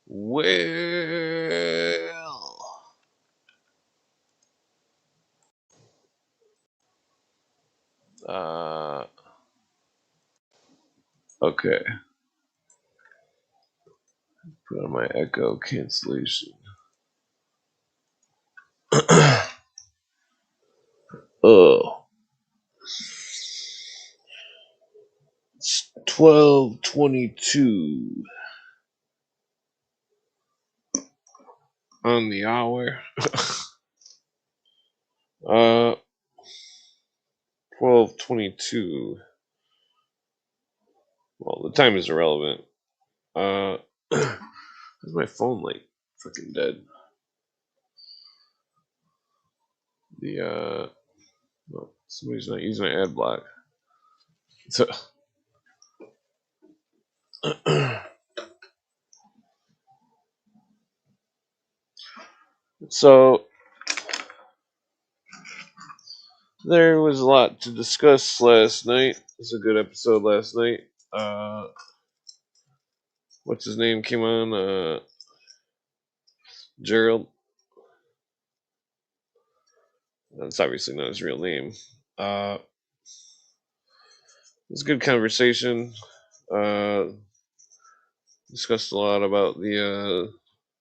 Well, uh, okay. Put on my echo cancellation. Oh, it's 12:22 on the hour. uh, 12:22. Well, the time is irrelevant. Is my phone like freaking dead? Well, somebody's not using my ad block. So, so there was a lot to discuss last night. It was a good episode last night. What's his name came on? Gerald. That's obviously not his real name. It was a good conversation. Discussed a lot about the.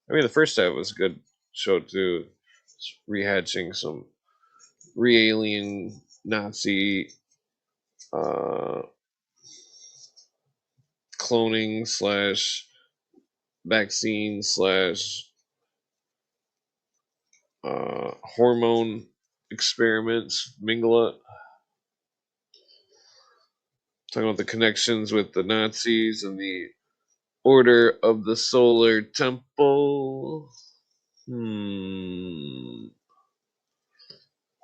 The first half was a good show too. Rehatching some re-alien Nazi cloning slash vaccine slash hormone experiments. Mingala talking about the connections with the Nazis and the Order of the Solar Temple.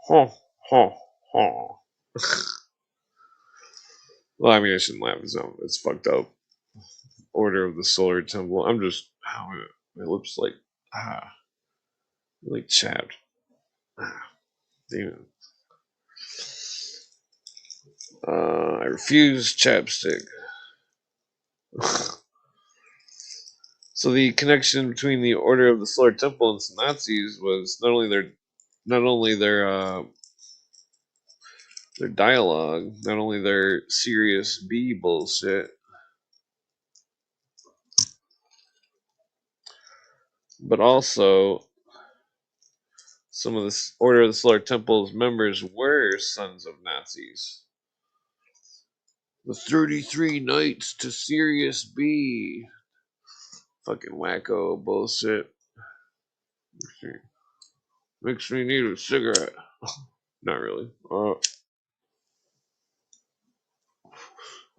Huh, huh, huh. Well, I shouldn't laugh. It's fucked up. Order of the Solar Temple. I'm just, my lips really chapped. Damn. I refuse chapstick. So the connection between the Order of the Solar Temple and some Nazis was not only their dialogue, not only their serious B bullshit, but also some of the Order of the Solar Temple's members were sons of Nazis. The 33 Knights to Sirius B. Fucking wacko bullshit. Makes me need a cigarette. Not really.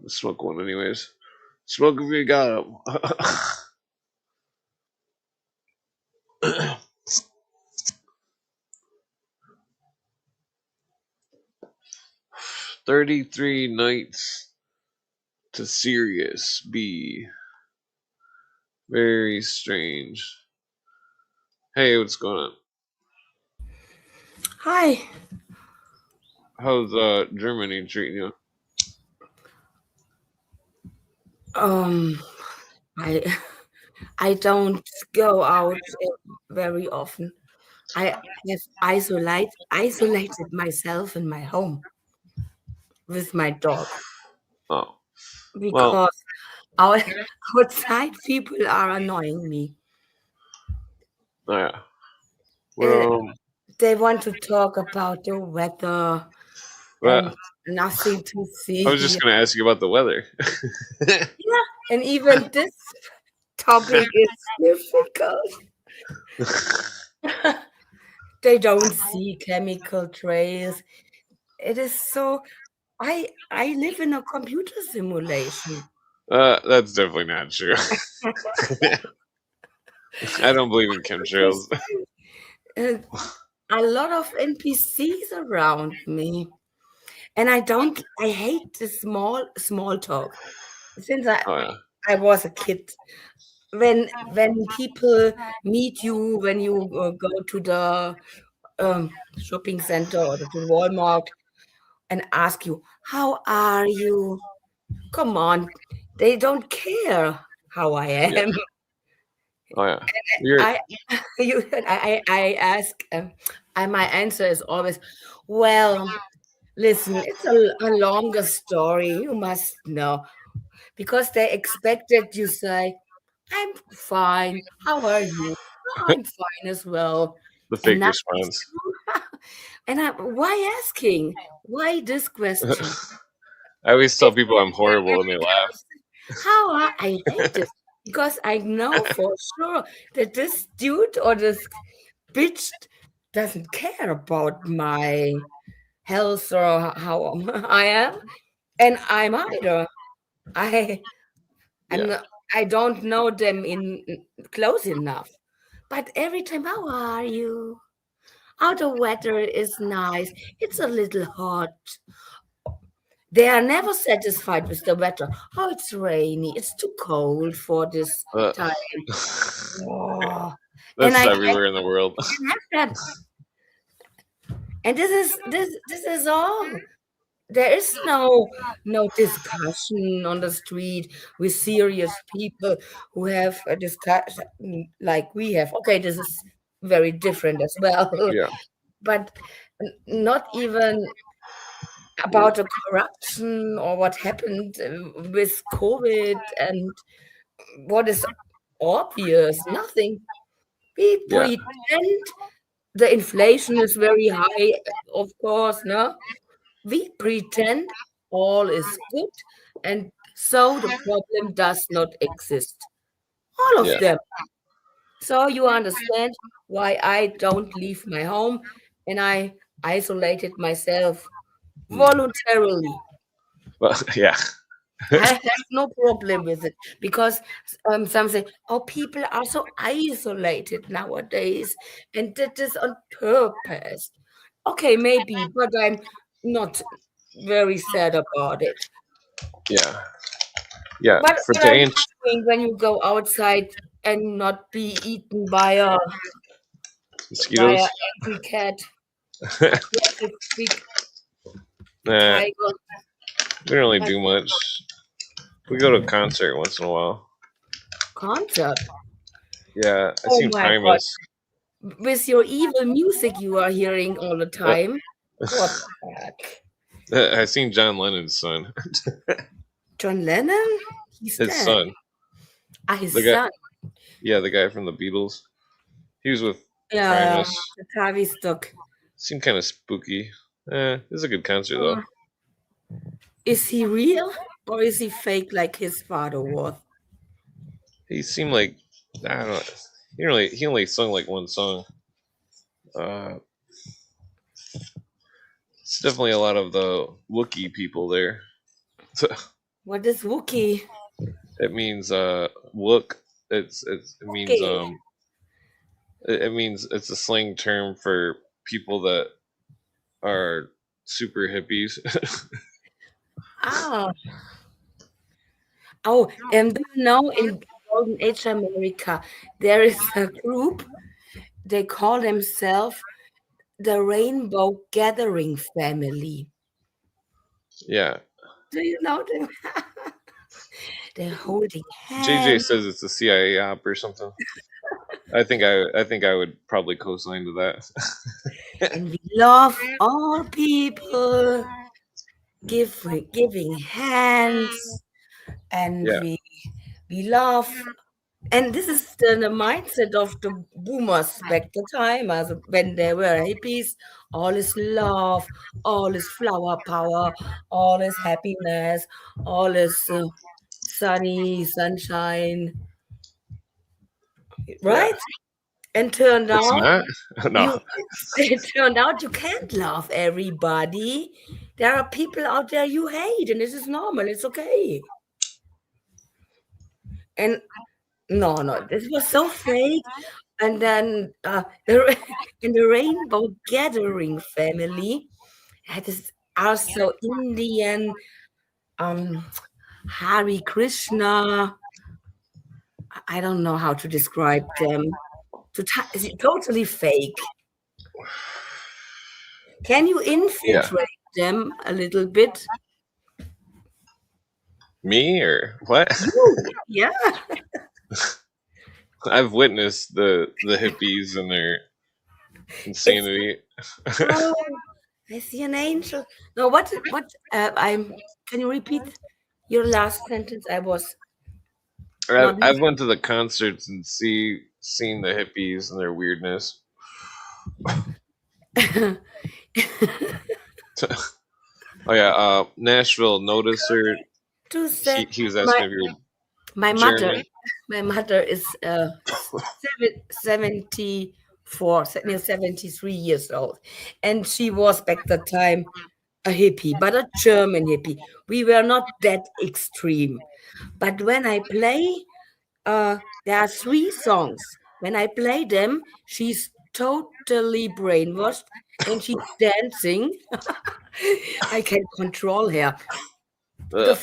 Smoke one anyways. Smoke if you got them. 33 Knights to Sirius B. Very strange. Hey, what's going on? Hi. How's Germany treating you? I I don't go out very often. I have isolated myself in my home with my dog Oh, well, because our outside people are annoying me. yeah. Uh, Well, they want to talk about the weather and well, nothing to see I was just here. gonna ask you about the weather. Yeah, and even this topic is difficult. They don't see chemical trails. It is so I live in a computer simulation. That's definitely not true. I don't believe in It is chemtrails. uh, a lot of NPCs around me, and I hate the small talk. Since Oh yeah. I was a kid, when people meet you, when you go to the shopping center or to Walmart, and ask you, "How are you?" Come on, they don't care how I Yeah. am. Oh yeah. You're I I ask, my answer is always, "Well, listen, it's a longer story. You must know." Because they expected you say, "I'm fine. How are you?" "I'm fine as well." the And fake now, response. and why asking? Why this question? I always tell If people I'm horrible and they laugh. how I hate this because I know for sure that this dude or this bitch doesn't care about my health or how I am, and I'm either. I I'm Yeah. not, I don't know them in close enough. But every time, how are you? How the weather is nice. It's a little hot. They are never satisfied with the weather. Oh, it's rainy. It's too cold for this Uh, time. Oh. And that's I everywhere in the world. can have that. And this is all. There is no discussion on the street with serious people who have a discussion like we have. Okay, this is very different as well, Yeah. but not even about the corruption or what happened with COVID and what is obvious. Nothing. We Yeah. pretend the inflation is very high, of course, no? We pretend all is good, and so the problem does not exist. All of Yeah. them. So you understand why I don't leave my home and I isolated myself Mm. voluntarily. Well, yeah. I have no problem with it because some say, "Oh, people are so isolated nowadays, and that is on purpose." Okay, maybe, but I'm not very sad about it. Yeah. Yeah. For What to are you answer doing when you go outside and not be eaten by a mosquitoes. angry cat, yes, a big Nah, tiger? we don't really A do much. We go to a concert once in a while. concert. Yeah, I Oh seen my God. Primus. With your evil music you are hearing all the Uh, time. What the heck? I seen John Lennon's son. John Lennon? He's His dead. son. Ah, The his guy. son. Yeah, the guy from the Beatles. He was with Yeah, Primus. the Tavistock. Seemed kind of spooky. It was a good concert though. Uh, is he real or is he fake like his father was? He seemed like I don't know. He only sung like one song. Uh, it's definitely a lot of the Wookiee people there. What is Wookie? It means Wook. It means Okay. it means it's a slang term for people that are super hippies. Ah. Oh, do you know in Golden Age America there is a group, they call themselves the Rainbow Gathering Family. Yeah. Do you know them? They're holding JJ hands says it's a CIA op or something. I think I would probably co-sign to that. and we love all people, giving hands, and Yeah. we love. And this is the mindset of the boomers back the time, as when they were hippies. All is love, all is flower power, all is happiness, all is sunny sunshine, Yeah. right? And turned It's out not? No. you it turned out you can't love everybody. There are people out there you hate, and this is normal. It's okay. And no, this was so fake. And then in the Rainbow Gathering family, had this also Indian um Hari Krishna. I don't know how to describe them. Totally fake. Can you Yeah. infiltrate them a little bit? Me or what? You, yeah. I've witnessed the hippies and their It's insanity. oh, I see an angel. No, what? I'm. Can you repeat your last sentence? I was I've, not I've went to the concerts and seen the hippies and their weirdness. listening. Oh yeah, Nashville Noticer. To He say he was my asking if you're my mother, German. my mother is 74, near 73 years old, and she was back that time a hippie, but a German hippie. We were not that extreme. But when I play, there are three songs. When I play them, she's totally brainwashed and she's dancing. I can control her. The Ugh.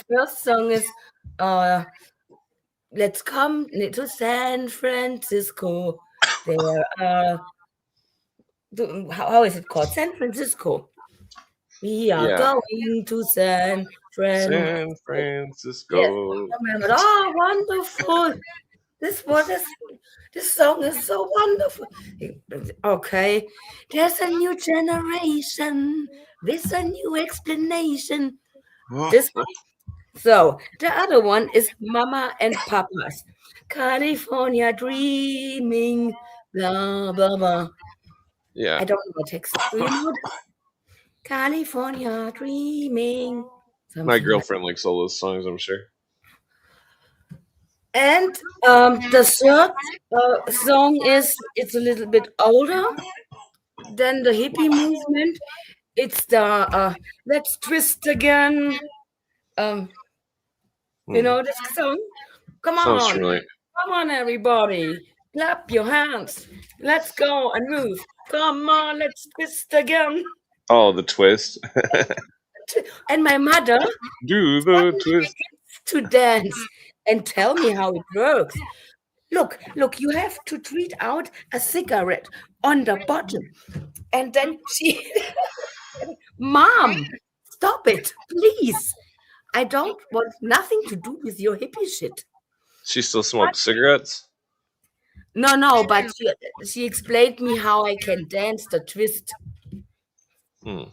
first song is uh, "Let's Come to San Francisco." There, how is it called? San Francisco. We are Yeah, going to San Francisco. San Yes, Francisco. I remember. Oh, wonderful! This what is this song is so wonderful. Okay, there's a new generation with a new explanation. This so the other one is Mama and Papa's California Dreaming. Blah blah blah. Yeah, I don't know the text. Do you know this? California Dreaming. my Something like. girlfriend likes all those songs. I'm sure. And the third song is it's a little bit older than the hippie movement. It's the Let's Twist Again. Um, you Hmm. know this song? Come Sounds on, familiar. come on, everybody, clap your hands. Let's go and move. Come on, let's twist again. Oh, the twist. And my mother Do taught the me twist. to dance and tell me how it works. Look, you have to treat out a cigarette on the bottom. And then she, Mom, stop it, please. I don't want nothing to do with your hippie shit. She still smokes cigarettes. No, no, but she explained me how I can dance the twist. Hmm.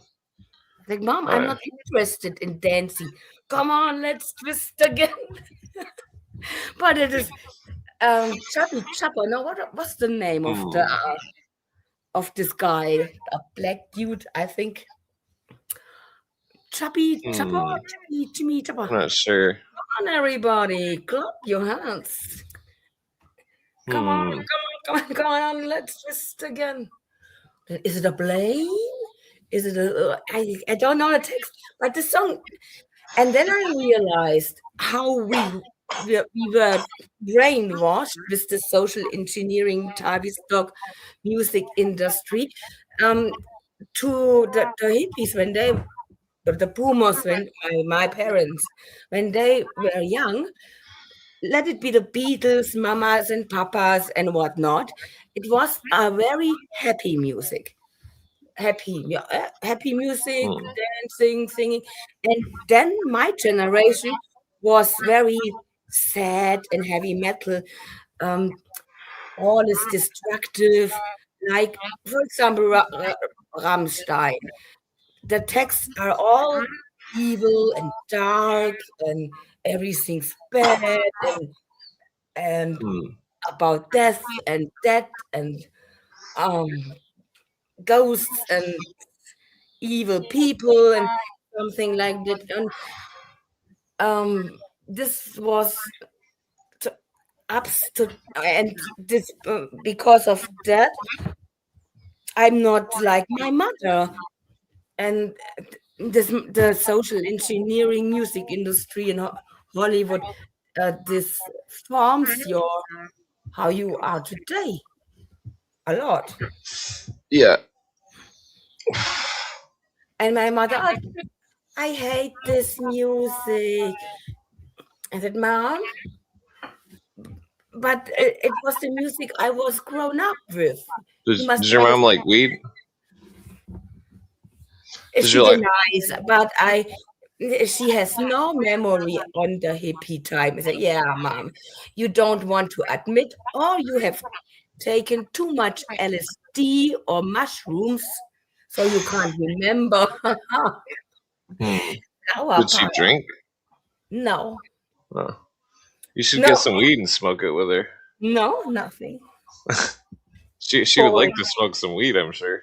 Like, Mom, I'm Right. not interested in dancing. Come on, let's twist again. But it is Chubby Chopper. No, what's the name Hmm. of this guy? A black dude, I think. Chubby Chopper, Hmm. Jimmy Chopper. I'm not sure. Come on, everybody, clap your hands. Come on, Hmm. come on, let's twist again. Is it a plane? Is it a? I don't know the text, but the song. And then I realized how we were brainwashed with the social engineering Tavistock music industry um, to the hippies when they the boomers when my parents when they were young. Let it be the Beatles, mamas and papas and whatnot. It was a very happy music happy, yeah, happy music, Hmm. dancing, singing. And then my generation was very sad and heavy metal. Um, all is destructive. Like, for example, Rammstein. The texts are all evil and dark, and everything's bad, and Hmm. about death and um, ghosts and evil people and something like that. And this was t- ups to and this because of that, I'm not like my mother. And this the social engineering music industry in Hollywood, this forms your how you are today a lot. Yeah. And my mother, "Oh, I hate this music." I said, Mom, but it was the music I was grown up with. You Does must does your mom understand. like weed? Did She you like? denies, but she has no memory on the hippie time. I say, yeah, mom, you don't want to admit, or you have taken too much LSD or mushrooms, so you can't remember. Hmm. Our Did she part, drink? no, No. You should get no, some weed and smoke it with her. no, nothing. She would like Boring. to smoke some weed, I'm sure.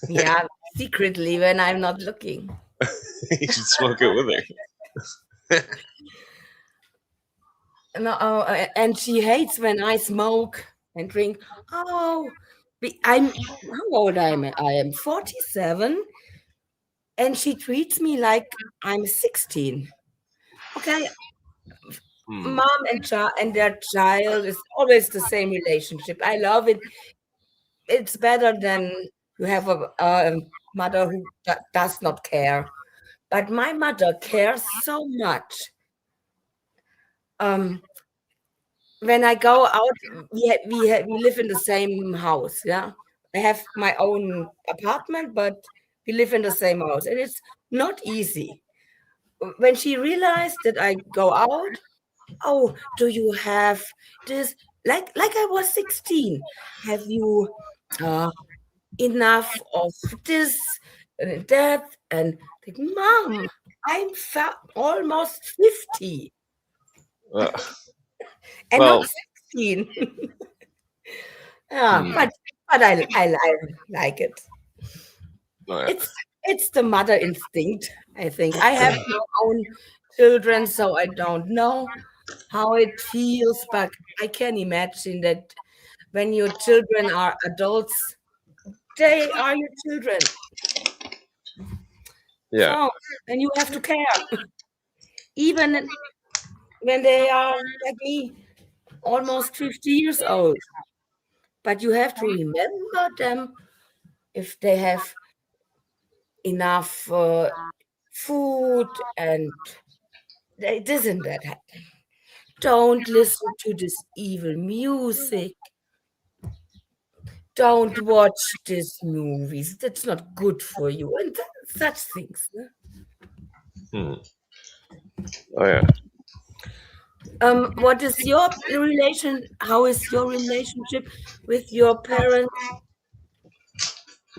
Yeah, secretly when I'm not looking. You should smoke it with her. No, and she hates when I smoke and drink. Oh, I'm how old am I? I am 47, and she treats me like I'm 16. Okay, Hmm. mom and their child is always the same relationship. I love it. It's better than you have a mother who does not care. But my mother cares so much. Um, when I go out, we live in the same house. Yeah, I have my own apartment, but we live in the same house, and it's not easy. When she realized that I go out, oh, do you have this? Like I was 16. Have you uh, enough of this and that? And like, mom, I'm almost 50 Uh, and not well, 16. Yeah, hmm. but I like it. Oh, yeah. It's the mother instinct, I think. I have no own children, so I don't know how it feels, but I can imagine that when your children are adults, they are your children. Yeah. So, and you have to care, even when they are like me, almost 50 years old. But you have to remember them if they have enough food and it isn't that. Don't listen to this evil music. Don't watch these movies. That's not good for you. And such things. Ne? Hmm. Oh yeah. What is your relation? How is your relationship with your parents?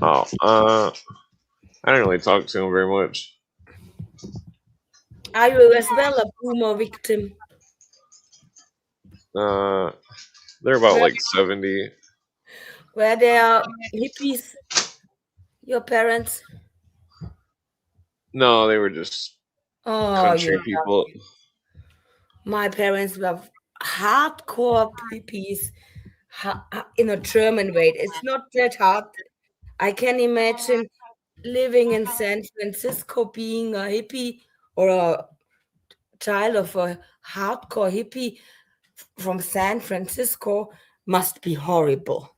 Oh. I didn't really talk to him very much. Are you as well a boomer victim? Uh, they're about Where like 70. where they are hippies? Your parents? No, they were just Oh, country you people. my parents were hardcore hippies in a German way. It's not that hard. I can imagine living in San Francisco, being a hippie or a child of a hardcore hippie from San Francisco must be horrible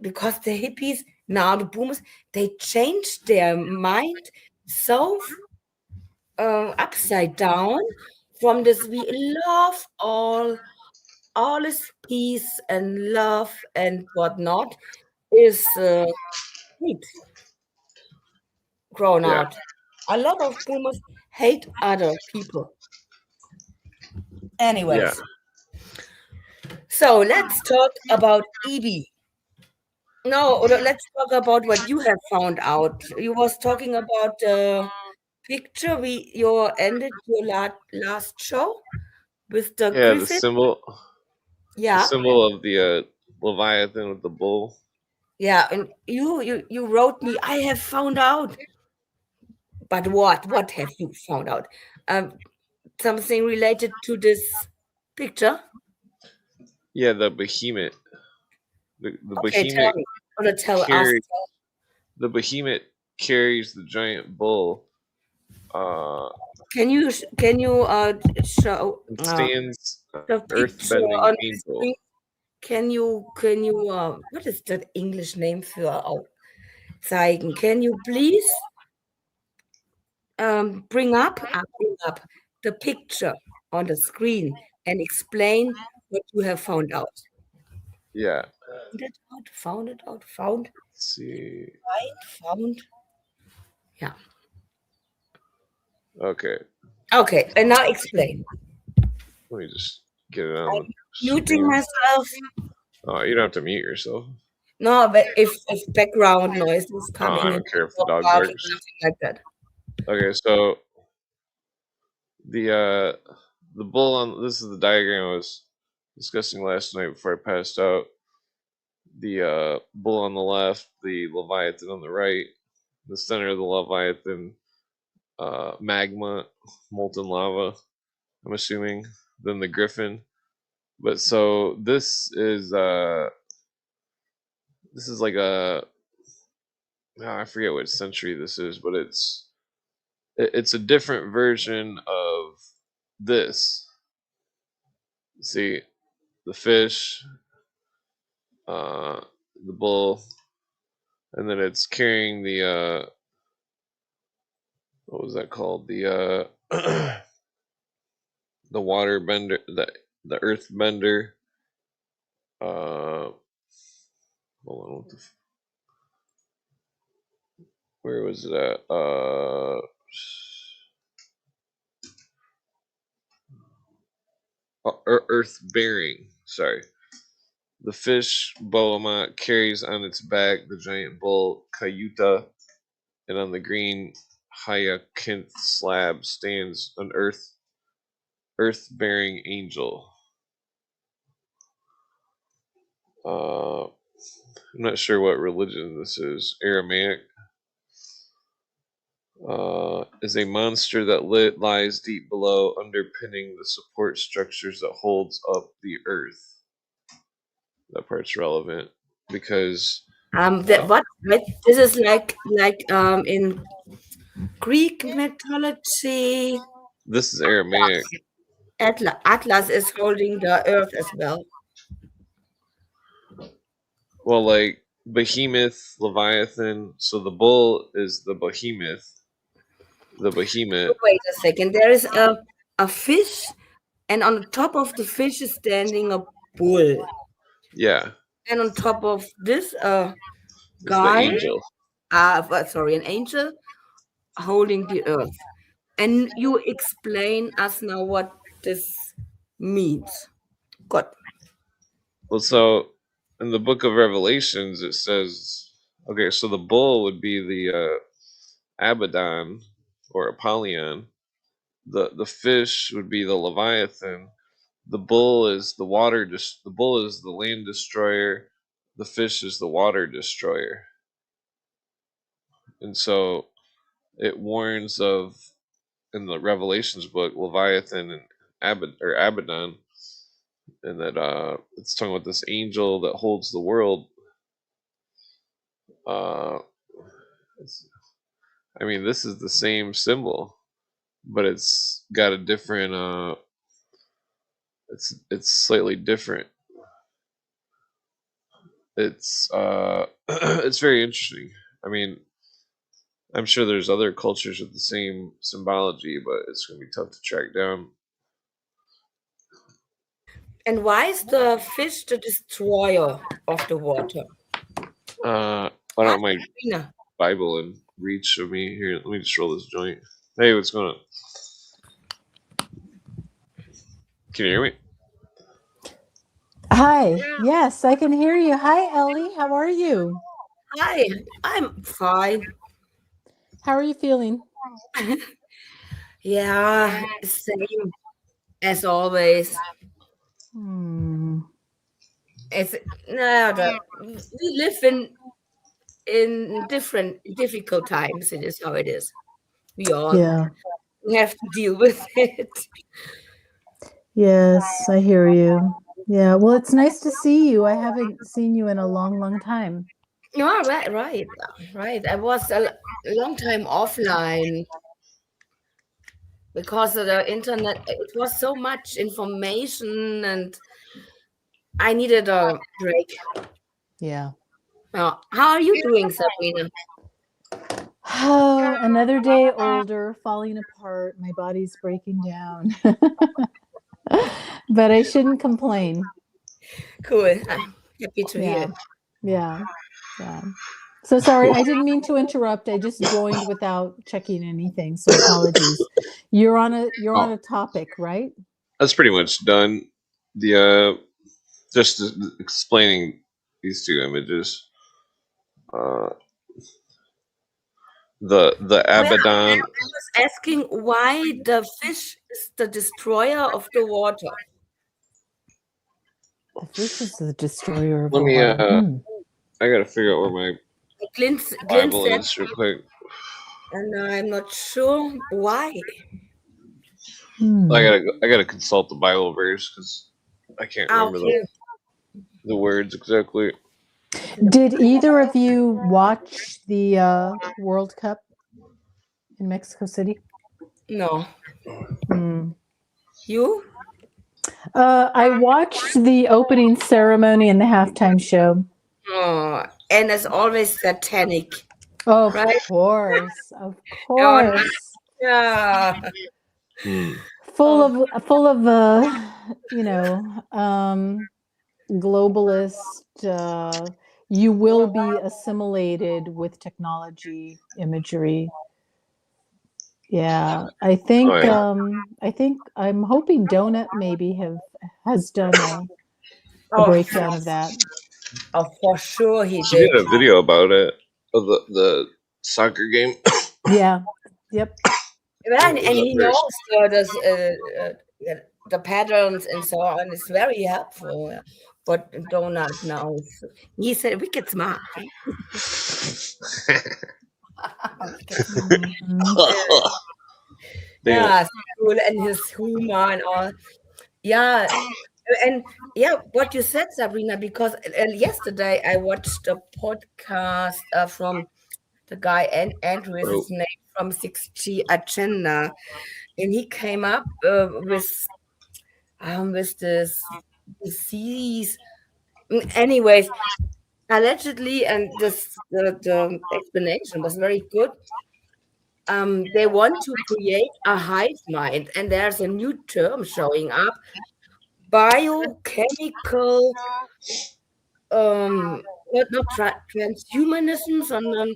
because the hippies, now the boomers, they changed their mind so upside down from this we love all is peace and love and whatnot is hate grown Yeah. out. A lot of boomers hate other people. Yeah. Anyways, so let's talk about EB. No, let's talk about what you have found out. You was talking about the picture you ended your last show with the Yeah. griffin. The Yeah, symbol of the Leviathan with the bull. yeah, and you wrote me. I have found out, but what? What have you found out? Um, something related to this picture? Yeah, the behemoth. The Okay, tell behemoth me. Or tell us. carry the behemoth carries the giant bull. Uh, Can you show and stands the picture earth-bending on the angel. screen? Can you what is that English name für zeigen? Can you please bring up the picture on the screen and explain what you have found out? Yeah. Found it out, found it out, found, Let's see. find, found. Yeah. Okay, Okay, and now explain. let me just get it on I'm the muting screen. myself. Oh, you don't have to mute yourself. No, but if background noise is Oh, I coming and don't care if the dog dog barking, barks. nothing like that. Okay, so the bull on this is the diagram I was discussing last night before I passed out. The bull on the left, the Leviathan on the right, the center of the Leviathan, magma, molten lava. I'm assuming. Then the Griffin. But so this is like I forget what century this is, but it's a different version of this. See the fish, uh, the bull, and then it's carrying the what was that called? The water bender, the earth bender. Hold on, where was it at? Earth bearing. Sorry. The fish Boamot carries on its back the giant bull Cayuta, and on the green hyacinth slab stands an earth-bearing angel. I'm not sure what religion this is. Aramaic. Is a monster that lies deep below, underpinning the support structures that holds up the earth. That part's relevant because That what this is like in Greek mythology. this is Aramaic. Atlas is holding the earth as well. Well, like behemoth, leviathan. So the bull is the behemoth. The behemoth. Wait a second. There is a fish, and on the top of the fish is standing a bull, Yeah, and on top of this it's the guy, angel. sorry, an angel holding the earth. And you explain us now what this means. Good. Well, so in the book of Revelations, it says, okay, so the bull would be the Abaddon or Apollyon. The fish would be the Leviathan. The bull is the the bull is the land destroyer. The fish is the water destroyer. And so it warns of in the Revelations book Leviathan and Abaddon, and that it's talking about this angel that holds the world. Uh, I mean, this is the same symbol, but it's got a different. It's slightly different. It's it's very interesting. I mean, I'm sure there's other cultures with the same symbology, but it's going to be tough to track down. And why is the fish the destroyer of the water? Why Huh? don't my Rina? Bible in reach of me here? Let me just roll this joint. Hey, what's going on? Can you hear me? Hi. Yes, I can hear you. Hi, Ellie. How are you? Hi, I'm fine. How are you feeling? Yeah, same as always. Hmm. It's no, we live in different difficult times. It is how it is. We all Yeah. have to deal with it. Yes, I hear you. Yeah. Well, it's nice to see you. I haven't seen you in a long, long time. No, right. I was a long time offline because of the internet. It was so much information, and I needed a break. Yeah. How are you doing, Sabrina? Oh, another day older, falling apart. My body's breaking down. But I shouldn't complain. Cool. I'm happy to hear Yeah. it. Yeah. Yeah. So sorry, I didn't mean to interrupt. I just joined without checking anything, so apologies. You're on Oh, a topic, right? that's pretty much done. The just explaining these two images. Uh, the Well, Abaddon. I was asking why the fish is the destroyer of the water. The fish is the destroyer of Let the me. water. I gotta figure out where my Glyn Bible said, is real quick. and I'm not sure why. Hmm. I gotta consult the Bible verse because I can't remember Okay. the words exactly. Did either of you watch the World Cup in Mexico City? No. Hmm. You? I watched the opening ceremony and the halftime show. Oh, and it's always satanic, Of right? course, of Oh, no. course. Yeah. Hmm. Full Oh, of you know, globalist, you will be assimilated with technology imagery. Yeah, Oh yeah. I think I'm hoping Donut maybe has done a oh, breakdown of that. for sure he She did did. a video about it of the soccer game. Yeah. Yep. Well, What and was that he verse? knows the patterns and so on. It's very helpful. Yeah. But Donald knows. He's a wicked smart. Wicked smart. Mhm. Damn. Yeah, so cool. And his humor and all. Yeah. And yeah, what you said, Sabrina, because yesterday I watched a podcast from the guy Andrew is Oh, his name from 6G Agenda, and he came up with this disease. Anyways, allegedly, and the explanation was very good. They want to create a hive mind, and there's a new term showing up: biochemical, not transhumanism, sondern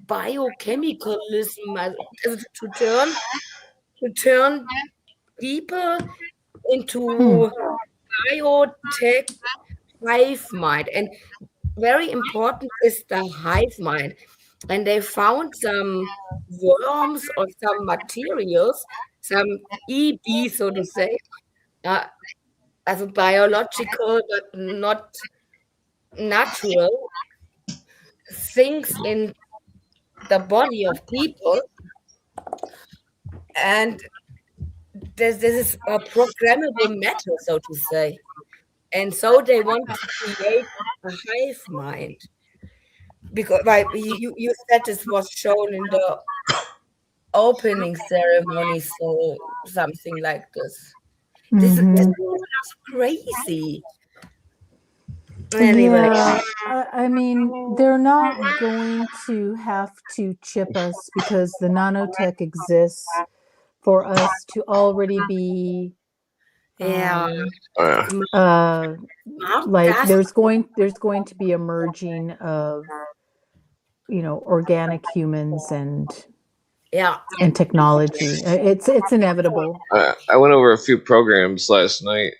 biochemicalism, also to turn people Hmm. into biotech hive mind. And very important is the hive mind. And they found some worms or some materials, some EB, so to say, uh, as a biological but not natural things in the body of people. And this is a programmable matter, so to say. And so they want to create a hive mind. Because like you said this was shown in the opening ceremony, so something like this. This Mhm. is crazy. Anyway, Yeah, I mean, they're not going to have to chip us because the nanotech exists for us to already be yeah, oh yeah. smart, uh like that's there's going to be a merging of, you know, organic humans yeah. and technology. It's inevitable. I went over a few programs last night.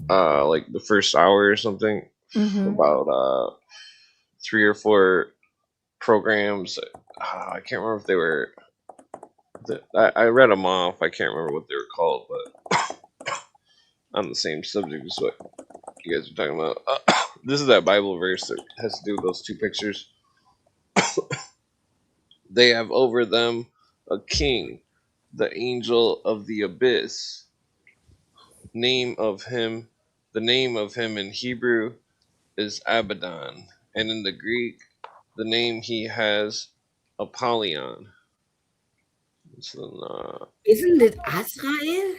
Like the first hour or something. Mhm. About 3 or 4 programs. I can't remember if they were. I read them off. I can't remember what they were called, but on the same subject as what you guys are talking about. This is that Bible verse that has to do with those two pictures. They have over them a king, the angel of the abyss. Name of him, the name of him in Hebrew is Abaddon, and in the Greek, the name he has, Apollyon. So, Isn't it Azrael?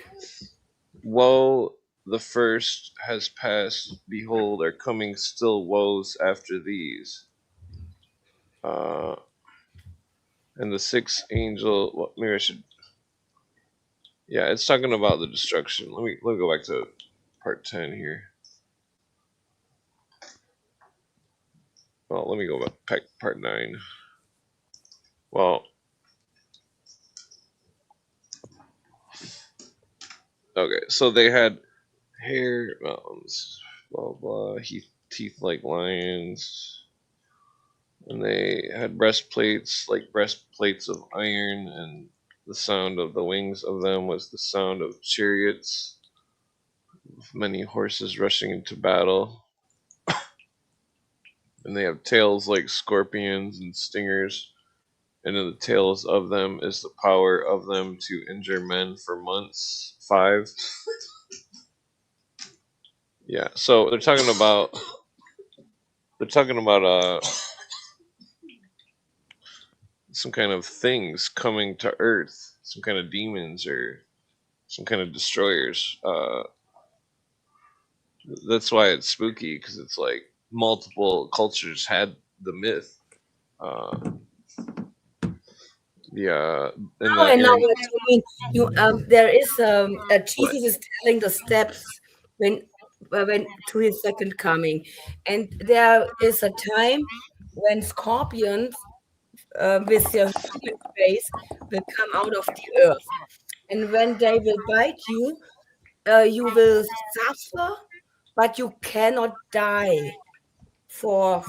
woe, the first has passed. Behold, are coming still woes after these. Uh, and the sixth angel. Well, maybe I should. Yeah, it's talking about the destruction. Let me go back to part 10 here. Well, let me go back part 9. Well, okay, so they had hair, mountains, blah blah, teeth like lions, and they had breastplates like breastplates of iron, and the sound of the wings of them was the sound of chariots, with many horses rushing into battle. And they have tails like scorpions and stingers, and in the tails of them is the power of them to injure men for months. 5. Yeah, so they're talking about some kind of things coming to Earth, some kind of demons or some kind of destroyers. That's why it's spooky, because it's like multiple cultures had the myth. Uh, yeah, in Oh, the I know area. what you mean. There is What? Jesus is telling the steps when to his second coming, and there is a time when scorpions with their human face will come out of the earth, and when they will bite you, you will suffer, but you cannot die for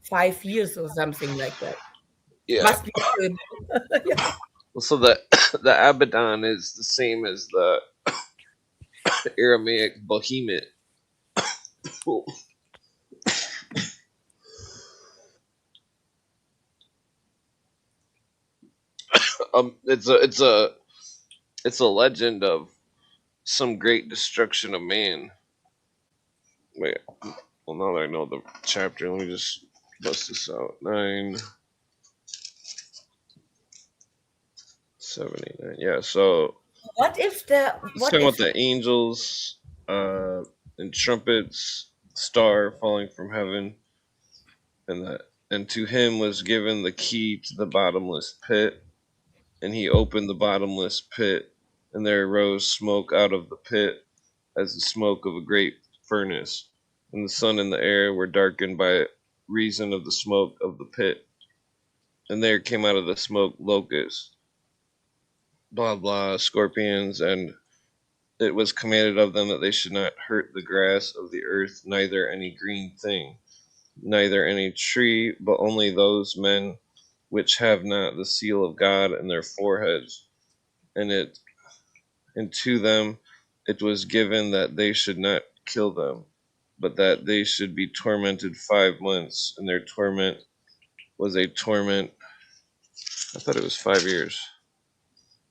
5 years or something like that. Yeah. Must be terrible. Yeah. So the the Abaddon is the same as the Aramaic behemoth. It's a legend of some great destruction of man. Wait, well, now that I know the chapter, let me just bust this out. 979. Yeah, so What if it's talking about the angels, and trumpets, star falling from heaven, and to him was given the key to the bottomless pit, and he opened the bottomless pit, and there arose smoke out of the pit, as the smoke of a great furnace, and the sun and the air were darkened by reason of the smoke of the pit, and there came out of the smoke locusts, blah blah, scorpions, and it was commanded of them that they should not hurt the grass of the earth, neither any green thing, neither any tree, but only those men which have not the seal of God in their foreheads. And to them it was given that they should not kill them, but that they should be tormented 5 months, and their torment was a torment. I thought it was 5 years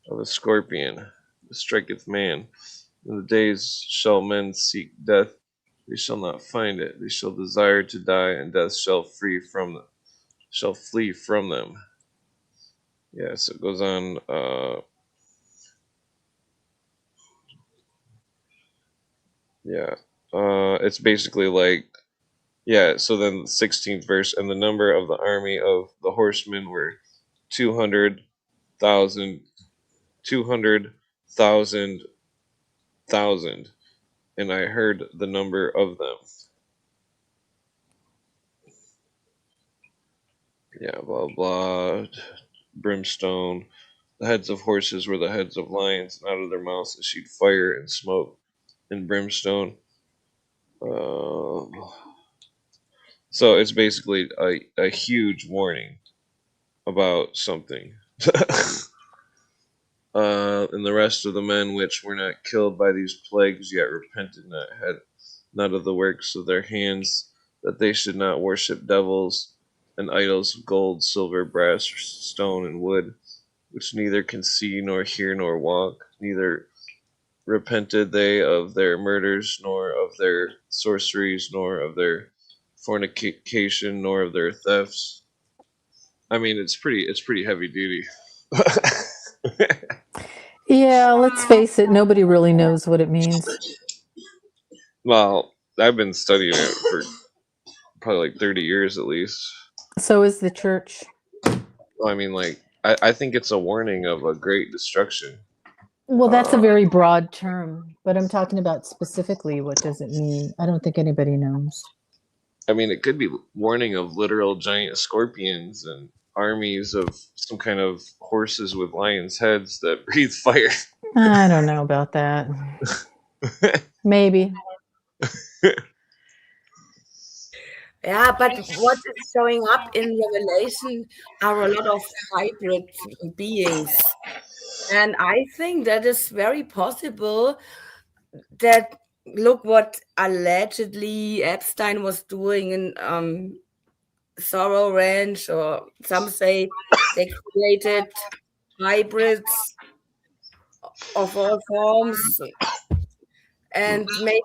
of a scorpion that striketh man. In the days shall men seek death, they shall not find it. They shall desire to die, and death shall flee from them. Yes, it goes on. Yeah, it's basically like, yeah. So then, the 16th verse, and the number of the army of the horsemen were 200,000, 200,000, and I heard the number of them. Yeah, blah blah. Brimstone. The heads of horses were the heads of lions, and out of their mouths issued fire and smoke and brimstone. So it's basically a huge warning about something. And the rest of the men which were not killed by these plagues yet repented not, had not of the works of their hands, that they should not worship devils and idols of gold, silver, brass, stone, and wood, which neither can see nor hear nor walk, neither repented they of their murders, nor of their sorceries, nor of their fornication, nor of their thefts. I mean, it's pretty heavy duty. Yeah, let's face it, nobody really knows what it means. Well, I've been studying it for probably like 30 years at least. So is the church. I mean, like, I think it's a warning of a great destruction. Well, that's a very broad term, but I'm talking about specifically what does it mean. I don't think anybody knows. I mean, it could be warning of literal giant scorpions and armies of some kind of horses with lions' heads that breathe fire. I don't know about that. Maybe. Yeah, but what is showing up in Revelation are a lot of hybrid beings. And I think that is very possible that look what allegedly Epstein was doing in Sorrow Ranch, or some say they created hybrids of all forms, and maybe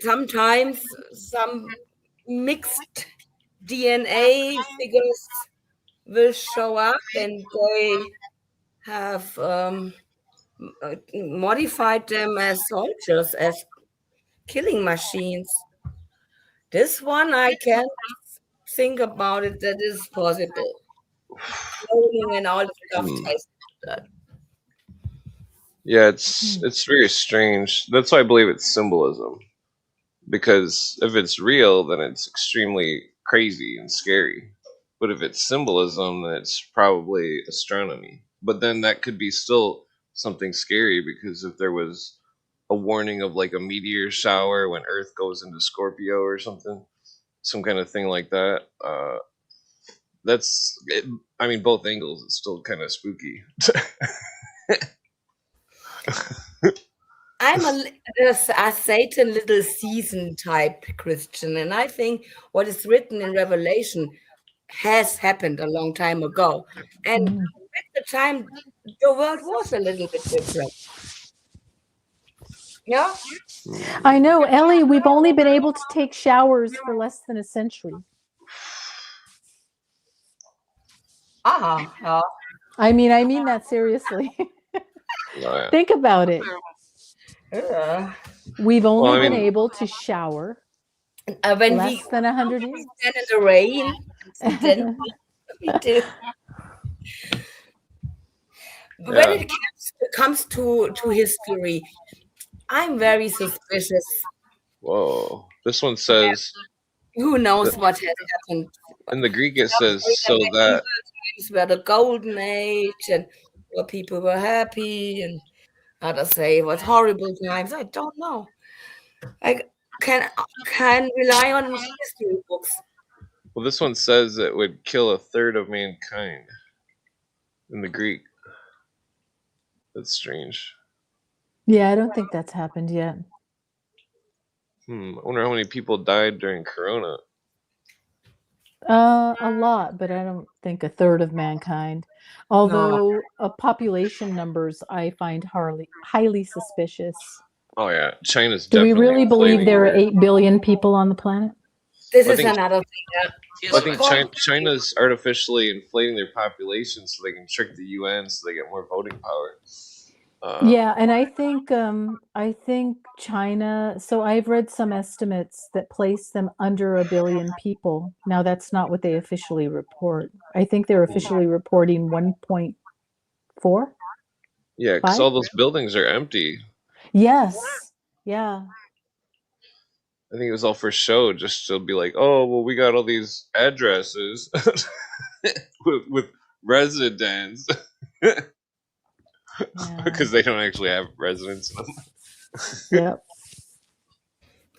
sometimes some mixed DNA figures will show up, and they have modified them as soldiers, as killing machines. This one I can think about it, that is possible. Cloning and all the stuff ties into that. Yeah, it's very strange. That's why I believe it's symbolism. Because if it's real, then it's extremely crazy and scary. But if it's symbolism, then it's probably astronomy. But then that could be still something scary, because if there was a warning of like a meteor shower when Earth goes into Scorpio or something, some kind of thing like that, that's it, I mean, both angles, it's still kind of spooky. I'm a Satan little season type Christian, and I think what is written in Revelation has happened a long time ago. And at the time, the world was a little bit different. Yeah? I know, Ellie, we've only been able to take showers for less than a century. Yeah. I mean that seriously. Yeah. Think about it. Yeah. We've only Well, I been mean- able to shower When less than 100 years. stand in the rain, then we do. When Yeah. it comes to history, I'm very suspicious. Whoa. This one says, Who knows what has happened? in the Greek it says, so that Times were the golden age, and where people were happy, and others say it was horrible times. I don't know. I can rely on history books. well, this one says it would kill a third of mankind in the Greek. That's strange. Yeah, I don't think that's happened yet. I wonder how many people died during Corona. A lot, but I don't think a third of mankind. Although population numbers I find highly suspicious. Oh yeah, China's. Do we definitely really believe inflating there are it. 8 billion people on the planet? This I is think- another thing. I think China's artificially inflating their population so they can trick the UN so they get more voting power. Yeah, and I think China, so I've read some estimates that place them under 1 billion people. Now that's not what they officially report. I think they're officially reporting 1.4. Yeah, because Five? all those buildings are empty. Yes. Yeah. I think it was all for show, just to be like, oh, well, we got all these addresses with residents, Yeah. because they don't actually have residents in them. Yep.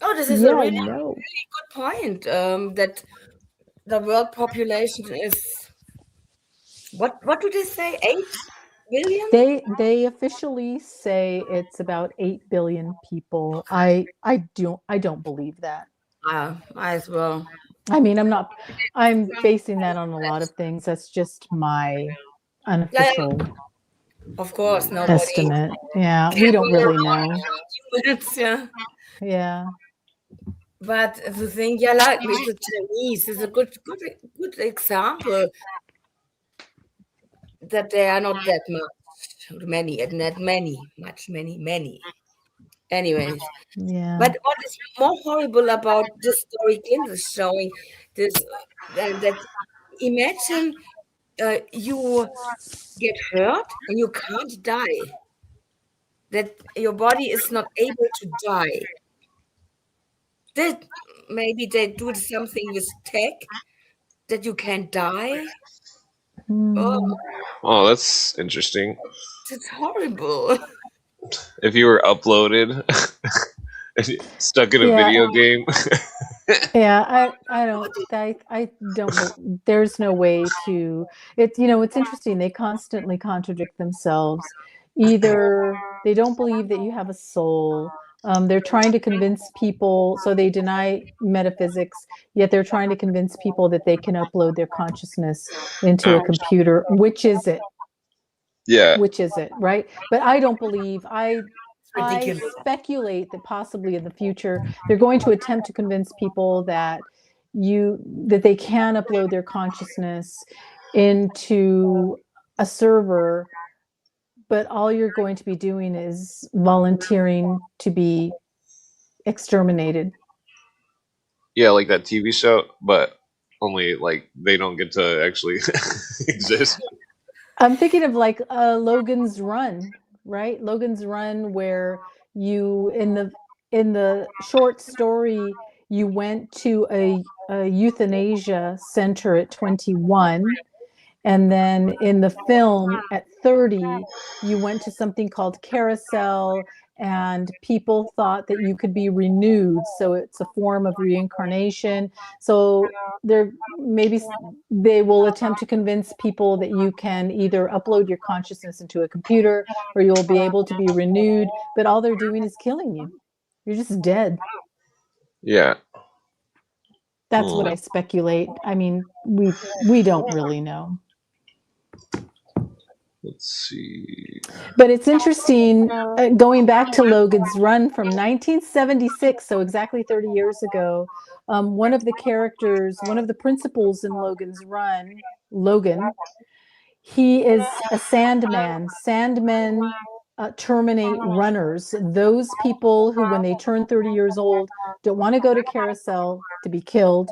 Oh, this is Yeah, a really no. good point. That the world population is what do they say? 8 billion? They officially say it's about 8 billion people. I don't believe that. I as well. I mean, I'm basing that on a lot of things. That's just my unofficial Of course, nobody. estimate. Yeah, we don't really know. Yeah. Yeah. But the thing, yeah, like with the Chinese is a good example that they are not that many. Anyways, Yeah. but what is more horrible about this story Clint is showing this that imagine you get hurt and you can't die. That your body is not able to die. Did maybe they do something with tech that you can't die? Oh, Hmm. Oh, that's interesting. that's horrible. If you were uploaded, stuck in a Yeah, video game. yeah. What do I don't. There's no way to. It's it's interesting. They constantly contradict themselves. Either they don't believe that you have a soul. They're trying to convince people, so they deny metaphysics. Yet they're trying to convince people that they can upload their consciousness into a Ouch. computer. Which is it? Yeah, Which is it, right? But I don't believe it's I ridiculous. speculate that possibly in the future they're going to attempt to convince people that they can upload their consciousness into a server, but all you're going to be doing is volunteering to be exterminated. yeah, like that TV show, but only like they don't get to actually exist. I'm thinking of like Logan's Run, right? Logan's Run, where you in the short story you went to a euthanasia center at 21, and then in the film at 30 you went to something called Carousel, and people thought that you could be renewed, so it's a form of reincarnation. So there maybe they will attempt to convince people that you can either upload your consciousness into a computer or you'll be able to be renewed, but all they're doing is killing you. You're just dead. Yeah. That's what Hmm. I speculate. I mean, we don't really know. Let's see. But it's interesting, going back to Logan's Run from 1976, so exactly 30 years ago. One of the characters, one of the principals in Logan's Run, Logan, he is a Sandman. Sandmen terminate runners, those people who, when they turn 30 years old, don't want to go to Carousel to be killed.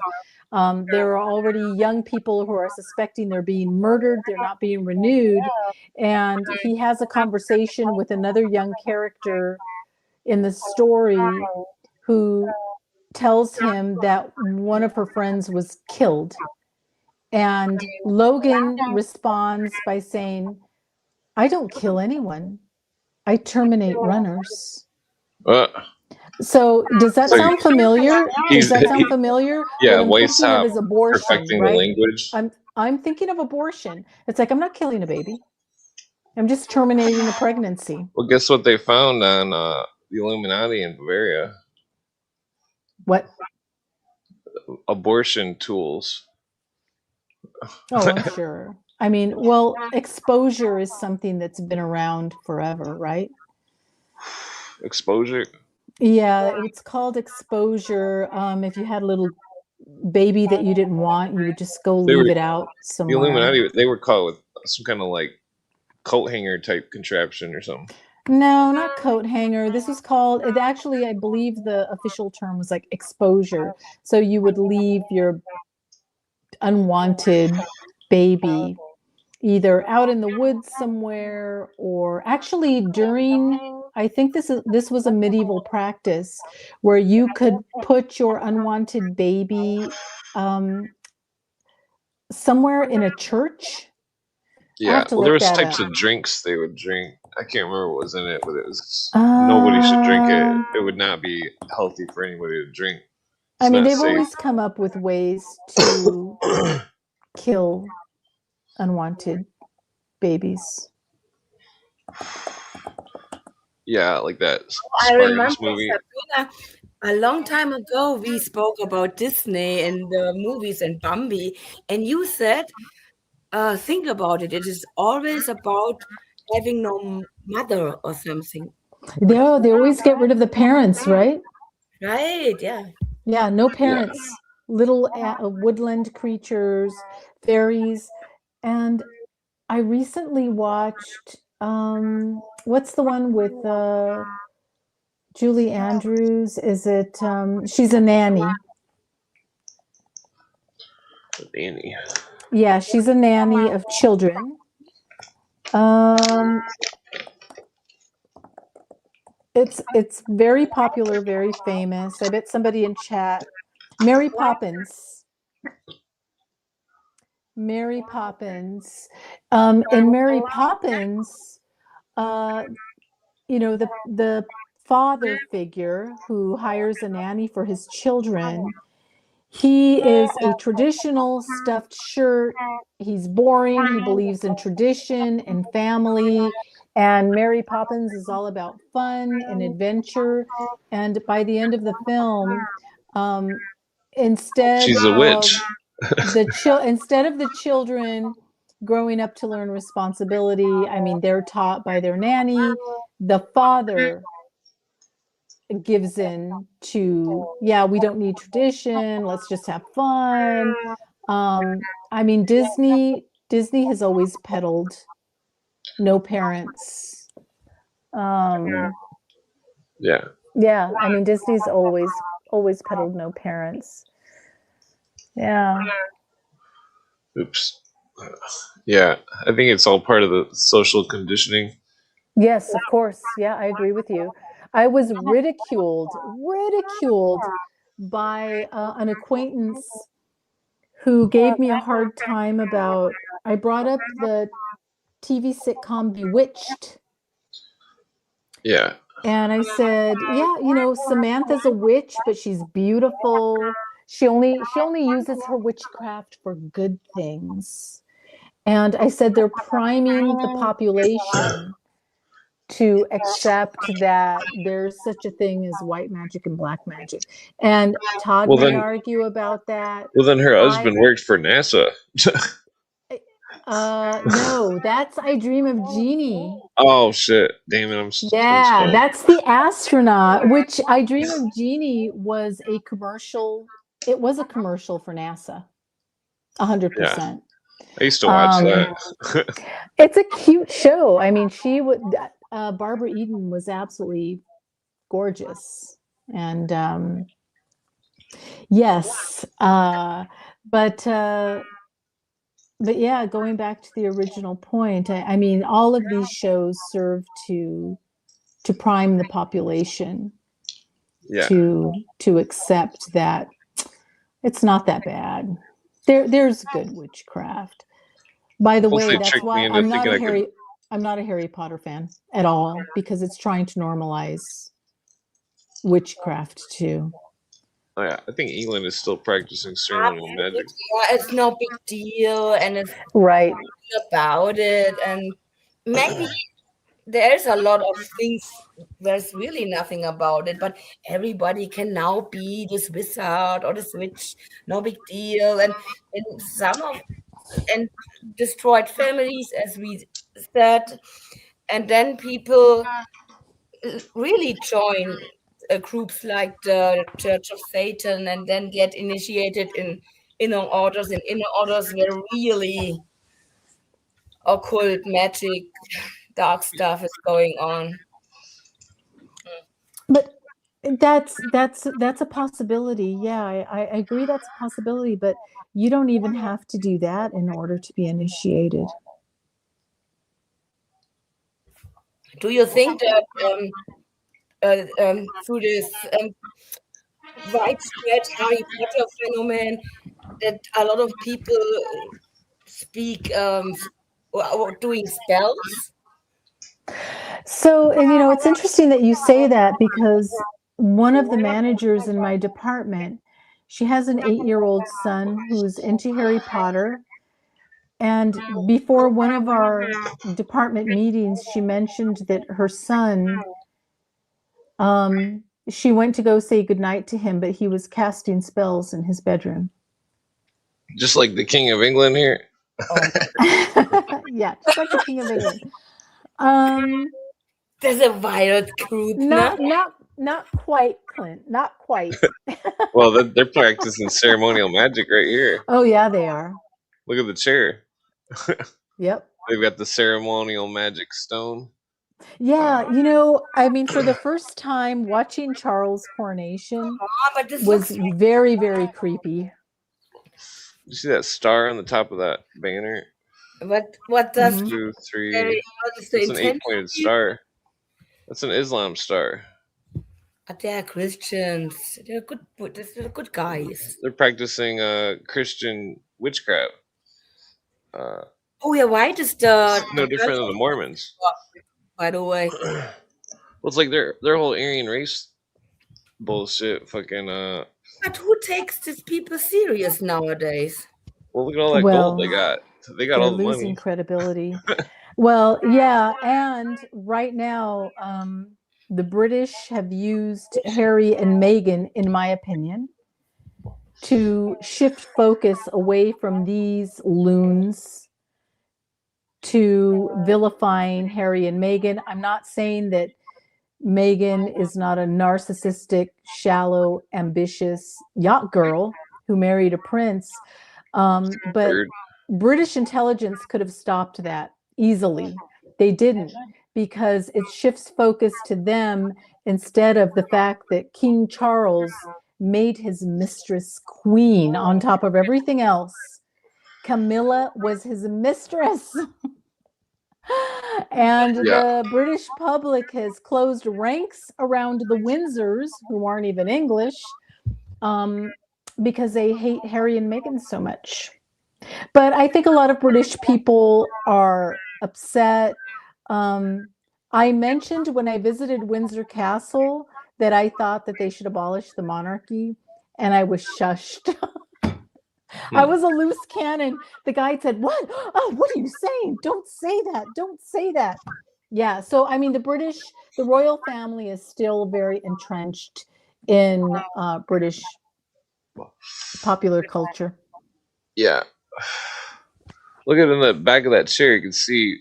There are already young people who are suspecting they're being murdered, they're not being renewed. And he has a conversation with another young character in the story who tells him that one of her friends was killed. And Logan responds by saying, I don't kill anyone, I terminate runners. Uh, So does that so sound familiar? Does that sound familiar? yeah, What I'm thinking of Weishaupt is abortion, perfecting the right? language. I'm thinking of abortion. It's like I'm not killing a baby. I'm just terminating a pregnancy. Well, guess what they found on the Illuminati in Bavaria? What? Abortion tools. Oh, I'm sure. I mean, well, exposure is something that's been around forever, right? Exposure. Yeah, it's called exposure. If you had a little baby that you didn't want, you would just go They leave were it out the somewhere. Illuminati. They were caught with some kind of like coat hanger type contraption or something. No, not coat hanger. This was called, it actually, I believe the official term was like exposure. So you would leave your unwanted baby either out in the woods somewhere, or actually during, I think this was a medieval practice where you could put your unwanted baby somewhere in a church. I Yeah. have to Well, there look was that types up. of drinks they would drink. I can't remember what was in it, but it was nobody should drink it. It would not be healthy for anybody to drink. I It's mean, not they've safe. always come up with ways to kill unwanted babies. Yeah, like that I remember, Spartans movie. Sabrina, a long time ago, we spoke about Disney and the movies and Bambi, and you said, think about it. It is always about having no mother or something. They always get rid of the parents, right? Right? Yeah. Yeah, no Yeah. parents. Little woodland creatures, fairies. And I recently watched what's the one with Julie Andrews? Is it she's a nanny. Danny. Yeah, she's a nanny of children. It's very popular, very famous. I bet somebody in chat. Mary Poppins. Mary Poppins. In Mary Poppins, uh, the father figure who hires a nanny for his children, he is a traditional stuffed shirt. He's boring. He believes in tradition and family. And Mary Poppins is all about fun and adventure. And by the end of the film, um, instead She's a of witch. instead of the children growing up to learn responsibility, I mean, they're taught by their nanny. The father gives in to, yeah, we don't need tradition, let's just have fun. I mean, Disney has always peddled no parents. Yeah. Yeah, I mean, Disney's always peddled no parents. Yeah. Oops. Yeah, I think it's all part of the social conditioning. Yes, of course. Yeah, I agree with you. I was ridiculed by an acquaintance who gave me a hard time about, I brought up the TV sitcom Bewitched. Yeah. And I said, yeah, Samantha's a witch, but she's beautiful. She only uses her witchcraft for good things. And I said they're priming the population to accept that there's such a thing as white magic and black magic. And Todd Well, may then- argue about that. Well, then her husband worked for NASA. No, that's I Dream of Jeannie. Oh shit! Damn it! I'm Yeah, sorry. that's the astronaut, which I Dream of Jeannie was a commercial. It was a commercial for NASA. 100%. I used to watch that. It's a cute show. I mean, she would. Barbara Eden was absolutely gorgeous, and yes, but yeah, going back to the original point, I mean, all of these shows serve to prime the population Yeah. to accept that it's not that bad. There's good witchcraft. By the Plus way, they that's tricked me why into I'm not thinking a Harry Potter fan at all, because it's trying to normalize witchcraft too. Oh yeah, I think England is still practicing ceremonial magic. Yeah, it's no big deal, and it's Right. about it, and maybe there's a lot of things there's really nothing about it, but everybody can now be this wizard or this witch, no big deal. And and destroyed families, as we said, and then people really join groups like the Church of Satan, and then get initiated in inner orders, and inner orders where really occult magic, dark stuff is going on. But that's a possibility. Yeah, I agree that's a possibility, but you don't even have to do that in order to be initiated. Do you think that through this widespread Harry Potter phenomenon, that a lot of people speak or doing spells? So, and it's interesting that you say that, because one of the managers in my department, she has an 8-year-old son who's into Harry Potter. And before one of our department meetings, she mentioned that her son, she went to go say goodnight to him, but he was casting spells in his bedroom. Just like the King of England here. Yeah, just like the King of England. There's a wild group. Not quite, Clint. Not quite. Well, they're practicing ceremonial magic right here. Oh yeah, they are. Look at the chair. Yep. They've got the ceremonial magic stone. Yeah, I mean, for the first time watching Charles' coronation But this was looks very, very creepy. You see that star on the top of that banner? what does 2, 3. what is the It's an intention? 8-pointed star. That's an Islam star. They're Christians. They're good guys. They're practicing Christian witchcraft. Oh yeah, why does It's the no different than the Mormons. by the way? Well, it's like their whole Aryan race bullshit. Fucking But who takes these people serious nowadays? well, look at all that Well, gold they got. They got they're all the losing money. credibility. Well, yeah, and right now, the British have used Harry and Meghan, in my opinion, to shift focus away from these loons to vilifying Harry and Meghan. I'm not saying that Meghan is not a narcissistic, shallow, ambitious yacht girl who married a prince, but Weird. British intelligence could have stopped that easily. They didn't, because it shifts focus to them instead of the fact that King Charles made his mistress queen on top of everything else. Camilla was his mistress. And Yeah. the British public has closed ranks around the Windsors, who aren't even English, because they hate Harry and Meghan so much. But I think a lot of British people are upset. I mentioned when I visited Windsor Castle that I thought that they should abolish the monarchy, and I was shushed. I was a loose cannon. The guy said, "What? Oh, what are you saying? Don't say that. Don't say that." Yeah. So, I mean, the royal family is still very entrenched in British popular culture. Yeah. Look at in the back of that chair. You can see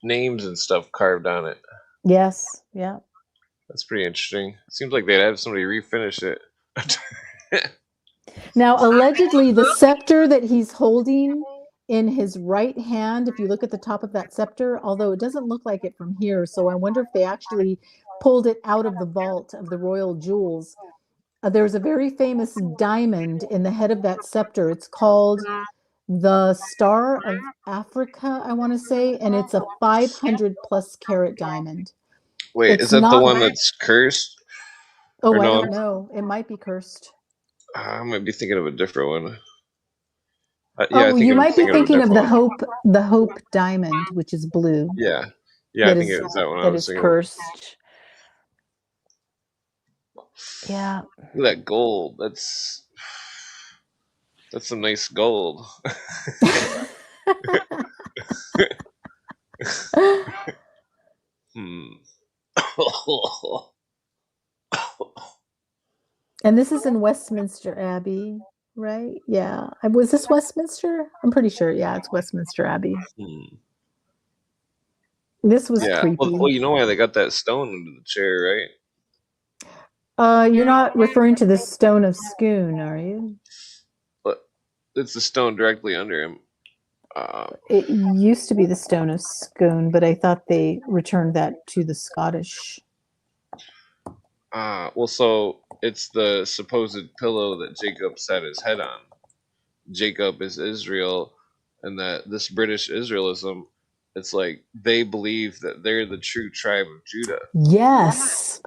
names and stuff carved on it. Yes. Yeah. That's pretty interesting. Seems like they'd have somebody refinish it. Now, allegedly, the scepter that he's holding in his right hand, if you look at the top of that scepter, although it doesn't look like it from here, so I wonder if they actually pulled it out of the vault of the royal jewels. There's a very famous diamond in the head of that scepter. It's called the Star of Africa, I want to say, and it's a 500 plus carat diamond. Wait, It's is that the not- one that's cursed? Oh, Or I no, don't know. It might be cursed. I might be thinking of a different one. Yeah, I Oh, think you I'm might be thinking of different one. the Hope diamond, which is blue. Yeah, yeah, I think it was that one. I That was is thinking cursed. Yeah. Look at that gold. That's some nice gold. And this is in Westminster Abbey, right? Yeah. Was this Westminster? I'm pretty sure. Yeah, it's Westminster Abbey. This was creepy. Well, you know why they got that stone under the chair, right? You're not referring to the Stone of Scone, are you? But it's the stone directly under him. It used to be the Stone of Scone, but I thought they returned that to the Scottish. Well, so it's the supposed pillow that Jacob sat his head on. Jacob is Israel, and that this British Israelism, it's like they believe that they're the true tribe of Judah. Yes.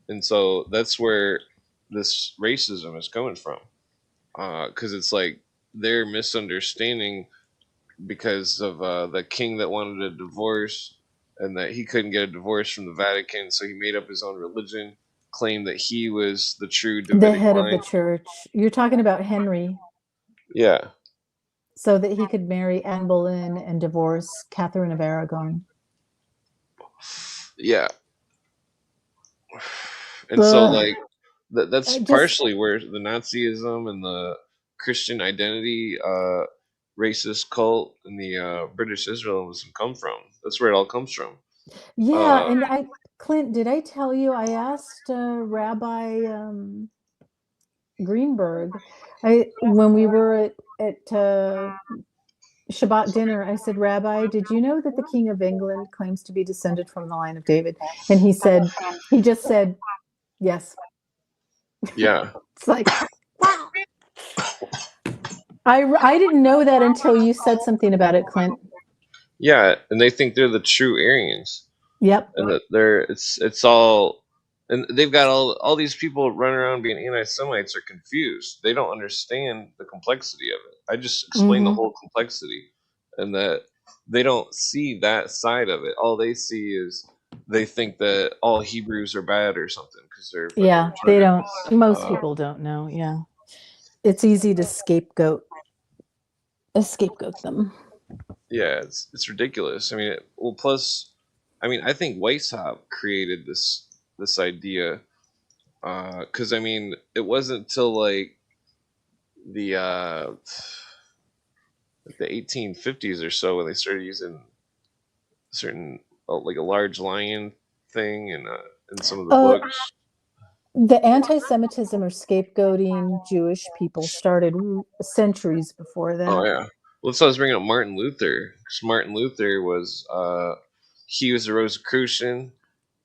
And so that's where this racism is coming from. Because it's like they're misunderstanding because of the king that wanted a divorce and that he couldn't get a divorce from the Vatican, so he made up his own religion, claimed that he was the true Davidic head line. of the church. You're talking about Henry. Yeah. So that he could marry Anne Boleyn and divorce Catherine of Aragon. Yeah. And so, like, that's partially where the Nazism and the Christian identity, racist cult, and the British Israelism come from. That's where it all comes from. Yeah, and Clint, did I tell you I asked Rabbi Greenberg, when we were at Shabbat dinner, I said, "Rabbi, did you know that the King of England claims to be descended from the line of David?" And he just said, "Yes." Yeah. It's like, wow. I didn't know that until you said something about it, Clint. Yeah, and they think they're the true Aryans. Yep. and that it's all, and they've got all these people running around being anti-Semites are confused. They don't understand the complexity of it. I just explained the Mhm. whole complexity, and that they don't see that side of it. All they see is they think that all Hebrews are bad or something because they're fucking Yeah, they don't. retarded. Most people don't know. Yeah, it's easy to scapegoat them. Yeah, it's ridiculous. I mean, well, plus, I mean, I think Weishaupt created this idea because I mean, it wasn't until like the 1850s or so when they started using certain like a large lion thing in some of the books. The anti-Semitism or scapegoating Jewish people started centuries before that. Oh yeah. Well, so I was bringing up Martin Luther because Martin Luther was he was a Rosicrucian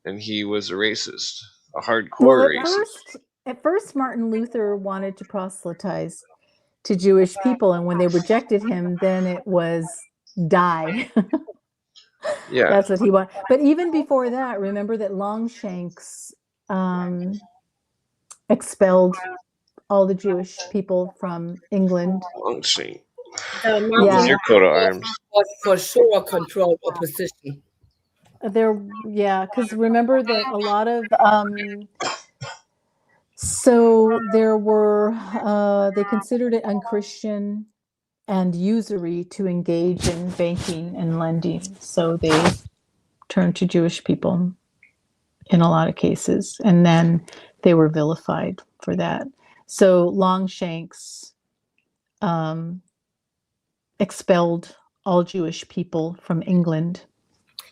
and he was a racist, a hardcore Well, racist. at first, Martin Luther wanted to proselytize to Jewish people, and when they rejected him, then it was die. Yeah. That's what he wanted. But even before that, remember that Longshanks expelled all the Jewish people from England. Longshank. Yeah. Your coat of arms. Was for sure controlled opposition. Because remember that a lot of so there were they considered it unchristian and usury to engage in banking and lending, so they turned to Jewish people in a lot of cases, and then they were vilified for that. So Longshanks expelled all Jewish people from England.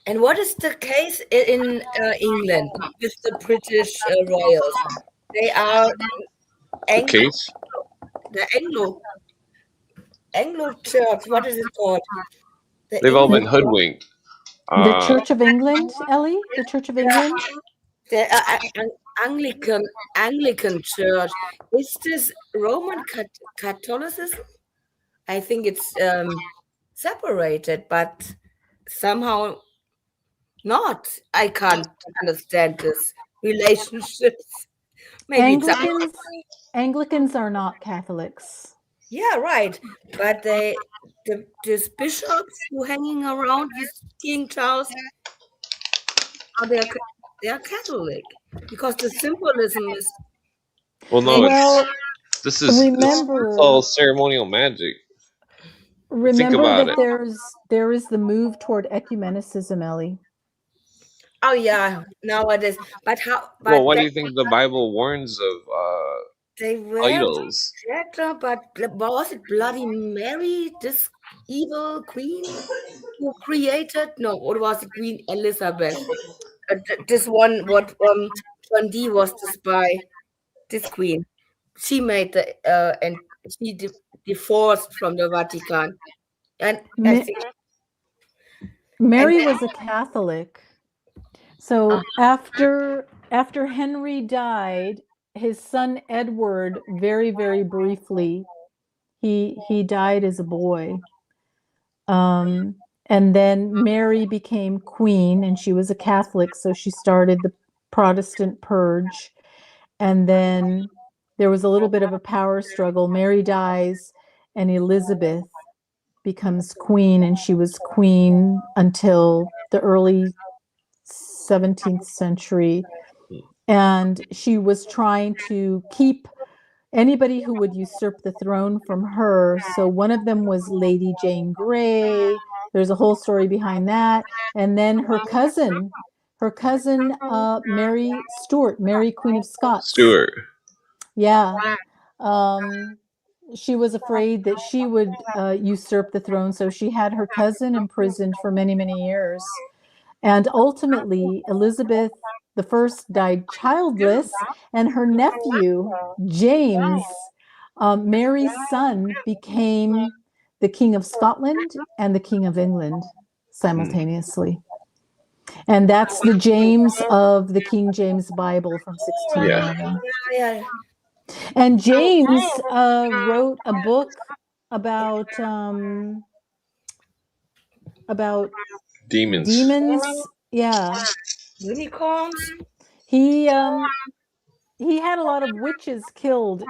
And what is the case in England with the British royals? They are Case? the Anglo Church. What is it called? They've all been hoodwinked. The Church of England, Ellie? The Church of England? The Anglican Church. Is this Roman Catholicism? I think it's separated, but somehow not. I can't understand this relationships. Maybe Anglicans are not Catholics. Yeah, right. But these bishops who hanging around with King Charles, they are Catholic because the symbolism is. Well, no, this is all ceremonial magic. Remember that there is the move toward ecumenicism, Ellie. Oh yeah, nowadays. But how? But well, why do you think the Bible warns of they were idols? But was it Bloody Mary, this evil queen who created? No, or was it Queen Elizabeth? This one, what John Dee was the spy. This queen, she made the and she divorced from the Vatican, and I think Mary was a Catholic. So after Henry died, his son Edward, very, very briefly, he died as a boy. And then Mary became queen, and she was a Catholic, so she started the Protestant purge. And then there was a little bit of a power struggle. Mary dies, and Elizabeth becomes queen, and she was queen until the early 17th century. And she was trying to keep anybody who would usurp the throne from her. So one of them was Lady Jane Grey. There's a whole story behind that. And then her cousin, Mary Stuart, Mary Queen of Scots. Stuart. Yeah. She was afraid that she would usurp the throne. So she had her cousin imprisoned for many, many years. And ultimately, Elizabeth I died childless, and her nephew, James, Mary's son, became the King of Scotland and the King of England simultaneously. And that's the James of the King James Bible from 1611. Yeah. And James wrote a book about demons Yeah. Unicorns? He had a lot of witches killed.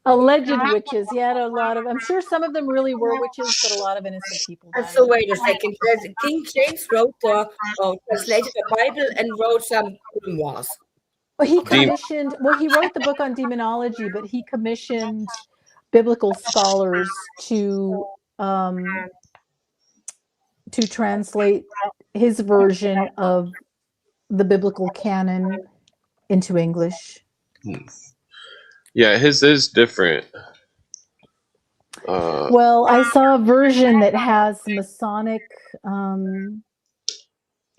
Alleged witches. He had a lot of, I'm sure some of them really were witches, but a lot of innocent people died. So wait a second. King James wrote translated the Bible and wrote some grimoires. Well, he wrote the book on demonology, but he commissioned biblical scholars to translate his version of the biblical canon into English. Yeah, his is different. Well, I saw a version that has Masonic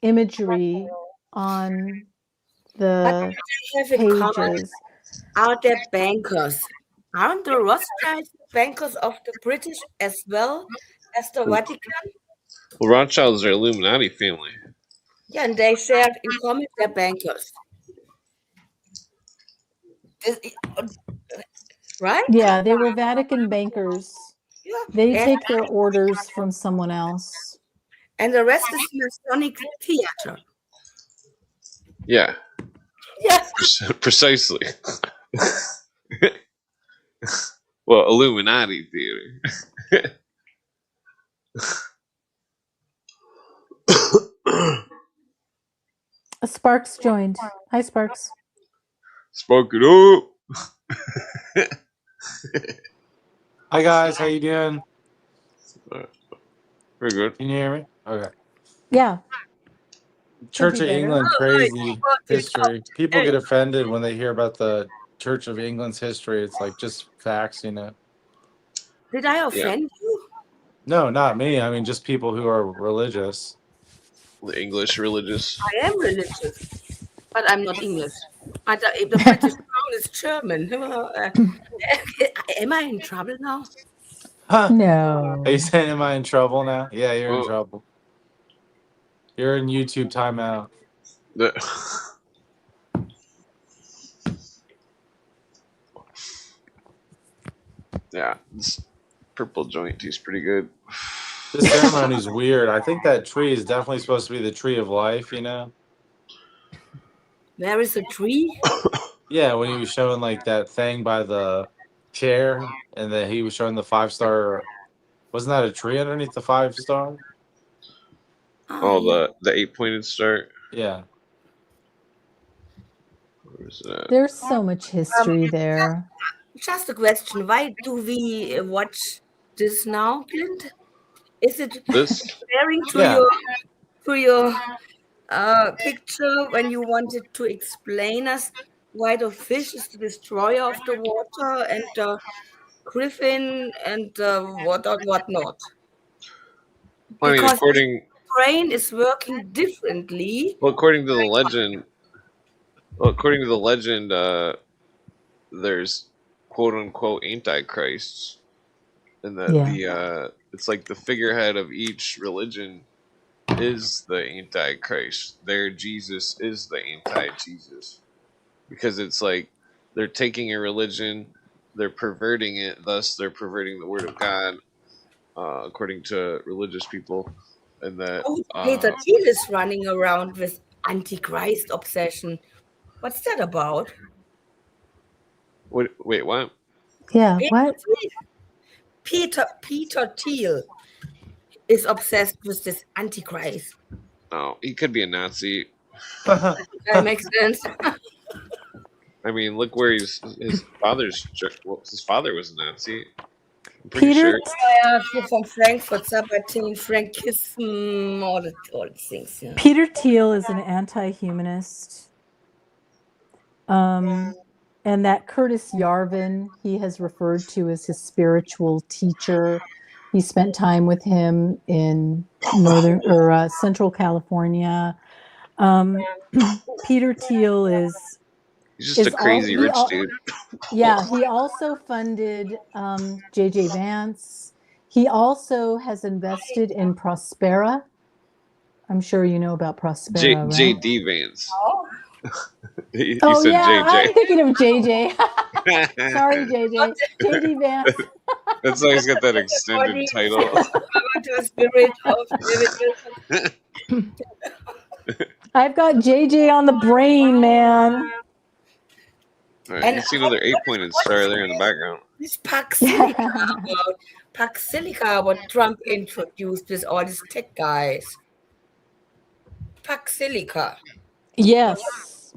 imagery on the pages. Are there bankers? Aren't the Rothschilds bankers of the British as well as the Vatican? Well, Rothschilds are Illuminati family. Yeah, and they shared in common their bankers. Right? Yeah, they were Vatican bankers. Yeah. They take their orders from someone else. And the rest is Masonic theater. Yeah. Yes. Precisely. Well, Illuminati theater. Sparks joined. Hi, Sparks. Spark it up. Hi guys, how you doing? Very good. Can you hear me? Okay. Yeah. Church of England, crazy history. People get offended when they hear about the Church of England's history. It's like just facts, you know. Did I offend you? No, not me. I mean, just people who are religious. The English religious. I am religious, but I'm not English. The British crown is German. Am I in trouble now? Huh. No. Are you saying, am I in trouble now? Yeah, you're in trouble. You're in YouTube timeout. Yeah, this purple joint tastes pretty good. This ceremony's weird. I think that tree is definitely supposed to be the tree of life, you know? There is a tree? Yeah, when he was showing like that thing by the chair, and then he was showing the 5-star. Wasn't that a tree underneath the 5-star? Oh, the 8-pointed star. Yeah. Where's that? There's so much history there. Just a question. Why do we watch this now, Clint? Is it referring to your picture when you wanted to explain us why the fish is the destroyer of the water and the griffin and whatnot? I mean, Because the brain is working differently. Well, according to the legend, there's quote unquote antichrists, and that it's like the figurehead of each religion is the antichrist. Their Jesus is the anti-Jesus, because it's like they're taking a religion, they're perverting it, thus they're perverting the word of God, according to religious people. And that Peter Thiel is running around with antichrist obsession. What's that about? Wait, what? Yeah, what? Peter Thiel is obsessed with this antichrist. Oh, he could be a Nazi. That makes sense. I mean, look where his father's. Well, his father was a Nazi. I'm Peter, sure. Yeah, from Frankfurt, Sabatin, Frankism, all the things. Yeah. Peter Thiel is an anti-humanist. And that Curtis Yarvin, he has referred to as his spiritual teacher. He spent time with him in Central California. Peter Thiel He's just a crazy rich dude. Yeah, he also funded J.J. Vance. He also has invested in Prospera. I'm sure you know about Prospera, right? J.D. Vance. You Oh, said yeah, JJ. I'm thinking of JJ. Sorry, JJ. J.D. Vance. That's why he's got that extended title. The spirit of I've got JJ on the brain, man. All right, you see another 8-pointed star there in the background. This Pax Silica about Pax Silica, what Trump introduced with all these tech guys. Pax Silica. Yes.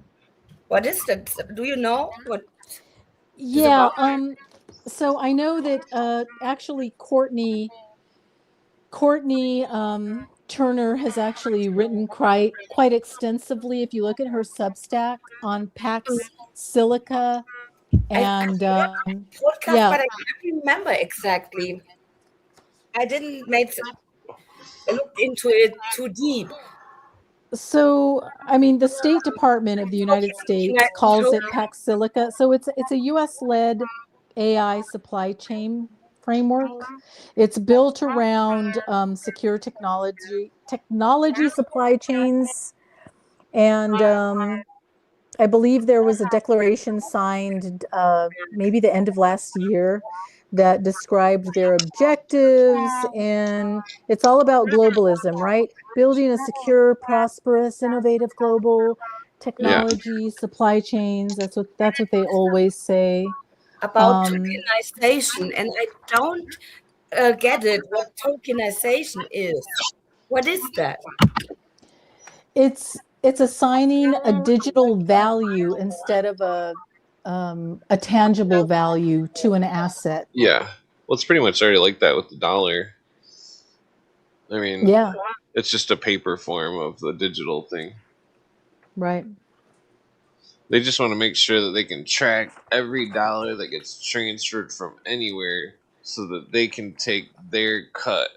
What is that? Do you know what? Yeah. So I know that actually Courtney Turner has actually written quite extensively. If you look at her Substack on Pax Silica, and Podcast, yeah. but I can't remember exactly. I didn't look into it too deep. So, I mean, the State Department of the United States calls it Pax Silica. So it's a U.S.-led AI supply chain framework. It's built around secure technology supply chains, and I believe there was a declaration signed maybe the end of last year that described their objectives, and it's all about globalism, right? Building a secure, prosperous, innovative global technology supply chains. That's what they always say. About tokenization, and I don't get it. What tokenization is? What is that? It's assigning a digital value instead of a tangible value to an asset. Yeah. Well, it's pretty much already like that with the dollar. I mean, yeah, it's just a paper form of the digital thing. right. They just want to make sure that they can track every dollar that gets transferred from anywhere so that they can take their cut.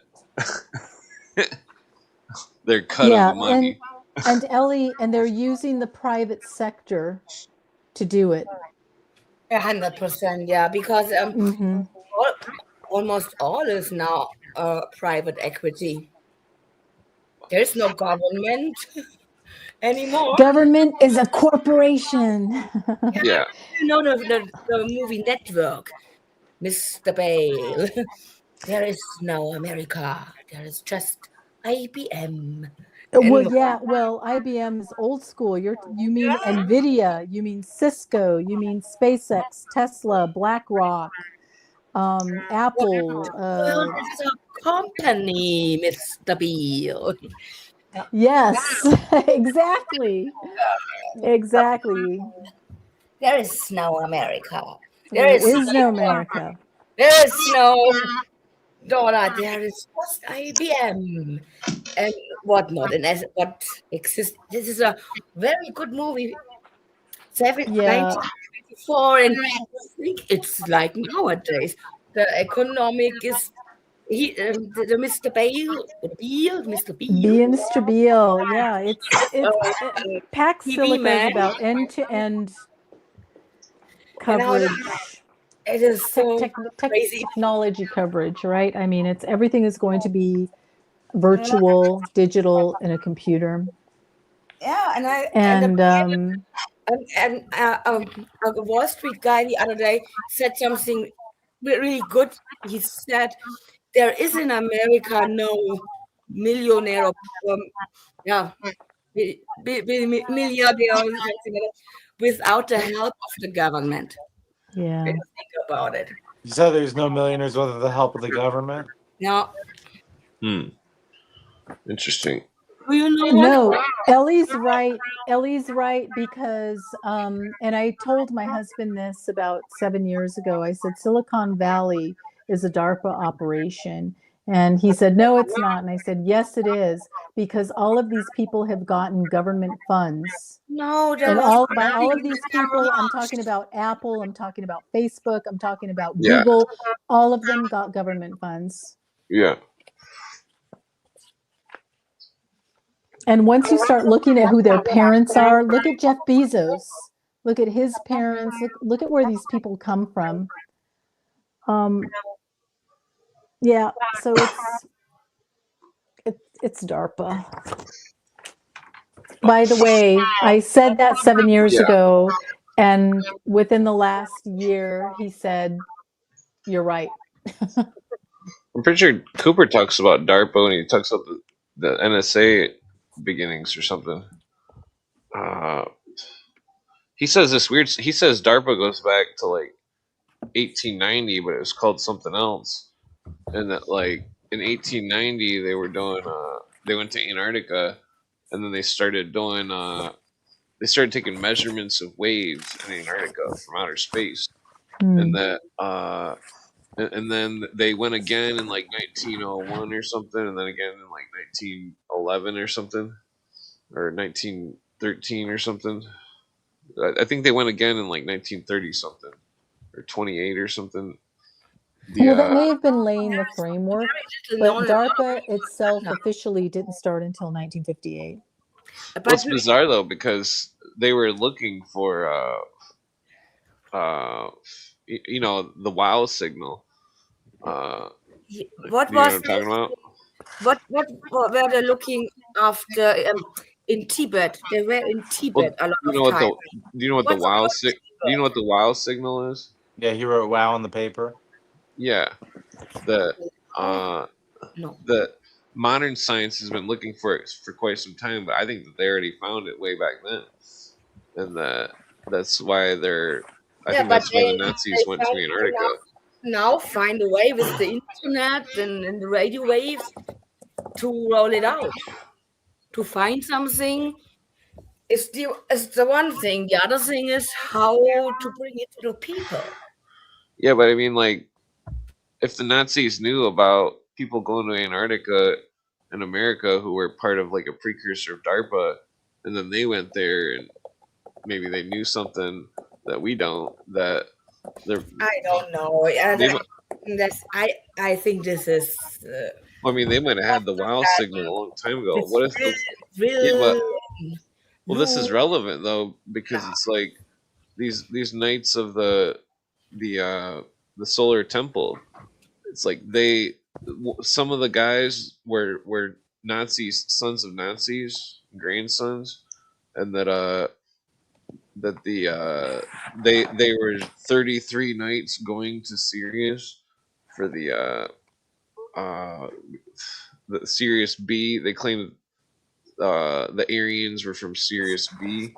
Their cut of the money. And Ellie, and they're using the private sector to do it. 100%, yeah, because almost all is now private equity. There's no government anymore. Government is a corporation. Yeah. You know the movie Network, Mr. Bale. There is no America. There is just IBM. Well, yeah. Well, IBM is old school. You mean NVIDIA? You mean Cisco? You mean SpaceX, Tesla, BlackRock, Apple? Well, it's a company, Mr. Beale. Yes, exactly. Exactly. There is no America. There is no America. There is no dollar. There is just IBM and whatnot. And as what exists, this is a very good movie. 1994, and I think it's like nowadays. The economic is the Mr. Mr. Beale. Yeah, it's Pax Silica is about end-to-end coverage. It is so crazy. Technology coverage, right? I mean, everything is going to be virtual, digital, in a computer. Yeah, and a Wall Street guy the other day said something really good. He said, "There is in America no millionaire, milliardaire without the help of the government." Yeah. Think about it. You said there's no millionaires without the help of the government? No. Interesting. Do you know? No, Ellie's right. Ellie's right because, and I told my husband this about 7 years ago. I said Silicon Valley is a DARPA operation, and he said no, it's not. And I said yes, it is, because all of these people have gotten government funds. No, and by all of these people, I'm talking about Apple, I'm talking about Facebook, I'm talking about Google. All of them got government funds. Yeah. And once you start looking at who their parents are, look at Jeff Bezos. Look at his parents. Look at where these people come from. Yeah, so it's DARPA. By the way, I said that 7 years ago, and within the last year, he said, "You're right." I'm pretty sure Cooper talks about DARPA when he talks about the NSA beginnings or something. he says this weird. He says DARPA goes back to like 1890, but it was called something else. And that like in 1890 they were doing. They went to Antarctica, and then they started doing. They started taking measurements of waves in Antarctica from outer space, and Hmm. that. And then they went again in like 1901 or something, and then again in like 1911 or something, or 1913 or something. I think they went again in like 1930 something or 28 or something. The Well, that may have been laying the framework, Very little but known DARPA itself now. officially didn't start until 1958. Well, But it's bizarre though because they were looking for you know, the WOW signal. what You know what was I'm talking about? what were they looking after in Tibet? They were in Well, Tibet a lot you of know what time. the do you know what the What's WOW about sig do you know what the WOW signal is? Yeah, he wrote "wow" on the paper. Yeah, the Oh, uh no. the modern science has been looking for it for quite some time, but I think that they already found it way back then, and that's why they're. I Yeah, think but that's why the Nazis went to found Antarctica. now find a way with the internet and the radio waves to roll it out. To find something is the one thing. The other thing is how to bring it to the people. Yeah, but I mean, like, if the Nazis knew about people going to Antarctica in America who were part of like a precursor of DARPA, and then they went there and maybe they knew something that we don't, that they're I don't know. they. I think this is I mean, they might have had the WOW signal a long time ago. this What if the yeah, but real well, this is loop. relevant though because Yeah. it's like these knights of the the solar temple. It's like some of the guys were Nazis, sons of Nazis, grandsons, and that they were 33 knights going to Sirius for uh the Sirius B. They claim the Aryans were from Sirius B.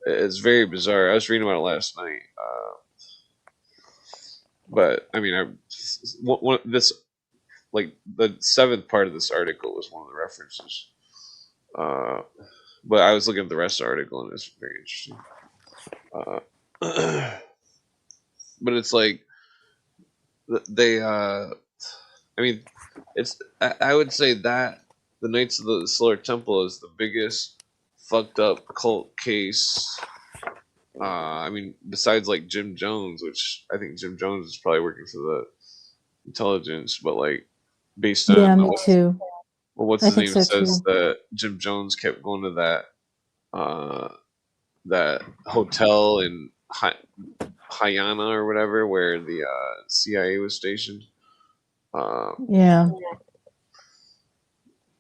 It's very bizarre. I was reading about it last night. But I mean, this like the seventh part of this article was one of the references. Uh, but I was looking at the rest of the article and it's very interesting. But it's like they. I mean, I would say that the Knights of the Solar Temple is the biggest fucked up cult case. I mean, besides like Jim Jones, which I think Jim Jones is probably working for the intelligence, but like based Yeah, on me too. what's I his think name so says too. that Jim Jones kept going to that hotel in Hayana or whatever where the CIA was stationed. Yeah.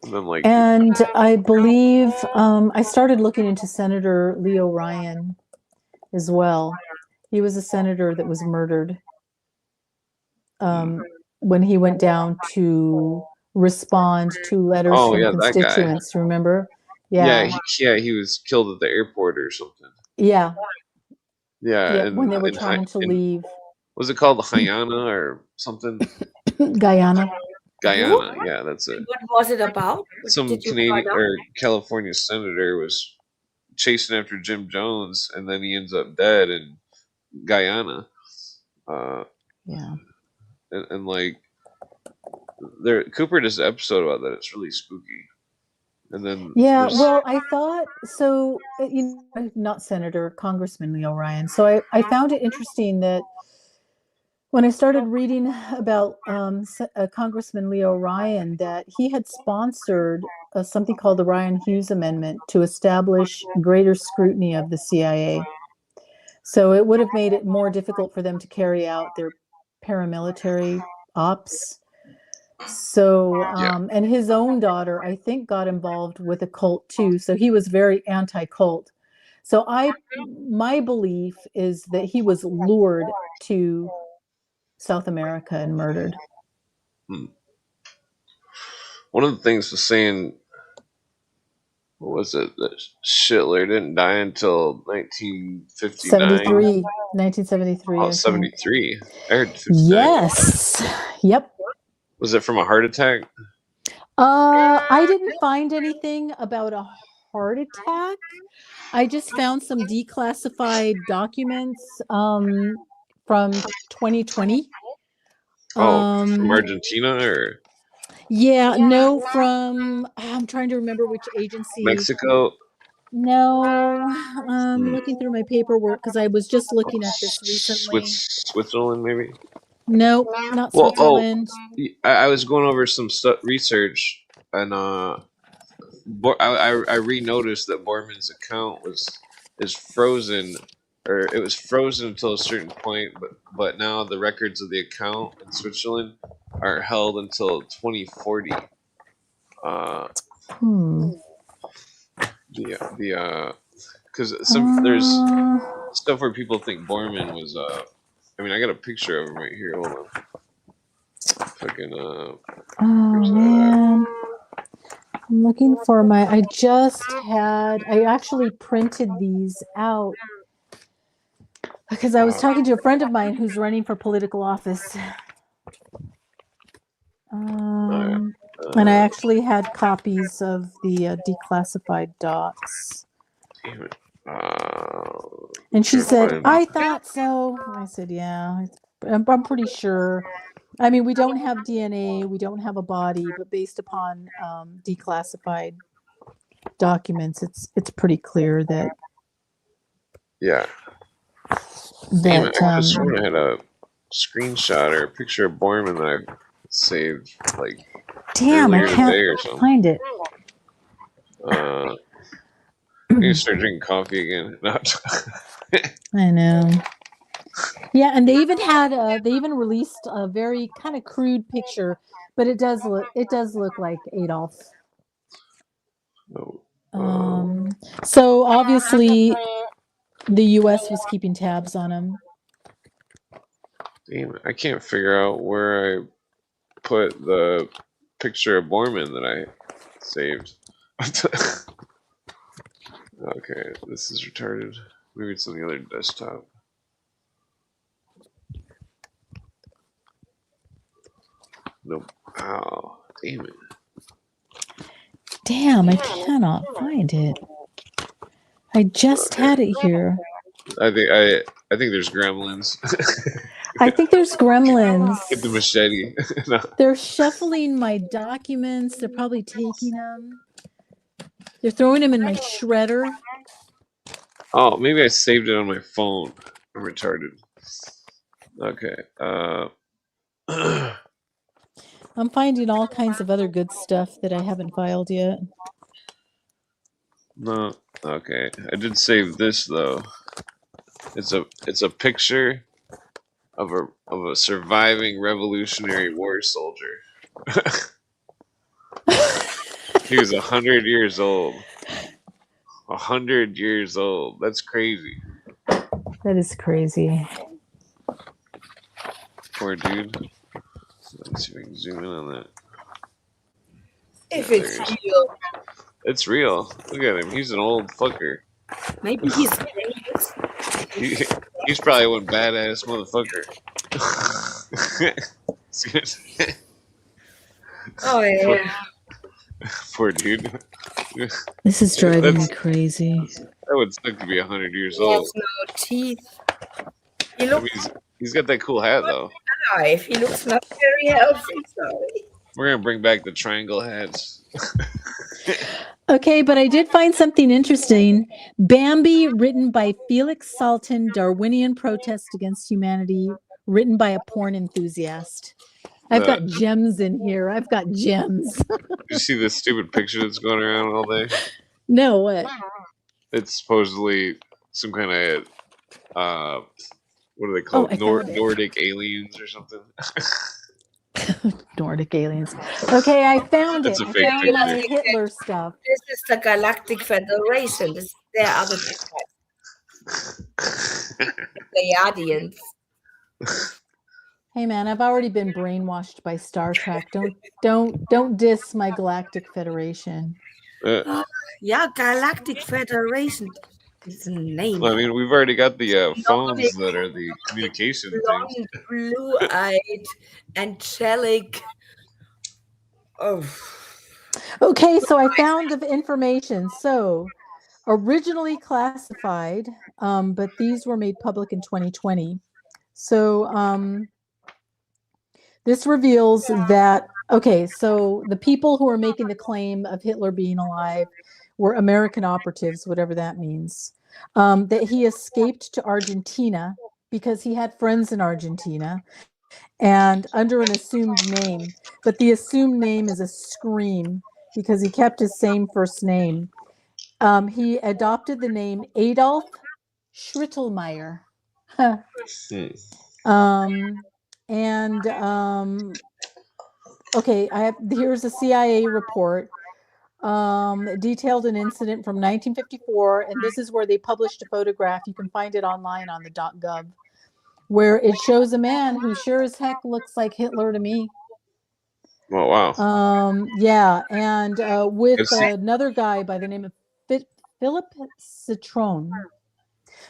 And then like And I believe I started looking into Senator Leo Ryan as well. He was a senator that was murdered when he went down to respond to letters oh from yeah, that guy. constituents. Remember? Yeah, Yeah. he was killed at the airport or something. Yeah. Yeah, Yeah. When and they were trying to leave was it called Hayana or something? Guyana. Guyana. Yeah, that's it. What was it about? What Some did you find Canadian out? or California senator was chasing after Jim Jones, and then he ends up dead in Guyana. Yeah. And like Cooper does an episode about that. It's really spooky. And then Yeah, well, I thought so. I'm not Senator, Congressman Leo Ryan. So I found it interesting that when I started reading about Congressman Leo Ryan, that he had sponsored something called the Ryan Hughes Amendment to establish greater scrutiny of the CIA. So it would have made it more difficult for them to carry out their paramilitary ops. So, and his own daughter, I think, got involved with a cult too. So he was very anti-cult. So my belief is that he was lured to South America and murdered. One of the things was saying what was it? That Hitler didn't die until 1959. 73, 1973, Oh, I think. 73. I heard 59. Yes. Yep. Was it from a heart attack? I didn't find anything about a heart attack. I just found some declassified documents from 2020. From Argentina or Yeah, no, from I'm trying to remember which agency. Mexico? No, I'm looking through my paperwork because I was just looking at this recently. Switzerland, maybe? Nope, not Well, Switzerland. I was going over some research, and I re-noticed that Borman's account is frozen, or it was frozen until a certain point, but now the records of the account in Switzerland are held until 2040. Because there's stuff where people think Borman was I mean, I got a picture of him right here. Hold on. Fucking oh man, I'm looking for my. I actually printed these out because I was talking to a friend of mine who's running for political office. And I actually had copies of the declassified docs. Damn it. And she said, I thought so. I said, yeah, I'm pretty sure. I mean, we don't have DNA, we don't have a body, but based upon declassified documents, it's pretty clear that. Yeah. Damn it, I just sworn I had a screenshot or a picture of Borman that I saved like damn, I today can't or something. find it. I need to start drinking coffee again. I know. Yeah, and they even released a very kind of crude picture, but it does look like Adolf. So obviously the US was keeping tabs on him. Damn it, I can't figure out where I put the picture of Borman that I saved. Okay, this is retarded. Maybe it's on the other desktop. Nope. Oh, damn it. Damn, I cannot find it. I just had it here. I think there's gremlins. I think there's gremlins. Get the machete. No. They're shuffling my documents. They're probably taking them. They're throwing them in my shredder. Oh, maybe I saved it on my phone. I'm retarded. Okay. I'm finding all kinds of other good stuff that I haven't filed yet. No. Okay. I did save this though. It's a picture of a surviving Revolutionary War soldier. He was 100 years old. 100 years old. That's crazy. That is crazy. Poor dude. Let's see if we can zoom in on that. If it's real. It's real. Look at him. He's an old fucker. Maybe he's famous. He's probably one badass motherfucker. Oh yeah. Poor dude. This is driving me crazy. That would suck to be 100 years He old. has no teeth. He I mean, looks he's got that cool hat though. alive. He looks not very healthy. Sorry. We're gonna bring back the triangle hats. Okay, but I did find something interesting. Bambi, written by Felix Salten, Darwinian Protest Against Humanity, written by a porn enthusiast. I've got gems in here. I've got gems. Did you see this stupid picture that's going around all day? No, what? It's supposedly some kind of what do they call it? Nordic aliens or something. Nordic aliens. Okay, I found That's it. a fake I found my Hitler stuff. This is the Galactic Federation. This is their other Pleiadians. Hey man, I've already been brainwashed by Star Trek. Don't diss my Galactic Federation. Yeah, Galactic Federation is the name. Well, I mean, we've already got the phones Nordic, that are the communication things. blonde, blue-eyed, angelic. Oh, Okay, so I found the information. So originally classified, but these were made public in 2020. So this reveals that, okay, so the people who are making the claim of Hitler being alive were American operatives, whatever that means. That he escaped to Argentina because he had friends in Argentina and under an assumed name. But the assumed name is a scream because he kept his same first name. He adopted the name Adolf Schrittelmeyer. Okay, here's a CIA report. Detailed an incident from 1954, and this is where they published a photograph. You can find it online on the .gov, where it shows a man who sure as heck looks like Hitler to me. Oh wow! Yeah, and with another guy by the name of Philip Citron.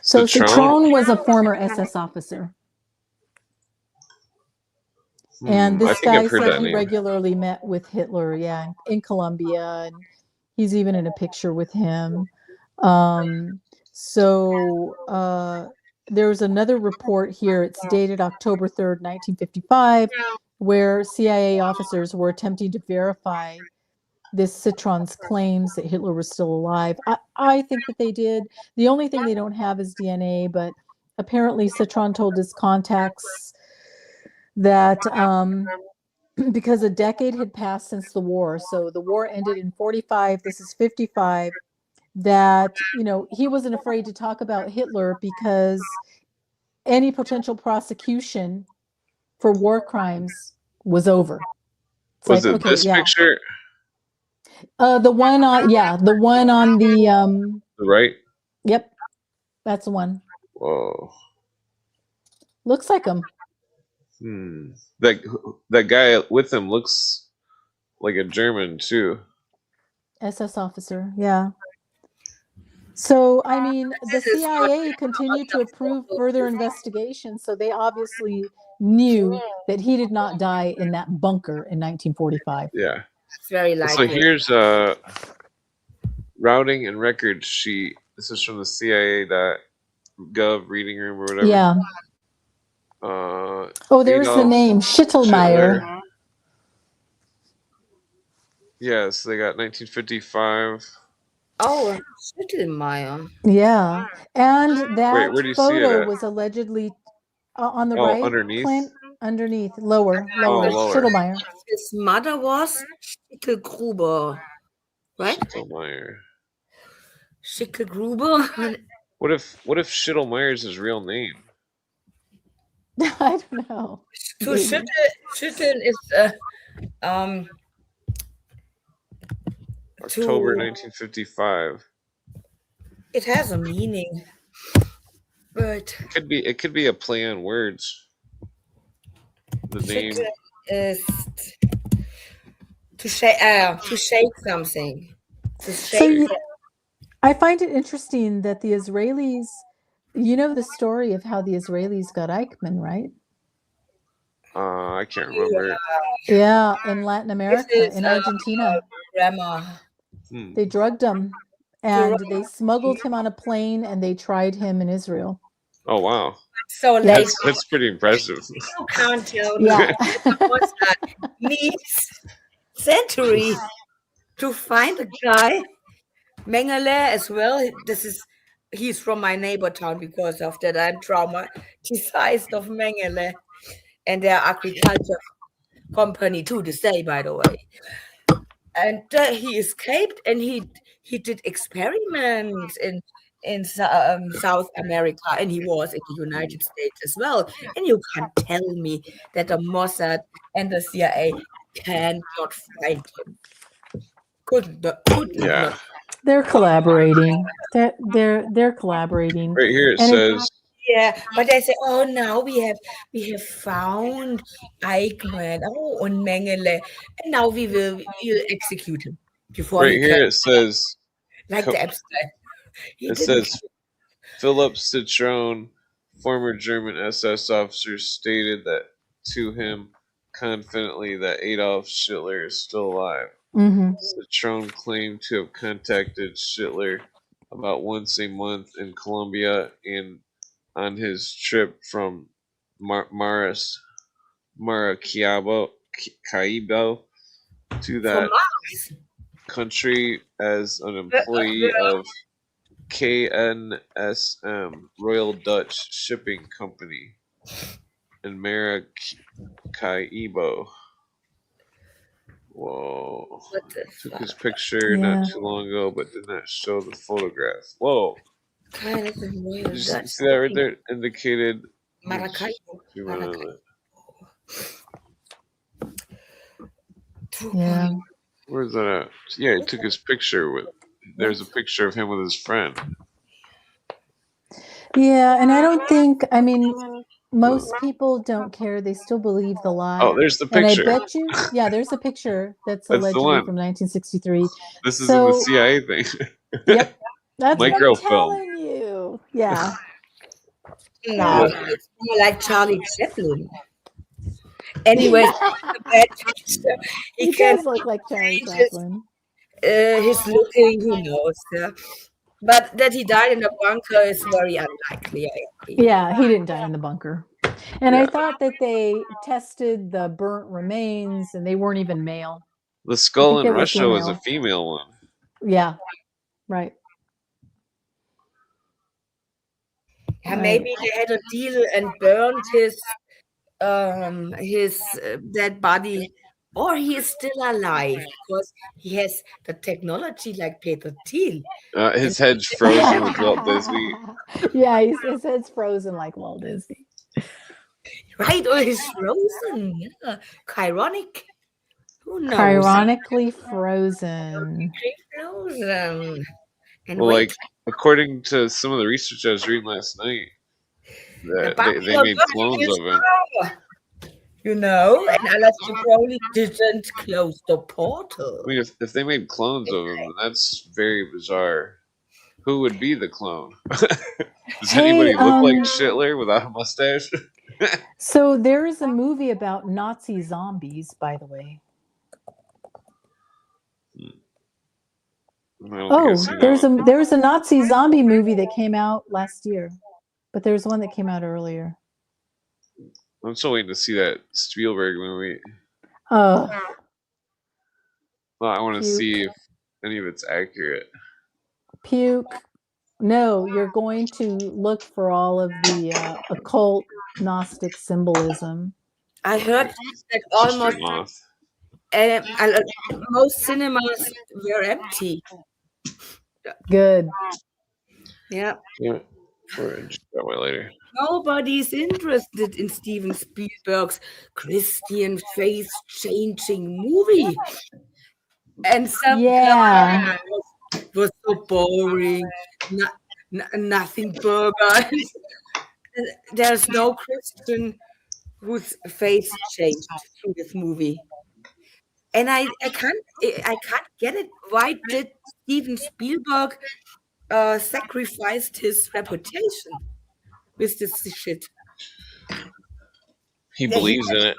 So Citron was a former SS officer. And this guy said he regularly met with Hitler, in Colombia, and he's even in a picture with him. There's another report here. It's dated October 3rd, 1955, where CIA officers were attempting to verify this Citron's claims that Hitler was still alive. I think that they did. The only thing they don't have is DNA, but apparently Citron told his contacts that because a decade had passed since the war, so the war ended in 45, this is 55, that, he wasn't afraid to talk about Hitler because any potential prosecution for war crimes was over. Was it this picture? The one on the right? Yep. That's the one. Whoa. Looks like him. That guy with him looks like a German too. SS officer, yeah. So, I mean, the CIA continued to approve further investigations, so they obviously knew that he did not die in that bunker in 1945. Yeah. It's very likely. So here's routing and record sheet. This is from the CIA.gov reading room or whatever. Yeah. There's the name, Schittelmeyer. Yes, they got 1955. Oh, Schittelmeyer. Yeah, and that where do you photo see it was allegedly on the Oh, right. underneath? Clint, underneath, lower. lower. Schittelmeyer. His mother was Schicklgruber, right? Schicklgruber. What if Schittelmeyer is his real name? I don't know. So Schitteln is October 1955. It has a meaning, but it could be a play on words. The name is to shake something. I find it interesting that the Israelis, the story of how the Israelis got Eichmann, right? I can't remember. Yeah, in Latin America, in Argentina. They drugged him and they smuggled him on a plane and they tried him in Israel. Oh, wow. So that's pretty impressive. You can't tell me. What's that? Needs centuries to find a guy. Mengele as well. He's from my neighbor town because of that. I'm traumatized of Mengele and their agriculture company too, to say, by the way. And he escaped and he did experiments in South America, and he was in the United States as well. And you can't tell me that the Mossad and the CIA cannot find him. Couldn't. Yeah. They're collaborating. They're collaborating. Right here it says. Yeah, but they say, oh, now we have found Eichmann, and Mengele, and now we'll execute him before. Right here it says like the Epstein. He It didn't. says Philip Citroen, former German SS officer, stated that to him confidently that Adolf Hitler is still alive. Hmm. Citroen claimed to have contacted Hitler about once a month in Colombia and on his trip from Maracaibo to From that Mars. country as an employee of KNSM, Royal Dutch Shipping Company, in Maracaibo. Whoa. What the Took fuck? his picture Yeah. not too long ago, but did not show the photograph. Whoa. Kind of a Royal Did you Dutch. see that right there? Indicated. Maracaibo. Yeah. Where's that at? Yeah, he took his picture with. There's a picture of him with his friend. Yeah, and I don't think, I mean, most people don't care. They still believe the lie. Oh, there's the And I picture. bet you, yeah, there's a picture that's the allegedly one. from 1963. This is in So, the CIA thing. yep, that's what I'm Microfilm. telling you. Yeah. No, it's more like Charlie Chaplin. Anyways, the bad picture. He He can does look like Charlie change Chaplin. his looking, who knows? Yeah. But that he died in a bunker is very unlikely, I agree. Yeah, he didn't die in the bunker. And Yeah. I thought that they tested the burnt remains and they weren't even male. The skull think in they were Russia was a female. female one. Yeah, right. Yeah, Right. maybe they had a deal and burned his dead body, or he is still alive because he has the technology like Peter Thiel. His head's frozen with Walt Disney. Yeah, his head's frozen like Walt Disney. Right, or he's frozen. Yeah. Chironic. Who knows? Chironically frozen. Frozen. And Well, wait, like according to some of the research I was reading last night, that they made clones of him. You know, and Aleister Crowley didn't close the portal. I mean, if they made clones of him, then that's very bizarre. Who would be the clone? Does anybody look like Hitler without a mustache? So there is a movie about Nazi zombies, by the way. Oh, there's a Nazi zombie movie that came out last year, but there's one that came out earlier. I'm still waiting to see that Spielberg movie. Oh, Well, I want to Puke. see if any of it's accurate. puke. No, you're going to look for all of the occult Gnostic symbolism. I heard that Sister almost Moth. most cinemas were empty. Good. Yeah. Yeah. We'll check that way later. Nobody's interested in Steven Spielberg's Christian faith-changing movie. And some was so boring. Nothing burger. There's no Christian whose faith changed through this movie. And I can't get it. Why did Steven Spielberg sacrificed his reputation with this shit? He believes in it.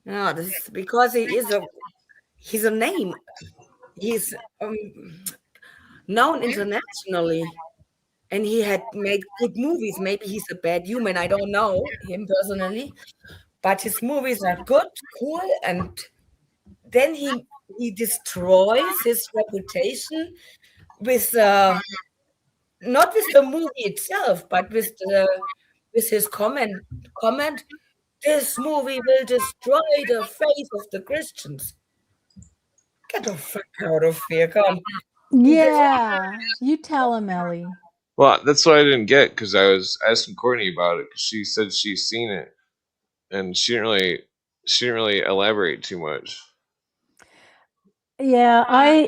No, this is because he's a name. He's known internationally, and he had made good movies. Maybe he's a bad human. I don't know him personally, but his movies are good, cool, and then he destroys his reputation with not with the movie itself, but with his comment. This movie will destroy the faith of the Christians. Get the fuck out of here, come. Yeah, you tell him, Ellie. Well, that's what I didn't get because I was asking Courtney about it because she said she's seen it, and she didn't really elaborate too much. Yeah,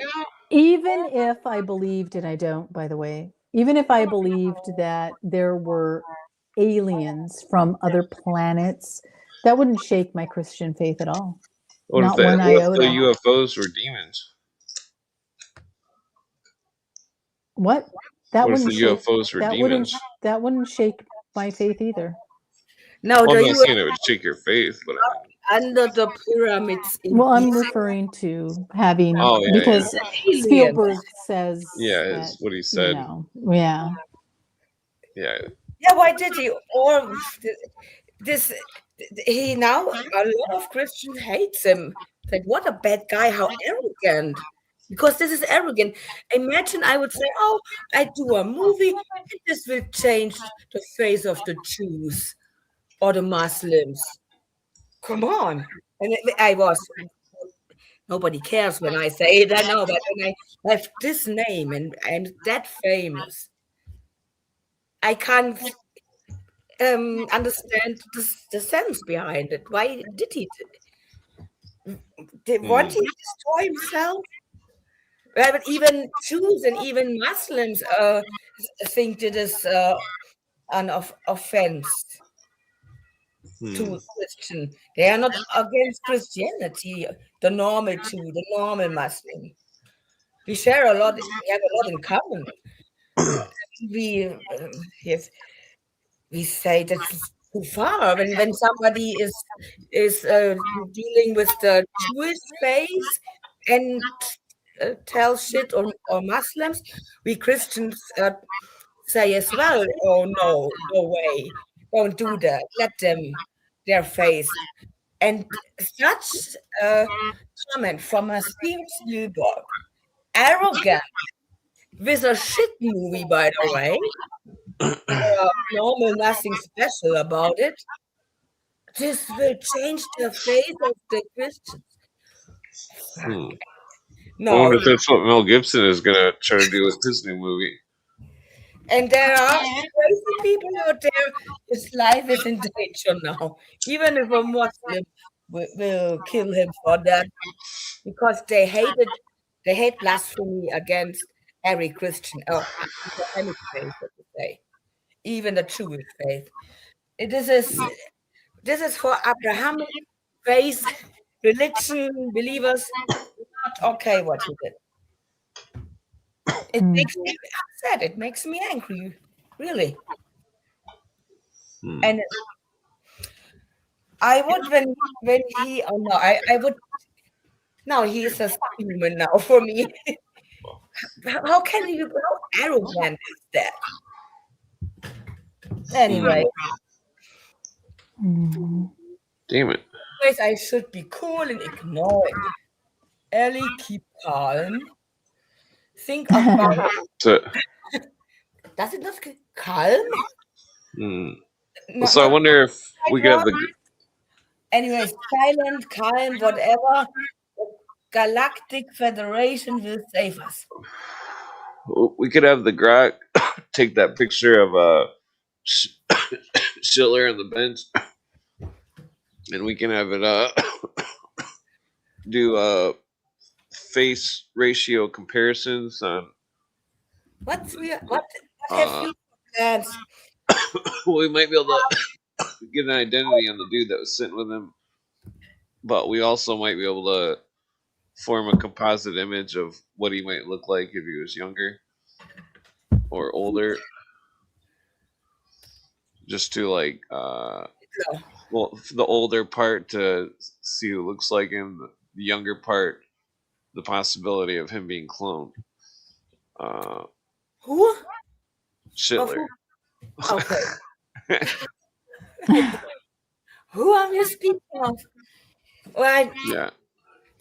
even if I believed, and I don't, by the way, even if I believed that there were aliens from other planets, that wouldn't shake my Christian faith at all. What Not if one the iota. UFOs were demons? What? That What if wouldn't the shake. UFOs were That demons? wouldn't shake my faith either. No, Well, the I'm not saying it UFO would shake your faith, but under the pyramids in Well, I'm Egypt. referring to having oh yeah, because Aliens. Spielberg says yeah, that, is what he you said. know, yeah. Yeah, Yeah, why did he? Or this, he now, a lot of Christians hates him. Like, what a bad guy, how arrogant. Because this is arrogant. Imagine I would say, oh, I do a movie, and this will change the face of the Jews or the Muslims. Come on. And I was, nobody cares when I say it, I know, but when I have this name and I'm that famous, I can't understand the sense behind it. Why did he? Want he destroy himself? Well, but even Jews and even Muslims think it is an offense to Christian. They are not against Christianity, the normal Jew, the normal Muslim. We share a lot. We have a lot in common. We say that's too far. When somebody is dealing with the Jewish faith and tell shit or Muslims, we Christians say as well, oh no, no way, don't do that. Let them their faith. And such a comment from a Steven Spielberg, arrogant, with a shit movie, by the way, normal, nothing special about it. This will change the face of the Christians. I No, wonder if that's what Mel Gibson is gonna try to do with his new movie. and there are crazy people out there. His life is in danger now. Even if a Muslim will kill him for that, because they hate blasphemy against every Christian or Abrahamic faith, so to say, even the Jewish faith. This is for Abrahamic faith, religion, believers. Not okay what he did. It makes me upset. It makes me angry, really. And I would when he oh no, I would now he is a human now for me. How can you how arrogant is that? Anyway, Damn it. anyways, I should be cool and ignore it. Ellie, keep calm. Think about So, does it not calm? so I wonder if we could have the. Anyways, silent, calm, whatever. The Galactic Federation will save us. We could have the Grok take that picture of Schiller on the bench, and we can have it do face ratio comparisons on. What have you plans? We might be able to get an identity on the dude that was sitting with him, but we also might be able to form a composite image of what he might look like if he was younger or older, just to like well, the older part to see who looks like him, the younger part, the possibility of him being cloned. Who? Schiller. Okay. Who are you speaking of? Well, Yeah.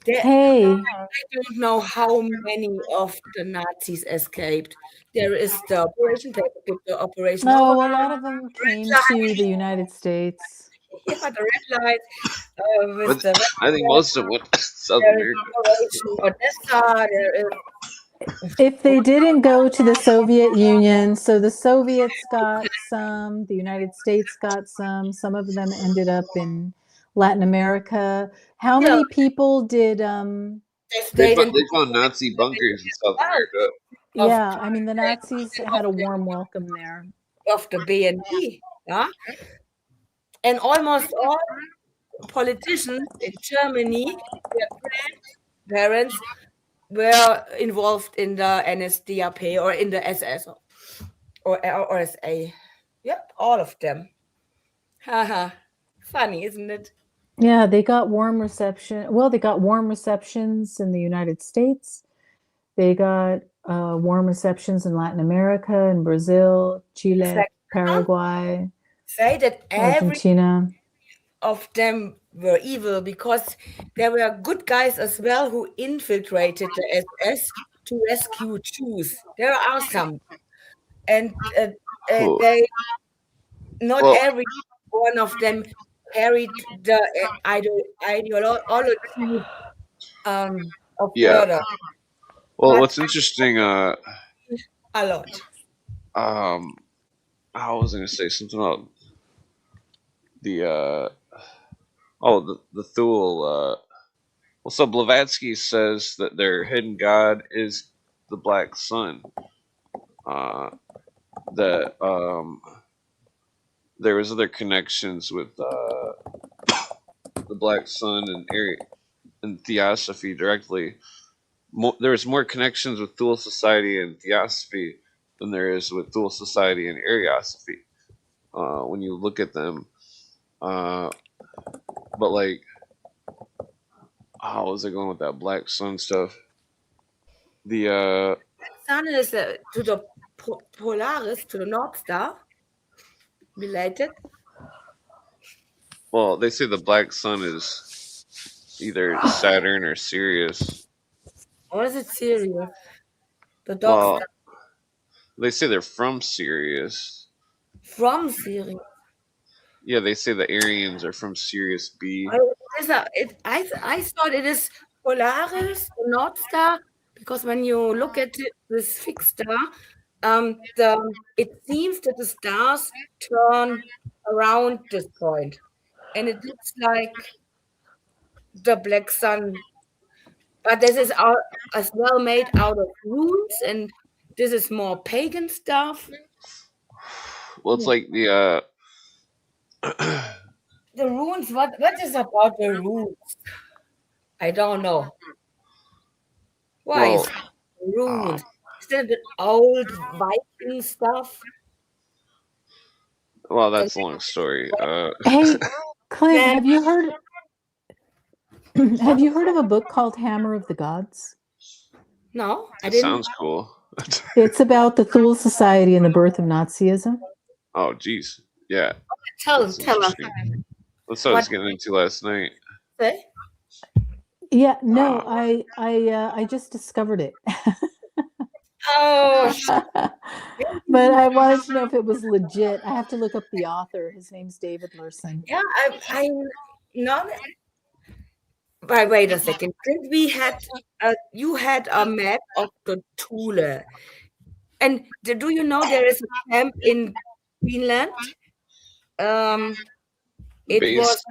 Hey, I don't know how many of the Nazis escaped. There is the Operation Paperclip, the Operation. no, a lot of them came to the United States. Yeah, the red light with the. I think most of them went to South America. Operation Odessa. There is. If they didn't go to the Soviet Union, so the Soviets got some, the United States got some of them ended up in Latin America. How many people did They found Nazi bunkers in South America. Yeah, I mean the Nazis had a warm welcome there. Of the BND, yeah? And almost all politicians in Germany, their grandparents were involved in the NSDAP or in the SS or RSA. Yep, all of them. Haha, funny, isn't it? Yeah, they got warm reception. Well, they got warm receptions in the United States. They got warm receptions in Latin America, in Brazil, Chile, Exactly. Paraguay, Say that every Argentina. of them were evil because there were good guys as well who infiltrated the SS to rescue Jews. There are some, and Cool. they not Well, every one of them carried the ideology of yeah. murder, Well, but what's interesting, a lot. I was gonna say something about the the Thule. Well, so Blavatsky says that their hidden god is the Black Sun. That there was other connections with the Black Sun and Theosophy directly. There's more connections with Thule Society and Theosophy than there is with Thule Society and Ariosophy. When you look at them, but like, how was it going with that Black Sun stuff? The Sun is to the Polaris, to the North Star, related. well, they say the Black Sun is either Saturn or Sirius. Or is it Sirius? The Dog Well, Star they say they're from Sirius. from Sirius. Yeah, they say the Aryans are from Sirius B. I thought it is Polaris, the North Star, because when you look at this fixed star, it seems that the stars turn around this point, and it looks like the Black Sun. But this is as well made out of runes, and this is more pagan stuff. Well, it's like the The runes, what is about the runes? I don't know. Why is well, runes? Is that the old Viking stuff? well, that's a long story. Hey, Clint, Then- have you heard have you heard of a book called Hammer of the Gods? No, I It didn't. sounds cool. It's about the Thule Society and the birth of Nazism. Oh, geez, yeah. Tell That's us. interesting. That's what I was getting into last night. Say? Yeah, no, I just discovered it. Oh, But I wanted to know if it was legit. I have to look up the author. His name's David Lurson. yeah, I'm not. But wait a second. Did we you had a map of the Thule, and do you know there is a camp in Greenland? It Base. was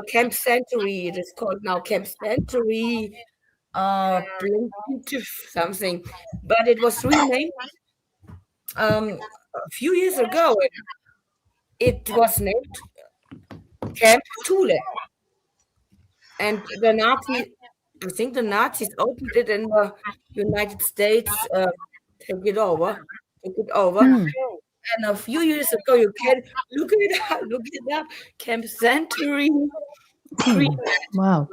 Camp Century. It is called now Camp Century. Something, but it was renamed a few years ago. It was named Camp Thule, and the Nazis. I think the Nazis opened it, and the United States took it over. And a few years ago, you can look it up. Camp Century, Wow.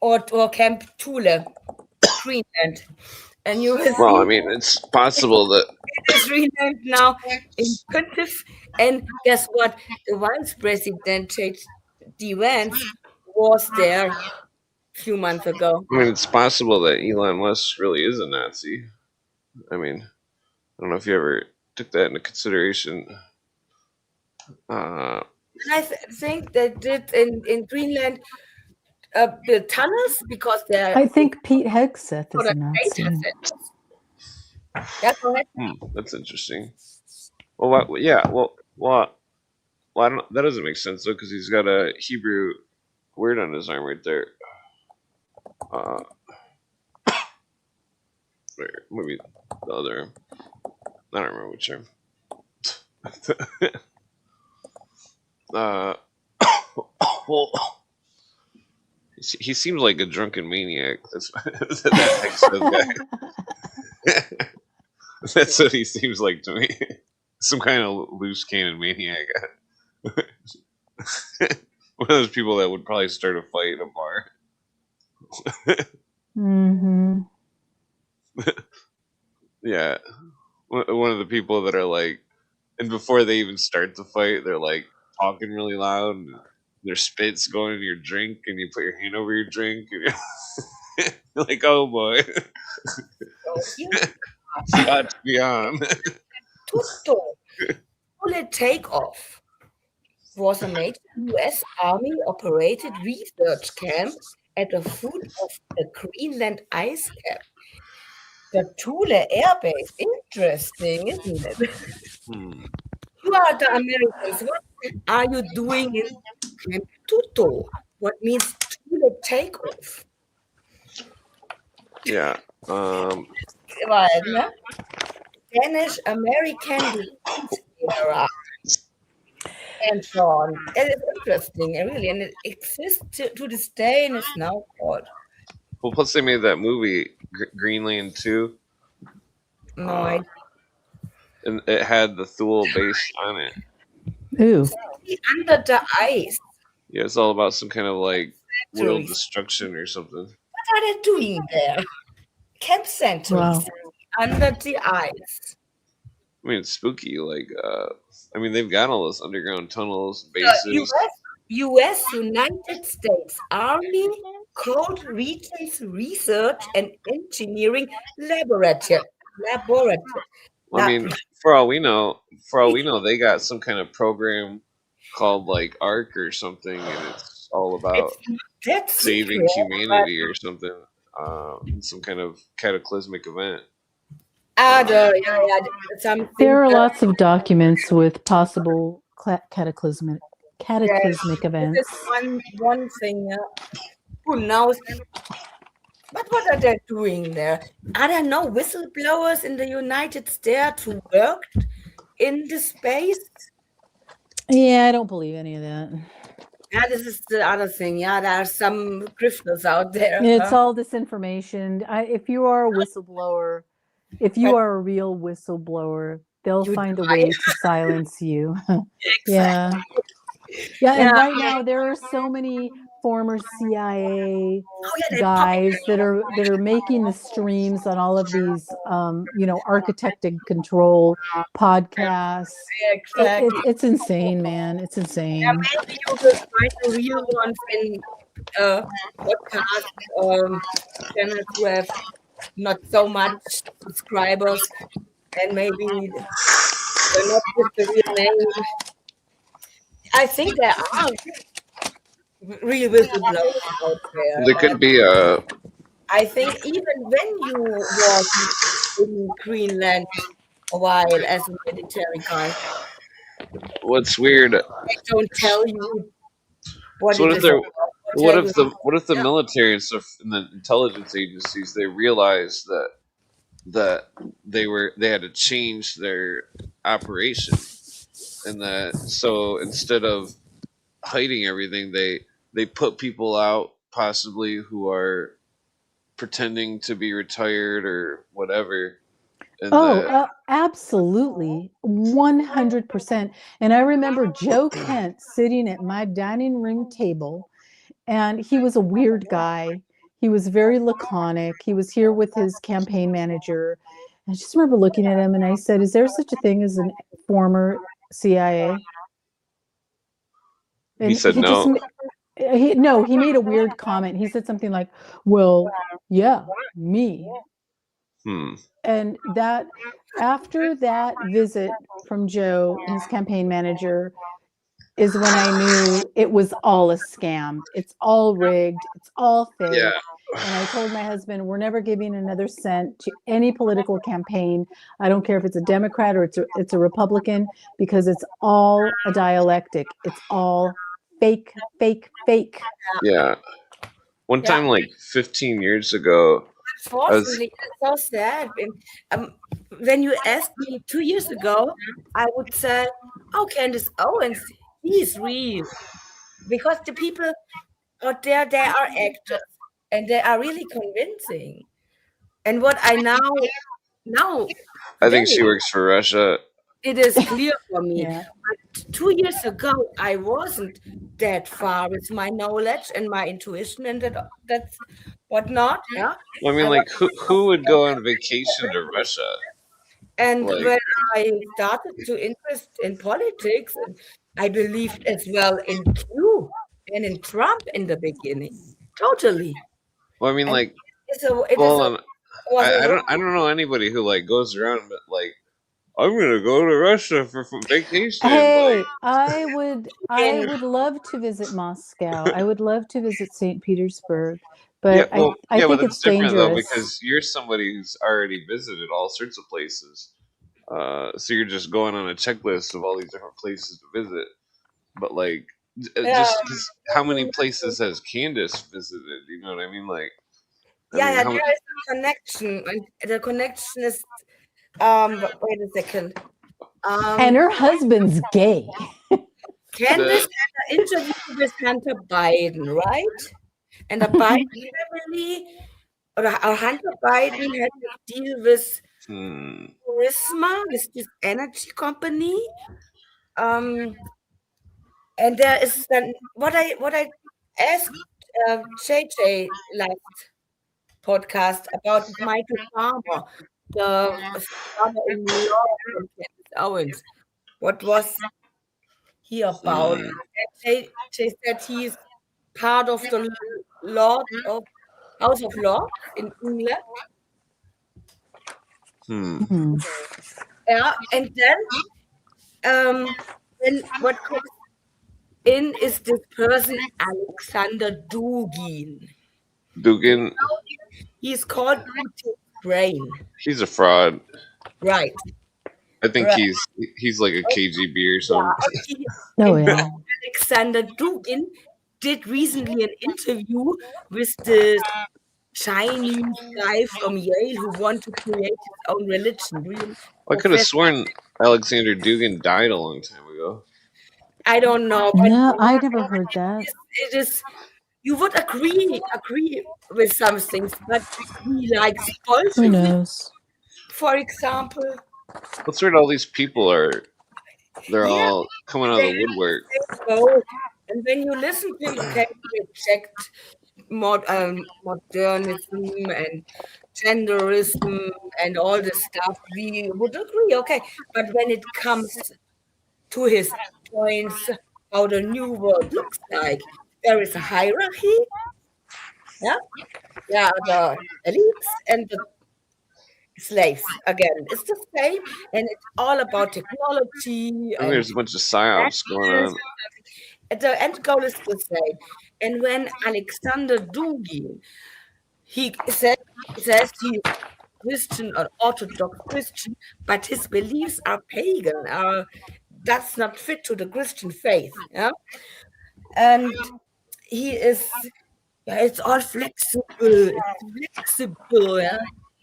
or Camp Thule, Greenland, and you will Well, I see mean, it's possible that it is renamed now in Pontiff. And guess what? The Vice President J.D. Vance was there a few months ago. I mean, it's possible that Elon Musk really is a Nazi. I mean, I don't know if you ever took that into consideration. And I think they did in Greenland the tunnels because they're I think Pete Hegseth is for a the Nazi. data centers. Yeah, correct. That's interesting. Well, I don't, that doesn't make sense though, because he's got a Hebrew word on his arm right there. Maybe the other arm. I don't remember which arm. Well, he seems like a drunken maniac. That's that guy. That's what he seems like to me. Some kind of loose cannon maniac. One of those people that would probably start a fight in a bar. Mm-hmm. Yeah. One of the people that are like, and before they even start the fight, they're like talking really loud, and their spit's going in your drink, and you put your hand over your drink, and you're like, oh boy. Shots beyond. Tutto, Bullet Takeoff was a major U.S. Army operated research camp at the foot of the Greenland ice cap. The Thule Air Base. Interesting, isn't it? You are the Americans. What are you doing in Camp Tutto? What means Thule Takeoff? Yeah. Right, ne? Danish American defense era. And so on. It is interesting, really, and it exists to this day and is now called. Well, plus they made that movie Greenland 2. No, and it had the Thule base on it. Ooh. Under the Ice. Yeah, it's all about some kind of like world destruction or something. What are they doing there? Camp Centuries. Wow. Under the Ice. I mean, it's spooky. Like, I mean, they've got all those underground tunnels, bases. U.S. United States Army Cold Regions Research and Engineering Laboratory. I mean, for all we know, they got some kind of program called like ARC or something, and it's all about saving humanity or something. Some kind of cataclysmic event. There are lots of documents with possible cataclysmic events. This is one thing. Who knows? But what are they doing there? Are there no whistleblowers in the United States who worked in the space? Yeah, I don't believe any of that. Yeah, this is the other thing. Yeah, there are some grifters out there. It's all disinformation. If you are a whistleblower, if you are a real whistleblower, they'll find a way to silence you. Yeah. And right now there are so many former CIA guys that are making the streams on all of these architect and control podcasts. It's insane, man. It's insane. Yeah, maybe you will find the real ones in podcast channels who have not so much subscribers, and maybe they're not with the real name. I think there are real whistleblowers out there. There could be a. I think even when you was in Greenland a while as a military guy. What's weird? They don't tell you what So it is. what if the military and stuff and the intelligence agencies, they realized that they had to change their operation, and that so instead of hiding everything, they put people out possibly who are pretending to be retired or whatever. And absolutely, 100%. And I remember Joe Kent sitting at my dining room table, and he was a weird guy. He was very laconic. He was here with his campaign manager. I just remember looking at him and I said, "Is there such a thing as a former CIA?" And he said no. He made a weird comment. He said something like, "Well, yeah, me." And that after that visit from Joe and his campaign manager is when I knew it was all a scam. It's all rigged. It's all fake. Yeah. And I told my husband, we're never giving another cent to any political campaign. I don't care if it's a Democrat or it's a Republican, because it's all a dialectic. It's all fake, fake, fake. Yeah. One time, like 15 years ago. Unfortunately, it's so sad. When you asked me 2 years ago, I would say, "Oh, Candace Owens, he's real," because the people out there, they are actors, and they are really convincing. And what I now I think today, she works for Russia. it is clear for me. Yeah. But 2 years ago, I wasn't that far with my knowledge and my intuition, and that's whatnot. Yeah. I mean, I like, was who would go on vacation to Russia? And Like, when I started to interest in politics, and I believed as well in Q and in Trump in the beginning, totally. well, I mean, And like, it hold on. was a I don't know anybody who like goes around but like I'm gonna go to Russia for vacation. Hey, Like, I would love to visit Moscow. I would love to visit St. Petersburg, yeah, but well, I yeah, but think that's it's different though dangerous. because you're somebody who's already visited all sorts of places. So you're just going on a checklist of all these different places to visit. But like, Yeah, just 'cause how many places has Candace visited? You know what I mean? Like, I mean, yeah, how there many? is a connection, and the connection is wait a second. And her husband's gay. Candace had an interview with Hunter Biden, right? And the Biden family, or Hunter Biden had to deal with Burisma, with this energy company. And there is then what I asked JJ last podcast about Michael Farmer, the farmer in New York from Candace Owens. What was he about? Hmm. And they said he's part of the Lord of House of Lords in England. Hmm. Yeah, and then what comes in is this person Alexander Dugin. Dugin, He's called Putin's brain, he's a fraud. right? I think Right. he's like a KGB or something. Oh yeah. Alexander Dugin did recently an interview with the Chinese guy from Yale who wanted to create his own religion. I could have sworn Alexander Dugin died a long time ago. I don't know, but No, I never heard that. it is. You would agree with some things, but he likes Who Bolshevism, knows? for example. What's weird? All these people are, they're Yeah, all coming out of the woodwork. so, and when you listen to him, okay, he reject modernism and genderism and all this stuff. We would agree, okay. But when it comes to his points, how the new world looks like, there is a hierarchy. Yeah, yeah, the elites and the slaves. Again, it's the same, and it's all about technology And and there's a bunch of psyops going on. the end goal is the same. And when Alexander Dugin, he says he's Christian or Orthodox Christian, but his beliefs are pagan, that's not fit to the Christian faith. Yeah, and he is. Yeah, it's all flexible. It's flexible. Yeah,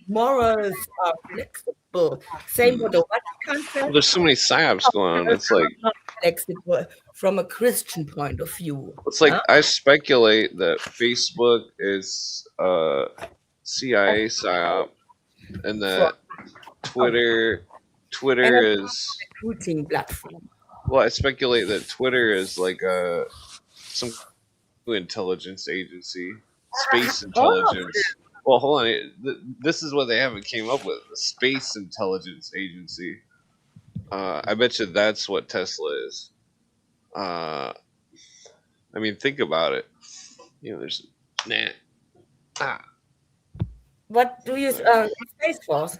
morals are flexible. Same for the Vatican Well, says. there's so many psyops going on. It's like Not flexible from a Christian point of view. It's like I speculate that Facebook is CIA psyop, and that Twitter is recruiting platform. well. I speculate that Twitter is like some intelligence agency, space intelligence. Well, hold on. This is what they haven't came up with: the space intelligence agency. I bet you that's what Tesla is. I mean, think about it. You know, there's What do you Space Force?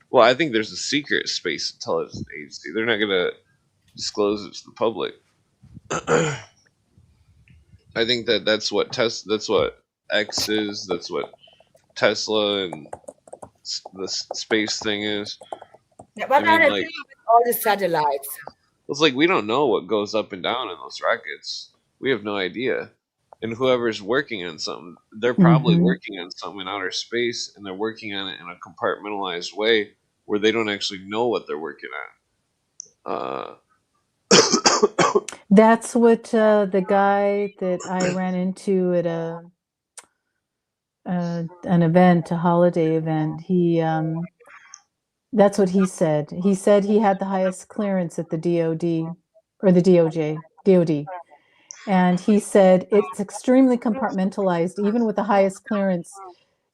Well, I think there's a secret space intelligence agency. They're not gonna disclose it to the public. I think that's what that's what X is. That's what Tesla and the space thing is. Yeah, but I mean, that like, is with all the satellites. it's like we don't know what goes up and down in those rockets. We have no idea. And whoever's working on something, they're probably working on something in outer space, and they're working on it in a compartmentalized way where they don't actually know what they're working on. That's what the guy that I ran into at an event, a holiday event, that's what he said. He said he had the highest clearance at the DOD or the DOD. And he said it's extremely compartmentalized, even with the highest clearance.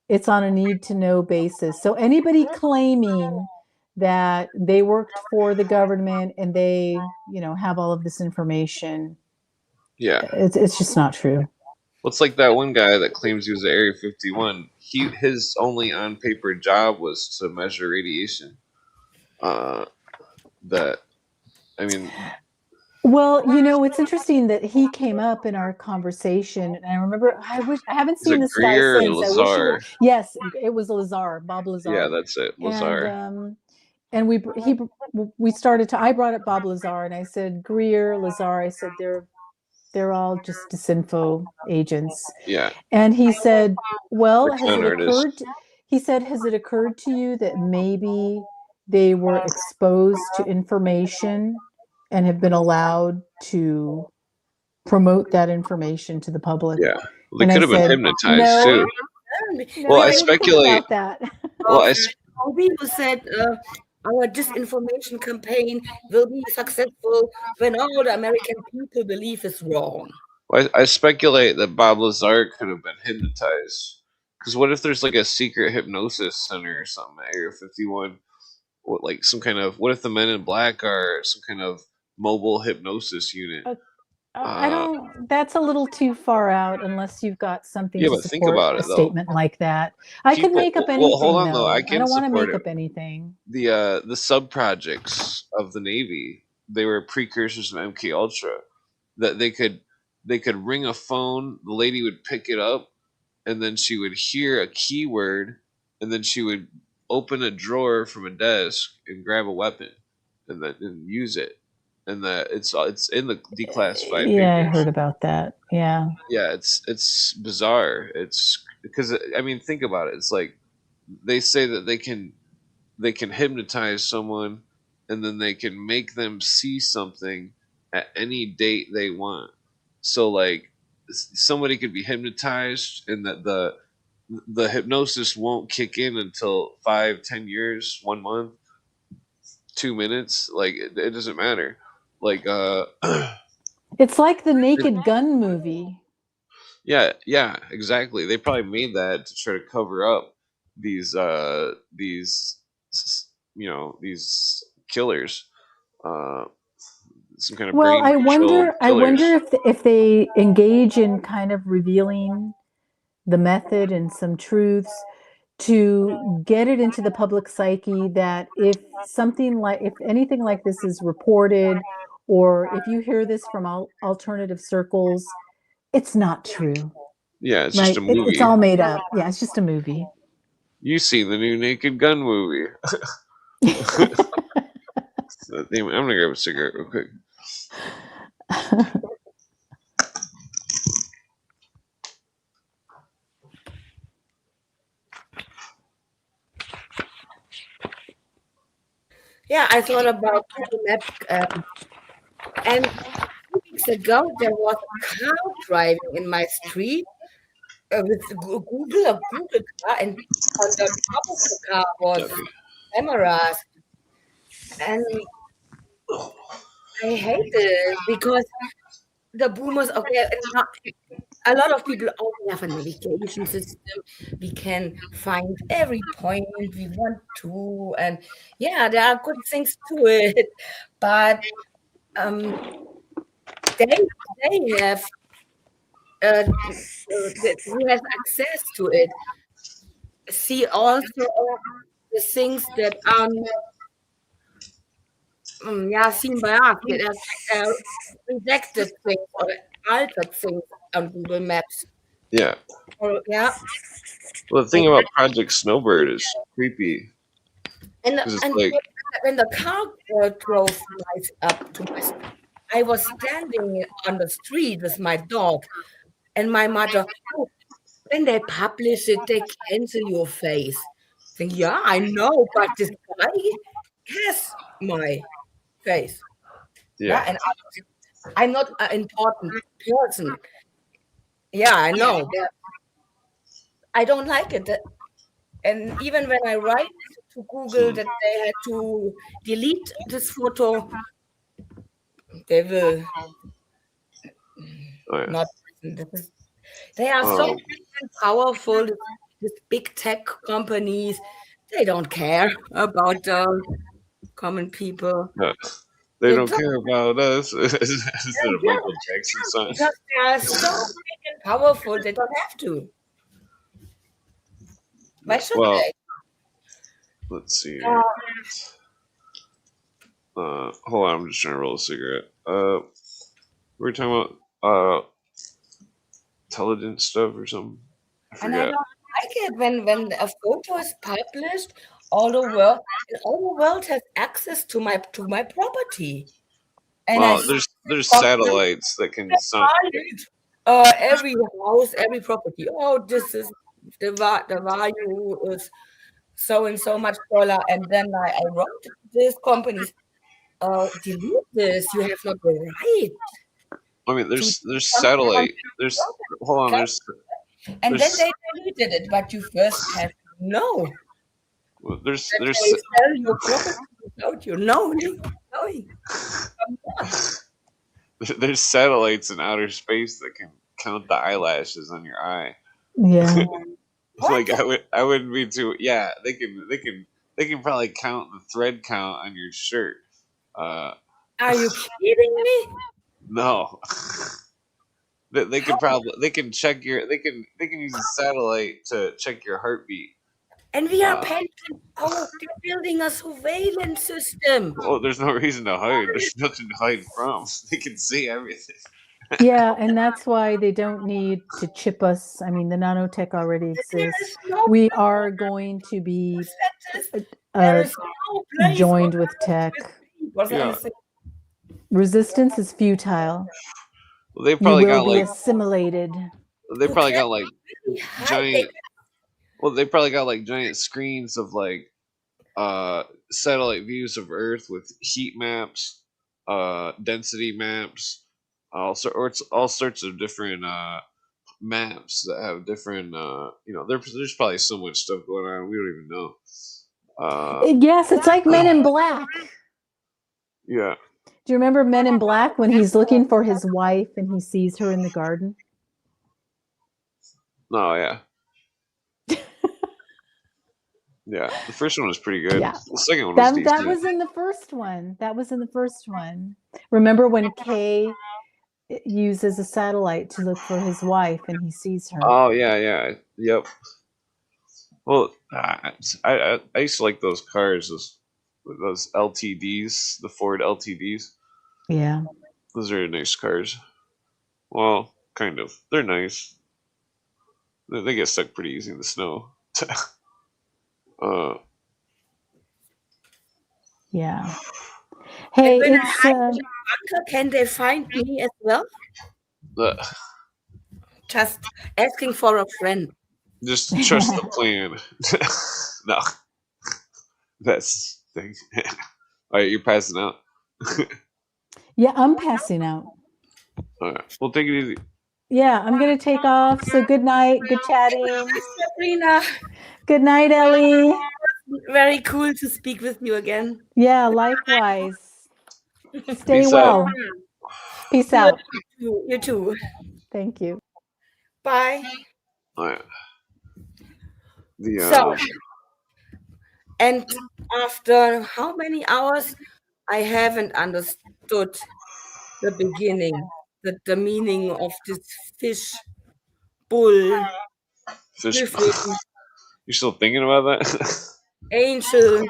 It's on a need to know basis. So anybody claiming that they worked for the government and they, have all of this information, Yeah. it's just not true. Well, it's like that one guy that claims he was at Area 51. His only on paper job was to measure radiation. Well, it's interesting that he came up in our conversation, and I remember I haven't Is seen it this guy Greer or since. I wish Lazar? yes, it was Lazar, Bob Lazar. Yeah, that's it, Lazar. And we started to. I brought up Bob Lazar, and I said Greer, Lazar. I said they're all just disinfo agents. Yeah. And he said, "Well, Or con artists. He said, has it occurred to you that maybe they were exposed to information and have been allowed to promote that information to the public?" Yeah, well, they could have been hypnotized too. Well, I speculate that. Well, people said our disinformation campaign will be successful when all the American people believe is wrong. Well, I speculate that Bob Lazar could have been hypnotized. Because what if there's like a secret hypnosis center or something at Area 51? What if the Men in Black are some kind of mobile hypnosis unit? I don't. That's a little too far out, unless you've got something to support think about it, statement like that. I can make up anything. Well, hold on, though. though. I don't want to make up anything. The sub projects of the Navy, they were precursors of MK Ultra. That they could ring a phone. The lady would pick it up, and then she would hear a keyword, and then she would open a drawer from a desk and grab a weapon, and use it. And that it's in the declassified papers. I heard about that. Yeah, it's bizarre. It's because think about it. It's like they say that they can hypnotize someone, and then they can make them see something at any date they want. So like somebody could be hypnotized, and that the hypnosis won't kick in until 5-10 years, 1 month, 2 minutes. Like it doesn't matter. Like it's like the Naked Gun movie. Yeah, exactly. They probably made that to try to cover up these killers. Some kind of brain. I wonder if they engage in kind of revealing the method and some truths to get it into the public psyche, that if anything like this is reported, or if you hear this from alternative circles, it's not true. Yeah, it's just a movie. It's all made up. Yeah, it's just a movie. You see the new Naked Gun movie. I'm gonna grab a cigarette real quick. Yeah, I thought about Google Maps, and 2 weeks ago there was a car driving in my street with Google car, and on the top of the car was cameras, and I hate it because the boomers. Okay, a lot of people only have a navigation system. We can find every point we want to, and yeah, there are good things to it, but they have who has access to it see also the things that are seen by us, that are rejected things or altered things on Google Maps. Yeah. Yeah. Well, the thing about Project Snowbird is creepy. And when the car drove up to my street, I was standing on the street with my dog, and my mother, when they publish it, they cancel your face. I think, yeah, I know, but this guy has my face. Yeah. And I'm not an important person. Yeah, I know. But I don't like it. And even when I write to Google that they had to delete this photo, they will Oh, yeah. not. They are so Oh, big and powerful. These big tech companies, they don't care about common people. yeah. They They don't don't. care about us. Is They it a don't. Michael Jackson song? Because they are so big and powerful, they don't have to. Why should Well, they? let's see here. Hold on, I'm just trying to roll a cigarette. We were talking about intelligent stuff or something. I And I forgot. don't like it when a photo is published, all the world has access to my property. And I Well, see there's from satellites that can sound. every house, every property. Oh, this is the value is so and so much dollar. And then I wrote to these companies, delete this. You have not the right I mean, to there's something on satellite. your There's property. hold on. Okay? And then There's they deleted it, but you first have to know there's that there's they sell your property without you knowing. there's satellites in outer space that can count the eyelashes on your eye. Yeah. Like I wouldn't be too. Yeah, they can probably count the thread count on your shirt. Are you kidding me? No. They can probably they can check your they can use a satellite to check your heartbeat. And we are paying. Oh, they're building a surveillance system. Oh, there's no reason to hide. There's nothing to hide from. They can see everything. Yeah, and that's why they don't need to chip us. I mean, the nanotech already There exists. is no We are going to be there is no place joined for with tech. Yeah. Resistance is futile. Well, they You probably will got be like assimilated. they probably got like hide. giant. Well, they probably got like giant screens of like satellite views of Earth with heat maps, density maps, all sorts of different maps that have different. There's probably so much stuff going on we don't even know. Yes, it's like Men in Black. Yeah. Do you remember Men in Black when he's looking for his wife and he sees her in the garden? No, yeah. Yeah, the first one was pretty good. Yeah. The second one was decent. That was in the first one. That was in the first one. Remember when Kay uses a satellite to look for his wife and he sees her? Oh yeah, yep. Well, I used to like those cars, those LTDs, the Ford LTDs. Yeah. Those are nice cars. Well, kind of. They're nice. They get stuck pretty easy in the snow. Yeah. Hey, when it's can they find me as well? uh, Just asking for a friend. just trust the plan. No, that's thing. All right, you're passing out. yeah, I'm passing out. All right, well, take it easy. Yeah, I'm gonna take off. So good night. Good chatting. Sabrina. Good night, Ellie. Very cool to speak with you again. Yeah, likewise. Stay Peace well. out. Peace out. You too. Thank you. Bye. All right. So, and after how many hours, I haven't understood the beginning, the meaning of this fish bull. Fish. You're still thinking about that? Angel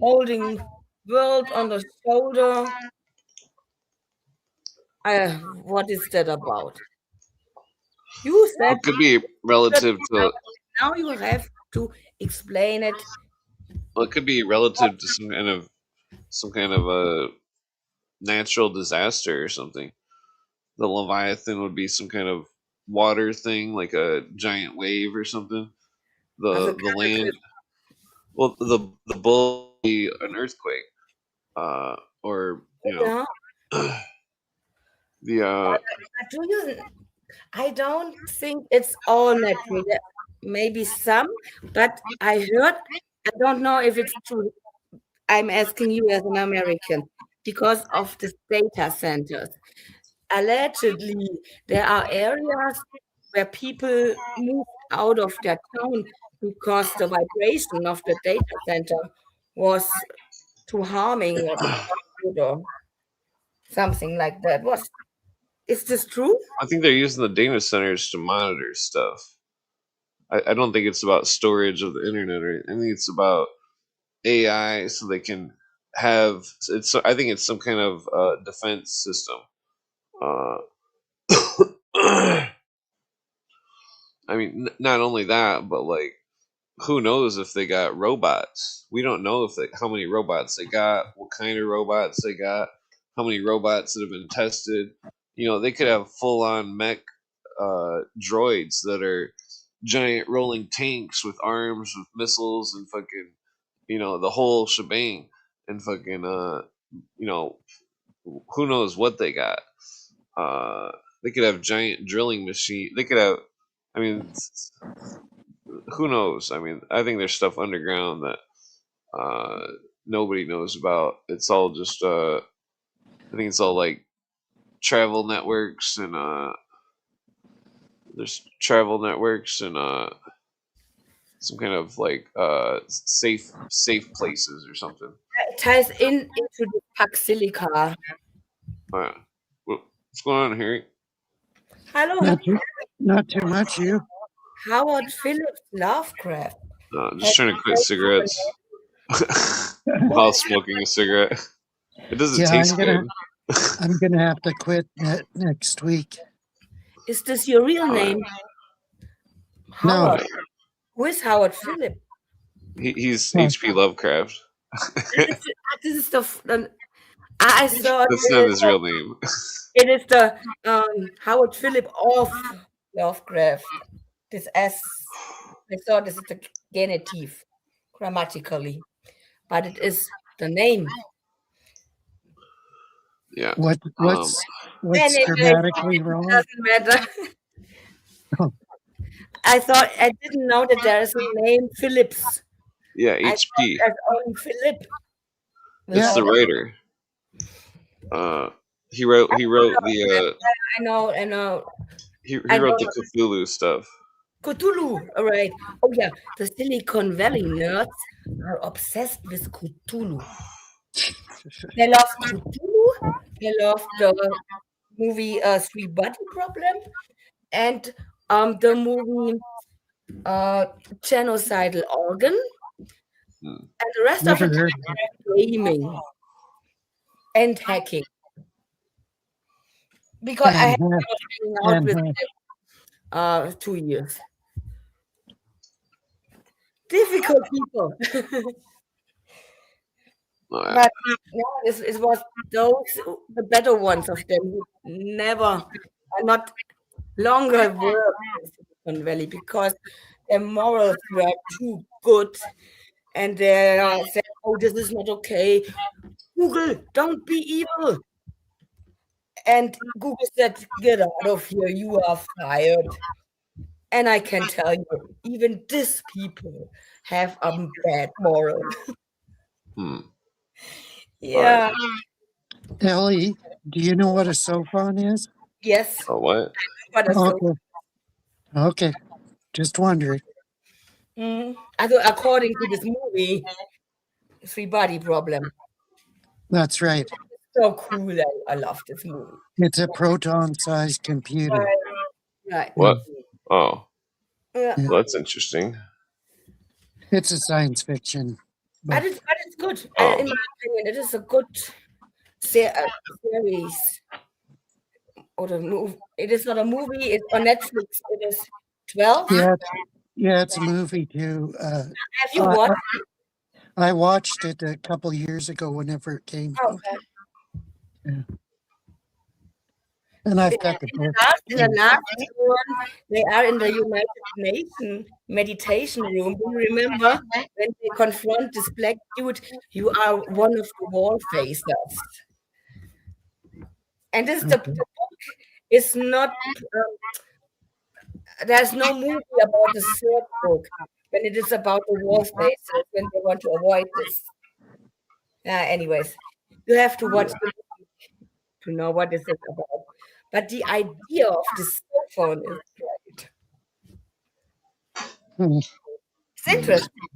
holding world on the shoulder. What is that about? You said it could be relative to. Now you have to explain it. Well, it could be relative to some kind of a natural disaster or something. The Leviathan would be some kind of water thing, like a giant wave or something. The land. Well, the bull would be an earthquake, or the Do you? I don't think it's all natural. Maybe some, but I heard. I don't know if it's true. I'm asking you as an American because of the data centers. Allegedly, there are areas where people move out of their town because the vibration of the data center was too harming or or something like that. Is this true? I think they're using the data centers to monitor stuff. I don't think it's about storage of the internet or I think it's about AI so they can have it's I think it's some kind of defense system. I mean, not only that, but like, who knows if they got robots? We don't know if how many robots they got, what kind of robots they got, how many robots that have been tested. You know, they could have full-on mech droids that are giant rolling tanks with arms with missiles and fucking, you know, the whole shebang and fucking you know, who knows what they got. They could have giant drilling machine. They could have, I mean, who knows? I mean, I think there's stuff underground that nobody knows about. It's all just, I think it's all like travel networks and there's travel networks and some kind of like safe places or something. It ties into the Paxilica. What's going on, Harry? Hello. Not too much, you. Howard Phillips Lovecraft. Just trying to quit cigarettes while smoking a cigarette. It doesn't taste good. I'm gonna have to quit next week. Is this your real name? No. Howard. Who is Howard Phillips? He's H.P. Lovecraft. This is the. I thought that's not his real name. It is the Howard Phillips of Lovecraft. This S. I thought this is the genitive grammatically, but it is the name. Yeah. What's grammatically wrong? Doesn't matter. Oh. I didn't know that there is a name Phillips. Yeah, H.P. There's only Philip. That's the writer. He wrote the. I know. He wrote the Cthulhu stuff. Cthulhu, all right. Oh yeah, the Silicon Valley nerds are obsessed with Cthulhu. They love Cthulhu. They love the movie Three Body Problem and the movie Genocidal Organ. And the rest of it is gaming and hacking. Because I have been hanging out with 2 years. Difficult people. But it was the better ones of them who are not longer work in Silicon Valley because their morals were too good. And they said, oh, this is not okay. Google, don't be evil. And Google said, get out of here, you are fired. And I can tell you, even these people have a bad moral. Yeah. Ellie, do you know what a sophon is? Yes. Oh, what? Okay. Just wondering. According to this movie, Three Body Problem. That's right. So cool. I love this movie. It's a proton-sized computer. Right. What? Oh. Yeah. Well, that's interesting. It's a science fiction. But it's good. In my opinion, it is a good series. Or the movie. It is not a movie. It's on Netflix. It is 12. Yeah, it's a movie too. Have you watched it? I watched it a couple years ago whenever it came out. Okay. Yeah. And I've got the book. In the last one, they are in the United Nations meditation room. Do you remember when they confront this black dude? You are one of the wall facers. And this the Okay. book is not. There's no movie about the third book when it is about the wolf bases when they want to avoid this. Anyways, you have to watch the movie to know what this is about. But the idea of the cell phone is great. Hmm. It's interesting.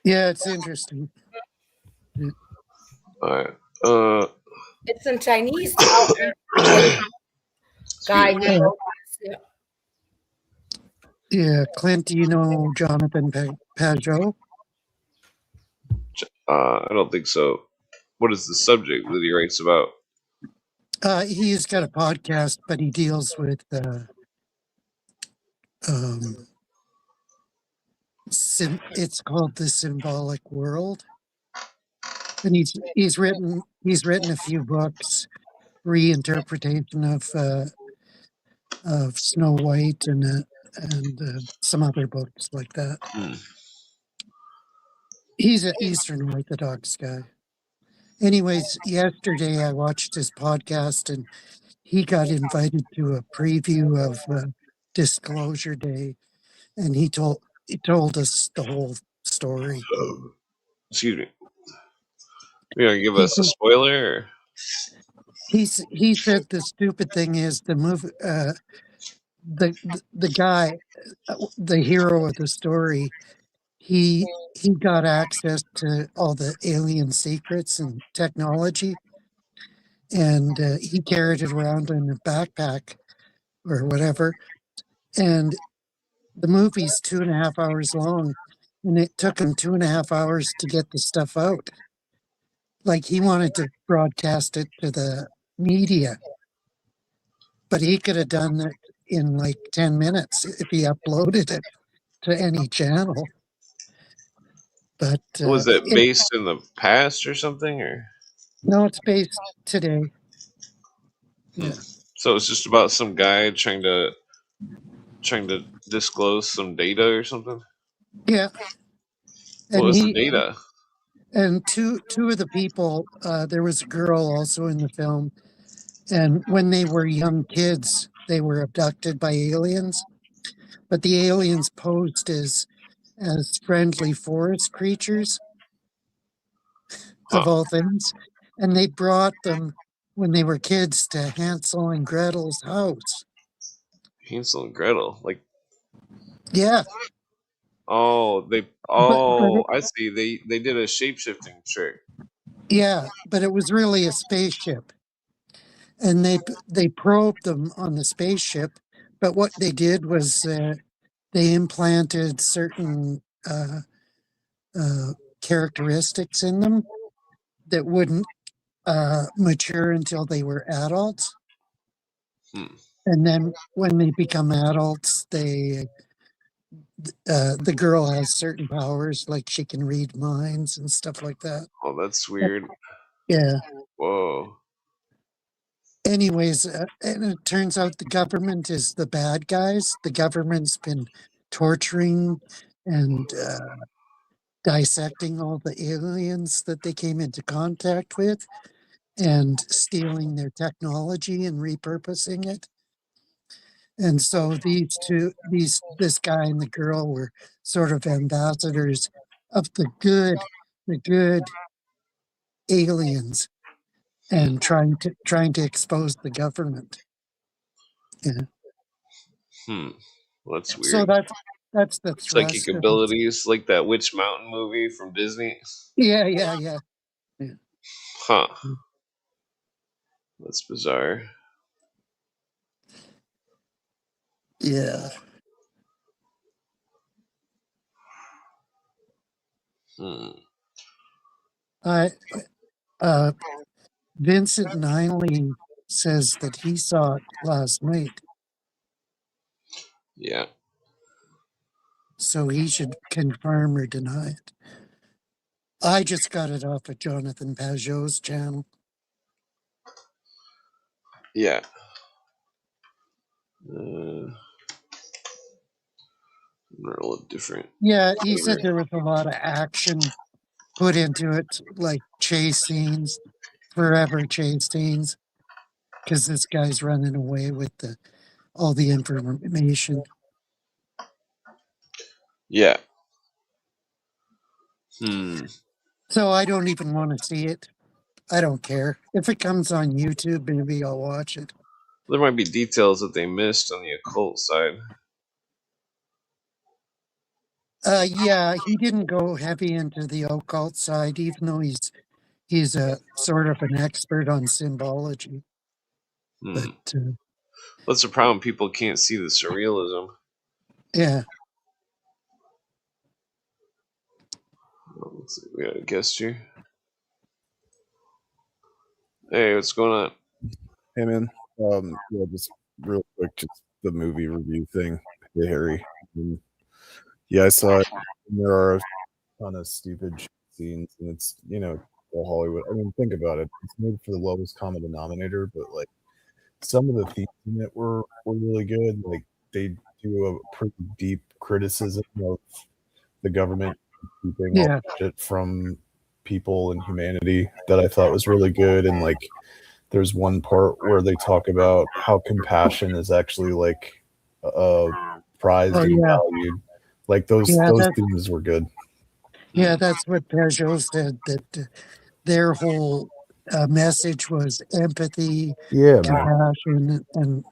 Yeah, it's interesting. Alright. It's in Chinese. The guy who excuse me. wrote this. Yeah. Yeah, Clint, do you know Jonathan Pajot? I don't think so. What is the subject that he writes about? He's got a podcast, but he deals with it's called The Symbolic World, and he's written a few books, reinterpretation of Snow White and some other books like that. Hmm. He's an Eastern Orthodox guy. Anyways, yesterday I watched his podcast and he got invited to a preview of Disclosure Day, and he told us the whole story. Excuse me. You gonna give He us a spoiler? Or? he said the stupid thing is the movie. The guy, the hero of the story, he got access to all the alien secrets and technology, and he carried it around in a backpack or whatever. And the movie's 2.5 hours long, and it took him 2.5 hours to get the stuff out. Like he wanted to broadcast it to the media, but he could have done it in like 10 minutes if he uploaded it to any channel. But Was it based in the past or something? Or no, it's based today. Yeah. So it's just about some guy trying to disclose some data or something. Yeah. What And was the data? And two of the people, there was a girl also in the film, and when they were young kids, they were abducted by aliens, but the aliens posed as friendly forest creatures, of all things, and they brought them when they were kids to Hansel and Gretel's house. Hansel and Gretel, like Yeah, I see. They did a shape shifting trick. yeah, but it was really a spaceship, and they probed them on the spaceship, but what they did was they implanted certain characteristics in them that wouldn't mature until they were adults. And then when they become adults, the girl has certain powers, like she can read minds and stuff like that. Oh, that's weird. Yeah. Whoa. Anyways, and it turns out the government is the bad guys. The government's been torturing and dissecting all the aliens that they came into contact with and stealing their technology and repurposing it. And so this guy and the girl were sort of ambassadors of the good aliens and trying to expose the government. Yeah. Well, that's weird. So that's the psychic abilities, like that Witch Mountain movie from Disney. Yeah. Huh. That's bizarre. Yeah. Vincent Ninely says that he saw it last night. Yeah. So he should confirm or deny it. I just got it off of Jonathan Pajot's channel. Yeah. A little different. Yeah, he said there was a lot of action put into it, like chase scenes, forever chase scenes. because this guy's running away with all the information. Yeah. So I don't even want to see it. I don't care. If it comes on YouTube, maybe I'll watch it. There might be details that they missed on the occult side. Yeah, he didn't go heavy into the occult side, even though he's a sort of an expert on symbology. But That's the problem. People can't see the surrealism. yeah. Let's see. We got a guest here. Hey, what's going on? Hey, man. Yeah, just real quick, just the movie review thing. Hey, Harry. Yeah, I saw it. There are a ton of stupid scenes, and it's, all Hollywood. I mean, think about it. It's made for the lowest common denominator, but like some of the themes in it were really good. Like they do a pretty deep criticism of the government keeping all the shit from people and humanity that I thought was really good. And like there's one part where they talk about how compassion is actually like prized and valued. Like those themes were good. Yeah, that's what Peugeot said, that their whole message was empathy, compassion, and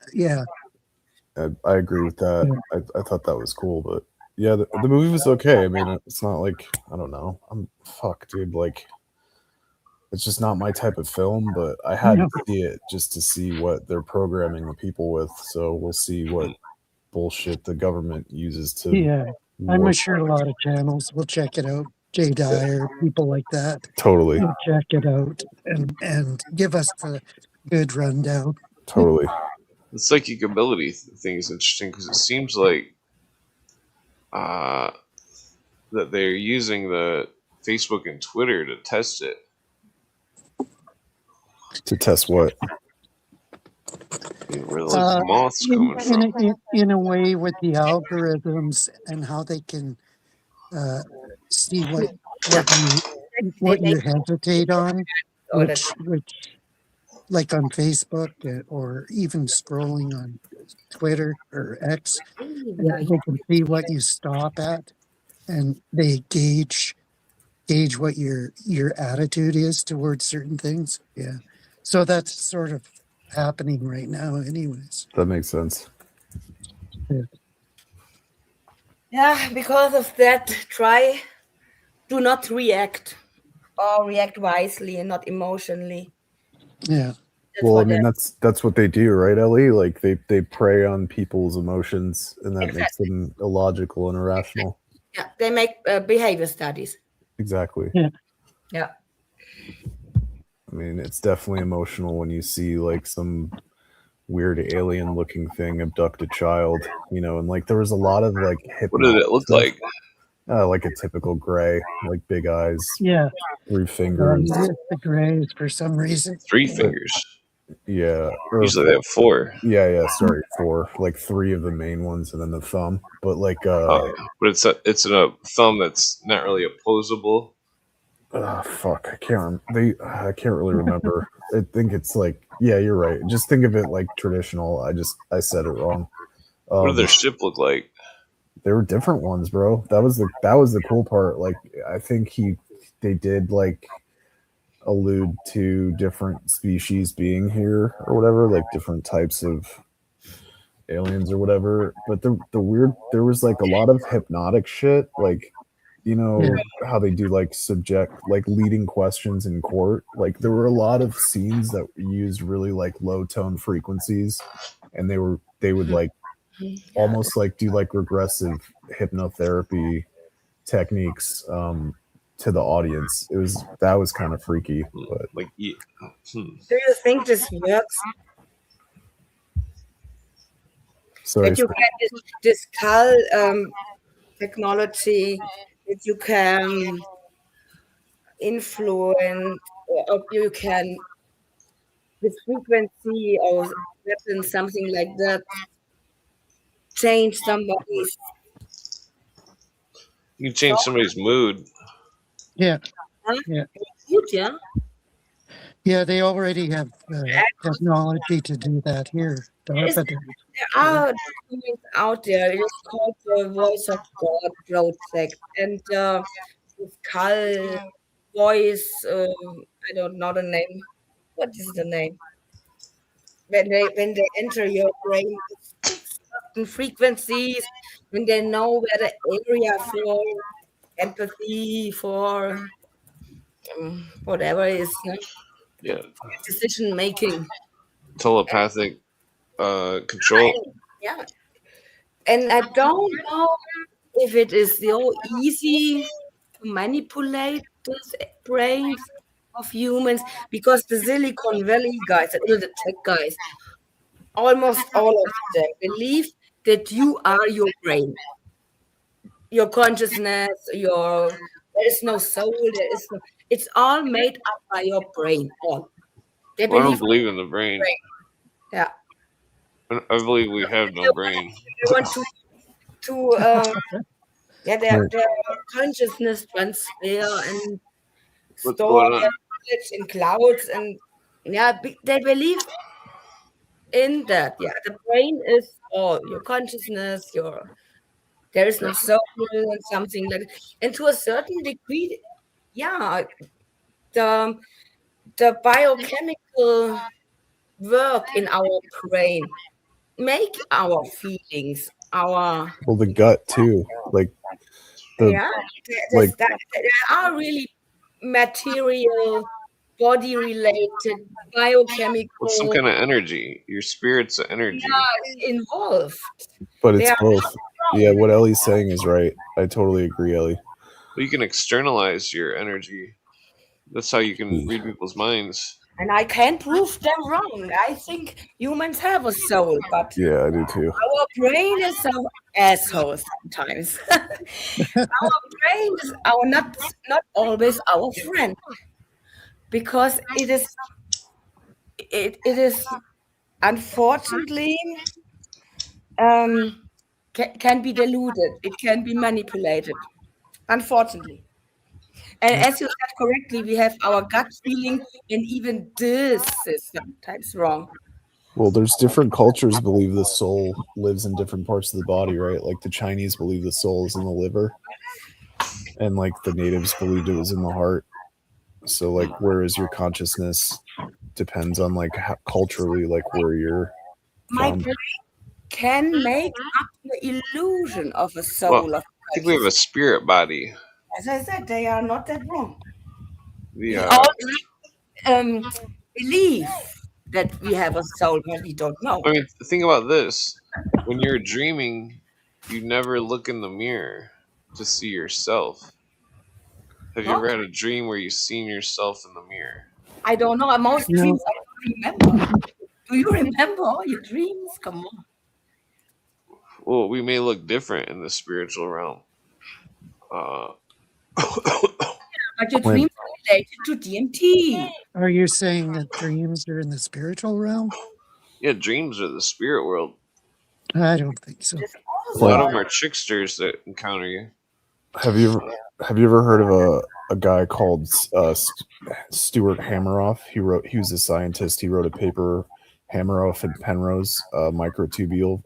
I agree with that. Yeah. I thought that was cool, but yeah, the movie was okay. I mean, it's not like, I don't know. Dude, like it's just not my type of film, but I had to see it just to see what they're programming the people with. So we'll see what bullshit the government uses to. Yeah, I'm sure a lot of channels will check it out. Jay Dyer, people like that. Totally. Will check it out and give us the good rundown. Totally. The psychic ability thing is interesting because it seems like that they're using the Facebook and Twitter to test it. To test what? Where the moths coming from? In a way, with the algorithms and how they can see what you hesitate on, which like on Facebook or even scrolling on Twitter or X, they can see what you stop at, and they gauge what your attitude is towards certain things. Yeah, so that's sort of happening right now, anyways. That makes sense. Yeah, because of that, do not react, or react wisely and not emotionally. Yeah. Well, I mean, that's what they do, right, Ellie? Like they prey on people's emotions, and that makes them illogical and irrational. Yeah, they make behavior studies. Exactly. Yeah. I mean, it's definitely emotional when you see like some weird alien-looking thing abduct a child, and like there was a lot of like what did it look stuff. like? Like a typical gray, like big eyes. Yeah. 3 fingers. The grays for some reason. 3 fingers. Yeah. Usually they have 4. Yeah. Sorry, 4. Like 3 of the main ones, and then the thumb. But like, but it's a thumb that's not really opposable. Fuck, I can't really remember. I think it's like, yeah, you're right. Just think of it like traditional. I said it wrong. What did their ship look like? There were different ones, bro. That was the cool part. Like, I think they did like allude to different species being here or whatever, like different types of aliens or whatever. But there was like a lot of hypnotic shit, like, how they do like leading questions in court. Like there were a lot of scenes that used really like low tone frequencies, and they would like almost like do like regressive hypnotherapy techniques to the audience. That was kind of freaky. But like, do you think this works? Sorry, that you get this skull technology, that you can influence, or you can with frequency or weapon, something like that, change somebody's. You can change somebody's mood. Yeah. Huh? Yeah. Mood, yeah. Yeah, they already have technology to do that here. There DARPA does. are documents out there. It is called the Voice of God Project, and this Skull Voice. I don't know the name. What is the name? When they enter your brain, certain frequencies, when they know where the area for empathy, for whatever is Yeah, decision making. telepathic control. Yeah, and I don't know if it is so easy to manipulate those brains of humans, because the Silicon Valley guys, the tech guys, almost all of them believe that you are your brain, your consciousness, there is no soul, it's all made up by your brain. All they Well, I don't believe, believe in the brain. yeah, I believe we have no brain. they want to their consciousness transfer and What's store going their on? knowledge in clouds, and they believe in that. Yeah, the brain is all your consciousness, there is no soul and something like that. And to a certain degree, yeah, the biochemical work in our brain make our feelings, our Well, the gut too, like the yeah, like there are really material, body related, biochemical What's some kind of energy? Your spirit's energy. involved. but They it's are both. Yeah, what Ellie's saying is right. I totally agree, Ellie. But you can externalize your energy. That's how you can read people's minds. and I can't prove them wrong. I think humans have a soul, but Yeah, I do too. our brain is so asshole sometimes. Our brain is not always our friend, because it is unfortunately can be deluded. It can be manipulated, unfortunately. And as you said correctly, we have our gut feeling, and even this is sometimes wrong. Well, there's different cultures believe the soul lives in different parts of the body, right? Like the Chinese believe the soul is in the liver, and like the natives believed it was in the heart. So like, where is your consciousness depends on like how, culturally, like where you're My from. brain can make up the illusion of a soul. Well, of I think we have a spirit body. As I said, they are not that wrong. We The all believe that we have a soul, but we don't know. I mean, think about this. When you're dreaming, you never look in the mirror to see yourself. Have you What? ever had a dream where you've seen yourself in the mirror? I don't know. Most No. dreams I don't remember. Do you remember all your dreams? Come on. Well, we may look different in the spiritual realm. But your When- dreams are related to DMT. Are you saying that dreams are in the spiritual realm? Yeah, dreams are the spirit world. I don't think so. A lot of them are tricksters that encounter you. Have you ever heard of a guy called Stuart Hameroff? He was a scientist. He wrote a paper, Hameroff and Penrose microtubule.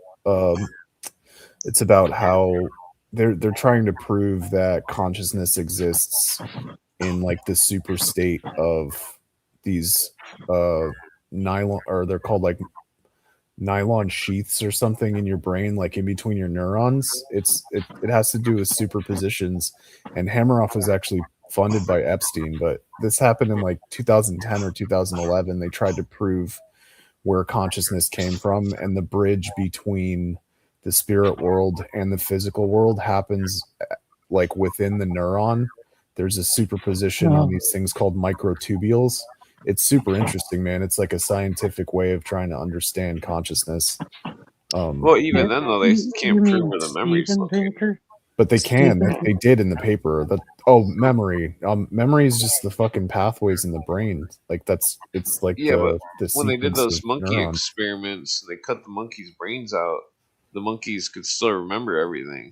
It's about how they're trying to prove that consciousness exists in like the super state of these nylon, or they're called like nylon sheaths or something in your brain, like in between your neurons. It has to do with superpositions, and Hameroff was actually funded by Epstein, but this happened in like 2010 or 2011. They tried to prove where consciousness came from, and the bridge between the spirit world and the physical world happens like within the neuron. There's a superposition on these things called microtubules. It's super interesting, man. It's like a scientific way of trying to understand consciousness. Well, even then, though, they can't You prove mean where the memory's Steven located. Pinker? but they can. Stephen- They did in the paper. Memory. Memory is just the fucking pathways in the brain. Like it's like Yeah, the When they did sequence those of monkey neurons. experiments, they cut the monkeys' brains out. The monkeys could still remember everything.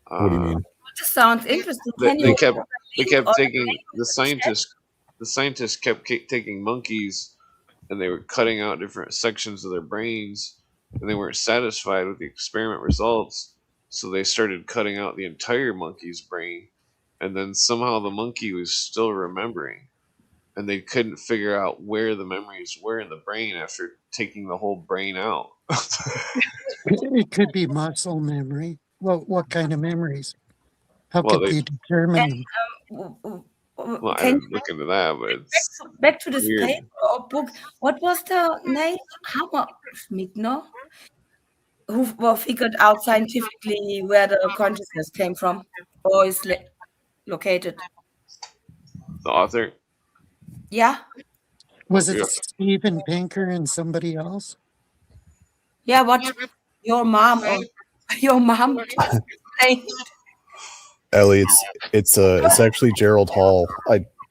What do you mean? This sounds interesting. They, Can they you kept link or- taking the scientists the scientists kept taking monkeys and they were cutting out different sections of their brains, and they weren't satisfied with the experiment results, so they started cutting out the entire monkey's brain, and then somehow the monkey was still remembering, and they couldn't figure out where the memories were in the brain after taking the whole brain out. It could be muscle memory. Well, what kind of memories? How Well, could they determine them? I Can didn't look into that, but it's back to this weird. paper or book? What was the name? Hammersmith, no? Who figured out scientifically where the consciousness came from or is located? The author. Yeah, Was it Yeah. Steven Pinker and somebody else? yeah. What your mom or your mom saying? Ellie, it's actually Gerald Hall.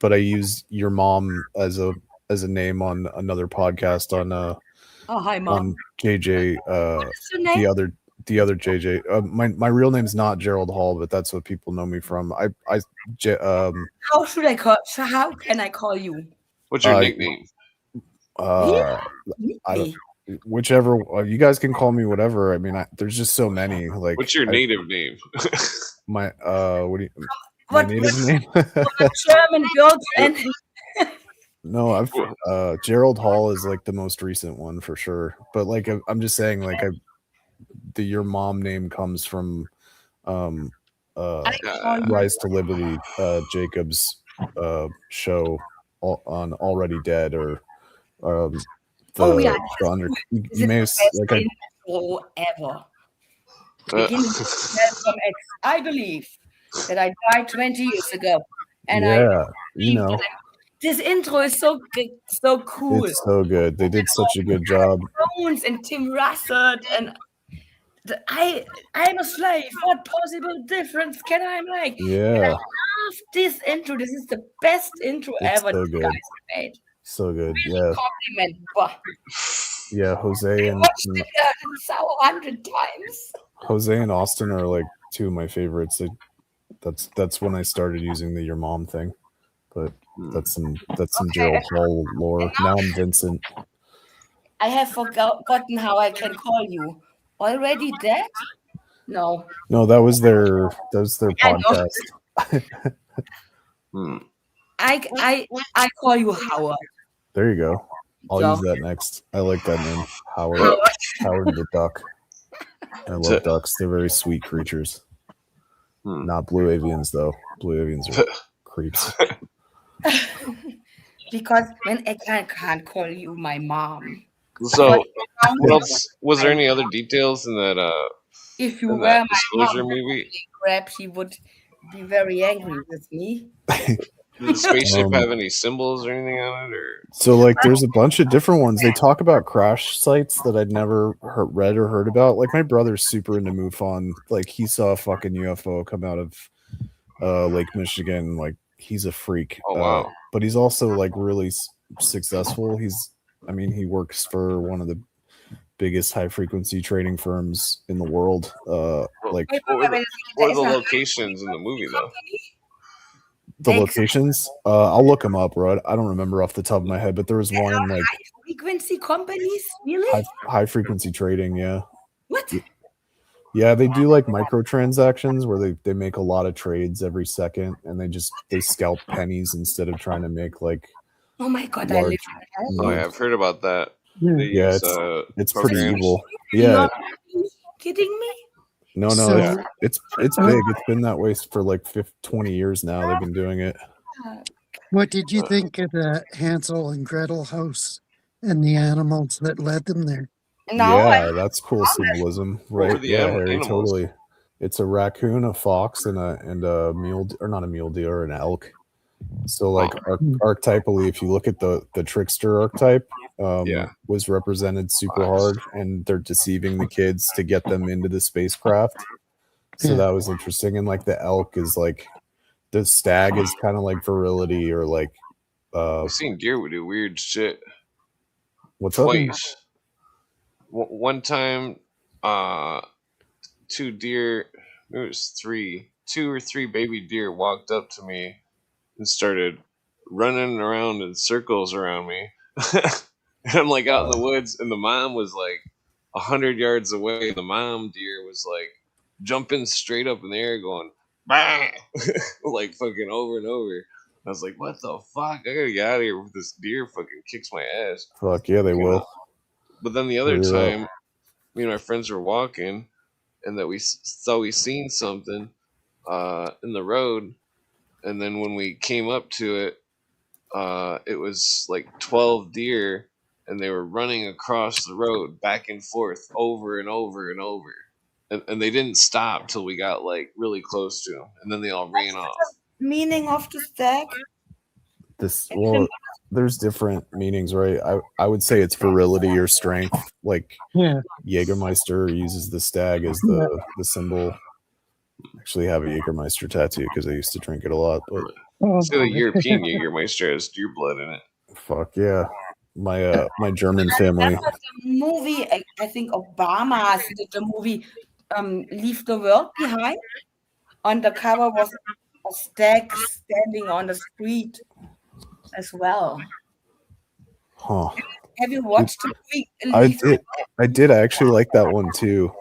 But I use your mom as a name on another podcast on Oh, hi, mom. on JJ What's your name? the other JJ. My real name's not Gerald Hall, but that's what people know me from. How should I call? So how can I call you? What's your nickname? I don't, whichever you guys can call me whatever. I mean, there's just so many. Like, What's your native name? my what do you? My What native name? German girls and No, Gerald Hall is like the most recent one for sure. But like, I'm just saying, like, your mom name comes from Rise to Liberty, Jacob's show on Already Dead, or you may have like ever. Beginning with Malcolm X. I believe that I died 20 years ago, and this intro is so cool. It's so good. They did such a good job. Jones and Tim Russert and I'm a slave. What possible difference can I make? Yeah. And I love this intro. This is the best intro ever. So good. Made. So good. Really Yeah. Compliment. Bah. Yeah, Jose and 100 times. Jose and Austin are like two of my favorites. That's when I started using the your mom thing. But that's some Gerald Hall lore. Now I'm Vincent. I have forgotten how I can call you. Already dead? No. No, that was their podcast. I call you Howard. There you go. I'll use that next. I like that name. Howard the duck. I love ducks. They're very sweet creatures. Not blue avians though. Blue avians are creeps. Because when I can't call you my mom. So, what else? Was there any other details in that? If you were my Disclosure mom, movie, perhaps she would be very angry with me. Did the spaceship have any symbols or anything on it? Or so, like, there's a bunch of different ones. They talk about crash sites that I'd never read or heard about. Like, my brother's super into MUFON. Like, he saw a fucking UFO come out of Lake Michigan. Like, he's a freak. Oh wow! But he's also like really successful. He works for one of the biggest high frequency trading firms in the world. Like, what are the locations in the movie though? The locations? I'll look them up, bro. I don't remember off the top of my head, but there was one like high frequency companies, really? High frequency trading, yeah. What? Yeah, they do like microtransactions where they make a lot of trades every second, and they scalp pennies instead of trying to make like. Oh my god! Large, I've heard about that. Yeah, it's pretty evil. Yeah. Kidding me? No, it's big. It's been that way for like 20 years now. They've been doing it. What did you think of the Hansel and Gretel house and the animals that led them there? That's cool symbolism, right? Yeah, Harry, totally. It's a raccoon, a fox, and a mule, or not a mule deer, an elk. So, like archetypally, if you look at the trickster archetype, was represented super hard, and they're deceiving the kids to get them into the spacecraft. So that was interesting. And like the elk is like, the stag is kind of like virility, or like. I've seen deer do weird shit. What's twice? One time, 2 deer, maybe it was 2 or 3 baby deer walked up to me and started running around in circles around me. And I'm like out in the woods, and the mom was like 100 yards away. The mom deer was like jumping straight up in the air, going bah! Like fucking over and over. I was like, "What the fuck? I gotta get out of here with this deer fucking kicks my ass." Fuck yeah, they You will. know? But then the other Hurry up. time, me and my friends were walking, and that we thought we seen something in the road, and then when we came up to it, it was like 12 deer, and they were running across the road back and forth over and over and over, and they didn't stop till we got like really close to them, and then they all ran off. Meaning of the stag? Well, there's different meanings, right? I would say it's virility or strength. Like Yeah. Jägermeister uses the stag as the symbol. I actually have a Jägermeister tattoo because I used to drink it a lot. But It's got a European Jägermeister has deer blood in it. fuck yeah, my German family. That was the movie. I think Obama did the movie "Leave the World Behind." On the cover was a stag standing on the street as well. Huh. Have you watched the movie? I did. I actually like that one too.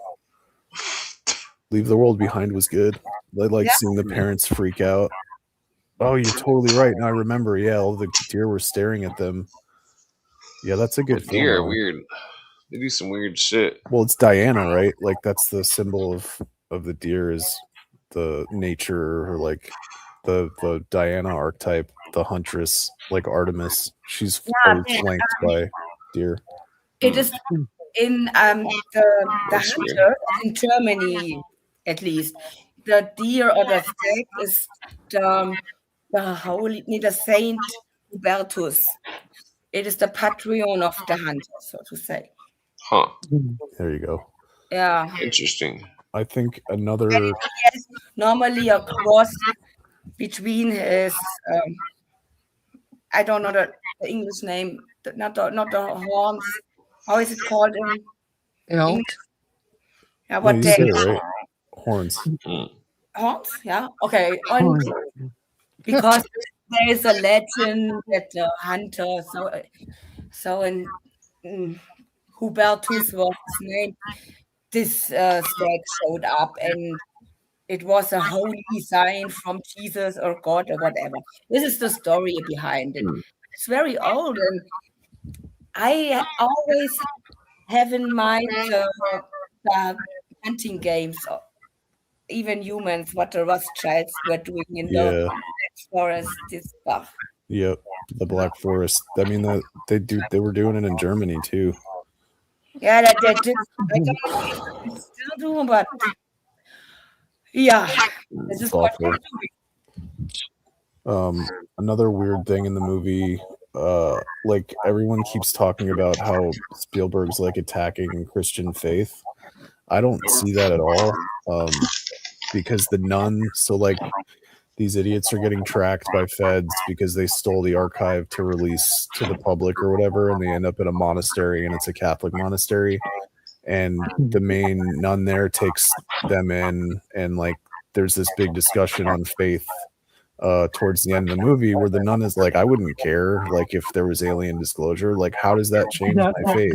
Leave the World Behind was good. I like seeing the parents freak out. Oh, you're totally right. Now I remember. Yeah, all the deer were staring at them. Yeah, that's a good film. Deer are weird. They do some weird shit. Well, it's Diana, right? Like that's the symbol of the deer is the nature, or like the Diana archetype, the huntress, like Artemis. She's flanked by deer. It is in the hunter in Germany, at least. The deer or the stag is the Saint Hubertus. It is the patron of the hunter, so to say. Huh. There you go. Yeah. Interesting. I think another. Yes, normally a cross between his. I don't know the English name. Not the horns. How is it called in Elk. English? Yeah, No, what you they said it right. Horns. horns? Yeah. Okay. And because there is a legend that the hunter, so in Hubertus was his name. This stag showed up, and it was a holy sign from Jesus or God or whatever. This is the story behind it. It's very old, and I always have in mind the hunting games, even humans, what the Rothschilds were doing in the forest, this stuff. Yep, the Black Forest. I mean, they were doing it in Germany too. Yeah, that did. I don't know if they still do, but yeah, this is what we're doing. Another weird thing in the movie, like everyone keeps talking about how Spielberg's like attacking Christian faith. I don't see that at all, because the nun. So like these idiots are getting tracked by feds because they stole the archive to release to the public or whatever, and they end up in a monastery, and it's a Catholic monastery, and the main nun there takes them in, and like there's this big discussion on faith towards the end of the movie where the nun is like, I wouldn't care like if there was alien disclosure, like how does that change my faith?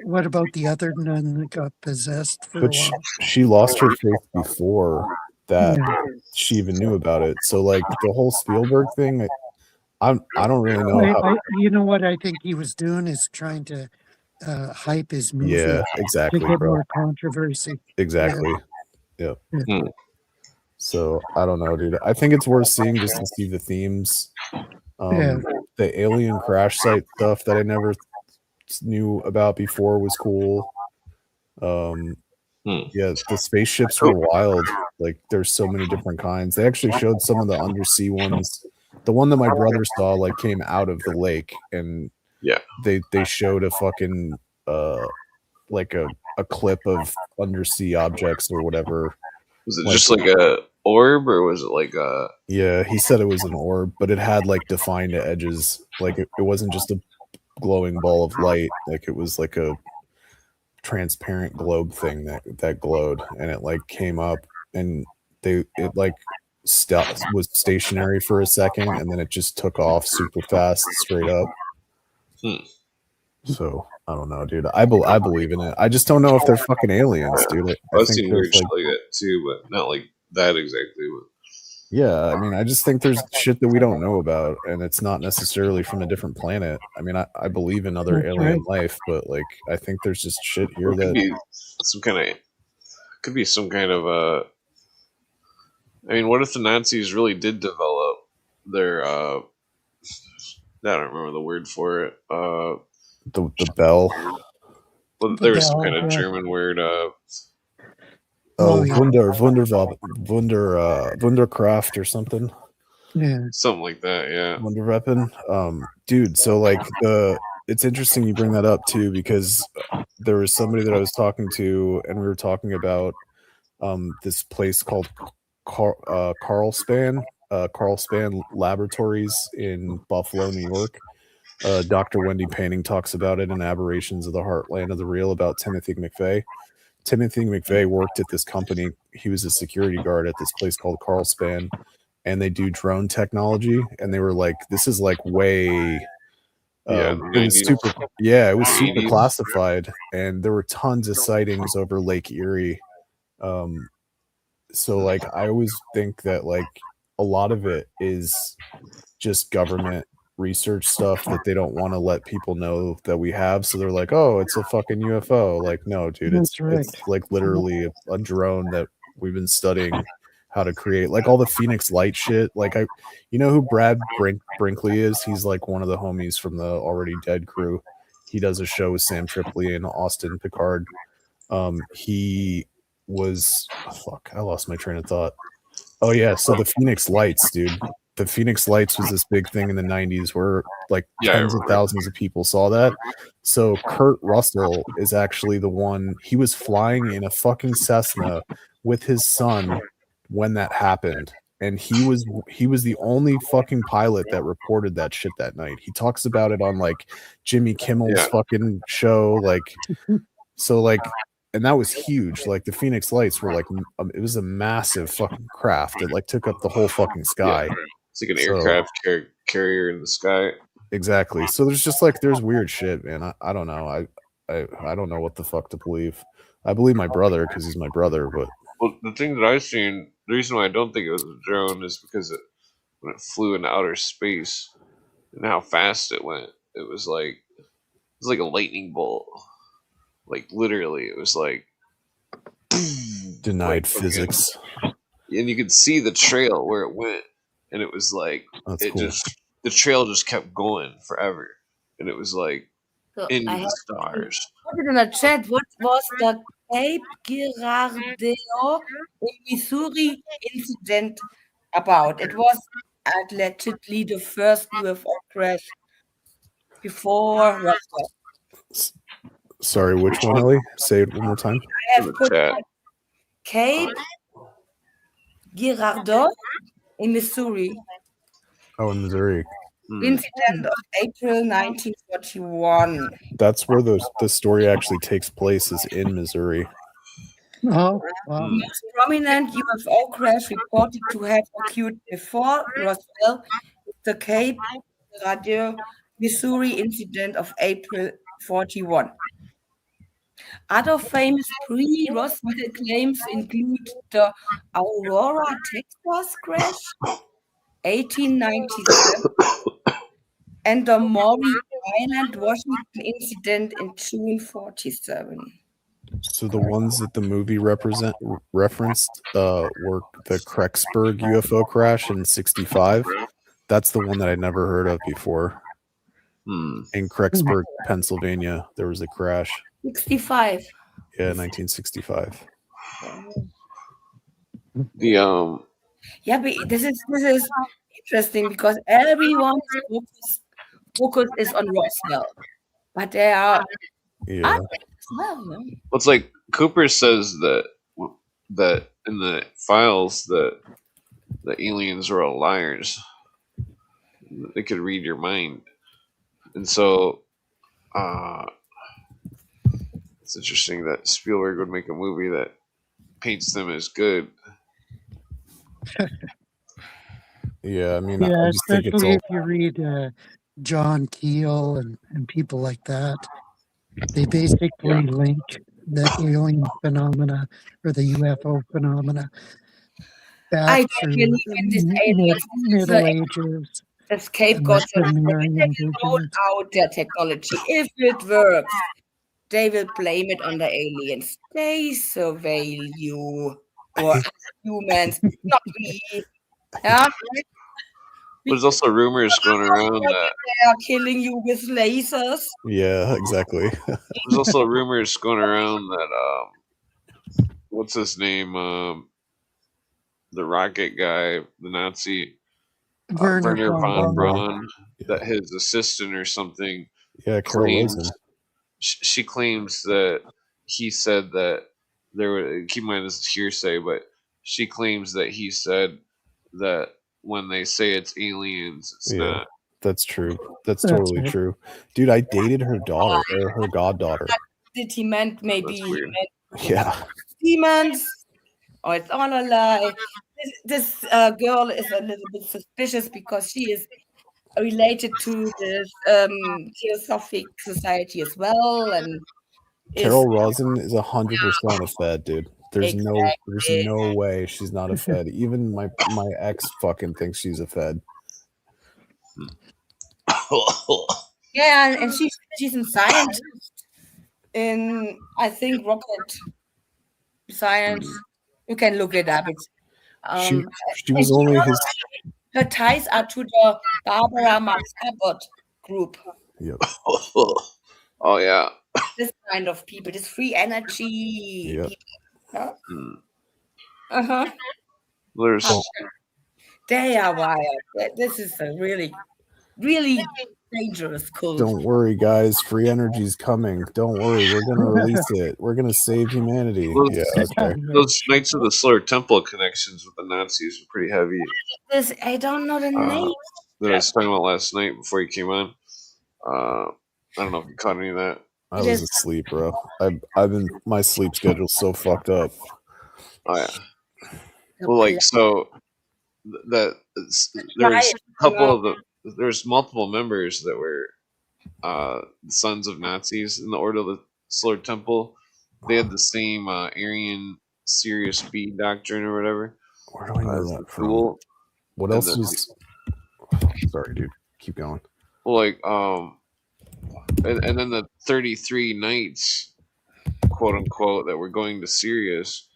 What about the other nun that got possessed for but a while? She lost her faith before that she even knew about it. So like the whole Spielberg thing, I don't really know. You know what I think he was doing is trying to hype his movie. Yeah, exactly. To get more controversy. Exactly. Yeah. So I don't know, dude. I think it's worth seeing just to see the themes. The alien crash site stuff that I never knew about before was cool. Yeah, the spaceships were wild. Like there's so many different kinds. They actually showed some of the undersea ones. The one that my brother saw like came out of the lake, and they showed a fucking like a clip of undersea objects or whatever. Was it just like a orb, or was it like a? Yeah, he said it was an orb, but it had like defined edges. Like it wasn't just a glowing ball of light. Like it was like a transparent globe thing that glowed, and it like came up, and it like was stationary for a second, and then it just took off super fast, straight up. Hmm. So I don't know, dude. I believe in it. I just don't know if they're fucking aliens, dude. I've think seen there's weird shit like that too, but not like that exactly. But yeah, I mean, I just think there's shit that we don't know about, and it's not necessarily from a different planet. I mean, I believe in other That's alien right. life, but like, I think there's just shit here it could that be some kind of, I mean, what if the Nazis really did develop their I don't remember the word for it. the bell. Well, The there was some bell, kind of yeah. German word. Oh, yeah. Wunderkraft or something. Yeah. Something like that. Yeah. Wunderweapon. Dude, so like it's interesting you bring that up too, because there was somebody that I was talking to, and we were talking about this place called Carlspan Laboratories in Buffalo, New York. Dr. Wendy Panning talks about it in Aberrations of the Heartland of the Real about Timothy McVeigh. Timothy McVeigh worked at this company. He was a security guard at this place called Carlspan, and they do drone technology. And they were like, this is like way Yeah. it was 90s, super it was super 80s. classified, and there were tons of sightings over Lake Erie. So like I always think that like a lot of it is just government research stuff that they don't want to let people know that we have, so they're like, oh, it's a fucking UFO. Like, no, dude, it's That's right. like literally a drone that we've been studying how to create, like all the Phoenix Light shit. Like, you know who Brad Brinkley is? He's like one of the homies from the Already Dead crew. He does a show with Sam Tripoli and Austin Picard. He was I lost my train of thought. Oh yeah, so the Phoenix Lights, dude. The Phoenix Lights was this big thing in the 90s where like Yeah, I tens of remember. thousands of people saw that. So Kurt Russell is actually the one. He was flying in a fucking Cessna with his son when that happened. And he was the only fucking pilot that reported that shit that night. He talks about it on like Jimmy Kimmel's Yeah. fucking show, like so like, and that was huge. Like the Phoenix Lights were like it was a massive fucking craft. It like took up the whole fucking sky. Yeah. It's like an So- aircraft carrier in the sky. Exactly. So there's just like there's weird shit, man. I don't know. I don't know what the fuck to believe. I believe my brother because he's my brother, but Well, the thing that I've seen, the reason why I don't think it was a drone is because when it flew into outer space and how fast it went, it was like a lightning bolt. Like literally, it was like denied like, physics. and you could see the trail where it went, and it was like That's it cool. just the trail just kept going forever, and it was like So into I the have stars. put it in the chat. What was the Cape Girardeau in Missouri incident about? It was allegedly the first UFO crash before Roswell. Sorry, which one, Ellie? Say it one more time. I In have the put chat. Cape Girardeau in Missouri. Oh, in Missouri. Incident of April 1941. That's where the story actually takes place, is in Missouri. Oh, wow. Hmm. Most prominent UFO crash reported to have occurred before Roswell is the Cape Girardeau, Missouri incident of April 41. Other famous pre-Roswell claims include the Aurora, Texas crash, 1897, and the Maury Island, Washington incident in June 47. So the ones that the movie referenced were the Krecksburg UFO crash in '65. That's the one that I never heard of before. Hmm. In Krecksburg, Pennsylvania, there was a crash. 65. Yeah, 1965. The Yeah, but this is interesting because everyone's focus is on Roswell, but there are Yeah. others as well. No? It's like Cooper says that in the files that the aliens were all liars. They could read your mind, and so it's interesting that Spielberg would make a movie that paints them as good. Yeah, I mean, I Yeah, just think it's especially all. if you read John Keel and people like that. They basically link the alien phenomena or the UFO phenomena back I don't through believe in these aliens. This is Middle Ages, the scapegoats. Sumerian They roll visions. out their technology. If it works, they will blame it on the aliens. They surveil you or us humans, not we. Yeah, There's also rumors going around that they are killing you with lasers. Yeah, exactly. there's also rumors going around that what's his name? The rocket guy, the Nazi, Werner Werner von von Braun. Braun, that his assistant or something Yeah, Carol claims Rosen. she claims that he said that there were, keep in mind this is hearsay, but she claims that he said that when they say it's aliens, it's Yeah. not. That's true. That's That's totally right. true. Dude, I dated her daughter or her goddaughter. Did he meant maybe That's he weird. meant Yeah. demons? Or it's all a lie. This girl is a little bit suspicious because she is related to this Theosophic Society as well, and Carol Rosen is 100% a Fed, dude. There's Exactly. no way she's not a Fed. Even my ex fucking thinks she's a Fed. Yeah, and she's a scientist in, I think, rocket science. You can look it up. It's She was only his. her ties are to the Barbara Marx Abbott group. Yep. Oh yeah. This kind of people, this free energy Yep. people. Huh? Mm. Uh-huh. There's They are wild. This is a really, really dangerous cult. Don't worry, guys. Free energy's coming. Don't worry. We're gonna release it. We're gonna save humanity. Those- Yeah. Okay. those Knights of the Solar Temple connections with the Nazis were pretty heavy. This I don't know the name. That I was talking about last night before you came on. I don't know if you caught any of that. I was asleep, bro. I've been my sleep schedule's so fucked up. Oh yeah. Well, like so that there's a couple of there's multiple members that were sons of Nazis in the Order of the Solar Temple. They had the same Aryan Sirius B doctrine or whatever. Where do I know that from? Cool. What else is? Sorry, dude. Keep going. Well, like and then the 33 knights, quote unquote, that were going to Sirius.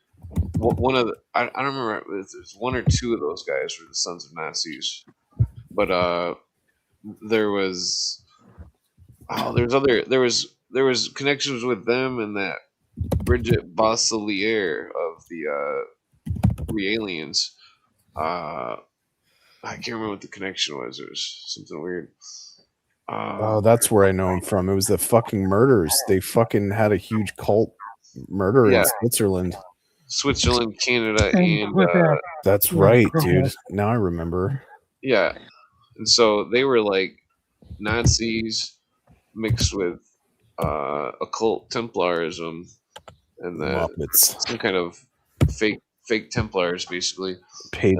One of the I don't remember if it's one or two of those guys were the sons of Nazis, but there was there was connections with them and that Bridget Bosselier of the aliens. I can't remember what the connection was. It was something weird. Oh, that's where I know him from. It was the fucking murders. They fucking had a huge cult murder in Switzerland. Switzerland, Canada, and that's right, dude. Now I remember. Yeah, and so they were like Nazis mixed with occult Templarism, and some kind of fake Templars, basically. J.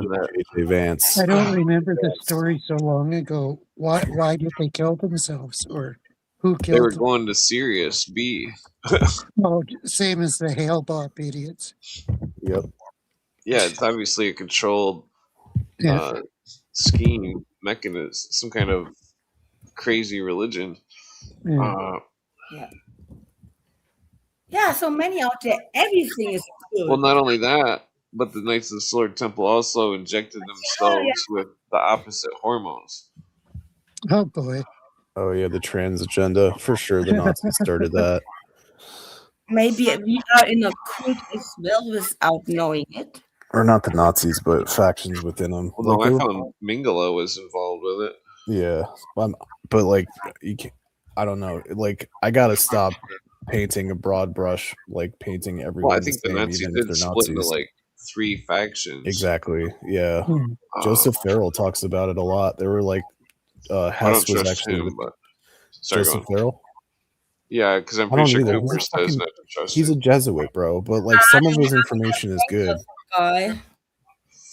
Vance. I don't remember the story so long ago. Why did they kill themselves, or who killed them? They were going to Sirius B. Oh, same as the Hale-Bopp idiots. Yep. Yeah, it's obviously a controlled scheme mechanism, some kind of crazy religion. Yeah, so many out there. Everything is good. Well, not only that, but the Knights of the Solar Temple also injected themselves with the opposite hormones. Oh boy. Oh yeah, the trans agenda for sure. The Nazis started that. Maybe we are in a cult as well without knowing it. Or not the Nazis, but factions within them. Well, no, I found Mingala was involved with it. Yeah, but like, you can't, I don't know. Like, I gotta stop painting a broad brush, like painting everyone. Well, I think the Nazis did split into like 3 factions. Exactly. Yeah. Joseph Farrell talks about it a lot. There were like Hess was actually him, but Joseph Farrell. Yeah, because I'm pretty sure Cooper says not to trust he's a Jesuit, bro. But like some of his information is good.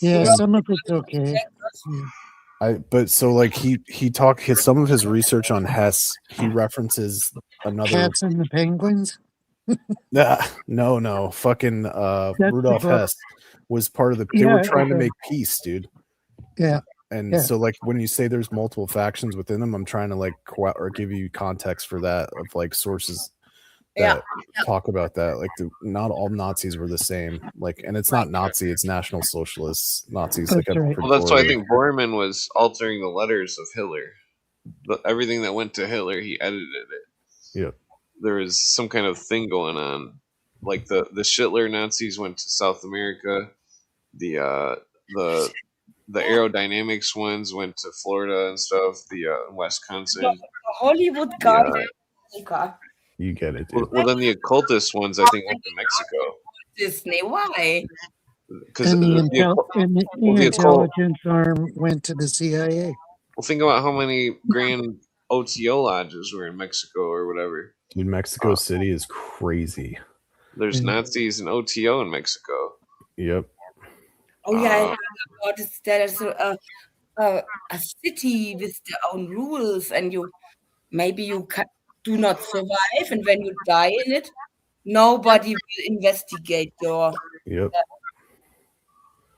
Yeah, some of it's okay. But so like some of his research on Hess, he references another. Cats and the Penguins. No, fucking That's the Rudolf book. Hess was part of the. They Yeah, were trying to okay. make peace, dude. Yeah. And Yeah. so, like, when you say there's multiple factions within them, I'm trying to like or give you context for that of like sources that talk about that. Like, not all Nazis were the same. Like, and it's not Nazi; it's National Socialists. Nazis, like That's right. Well, that's why I think Bormann was altering the letters of Hitler. Everything that went to Hitler, he edited it. Yeah. There was some kind of thing going on. Like the Hitler Nazis went to South America. The aerodynamics ones went to Florida and stuff. The Wisconsin. Hollywood guy. You get it, dude. Well, then the occultist ones, I think, went to Mexico. Disney, why? Because And the intelligence arm went to the CIA. Well, think about how many grand OTO lodges were in Mexico or whatever. Dude, Mexico City is crazy. There's Nazis and OTO in Mexico. Yep. Oh yeah, I heard about it. There's a city with their own rules, and you do not survive, and when you die in it, nobody will investigate your. Yep.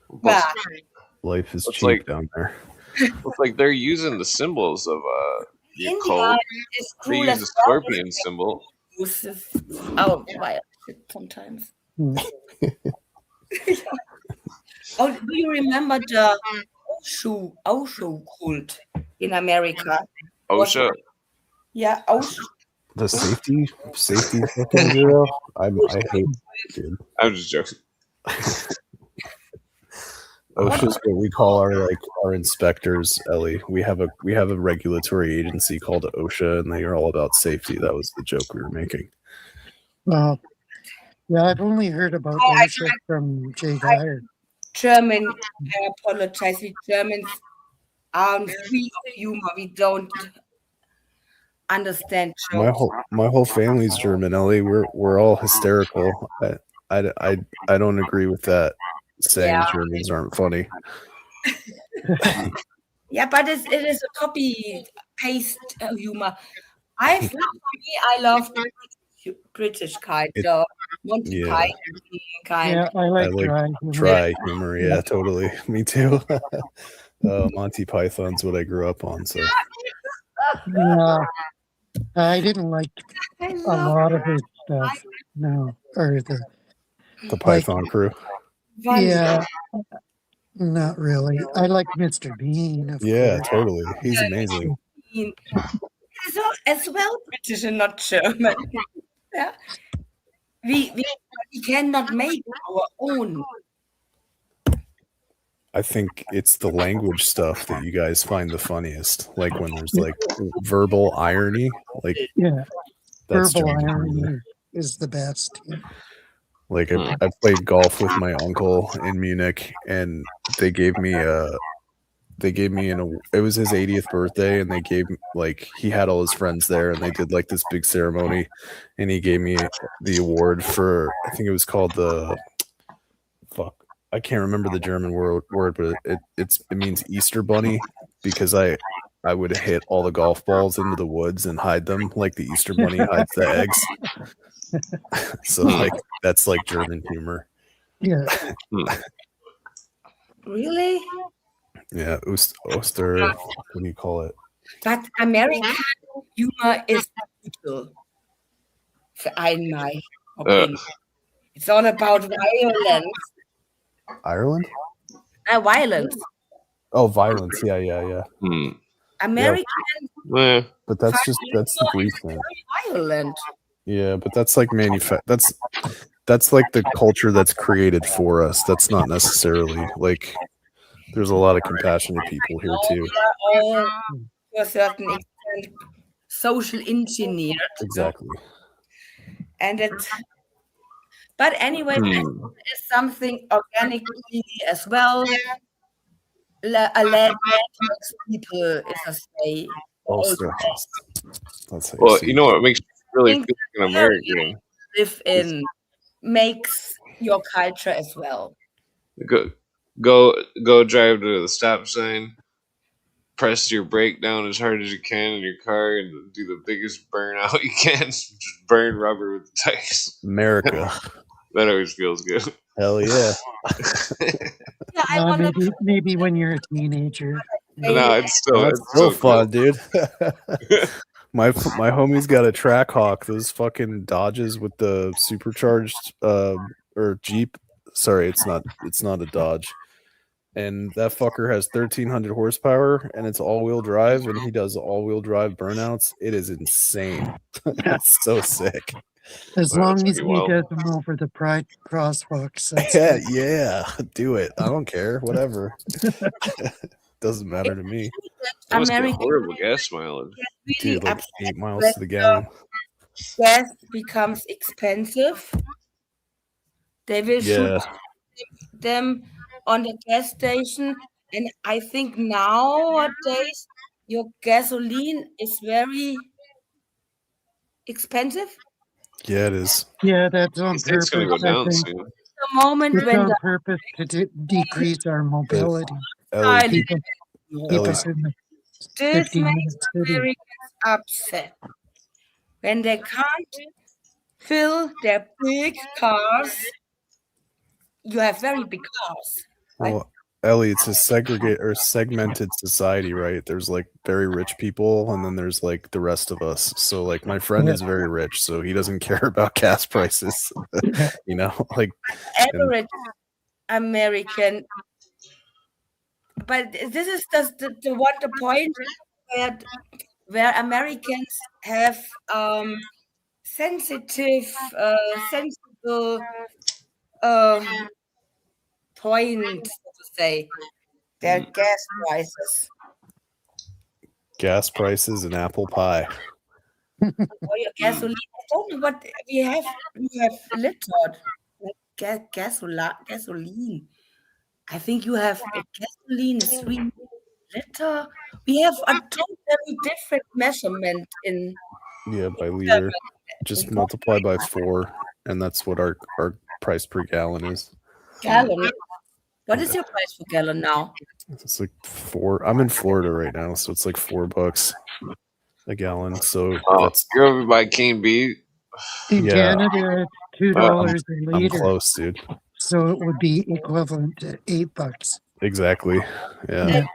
Well, life is It's cheap like- down there. It's like they're using the symbols of the India occult. is They cruel use as the well. scorpion symbol. Oh, why sometimes. Oh, do you remember the Osho cult in America? OSHA. Yeah, Osho. The safety fucking bureau. I hate, dude. I'm just joking. OSHA's what we call our inspectors, Ellie. We have a regulatory agency called OSHA, and they are all about safety. That was the joke we were making. Well, yeah, I've only heard about OSHA from Jay Dyer. German, I apologize. We Germans are free of humor. We don't understand jokes. My whole family's German, Ellie. We're all hysterical. I don't agree with that saying Germans aren't funny. Yeah, but it is a copy paste humor. I love British kind, so Monty Python kind. Yeah, I like dry humor. Yeah, totally. Me too. Monty Python's what I grew up on. So yeah, I didn't like a lot of his stuff. No, or the Python crew. Yeah, not really. I like Mr. Bean. Of course. Totally. He's amazing. As well, British and not German. Yeah. We cannot make our own. I think it's the language stuff that you guys find the funniest. Like when there's like verbal irony. Like that's verbal irony is the best. Yeah. Like I played golf with my uncle in Munich, and they gave me it was his 80th birthday, and they gave he had all his friends there, and they did like this big ceremony, and he gave me the award for, I think it was called I can't remember the German word, but it means Easter bunny, because I would hit all the golf balls into the woods and hide them like the Easter bunny hides the eggs. So that's like German humor. Yeah. Really? Yeah, Oster, what do you call it? But American humor is brutal. In my opinion. It's all about violence. Ireland? Violence. Oh, violence. Yeah. American. Yeah. But that's the Greek thing. Violent. Yeah, but that's like that's like the culture that's created for us. That's not necessarily like, there's a lot of compassionate people here too. We are all, to a certain extent, social engineered. Exactly. And but anyway, it's something organically as well. A land makes people, is a say. Well, you know what makes you really feel like an American? Live in makes your culture as well. Go drive to the stop sign, press your brake down as hard as you can in your car and do the biggest burnout you can. Just burn rubber with the tires. America. That always feels good. Hell yeah. Yeah, I want maybe when you're a teenager. No, it's still That's it's still so fun, cool. dude. My homie's got a Trackhawk, those fucking Dodges with the supercharged or Jeep. Sorry, it's not a Dodge. And that fucker has 1,300 horsepower and it's all-wheel drive, and he does all-wheel drive burnouts. It is insane. It's so sick. As Wow, long that's as pretty he wild. does them over the Pride crosswalks. That's Yeah, good. yeah, do it. I don't care. Whatever. Doesn't matter to me. That must be a American horrible gas mileage. really Dude, like upset 8 miles when to the gallon. gas becomes expensive. They will Yeah. shoot them on the gas station, and I think nowadays your gasoline is very expensive. Yeah, it is. Yeah, that's on You think it's gonna purpose. go I down think soon? The moment it's when on the purpose to decrease our mobility. Ellie, silent Keep Ellie, us in the this 15-minute makes city. Americans upset when they can't fill their big cars. You have very big cars. well, Ellie, it's a segmented society, right? There's like very rich people, and then there's like the rest of us. So like my friend Yeah. is very rich, so he doesn't care about gas prices. You know, like Average American. But this is just the point where Americans have sensible point, so to say, their gas prices. gas prices and apple pie. Or your gasoline. I don't know what we have. We have littered like gasoline. I think you have gasoline is 3 liter. We have a totally different measurement in Yeah, by liter. Just multiply by 4, and that's what our price per gallon is. gallon. What is your price per gallon now? It's like 4. I'm in Florida right now, so it's like $4 a gallon. So Oh, that's you're over by King B. In Yeah. Canada, it's $2 a I'm liter. close, dude. So it would be equivalent to $8. Exactly. Yeah.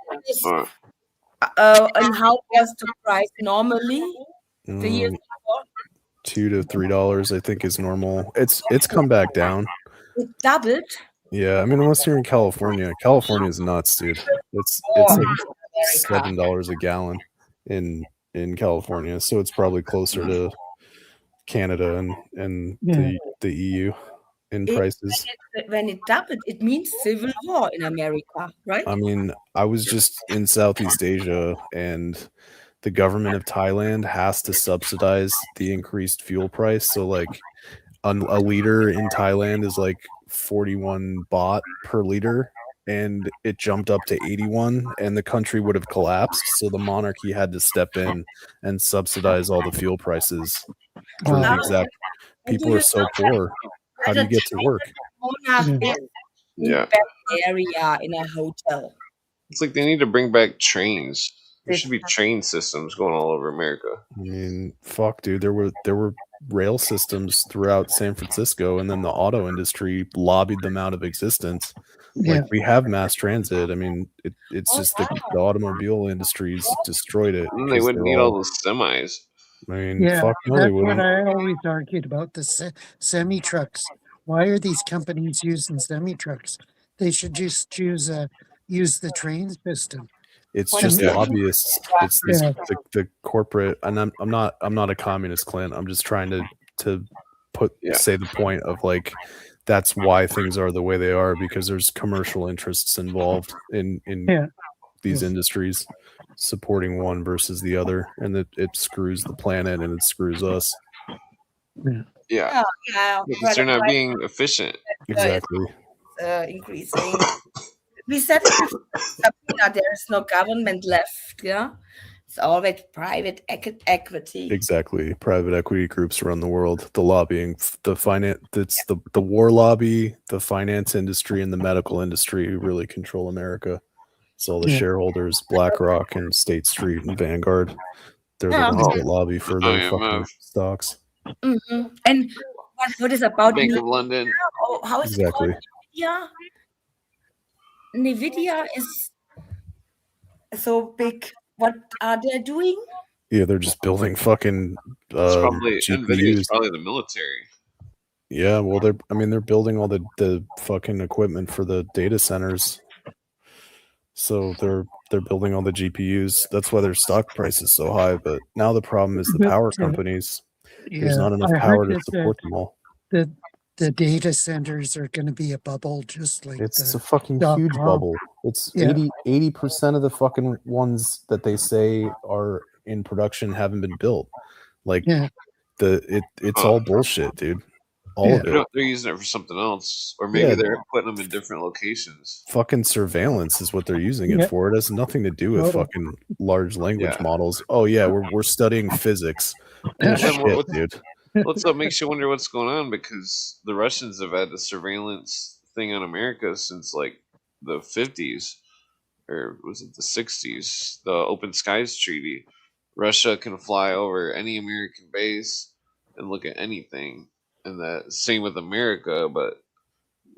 And how was the price normally the years before? $2 to $3, I think, is normal. It's come back down. It doubled. Yeah, I mean, unless you're in California, California is nuts, dude. It's like $7 a gallon in California, so it's probably closer to Canada and the EU in prices. When it doubled, it means civil war in America, right? I mean, I was just in Southeast Asia, and the government of Thailand has to subsidize the increased fuel price. So like a liter in Thailand is like 41 baht per liter, and it jumped up to 81, and the country would have collapsed. So the monarchy had to step in and subsidize all the fuel prices for the exact. People are so poor. How do you get to work? Monarch is Yeah. in that area in a hotel. It's like they need to bring back trains. There should be train systems going all over America. I mean, fuck, dude. There were rail systems throughout San Francisco, and then the auto industry lobbied them out of existence. Like we have mass transit. I mean, it's just the automobile industry's destroyed it. And they wouldn't need all those semis. I mean, Yeah, fuck no, they that's what wouldn't. I always argued about the semi trucks. Why are these companies using semi trucks? They should just use the train system. It's Well, just yeah. lobbyists. It's this, the corporate, and I'm not a communist, Clint. I'm just trying to say the point of like that's why things are the way they are, because there's commercial interests involved in these industries supporting one versus the other, and it screws the planet and it screws us. Yeah. Yeah, Because they're not being efficient. Exactly. increasing. We said it before, Sabrina, there is no government left. Yeah, it's always private equity. Exactly. Private equity groups run the world. The lobbying, the finance, it's the war lobby, the finance industry, and the medical industry who really control America. So all the Yeah. shareholders, BlackRock and State Street and Vanguard, they're the Yeah. ones that lobby for their IMF. fucking stocks. And what is about Bank of London. Oh, how is Exactly. it called? NVIDIA is so big. What are they doing? Yeah, they're just building fucking It's probably NVIDIA is GPUs. probably the military. Yeah, well, they're building all the fucking equipment for the data centers. So they're building all the GPUs. That's why their stock price is so high. But now the problem is the But, power companies. There's Yeah, not enough I power heard to support them all. that the data centers are going to be a bubble, just like It's the a fucking huge .com. bubble. It's Yeah. 80% of the fucking ones that they say are in production haven't been built. Like Yeah. it's all bullshit, dude. All of it. They're using it for something else, or maybe Yeah. they're putting them in different locations. Fucking surveillance is what they're using it Yeah. for. It has nothing to do with Totally. fucking large language Yeah. models. Oh yeah, we're studying physics. Bullshit, dude. What's up makes you wonder what's going on, because the Russians have had the surveillance thing on America since like the 50s, or was it the 60s? The Open Skies Treaty. Russia can fly over any American base and look at anything, and that same with America. But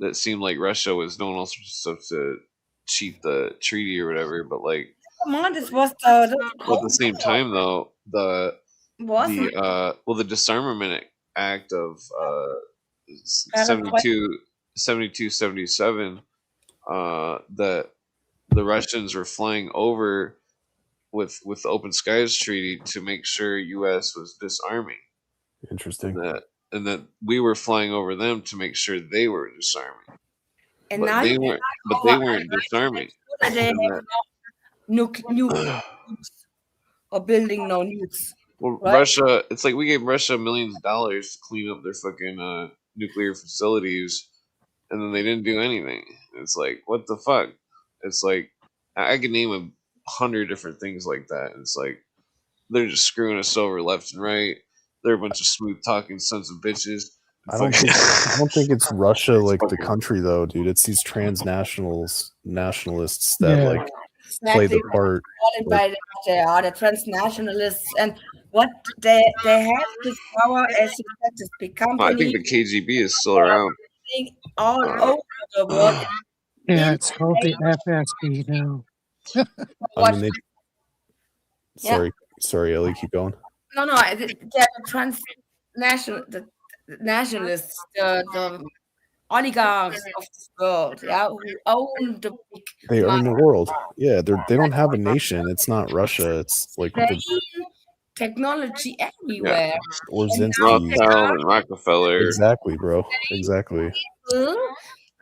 that seemed like Russia was doing all sorts of stuff to cheat the treaty or whatever. But like, Come on, this was at the same time though, the Disarmament Act of 77, that the Russians were flying over with the Open Skies Treaty to make sure U.S. was disarming, Interesting. and that we were flying over them to make sure they were disarming. And But now they you weren't. But over they weren't disarming. and they have no nukes or building no nukes. Well, Right. Russia, it's like we gave Russia millions of dollars to clean up their fucking nuclear facilities, and then they didn't do anything. It's like, what the fuck? It's like, I could name 100 different things like that. It's like, they're just screwing us over left and right. They're a bunch of smooth talking sons of bitches. I don't think it's Russia like the country though, dude. It's these nationalists that Yeah. like play the part. By they are the transnationalists, and what they have this power as you said, this big I company think the KGB is still around. all over the world. Yeah, it's called the FSB now. I mean, Yeah. sorry, Ellie, keep going. No, they're the nationalists, the oligarchs of this world, yeah, who own the big They own the world. Yeah, they don't have a nation. It's not Russia. It's like brain the technology everywhere. Orzinski. Rothschild and Rockefeller. Exactly, bro. Exactly.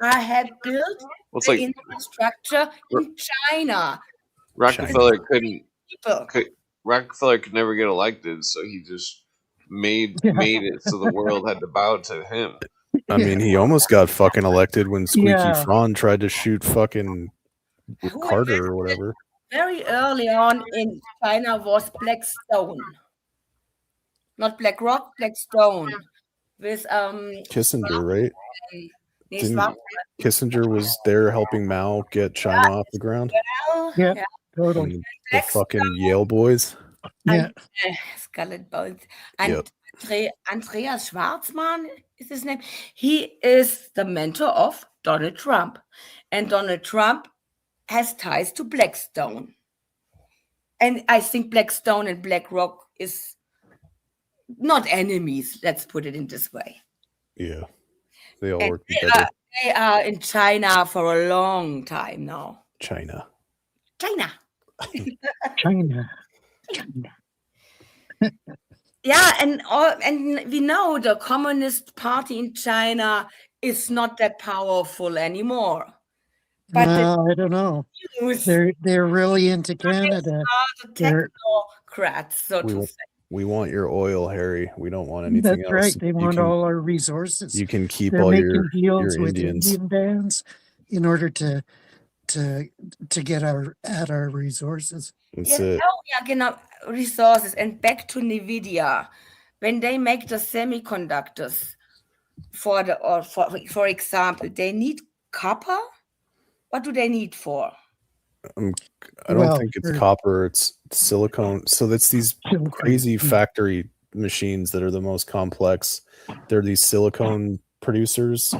I had built Well, it's the like infrastructure in China. Rockefeller couldn't. People. Rockefeller could never get elected, so he just made it so the world had to bow to him. I mean, he almost got fucking elected when Squeaky Yeah. Fron tried to shoot fucking Carter or whatever. Very early on in China was Blackstone. Not BlackRock, Blackstone. With Kissinger, right? nee, Didn't- Schwab- Kissinger was there helping Mao get China off the ground. Yeah. Totally. And the fucking Yale boys. Yeah. Scarlet Bones. And Yep. Andreas Schwarzman is his name. He is the mentor of Donald Trump. And Donald Trump has ties to Blackstone. And I think Blackstone and BlackRock is not enemies, let's put it in this way. Yeah. They all And work together. They are in China for a long time now. China. China. China. Yeah, and we know the Communist Party in China is not that powerful anymore. But No, I don't know. the news They're really into Canada. are the they're- technocrats, so We to will- say. We want your oil, Harry. We don't want anything That's else. right. They You want can- all our resources. You can keep They're all making your deals with Indians. Indian bands in order to get at our resources. That's it. Genau, resources. And back to NVIDIA. When they make the semiconductors for example, they need copper. What do they need for? I don't think it's copper, it's silicone. So that's these crazy factory machines that are the most complex. They're these silicone producers.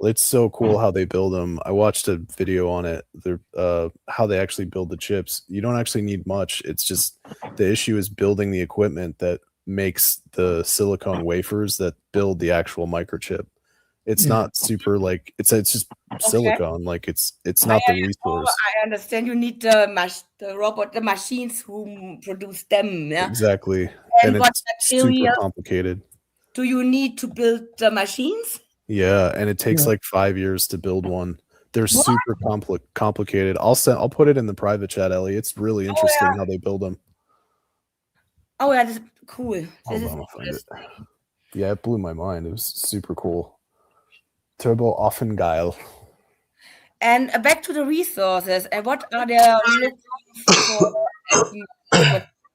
It's so cool how they build them. I watched a video on it. They're how they actually build the chips. You don't actually need much. It's just the issue is building the equipment that makes the silicone wafers that build the actual microchip. It's not super like it's just silicone. Like it's not the resource. I understand you need the machines who produce them. Yeah, exactly. And what it's super complicated. Do you need to build the machines? Yeah, and it takes like 5 years to build one. They're super complicated. I'll put it in the private chat, Ellie. It's really interesting how they build them. Oh yeah, that's cool. Hold on, I'll find it. Yeah, it blew my mind. It was super cool. Turbo Offengeil. And back to the resources. And what are they looking for?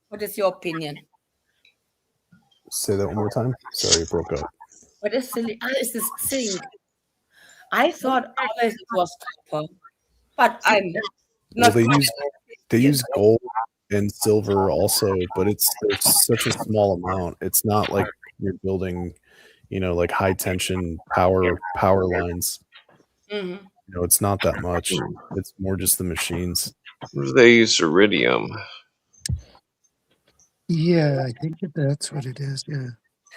What is your opinion? Say that one more time. Sorry, it broke up. What is this zinc? I thought always it was copper, but I'm not. Well, they use gold and silver also, but it's such a small amount. It's not like you're building, like high tension power lines. Mm-hmm. It's not that much. It's more just the machines. They use iridium. Yeah, I think that's what it is. Yeah,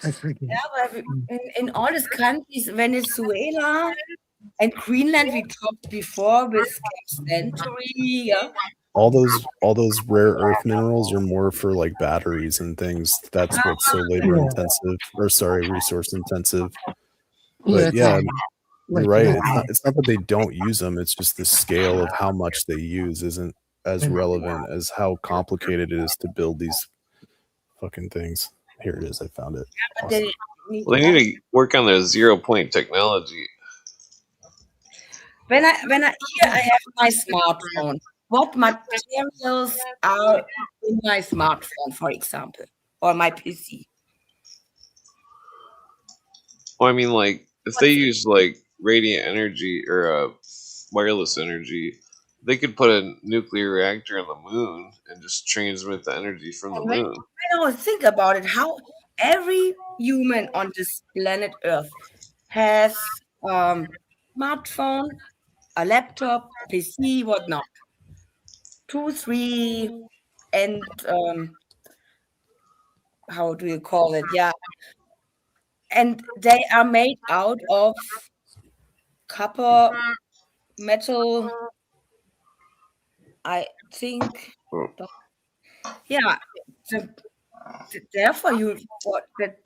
I forget. Yeah, but in all these countries, Venezuela and Greenland, we talked before with Century. Yeah. All those rare earth minerals are more for like batteries and things. That's what's so labor intensive, resource intensive. But yeah, you're right. It's not that they don't use them. It's just the scale of how much they use isn't as relevant as how complicated it is to build these fucking things. Here it is. I found it. Awesome. They need to work on their 0-point technology. When I have my smartphone, what materials are in my smartphone, for example, or my PC? Well, I mean, like if they use like radiant energy or wireless energy, they could put a nuclear reactor on the moon and just transmit the energy from the moon. I know. Think about it. How every human on this planet Earth has smartphone, a laptop, PC, whatnot. 2, 3, and how do you call it? Yeah. And they are made out of copper, metal, I think. Yeah. Therefore, that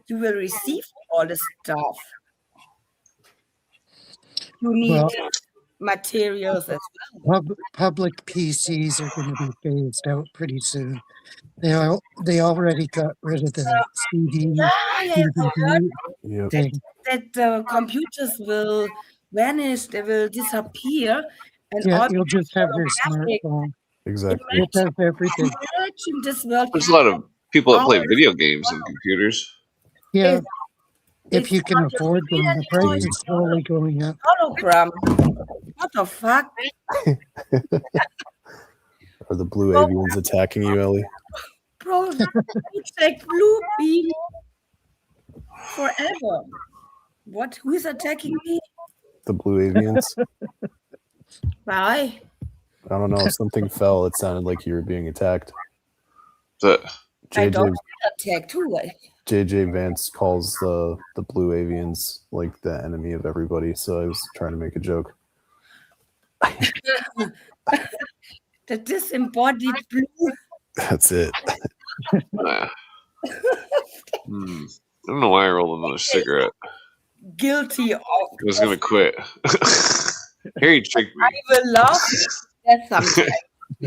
you will receive all the stuff. You need materials as well. Public PCs are going to be phased out pretty soon. They already got rid of the CD. That the computers will vanish, they will disappear, and you'll just have your smartphone. Exactly. It does everything. This world. There's a lot of people that play video games and computers. Yeah. If you can afford them, the price is slowly going up. Hologram. What the fuck? Are the blue avians attacking you, Ellie? Bro, it's like blue beam forever. What? Who is attacking me? The blue avians. Why? I don't know. Something fell. It sounded like you were being attacked. I don't attack too. JJ Vance calls the blue avians like the enemy of everybody. So I was trying to make a joke. The disembodied blue. That's it. I don't know why I rolled another cigarette. Guilty of. I was gonna quit. Harry tricked me. I will laugh. That's something.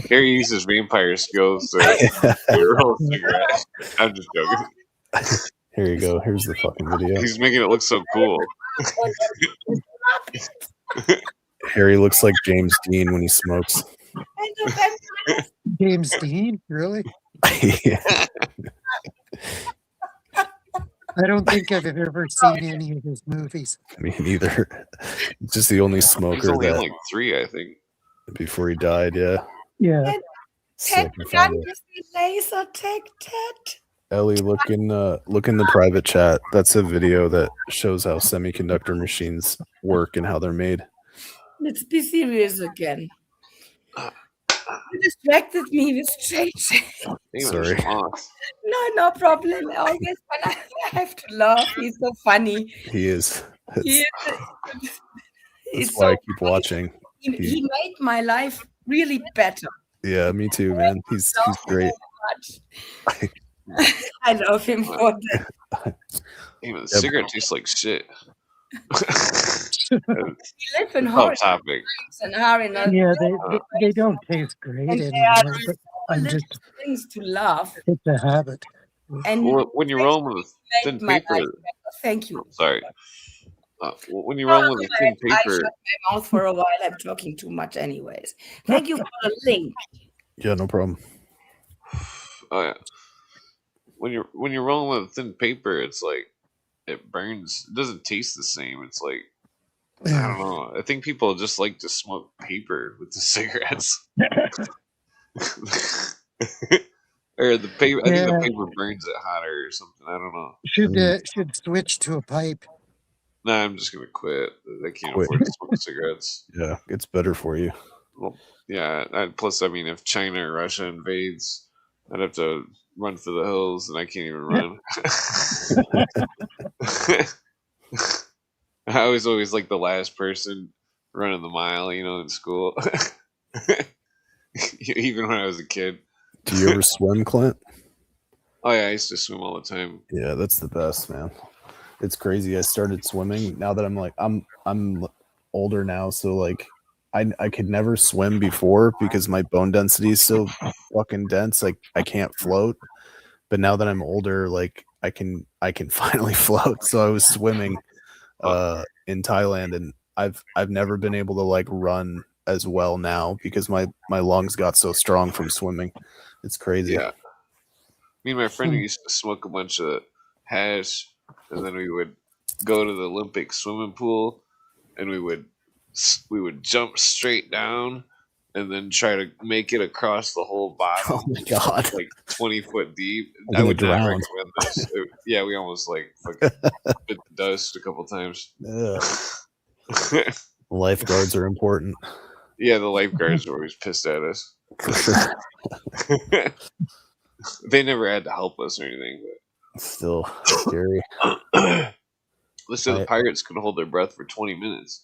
Harry uses vampire skills to roll a cigarette. I'm just joking. Here you go. Here's the fucking video. He's making it look so cool. Harry looks like James Dean when he smokes. James Dean? Really? Yeah. I don't think I've ever seen any of his movies. Me neither. Just the only smoker He's only that like 3, I think. before he died. Yeah, Yeah. Ted, sick. Ted I began found it. with the laser tag, Ted. Ellie, look in the private chat. That's a video that shows how semiconductor machines work and how they're made. Let's be serious again. Uh, You distracted me with JJ. Even Sorry. sloth. No problem. Always when I have to laugh. He's so funny. He is. He That's, is, that's he's why I so keep watching. he made my life really better. Yeah, me too, man. He's great. Much. I love him for that. Even the cigarette tastes like shit. We live in Tough horror topic. and are in a Yeah, they don't taste great and they are anymore, but I'm little just, things to love. it's a habit. And Well, when you're rolling with made thin my life paper, better. Thank you. sorry. When you're rolling with thin I paper, shut my mouth for a while. I'm talking too much, anyways. Thank you for the link. Yeah, no problem. oh yeah. When you're rolling with thin paper, it's like it burns. It doesn't taste the same. It's like I don't know. I think people just like to smoke paper with the cigarettes. Or the paper. I think the paper burns it hotter or something. I don't know. Should switch to a pipe. Nah, I'm just gonna quit. I can't Quit. afford to smoke cigarettes. Yeah, it's better for you. Well, yeah. Plus, I mean, if China or Russia invades, I'd have to run for the hills, and I can't even run. I was always like the last person running the mile, in school. Even when I was a kid. Do you ever swim, Clint? Oh yeah, I used to swim all the time. Yeah, that's the best, man. It's crazy. I started swimming now that I'm older now, so like I could never swim before because my bone density is so fucking dense. Like I can't float. But now that I'm older, like I can finally float. So I was swimming in Thailand, and I've never been able to like run as well now because my lungs got so strong from swimming. It's crazy. Yeah. Me and my friend used to smoke a bunch of hash, and then we would go to the Olympic swimming pool, and we would jump straight down, and then try to make it across the whole bottom. Oh my god! Like 20 foot deep. I would not drown. recommend this. Yeah, we almost like fucking bit the dust a couple times. Lifeguards are important. Yeah, the lifeguards were always pissed at us. They never had to help us or anything, but still scary. Let's say the pirates could hold their breath for 20 minutes.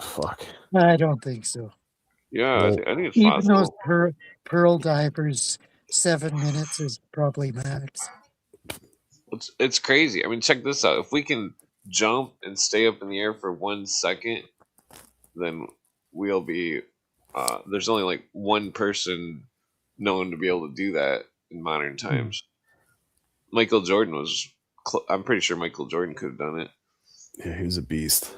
Fuck. I don't think so. Yeah, Well, I think it's Even possible. those pearl divers, 7 minutes is probably max. It's crazy. I mean, check this out. If we can jump and stay up in the air for 1 second, then we'll be. There's only like one person known to be able to do that in modern times. Michael Jordan was. I'm pretty sure Michael Jordan could have done it. Yeah, he was a beast.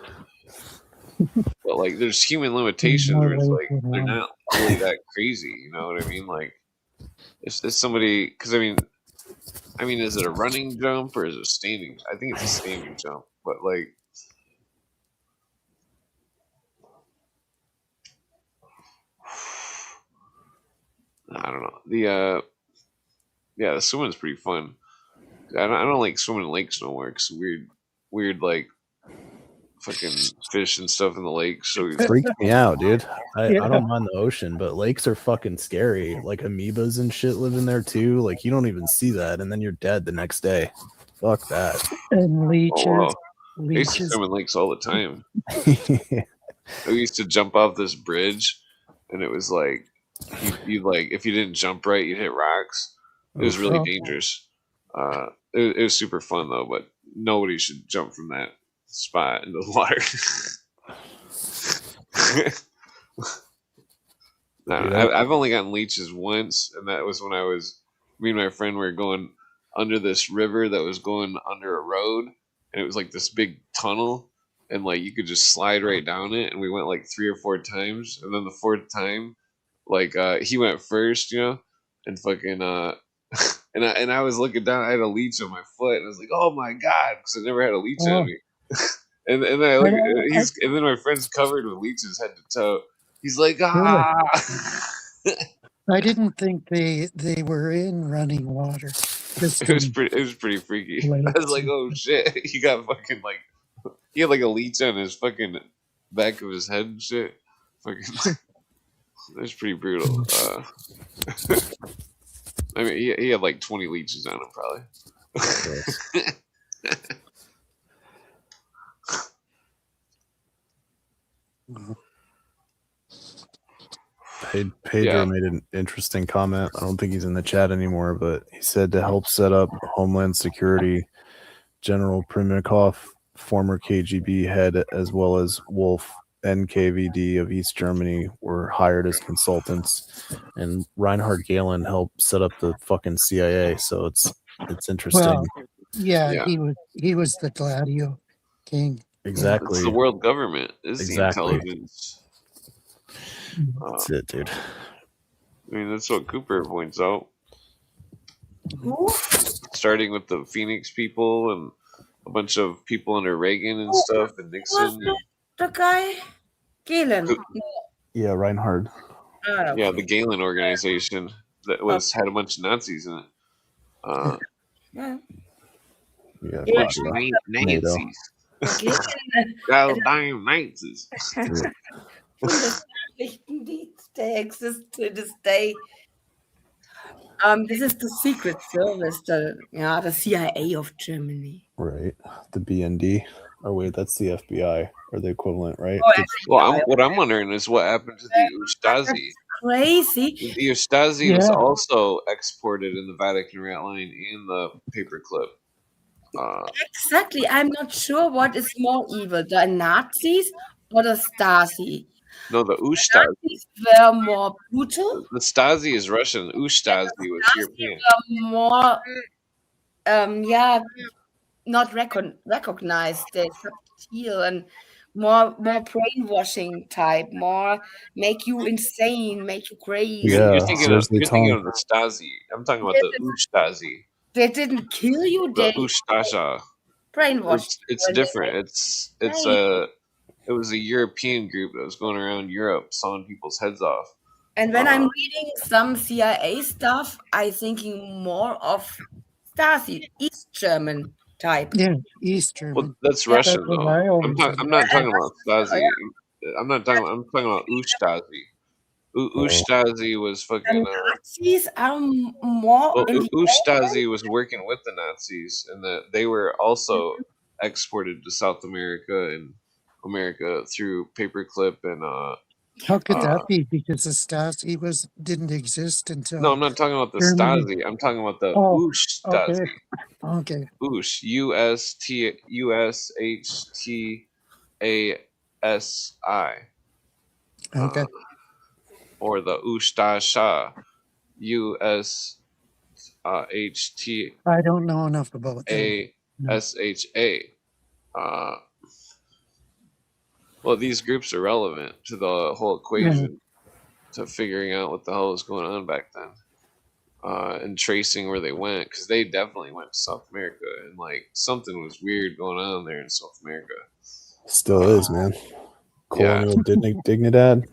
But like, there's human limitations where it's like they're not really that crazy. You know what I mean? Like, if somebody, because I mean, is it a running jump or is it standing? I think it's a standing jump. But like, I don't know. The swimming's pretty fun. I don't like swimming in lakes no more because weird like fucking fish and stuff in the lake. So it freaks me out, dude. I don't mind the ocean, but lakes are fucking scary. Like amoebas and shit live in there too. Like you don't even see that, and then you're dead the next day. Fuck that. And leeches. Oh, wow. I used to swim in lakes all the time. I used to jump off this bridge, and it was like you like if you didn't jump right, you'd hit rocks. It was really dangerous. It was super fun though, but nobody should jump from that spot into the water. I've only gotten leeches once, and that was when me and my friend were going under this river that was going under a road, and it was like this big tunnel, and like you could just slide right down it, and we went like 3 or 4 times, and then the 4th time, like he went first, and fucking and I was looking down, I had a leech on my foot, and I was like, oh my god, because I never had a leech on me. And then I look, and then my friend's covered with leeches head to toe, He's like, Really? ah. I didn't think they were in running water. Just It was in pretty freaky. I was lakes. like, oh shit. He got fucking like he had like a leech on his fucking back of his head and shit. Fucking it was pretty brutal. I mean he had like 20 leeches on him probably. Pedro Yeah. made an interesting comment. I don't think he's in the chat anymore, but he said to help set up Homeland Security, General Primakov, former KGB head, as well as Wolf, NKVD of East Germany, were hired as consultants, and Reinhard Gehlen helped set up the fucking CIA. So it's interesting. Well, yeah, Yeah. he was the Gladio king. Exactly. It's the world government. It's Exactly. the intelligence. That's it, dude. I mean, that's what Cooper points out. Who? Starting with the Phoenix people and a bunch of people under Reagan and stuff and Was Nixon. the guy? Galen. Yeah, Reinhard. Yeah, the Galen organization that had a bunch of Nazis in it. Yeah. Yeah, Yeah. Bunch of NATO. Nazis. Goddamn Nazis. They exist to this day. This is the Secret Service, the CIA of Germany. Right. The BND. Oh wait, that's the FBI or the equivalent, right? Oh, Well, what I'm wondering is what happened to the Ustasi. Crazy. The Ustasi was Yeah. also exported in the Vatican rat line and the paperclip. Exactly. I'm not sure what is more evil, the Nazis or the Stasi. No, the Ustasi. Nazis were more brutal. The Stasi is Russian. Ustasi was European. More, not recognized. They're subtle and more brainwashing type. More make you insane, make you crazy. Yeah, You're thinking of Tom. the Stasi. I'm talking about the Ustasi. They didn't kill you. The They Ustasha. brainwashed. It's you. different. It was a European group that was going around Europe sawing people's heads off. And when I'm reading some CIA stuff, I'm thinking more of Stasi, East German type. Yeah, East German. Well, that's Yeah, Russian that's what though. I always I'm not talking about Stasi. I'm talking about Ustasi. Ustasi was fucking. And Nazis are more. Well, in the Ustasi was working with the Nazis, and they were also exported to South America and America through paperclip and. How could that be? Because the Stasi didn't exist until. No, I'm not talking about the Germany. Stasi. I'm talking about the Oh, Ustasi. Okay. Ush, USHTASI. Okay. Or the Ustasha, USHTASHA. I don't know enough about that. Well, these groups are relevant to the whole equation, to figuring out what the hell was going on back then, and tracing where they went, because they definitely went to South America, and like something was weird going on there in South America. Still is, man. Colonial Dignidad.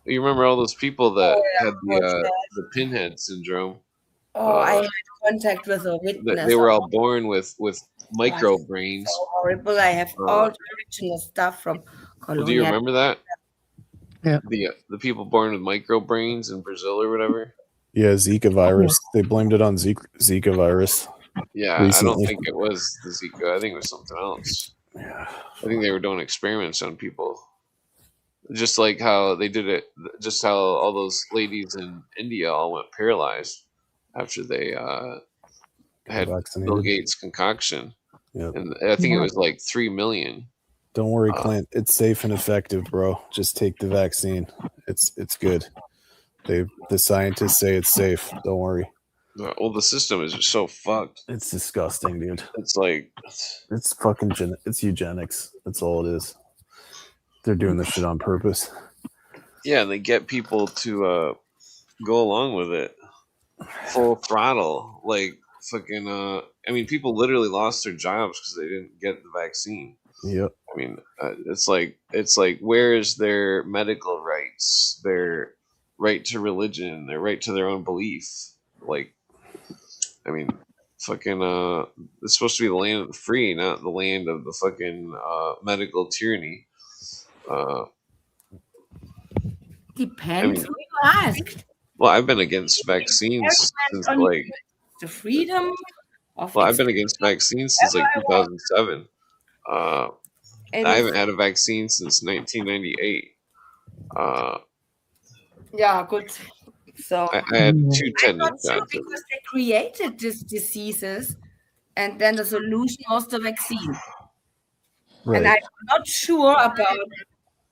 You remember all those people that had the pinhead syndrome? I had contact with a witness. They were all born with micro brains. So horrible. I have all the original stuff from Colombia. Do you remember that? Yeah. The people born with micro brains in Brazil or whatever. Yeah, Zika virus. They blamed it on Zika virus. Yeah, recently. I don't think it was the Zika. I think it was something else. Yeah. I think they were doing experiments on people. Just like how they did it, just how all those ladies in India all went paralyzed after they had Vaccinated. Bill Gates' concoction. Yep. And I think it was like 3 million. Don't worry, Clint. It's safe and effective, bro. Just take the vaccine. It's good. The scientists say it's safe. Don't worry. Well, the system is just so fucked. It's disgusting, dude. It's like It's fucking it's eugenics. That's all it is. They're doing this shit on purpose. yeah, they get people to go along with it full throttle. Like fucking. I mean, people literally lost their jobs because they didn't get the vaccine. Yep. I mean, it's like where is their medical rights, their right to religion, their right to their own belief? Like, I mean, fucking it's supposed to be the land of the free, not the land of the fucking medical tyranny. Depends mean- who you ask. Well, I've been against vaccines since On like the freedom of I've been against vaccines since like 2007. and I haven't had a vaccine since 1998. yeah, good. So I had two I'm tetanus not sure shots. because they created these diseases, and then the solution was the vaccine. And Right. I'm not sure about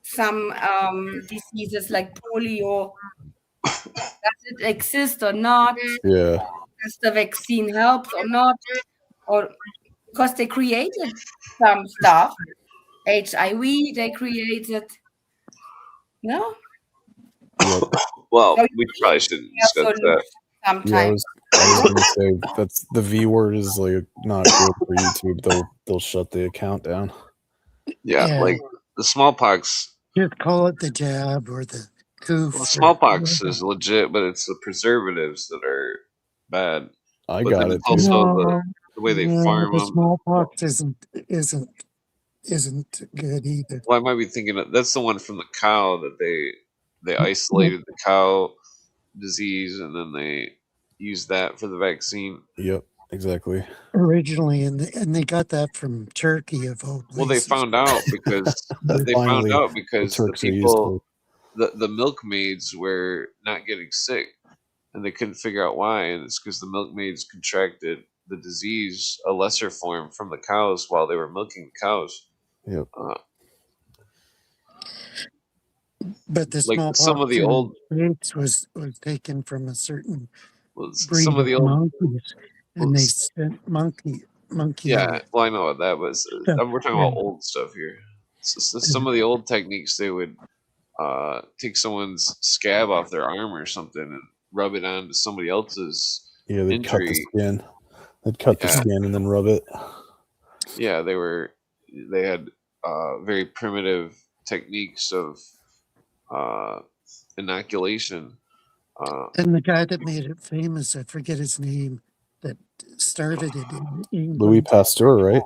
some diseases like polio. Does it exist or not? Yeah. Does the vaccine help or not? Or because they created some stuff, HIV, they created. No, Yep. Well, So we probably shouldn't yeah, discuss that. Yeah, sometimes. I was gonna say that's the V word is like not good for YouTube. They'll shut the account down. Yeah, Yeah. like the smallpox. Just call it the jab or the coof. Well, or smallpox whatever. is legit, but it's the preservatives that are bad. I But got then it. it's also No, the way they no, farm the them. smallpox isn't good either. Well, I might be thinking that's the one from the cow that they isolated the cow disease and then they used that for the vaccine. Yep, exactly. Originally, and they got that from Turkey of all places. Well, they found out because Finally, the Turks are people, useful. the milkmaids were not getting sick, and they couldn't figure out why. And it's because the milkmaids contracted the disease, a lesser form, from the cows while they were milking the cows. Yep. But the Like smallpox some of the old, States was taken from a certain breed some of the of old, monkeys, and they sent monkey. yeah. Well, I know what that was. stuff. We're talking about old stuff here. So some of the old techniques, they would take someone's scab off their arm or something and rub it onto somebody else's Yeah, they'd cut the injury. skin. They'd cut the Yeah. skin and then rub it. Yeah, they had very primitive techniques of inoculation. And the guy that made it famous, I forget his name, that started it in England. Louis Pasteur, right?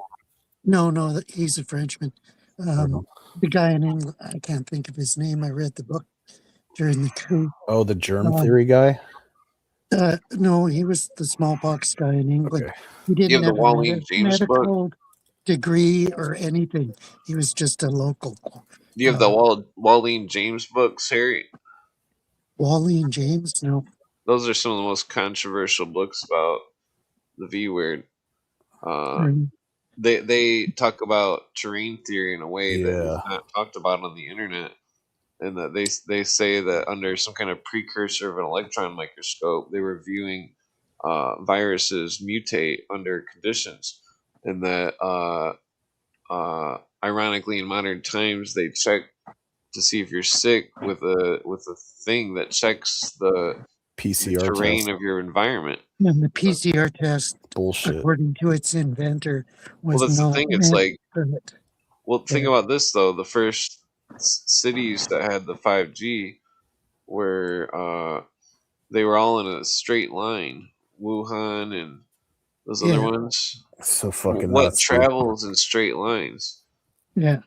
No, he's a Frenchman. The guy in England, I can't think of his name. I read the book during the coup. Oh, the germ theory guy? No, he was the smallpox guy in England. Okay. He You didn't have the have a Wallene James book? medical degree or anything. He was just a local. Do you have the Wallene James books, Harry? Wallene James? No. Those are some of the most controversial books about the V word. They talk about terrain theory in a way that is not talked about on the internet, and that they say that under some kind of precursor of an electron microscope, they were viewing viruses mutate under conditions, and that ironically in modern times they check to see if you're sick with a thing that checks the PCR terrain test. of your environment. And the PCR test, Bullshit. according to its inventor, was Well, that's the not thing. It's meant like, for it. well, think about this though. The first cities that had the 5G were they were all in a straight line. Wuhan and those other ones. So fucking What nuts, dude. travels in straight lines? Yeah.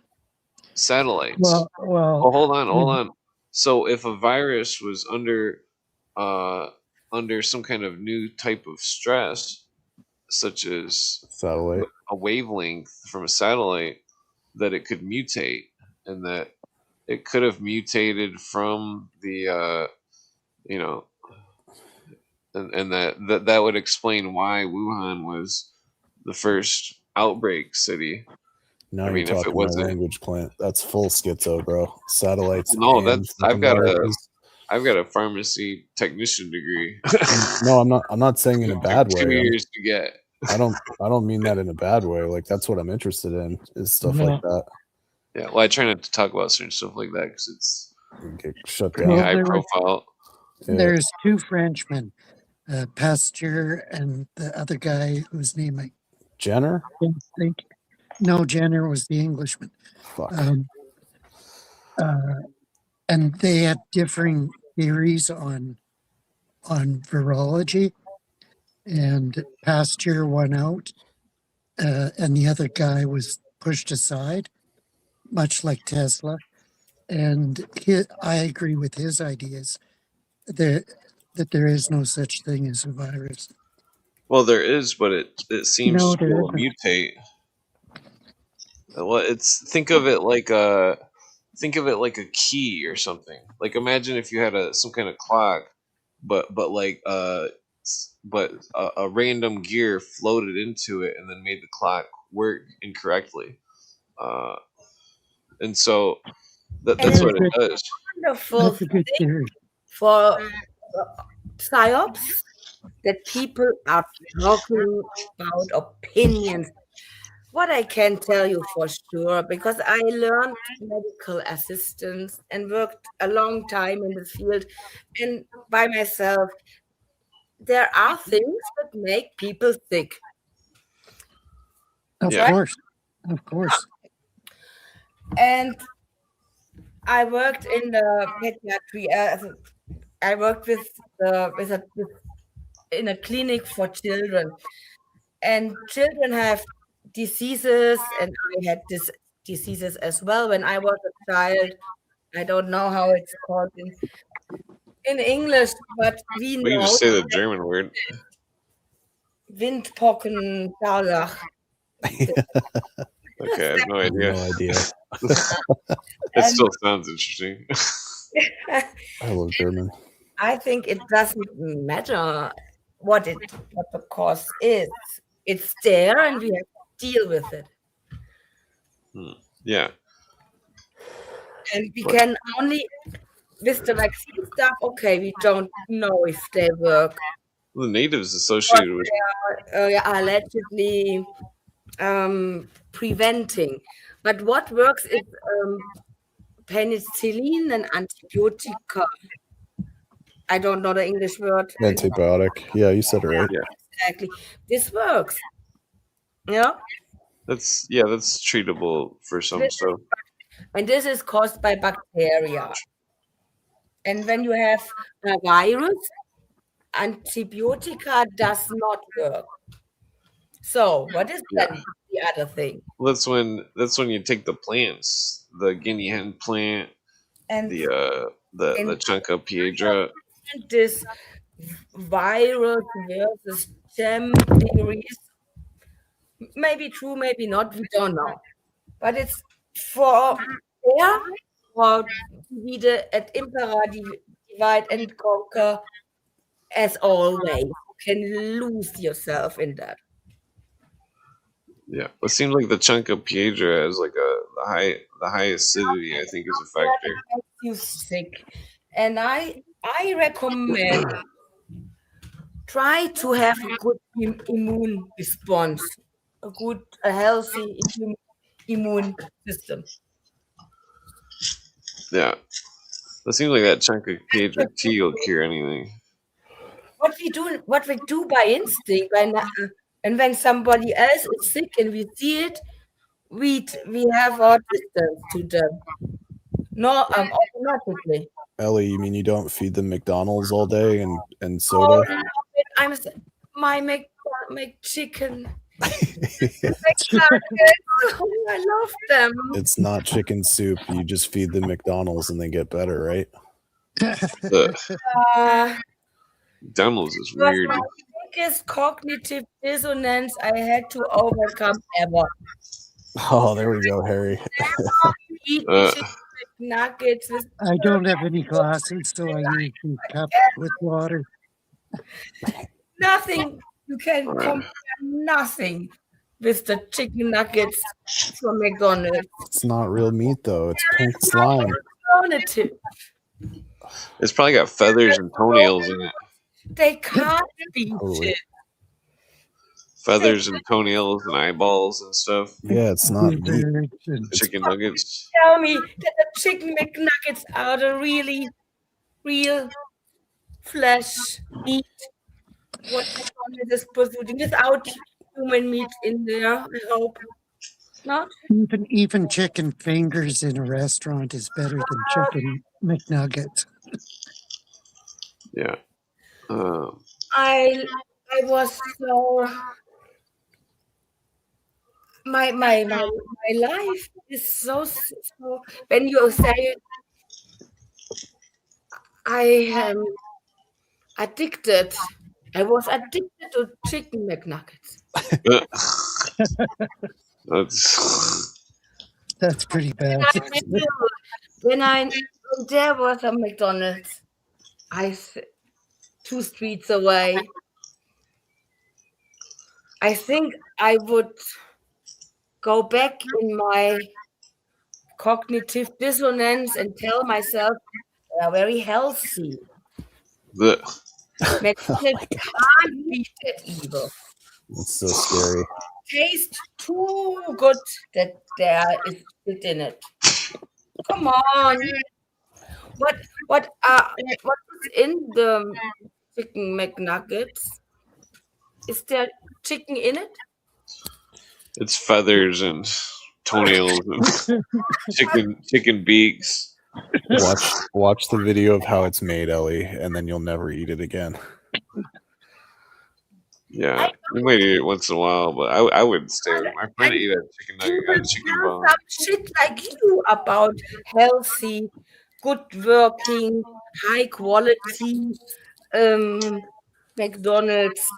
Satellites. Well, Oh, hold on. So if a virus was under some kind of new type of stress, such as satellite, a wavelength from a satellite, that it could mutate, and that it could have mutated from the and that would explain why Wuhan was the first outbreak city. now I you're mean, if it talking my wasn't, language, Clint. That's full schizo, bro. Satellites. no, and that's fucking viruses. I've got a pharmacy technician degree. No, I'm not saying in a bad way. 2 years to get. I don't mean that in a bad way. Like, that's what I'm interested in, is stuff like that. Yeah, well, I try not to talk about certain stuff like that because it's Get shut pretty down. high profile. There's two Frenchmen, Pasteur and the other guy whose name I Jenner? can't think. No, Jenner was the Englishman. Fuck. And they had differing theories on virology, and Pasteur won out, and the other guy was pushed aside, much like Tesla. And I agree with his ideas that there is no such thing as a virus. Well, there is, but it seems No, to there will isn't. mutate. Well, think of it like a key or something. Like imagine if you had some kind of clock, but a random gear floated into it and then made the clock work incorrectly. And so that's And what it does. wonderful That's a good thing theory. for psyops that people are talking about opinions. What I can tell you for sure, because I learned medical assistance and worked a long time in the field and by myself, there are things that make people sick. Of Yeah. course. And I worked in the pediatry. I worked in a clinic for children, and children have diseases, and I had diseases as well when I was a child. I don't know how it's called in English, but we We can know just say the German word. Windpocken, Dalach. Okay, I have no idea. No idea. It still sounds interesting. I love German. I think it doesn't matter what the cause is. It's there, and we have to deal with it. Yeah. And we can only, with the vaccine stuff, okay, we don't know if they work. The natives associated with Are allegedly preventing. But what works is penicillin and antibiotica. I don't know the English word. Antibiotic. Yeah, you said it right. Yeah. Exactly. This works. Yeah. That's treatable for some stuff. And this is caused by bacteria. And when you have a virus, antibiotica does not work. So what is then the other thing? Well, that's when you take the plants, the guinea hen plant, And the Chunka piedra. this virus versus gem theories, maybe true, maybe not, we don't know. But it's for divide et impera, divide and conquer, as always. You can lose yourself in that. Yeah, it seems like the Chunka piedra has like the high acidity. I think is a factor. That makes you sick, and I recommend try to have a good immune response, a healthy immune system. Yeah, it seems like that Chunka piedra tea will cure anything. What we do by instinct, and when somebody else is sick and we see it, we have our distance to them. No, automatically. Ellie, you mean you don't feed them McDonald's all day and soda? My McChicken. I love them. It's not chicken soup. You just feed them McDonald's and they get better, right? McDonald's is It was weird. my biggest cognitive dissonance I had to overcome ever. Oh, there we go, Harry. Eat chicken nuggets with I don't have any glasses, so I use a cup with water. nothing. You can compare nothing with the chicken nuggets from McDonald's. It's not real meat, though. It's pink slime. Alternative. It's probably got feathers and toenails in it. They can't beat Totally. it. Feathers and toenails and eyeballs and stuff. Yeah, it's not meat. Lizards and Chicken nuggets. Tell me that the chicken McNuggets are the really real flesh meat. What McDonald's is producing without human meat in there, I hope. Not? Even chicken fingers in a restaurant is better than chicken McNuggets. Yeah. I was so my life is so when you say I am addicted. I was addicted to chicken McNuggets. That's pretty bad. When there was a McDonald's, 2 streets away, I think I would go back in my cognitive dissonance and tell myself they are very healthy. McDonald's can't beat that evil. It's so scary. Tastes too good that there is shit in it. Come on. What is in the chicken McNuggets? Is there chicken in it? It's feathers and toenails and chicken beaks. Watch the video of how it's made, Ellie, and then you'll never eat it again. Yeah, we might eat it once in a while, but I wouldn't stay with my friend to eat a chicken nugget, a chicken bone. Some shit like you about healthy, good working, high quality McDonald's,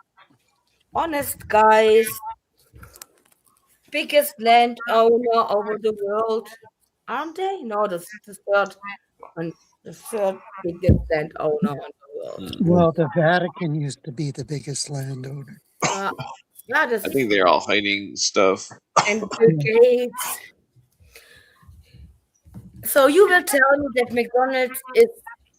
honest guys, biggest landowner over the world, aren't they? No, the third biggest landowner in the world. Well, the Vatican used to be the biggest landowner. Yeah, this I think they're all hiding stuff. and Bill Gates. So you will tell me that McDonald's is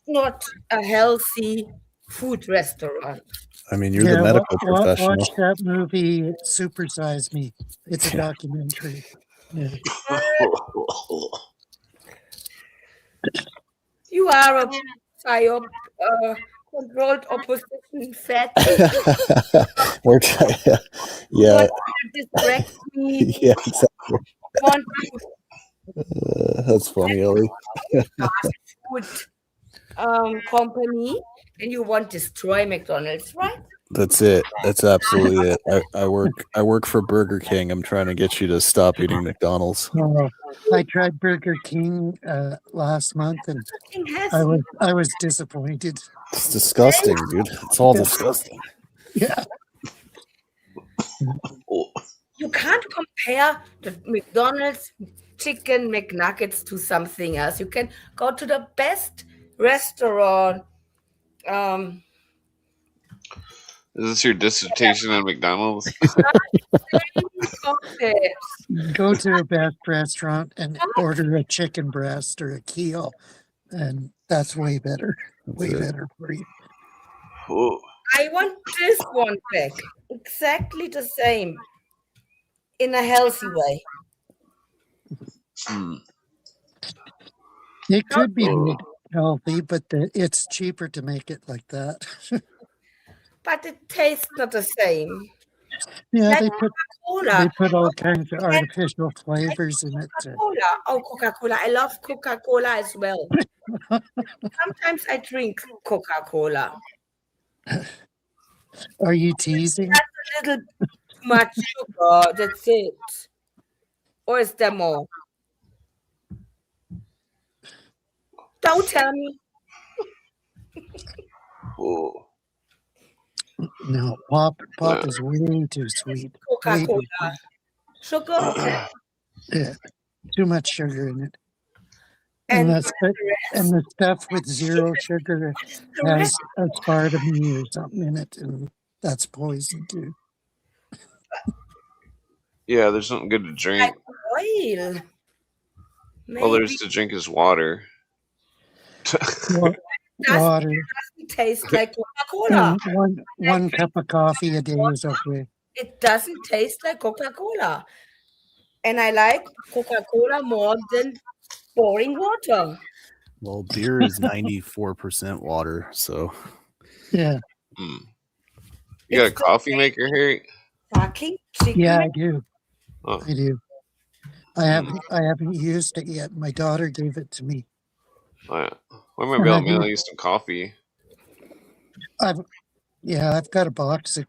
not a healthy food restaurant. I mean, you're the medical professional. Watch that movie, Super Size Me. It's a documentary. Yeah. You are a controlled opposition fat. Yeah. Distract me. Yeah, exactly. Want That's funny, Ellie. food company, and you want to destroy McDonald's, right? That's it. That's absolutely it. I work for Burger King. I'm trying to get you to stop eating McDonald's. I tried Burger King last month, and I was disappointed. It's disgusting, dude. It's all disgusting. Yeah. You can't compare the McDonald's chicken McNuggets to something else. You can go to the best restaurant. Is this your dissertation on McDonald's? Go to a best restaurant and order a chicken breast or a keel, and that's way better. Way better for you. I want this one back. Exactly the same. In a healthy way. It could be made healthy, but it's cheaper to make it like that. But it tastes not the same. Yeah, Like they Coca-Cola. put all kinds of artificial flavors in it. Coca-Cola. Oh, Coca-Cola. I love Coca-Cola as well. Sometimes I drink Coca-Cola. Are you teasing? That's a little too much sugar. That's it. Or is there more? Don't tell me. No, pop is way too sweet. Way too Coca-Cola. Sugar? Yeah, too much sugar in it. And the stuff with zero sugar has aspartame or something in it, and that's poison too. Yeah, there's something good to drink. Like oil. All there's to drink is water. Water. It doesn't taste like Coca-Cola. One cup of coffee a day is okay. It doesn't taste like Coca-Cola. And I like Coca-Cola more than boring water. Well, beer is 94% water, so yeah. You got a coffee maker, Harry? Fucking chicken. Yeah, I do. Oh. I do. I haven't used it yet. My daughter gave it to me. Oh, yeah. We might And be able I've to mail used- you some coffee. I've got a box of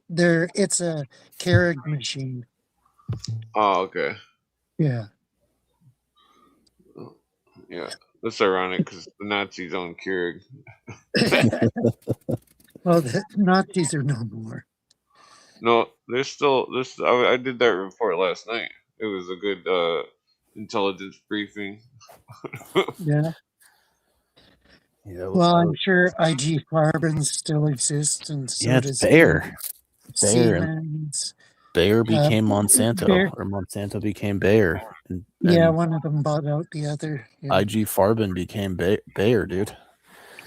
there. It's a Keurig machine. Oh, okay. Yeah. Yeah. That's ironic because the Nazis own Keurig. Well, the Nazis are no more. No, there's still this. I did that report last night. It was a good intelligence briefing. Yeah. Yeah. Well, I'm sure IG Farben still exists, and so Yeah, it's does Bayer. Bayer and Siemens. Bayer became Monsanto, Bayer- or Monsanto became Bayer, and Yeah, one of them bought out the other. Yeah. IG Farben became Bayer, dude.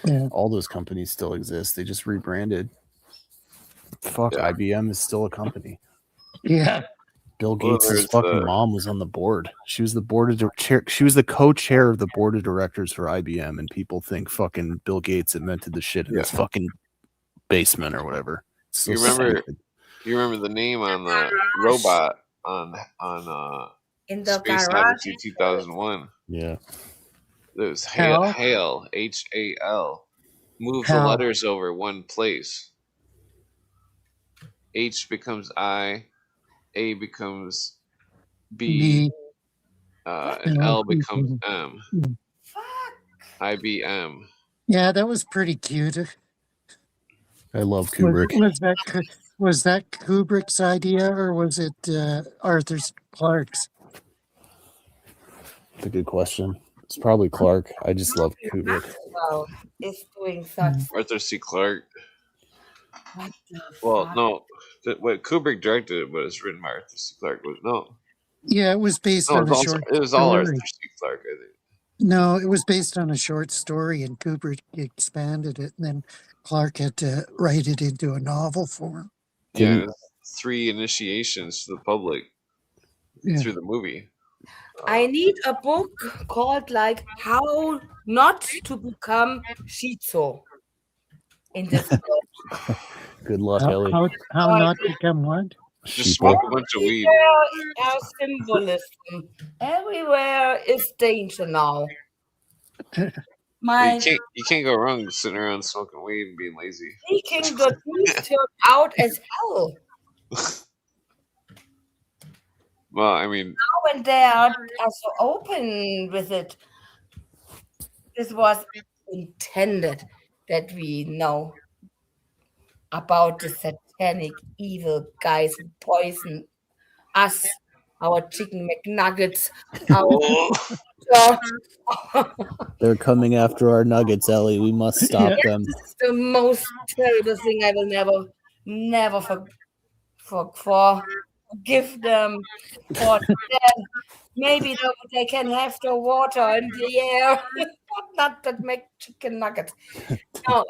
Yeah. All those companies still exist. They just rebranded. Fuck, Yeah. IBM is still a company. Yeah. Bill Well, Gates' there's fucking the- mom was on the board. She was the she was the co-chair of the board of directors for IBM, and people think fucking Bill Gates invented the shit in his fucking basement or whatever. It's so You remember? stupid. You remember the name on the robot on In the Space garage. Odyssey 2001? Yeah. It was Hal? Hale, H-A-L. Move the Hal. letters over one place. H becomes I, A becomes B, B. and Yeah, L becomes M. Fuck. IBM. Yeah, that was pretty cute. I love Kubrick. Was that Kubrick's idea, or was it Arthur Clarke's? That's a good question. It's probably Clark. I just love Kubrick. Maxwell is doing such. Arthur C. Clarke. What the Well, fuck? no. What Kubrick directed it, but it's written by Arthur C. Clarke. Yeah, it was based on a short It was all story. Arthur C. Clarke, I think. No, it was based on a short story, and Kubrick expanded it, and then Clarke had to write it into a novel form. Yeah, Didn't- it was 3 initiations to the public Yeah. through the movie. I need a book called like How Not to Become Shizo. In this book. Good luck, Ellie. How not become what? Just Sheeple. smoke a bunch of weed. Everywhere is our symbolism. Everywhere is danger now. My You can't go wrong sitting around smoking weed and being lazy. speaking the truth turned out as hell. Well, I mean, Now when they are so open with it, this was intended that we know about the satanic evil guys who poison us, our chicken McNuggets, our They're coming after our nuggets, Ellie. We must stop them. This is the most terrible thing I will never forgive them for that. Maybe they can have the water and the air, but not that make chicken nuggets. No,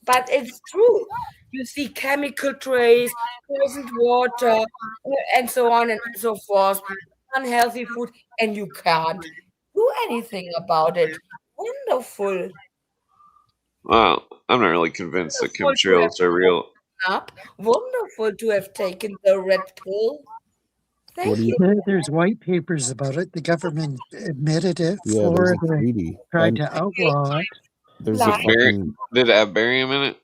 but it's true. You see chemical trace, poisoned water, and so on and so forth, unhealthy food, and you can't do anything about it. Wonderful. well, I'm not really convinced that chemtrails are real. Up. Wonderful to have taken the red pill. Thank What do you. you- There's white papers about it. The government admitted it. Yeah, there's a Florida treaty. tried And to outlaw it. there's a Like- fucking Did it have barium in it?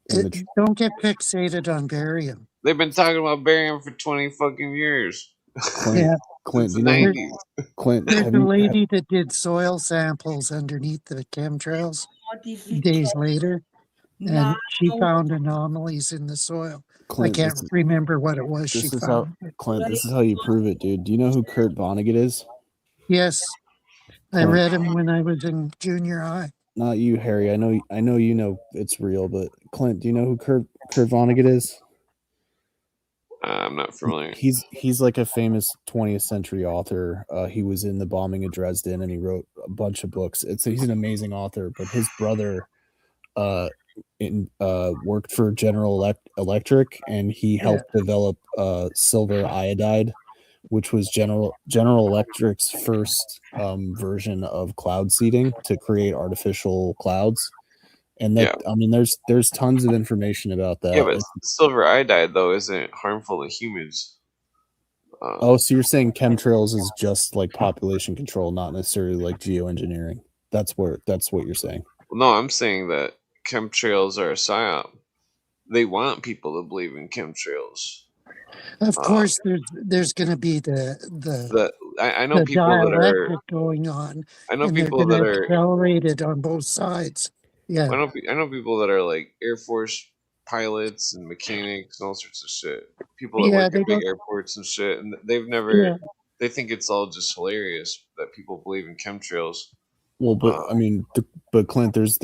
in the Don't get fixated on barium. They've been talking about barium for 20 fucking years. Clint. Yeah. Clint, Since do the you know 90s. Clint? There's Have a you, lady that did soil samples underneath the chemtrails days later, and No. she found anomalies in the soil. Clint, I can't remember what it was she this is how found. Clint. This is how you prove it, dude. Do you know who Kurt Vonnegut is? Yes, I Clint. read him when I was in junior high. Not you, Harry. I know you know it's real, but Clint, do you know who Kurt Vonnegut is? I'm not familiar. He's like a famous 20th century author. He was in the bombing of Dresden, and he wrote a bunch of books. He's an amazing author. But his brother, worked for General Electric, and he helped develop silver iodide, which was General Electric's first version of cloud seeding to create artificial clouds. And that, I mean, there's tons of information about that. Yeah, but silver iodide though isn't harmful to humans. Oh, so you're saying chemtrails is just like population control, not necessarily like geoengineering. That's what you're saying. No, I'm saying that chemtrails are a psyop. They want people to believe in chemtrails. Of course, there's going to be the I know people that are. dialectic going on, I know and they're people going that to are. accelerate it on both sides. Yeah, I know people that are like Air Force pilots and mechanics and all sorts of shit. People that yeah, work they at big don't. airports and shit, and they've never. Yeah, They think it's all just hilarious that people believe in chemtrails. Well, but I mean, but Clint, there's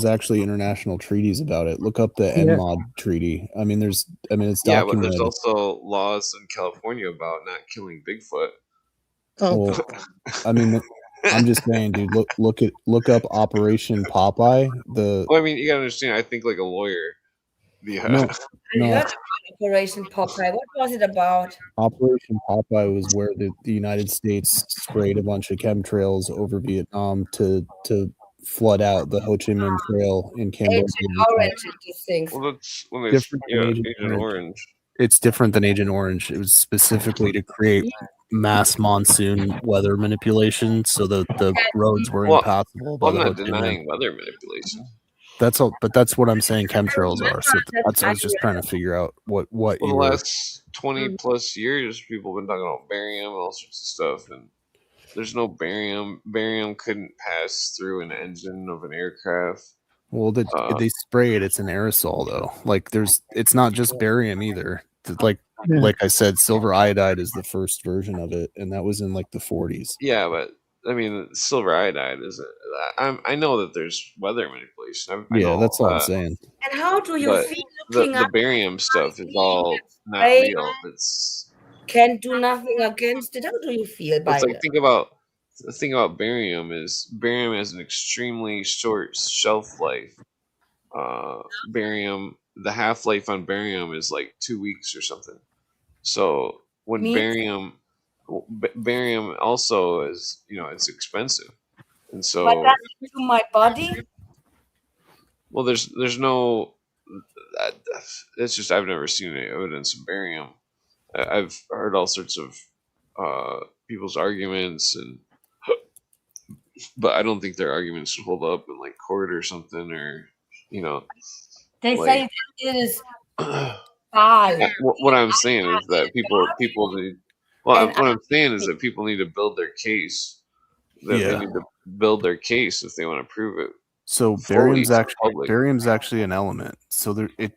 actually international treaties about it. Look up the yeah, NMOD treaty. I mean, it's Yeah, but there's documented. also laws in California about not killing Bigfoot. oh, Well, I mean, I'm just saying, dude. Look up Operation Popeye. Well, I mean, you gotta understand. I think like a lawyer. Yeah. No, I no. heard about Operation Popeye. What was it about? Operation Popeye was where the United States sprayed a bunch of chemtrails over Vietnam to flood out the Ho Chi Minh Trail in Cambodia. Agent Orange and these things. Well, that's when they Different than Agent Orange. It's different than Agent Orange. It was specifically to create mass monsoon weather manipulation, so that the roads were impassable. Well, I'm not denying weather manipulation. That's all, but that's what I'm saying. Chemtrails are. So that's I was just trying to figure out what. Well, the last 20 plus years, people have been talking about barium and all sorts of stuff, and there's no barium. Barium couldn't pass through an engine of an aircraft. Well, they spray it. It's an aerosol, though. Like it's not just barium either. Like I said, silver iodide is the first version of it, and that was in like the 40s. Yeah, but I mean, silver iodide isn't. I know that there's weather manipulation. I know, that's all I'm saying. And how do you feel looking the barium stuff is all not real. It's can do nothing against it. How do you feel by it? The thing about barium is barium has an extremely short shelf life. Barium, the half life on barium is like 2 weeks or something. So when barium also is, it's expensive, and so. But that's to my body. Well, there's no. It's just I've never seen any evidence of barium. I've heard all sorts of people's arguments, but I don't think their arguments should hold up in like court or something, or They say it is bad. What I'm saying is that people need. Well, what I'm saying is that people need to build their case. They need to build their case if they want to prove it. So barium's actually an element. So it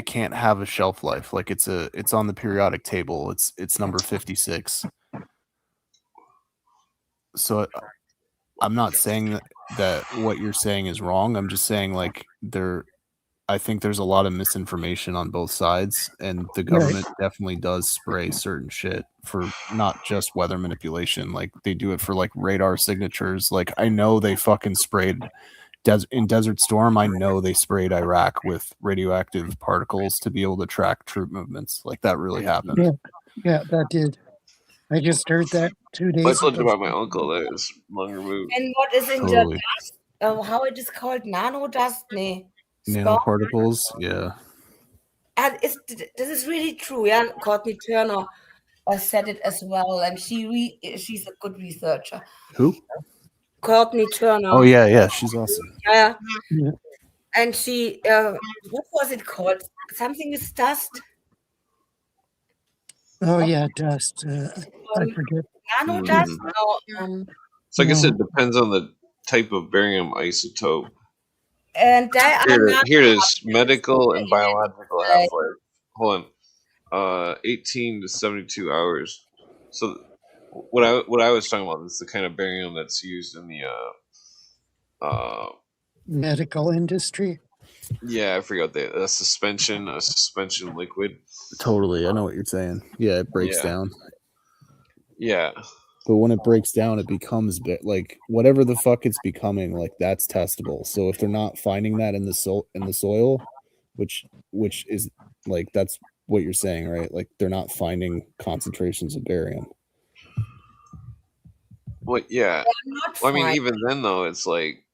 can't have a shelf life. Like it's on the periodic table. It's number 56. So I'm not saying that what you're saying is wrong. I'm just saying like I think there's a lot of misinformation on both sides, and the government definitely does spray certain shit for not just weather manipulation. Like they do it for like radar signatures. Like I know they fucking sprayed in Desert Storm. I know they sprayed Iraq with radioactive particles to be able to track troop movements. Like that really happened. Yeah, that did. I just heard that 2 days ago. I told you about my uncle that is lung removed. And what is in the dust? How it is called? Nano dust? Nanoparticles, yeah. And this is really true. Yeah, Courtney Turner said it as well, and she's a good researcher. Who? Courtney Turner. Oh yeah, she's awesome. Yeah. And she, what was it called? Something is dust. Oh yeah, dust. I forget. Nano dust. So I guess it depends on the type of barium isotope. And here it is: medical and biological half-life. Hold on, 18 to 72 hours. So what I was talking about is the kind of barium that's used in the medical industry. Yeah, I forgot a suspension liquid. Totally, I know what you're saying. Yeah, it breaks down. Yeah. But when it breaks down, it becomes like whatever the fuck it's becoming, like that's testable. So if they're not finding that in the soil, which is like that's what you're saying, right? Like they're not finding concentrations of barium. Well, yeah. Well, I mean, even then though, it's like,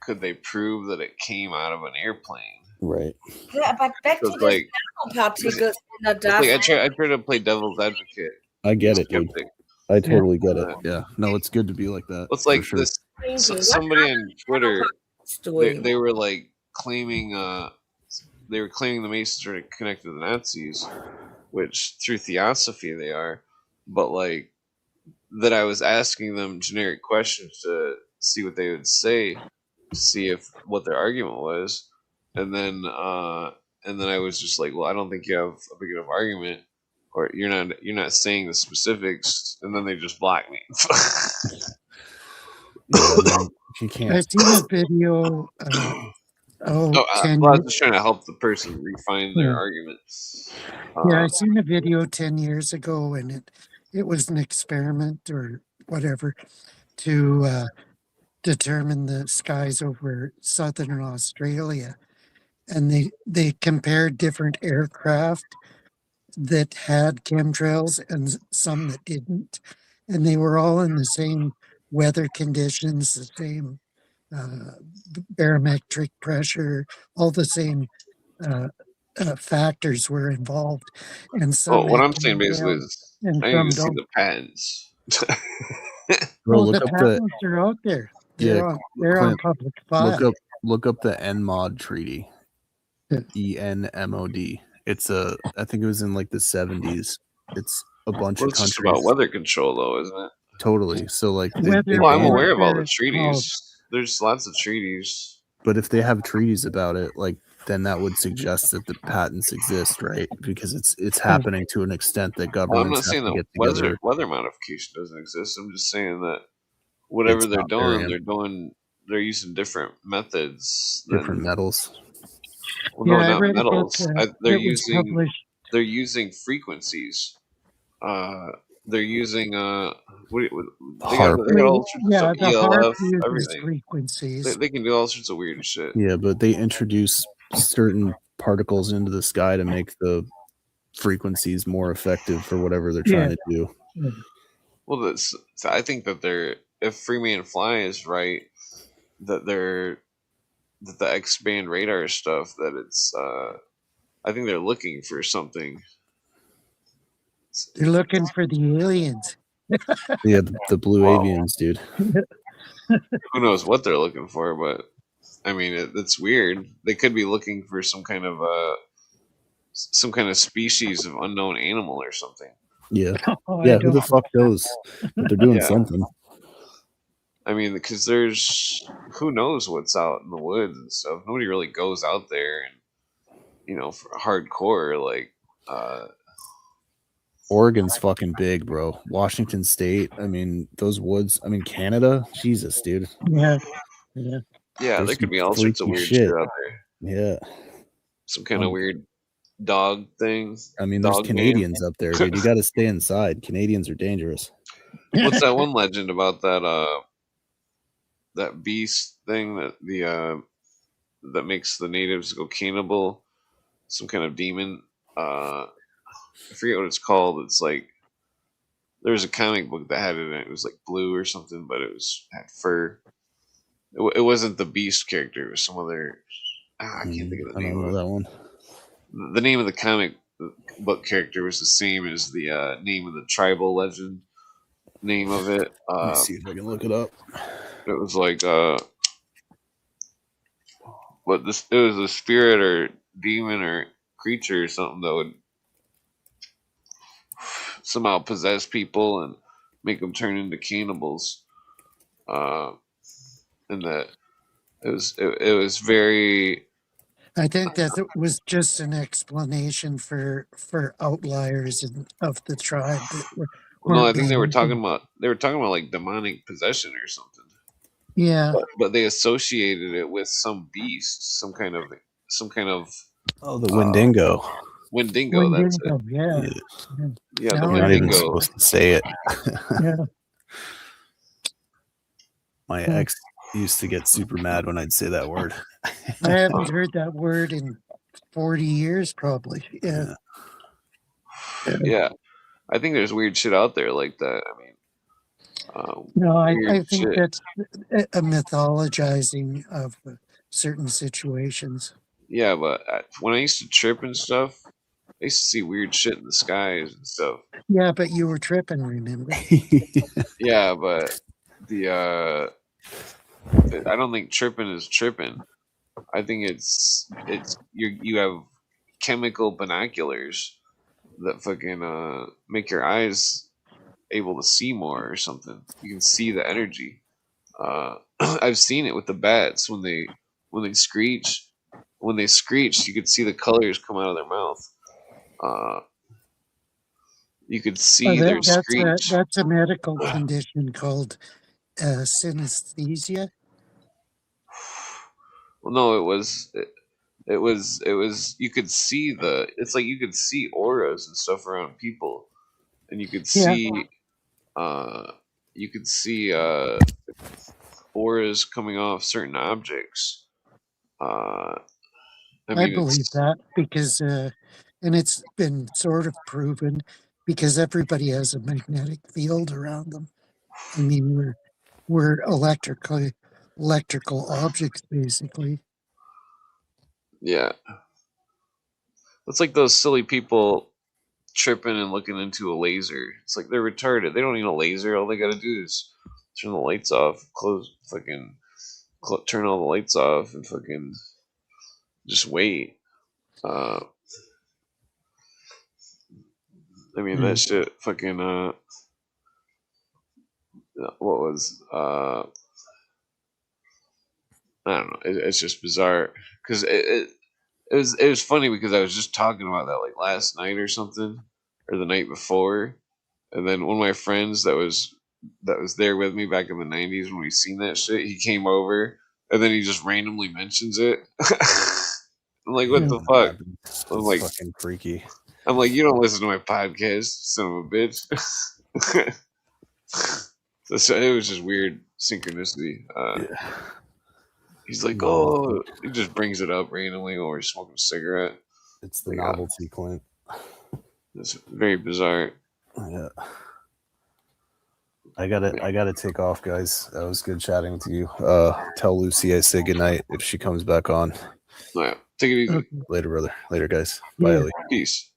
could they prove that it came out of an airplane? Right. Yeah, but back to the nanoparticles in the dust. Like I try to play devil's advocate. I get it, dude. skeptic. I totally get it. Uh, Yeah. No, it's good to be like that. It's for like sure. this. Thinking, what Somebody on happened to Twitter, story? they were like claiming they were claiming the Masons are connected to the Nazis, which through theosophy they are, but like that I was asking them generic questions to see what they would say, to see if what their argument was, and then I was just like, well, I don't think you have a big enough argument, or you're not saying the specifics, and then they just block me. Yeah, I mean, you can't. I've seen a video. Well, I 10 was just trying to help the person refine their Yeah. arguments. Yeah, I seen a video 10 years ago, and it was an experiment or whatever to determine the skies over southern Australia, and they compared different aircraft that had chemtrails and some that didn't, and they were all in the same weather conditions, the same barometric pressure, all the same factors were involved, and some Well, what had I'm saying basically chemtrails is and I need some to see don't. the patents. Bro, Well, look the up the patents are out there. yeah. They're on Clint, public file. look up the NMOD treaty. Yeah. ENMOD. It's I think it was in like the 70s. It's a bunch Well, of it's just countries. about weather control, though, isn't it? Totally. So like Weather Well, I'm banned it. aware of all the warfare is called. treaties. There's lots of treaties. But if they have treaties about it, like then that would suggest that the patents exist, right? Because it's happening to an extent that Well, I'm governments not have saying to that get together. weather modification doesn't exist. I'm just saying that whatever It's they're not doing, they're using different methods. different metals. Well, no, Yeah, I not read about metals. that. It was published. They're using frequencies. They're using they got all sorts of Yeah, stuff, the HAARP ELF, uses everything. frequencies. They can do all sorts of weird shit. Yeah, but they introduce certain particles into the sky to make the frequencies more effective for whatever they're trying to do. Well, I think that if Freeman Fly is right, that the X-band radar stuff, that it's I think they're looking for something. They're looking for the aliens. Yeah, the blue avians, dude. Who knows what they're looking for, but I mean, it's weird. They could be looking for some kind of species of unknown animal or something. Yeah. Oh, Yeah, who the fuck knows? But they're doing something. I mean, because who knows what's out in the woods and stuff. Nobody really goes out there and, for hardcore, like, Oregon's fucking big, bro. Washington State. I mean, those woods. I mean, Canada. Jesus, dude. Yeah. Yeah, There's there could be all some sorts of freaky weird shit out there. Yeah. Some kind of weird dog thing. I mean, there's Dog Canadians up there, dude. You got to stay inside. Canadians are dangerous. What's that one legend about that beast thing that makes the natives go cannibal? Some kind of demon. I forget what it's called. It's like there was a comic book that had it in it. It was like blue or something, but had fur. It wasn't the Beast character. It was some other. I can't think of the name. I don't know that one. The name of the comic book character was the same as the name of the tribal legend name of it. Let me see if I can look it up. It was like it was a spirit or demon or creature or something that would somehow possess people and make them turn into cannibals. And that it was very. I think that it was just an explanation for outliers of the tribe. No, I think they were talking about like demonic possession or something. Yeah, but they associated it with some beast, some kind of. Oh, the Wendigo. Wendigo, that's it. Yeah. Yeah, Now the You're not even Wendigo. supposed to say it. Yeah. My ex used to get super mad when I'd say that word. I haven't heard that word in 40 years, probably. Yeah. Yeah, I think there's weird shit out there like that. I mean, No, I weird think shit. that's a mythologizing of certain situations. Yeah, but when I used to trip and stuff, I used to see weird shit in the skies and stuff. Yeah, but you were tripping, remember? Yeah, but the I don't think tripping is tripping. I think it's you have chemical binoculars that fucking make your eyes able to see more or something. You can see the energy. I've seen it with the bats when they screech. When they screech, you could see the colors come out of their mouth. You could see their screech. That's a medical condition called synesthesia. Well, no, it was you could see it's like you could see auras and stuff around people, and you could see auras coming off certain objects. I mean, believe that because and it's been sort of proven because everybody has a magnetic field around them. I mean, we're electrical objects basically. Yeah, it's like those silly people tripping and looking into a laser. It's like they're retarded. They don't need a laser. All they gotta do is turn the lights off, turn all the lights off, and fucking just wait. I mean, that shit fucking what was I don't know. It's just bizarre because it was funny because I was just talking about that like last night or something, or the night before, and then one of my friends that was there with me back in the 90s when we seen that shit, he came over and then he just randomly mentions it. I'm like, what the fuck? I'm like, fucking freaky. I'm like, you don't listen to my podcast, son of a bitch. So it was just weird synchronicity. He's like, oh, he just brings it up randomly while we're smoking a cigarette. It's the novelty, Clint. It's very bizarre. Yeah. I gotta take off, guys. That was good chatting to you. Tell Lucy I say goodnight if she comes back on. All right. Take it easy. Later, brother. Later, guys. Bye, Ellie. Peace.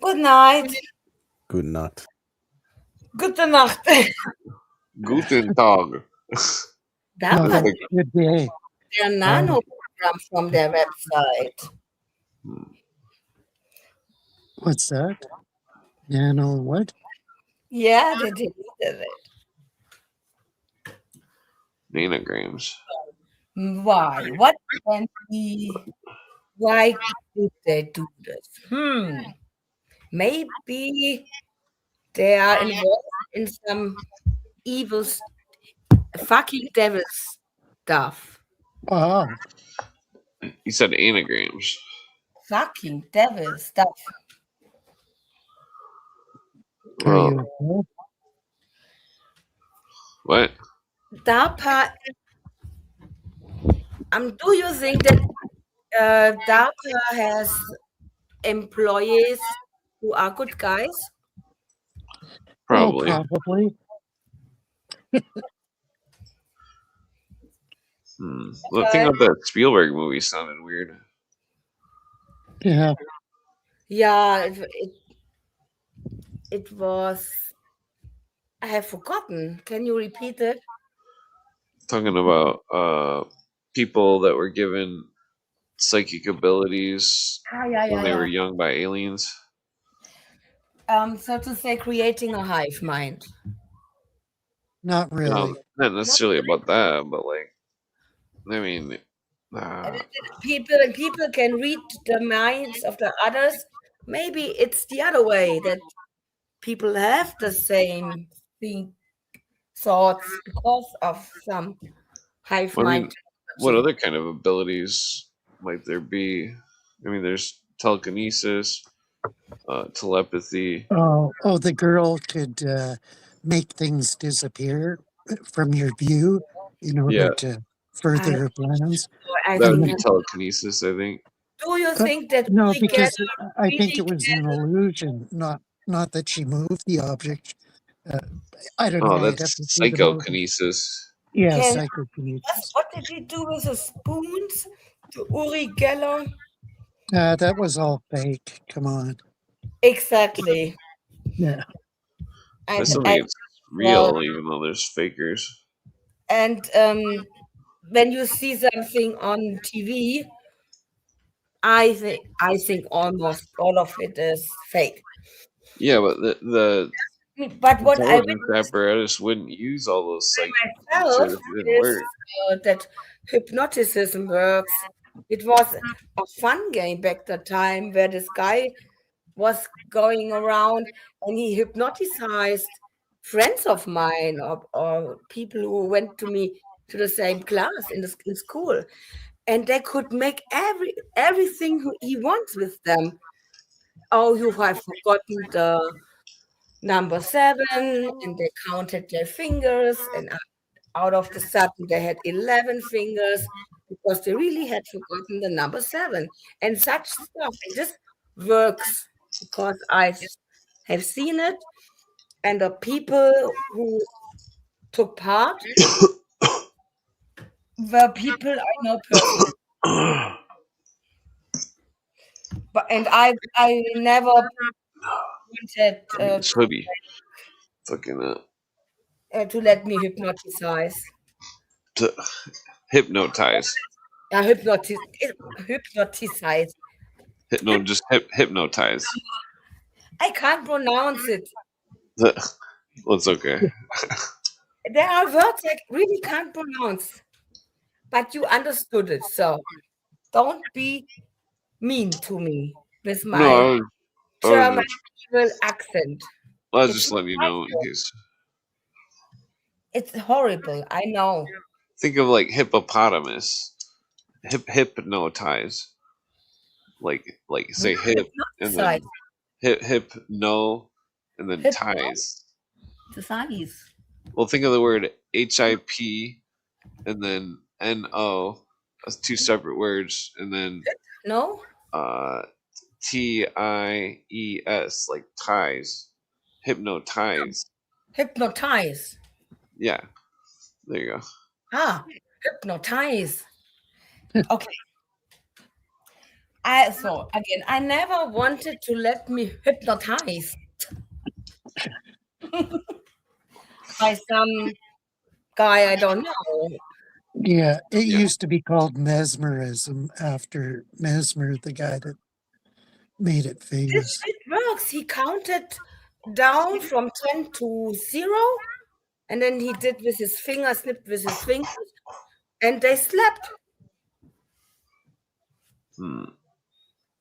Good night. Good night. Gute Nacht. Guten Tag. That was good day. their nanoprogram from their website. What's that? Nano what? Yeah, they deleted it. Nanograms. Why? What can why did they do this? Maybe they are involved in some evil fucking devil stuff. Oh. You said anagrams. Fucking devil stuff. Well, what? DARPA. Do you think that DARPA has employees who are good guys? Probably. Oh, probably. The thing about that Spielberg movie sounded weird. Yeah. Yeah, it was. I have forgotten. Can you repeat it? Talking about people that were given psychic abilities when they were young by aliens. So to say, creating a hive mind. Not really. Not necessarily about that, but like, I mean, people can read the minds of the others. Maybe it's the other way, that people have the same thoughts because of some hive mind. What other kind of abilities might there be? I mean, there's telekinesis, telepathy. Oh, the girl could make things disappear from your view in order to further her plans. That would be telekinesis, I think. Do you think that? No, because I think it was an illusion, not that she moved the object. I don't know. Oh, that's psychokinesis. Yeah, psychokinesis. What did he do with the spoons to Uri Geller? That was all fake. Come on. Exactly. Yeah. I And still and think it's well, real, even though there's fakers. and when you see something on TV, I think almost all of it is fake. Yeah, but the But what I intelligence apparatus wouldn't use all those psychic shit myself if it didn't is work. that hypnoticism works. It was a fun game back the time where this guy was going around and he hypnotized friends of mine or people who went to me to the same class in school, and they could make everything he wants with them. Oh, you have forgotten the number 7, and they counted their fingers, and out of the sudden they had 11 fingers because they really had forgotten the number 7 and such stuff. It just works because I have seen it, and the people who took part were people I know personally. And I never wanted This hoodie. Fucking to let me hypnotize. to hypnotize. Hypnotize. Just hypnotize. I can't pronounce it. Well, it's okay. There are words I really can't pronounce, but you understood it. So don't be mean to me with my No, German evil accent. I was It's just letting you know in case. It's horrible. I know. Think of like hippopotamus. Hypnotize. Like say hip and then Hypnotize. no and then ties. The size. Well, think of the word HIP and then NO. That's two separate words, and then No? TIES, like ties. Hypnotize. Hypnotize. Yeah. There you go. Hypnotize. Okay. So again, I never wanted to let me hypnotize by some guy I don't know. Yeah, it used to be called mesmerism after Mesmer, the guy that made it famous. It works. He counted down from 10 to 0, and then he did with his finger, snipped with his fingers, and they slept.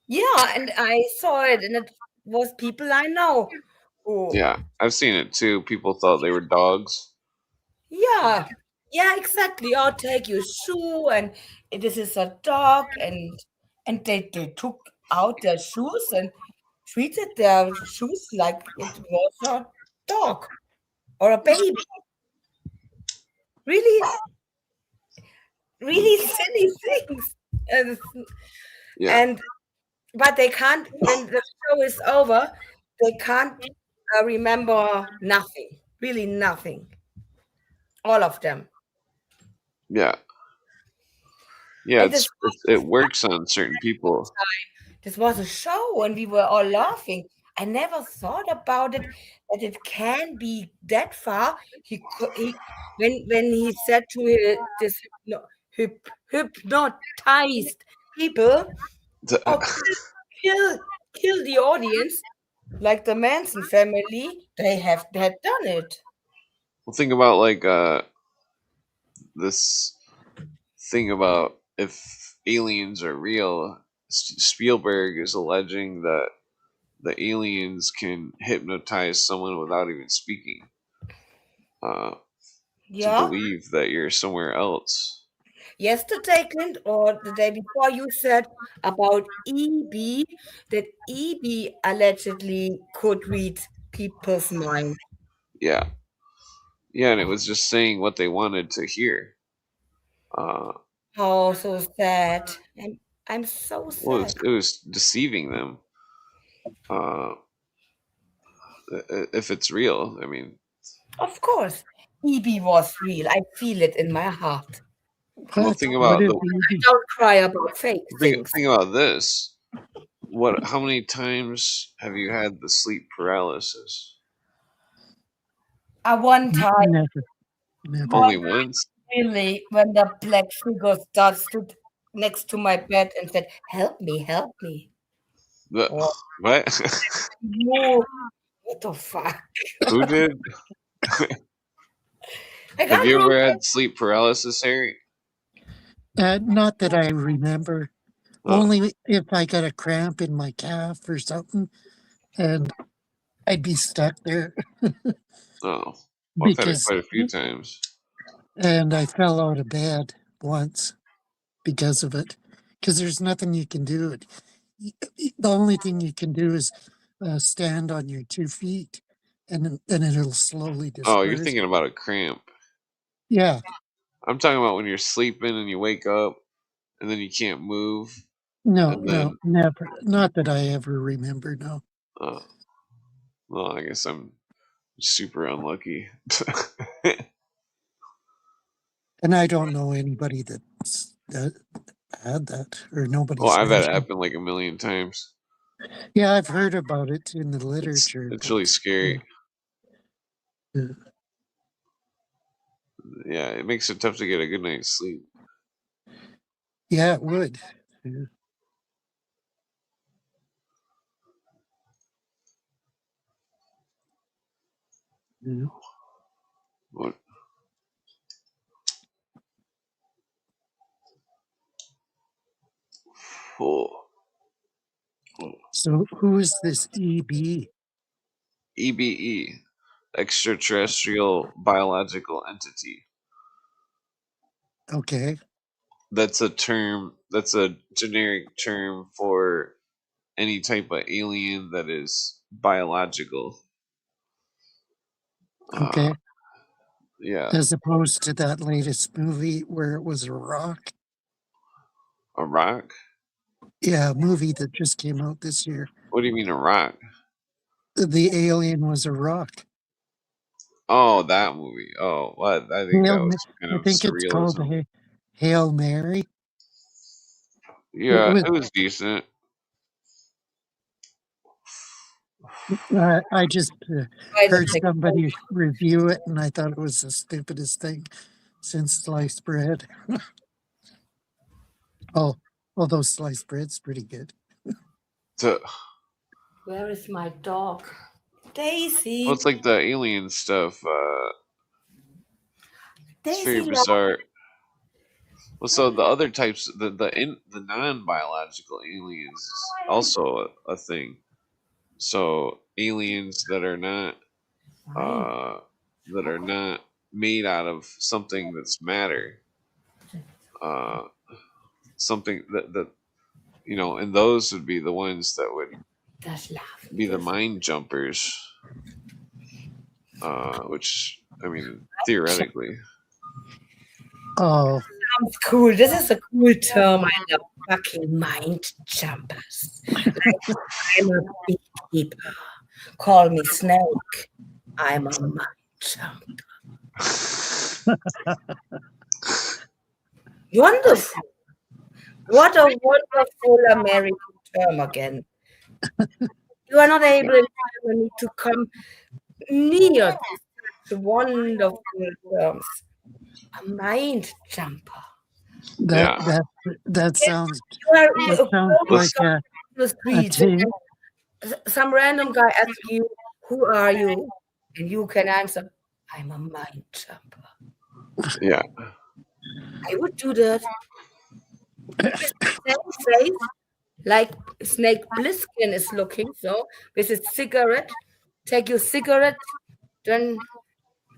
Yeah, and I saw it, and it was people I know. Yeah, I've seen it too. People thought they were dogs. Yeah, exactly. I'll take your shoe, and this is a dog, and they took out their shoes and treated their shoes like it was a dog or a baby. Really, really silly things. But they can't, when the show is over, they can't remember nothing, really nothing. All of them. Yeah. Yeah, it works on certain people. This was a show and we were all laughing. I never thought about it, that it can be that far. When he said to this hypnotized people, kill the audience, like the Manson family, they had done it. Well, think about like this thing about if aliens are real. Spielberg is alleging that the aliens can hypnotize someone without even speaking. To believe that you're somewhere else. Yesterday, Clint, or the day before, you said about EB, that EB allegedly could read people's mind. Yeah. Yeah, and it was just saying what they wanted to hear. Oh, so sad. I'm so sad. Well, it was deceiving them. If it's real, I mean. Of course, EB was real. I feel it in my heart. Well, think about I don't cry about fake things. Think about this. What? How many times have you had the sleep paralysis? At one time, Never. Only once. really, when the black figure stood next to my bed and said, "Help me, help me." The, Oh, what? no, what the fuck? Who did? I Have can't you remember. ever had sleep paralysis, Harry? Not that I remember. Oh, Only if I got a cramp in my calf or something, and I'd be stuck there oh. Well, I've had it because, quite a few times. and I fell out of bed once because of it. Because there's nothing you can do. The only thing you can do is stand on your 2 feet, and then it'll slowly Oh, you're disperse. thinking about a cramp. Yeah, I'm talking about when you're sleeping and you wake up and then you can't move, no, and then never. Not that I ever remember. No, uh, well, I guess I'm super unlucky. and I don't know anybody that had that, or Well, nobody's I've had it mentioned. happen like a million times. Yeah, I've heard about it in the It's literature. it's really scary. Yeah. Yeah, it makes it tough to get a good night's sleep. Yeah, it would. Yeah. Yeah. What? Oh. So who is this EB? EBE, extraterrestrial biological entity. Okay. That's a term. That's a generic term for any type of alien that is biological. Okay. Yeah, As opposed to that latest movie where it was a rock. a rock. Yeah, a movie that just came out this year. What do you mean a rock? The alien was a rock. Oh, that movie. Oh, what? I think that Hail, was Ma- some kind I of think it's called surrealism. Hail Mary. It Yeah, was. it was decent. I just Wait a heard second. somebody review it, and I thought it was the stupidest thing since sliced bread. Oh, although sliced bread's pretty good. So, Where is my dog? Daisy. well, it's like the alien stuff. It's very Daisy, bizarre. Well, so the other types, the non-biological aliens, is also a thing. So aliens that are not made out of something that's matter, uh, something that and those would be the ones that would das Schlafen. be the mind jumpers, which I mean theoretically. Oh, Sounds cool. This is a cool term. I love fucking mind jumpers. Like, I'm a beekeeper. Call me Snake. I'm a mind jumper. Wonderful. What a wonderful American term again. You are not able in Germany to come near such wonderful terms. A mind jumper. that sounds You are that sounds like on the a street. team. Some random guy asks you, "Who are you?" And you can answer, "I'm a mind jumper." Yeah. I would do that. With the same face, like Snake Plissken is looking. So, with a cigarette, take your cigarette, then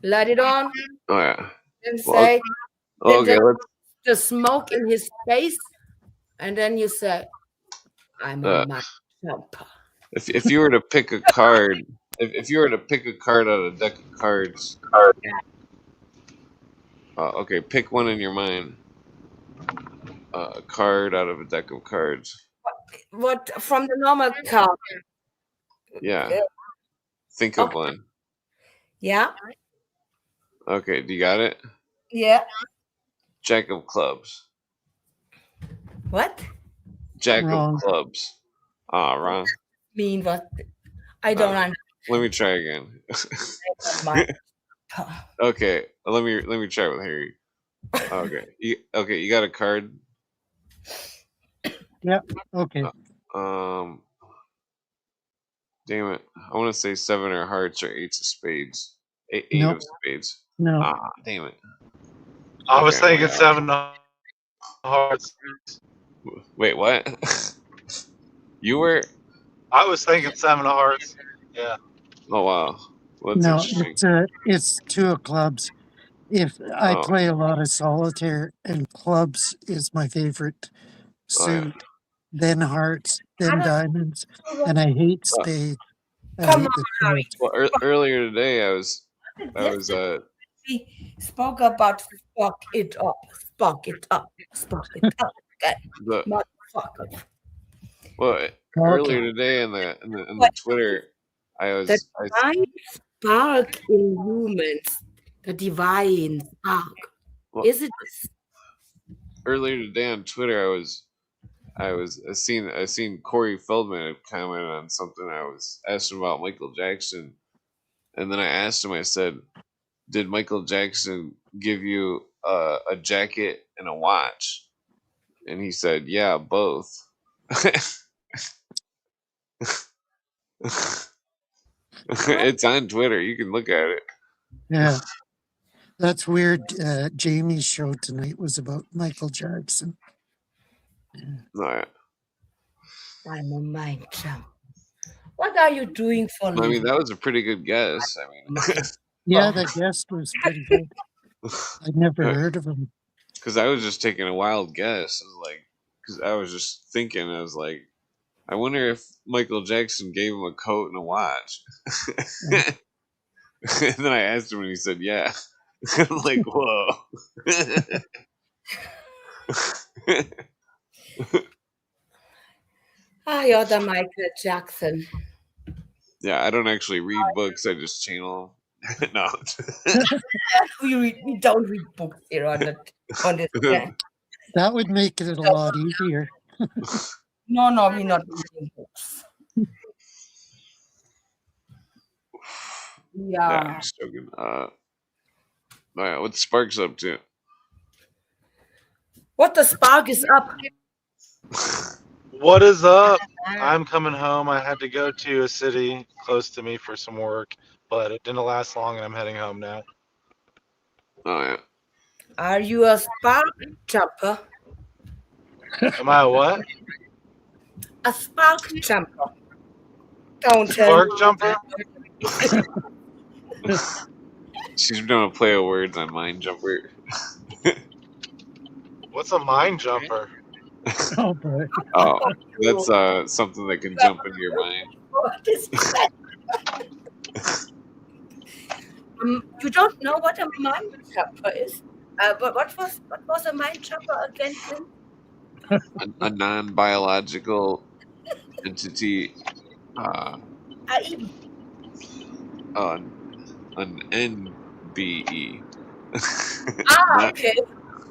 light it on, Oh yeah. and Well, say, okay. then Let's. the smoke in his face, and then you say, "I'm a mind jumper." If you were to pick a card, if you were to pick a card out of a deck of cards, okay, pick one in your mind. A card out of a deck of cards. What from the normal card? Yeah. Think of one. Yeah, Okay, do you got it? yeah. Jack of clubs. What? Jack Wrong. of clubs. wrong. Mean what? I don't understand. Let me try again. Okay, let me try with Harry. Okay, you got a card. Yeah. Okay. Damn it! I want to say 7 of hearts or 8 of spades. 8 Nope. of spades. No. Damn it! I was Okay, thinking 7 of hearts. Wait, what? You were? I was thinking 7 of hearts. Yeah. Oh wow, well, that's No. interesting. It's 2 of clubs. If I play a lot of solitaire, and clubs is my favorite suit, then hearts, then diamonds, and I hate spades. I Come hate on, the Harry. cards. Well, earlier today I was We spoke about spark it up, spark it up, spark it up. Okay. Motherfucker. well earlier today in the Twitter The divine spark in humans, the divine spark. Is it earlier today on Twitter I seen Corey Feldman had commented on something. I was asking about Michael Jackson, and then I asked him. I said, "Did Michael Jackson give you a jacket and a watch?" And he said, "Yeah, both." It's on Twitter. You can look at it. Yeah. That's weird. Jamie's show tonight was about Michael Jackson. No, I'm a mind jump? What are you doing for I mean, that was a pretty good guess. I mean, Yeah, that guest was pretty good. I'd never heard of him. because I was just taking a wild guess. I was like, because I was just thinking, I was like, I wonder if Michael Jackson gave him a coat and a watch. And then I asked him, and he said, "Yeah." I'm like, whoa. You're the Michael Jackson. Yeah, I don't actually read books. I just channel them. No. We don't read books here on this channel. That would make it a lot easier. No, we're not reading books. Yeah, I'm just joking. What Spark's up to? What the spark is up? What is up? I'm coming home. I had to go to a city close to me for some work, but it didn't last long, and I'm heading home now. Oh yeah. Are you a spark jumper? Am I a what? A spark jumper. Don't tell Spark me. jumper? She's doing a play of words on Mind Jumper. What's a mind jumper? Oh, boy. Oh, that's something that can jump into your mind. What is that? You don't know what a mind jumper is? But what was a mind jumper again? A non-biological entity. An NBE. Okay.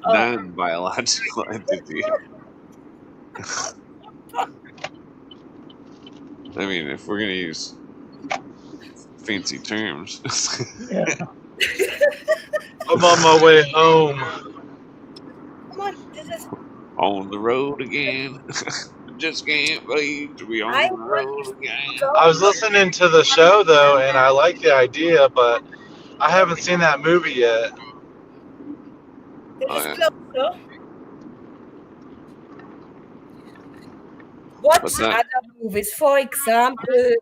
Non-biological entity. I mean, if we're gonna use fancy terms. Yeah. I'm on my way home. Come on, this is On the road again. Just can't believe to be on the road again. I was listening to the show, though, and I like the idea, but I haven't seen that movie yet. This is closer. Watch other movies. For example,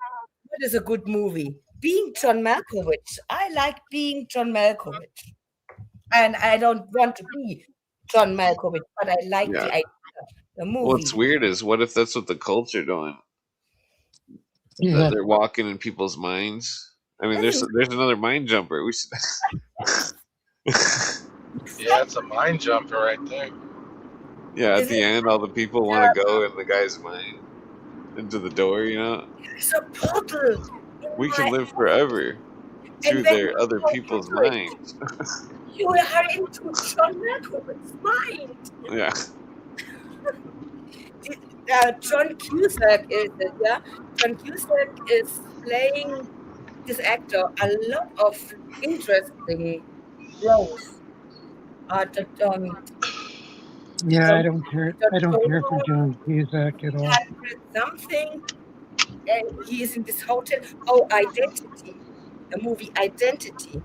what is a good movie? Being John Malkovich. I like being John Malkovich. And I don't want to be John Malkovich, but I like the idea. The movie. What's weird is, what if that's what the cults are doing? Yeah. They're walking in people's minds. I mean, there's another mind jumper. We should. Yeah, it's a mind jumper right there. Yeah, at the end, all the people want to go in the guy's mind into the door. You know, it's a portal. We can live forever through their other people's minds. You are into John Malkovich's mind. Yeah. John Cusack is it, yeah? John Cusack is playing this actor a lot of interesting roles. Yeah, I John, don't care. John I don't care for Turturro, John Cusack at all. 100 something, and he is in this hotel. Oh, Identity, the movie Identity.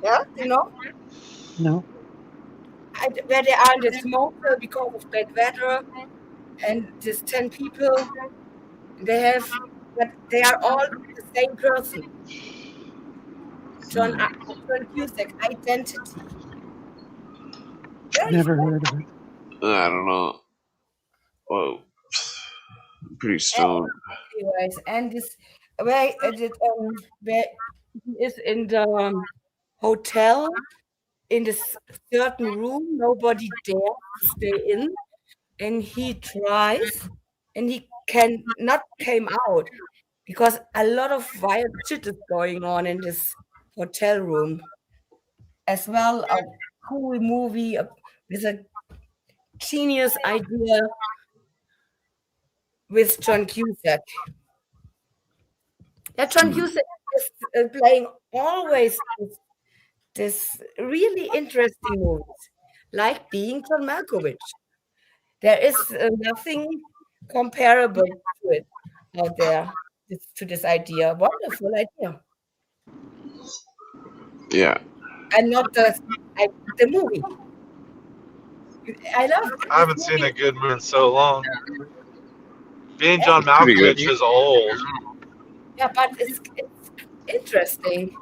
Yeah, you know, No, where they are in the smoker because of bad weather, and just 10 people. But they are all the same person. John Cusack, Identity. Very never heard of it. I don't know. Whoa, pretty stoned. anyways, and this where he is in the hotel in this certain room, nobody dares to stay in, and he tries, and he can not came out because a lot of wild shit is going on in this hotel room. As well, a cool movie with a genius idea with John Cusack. Yeah, John Cusack is playing always this really interesting movies, like Being John Malkovich. There is nothing comparable to it out there to this idea. Wonderful idea, Yeah. and not the movie. I love I haven't seen a good movie in so long. Being John Pretty good. Malkovich is old. Yeah, but it's interesting.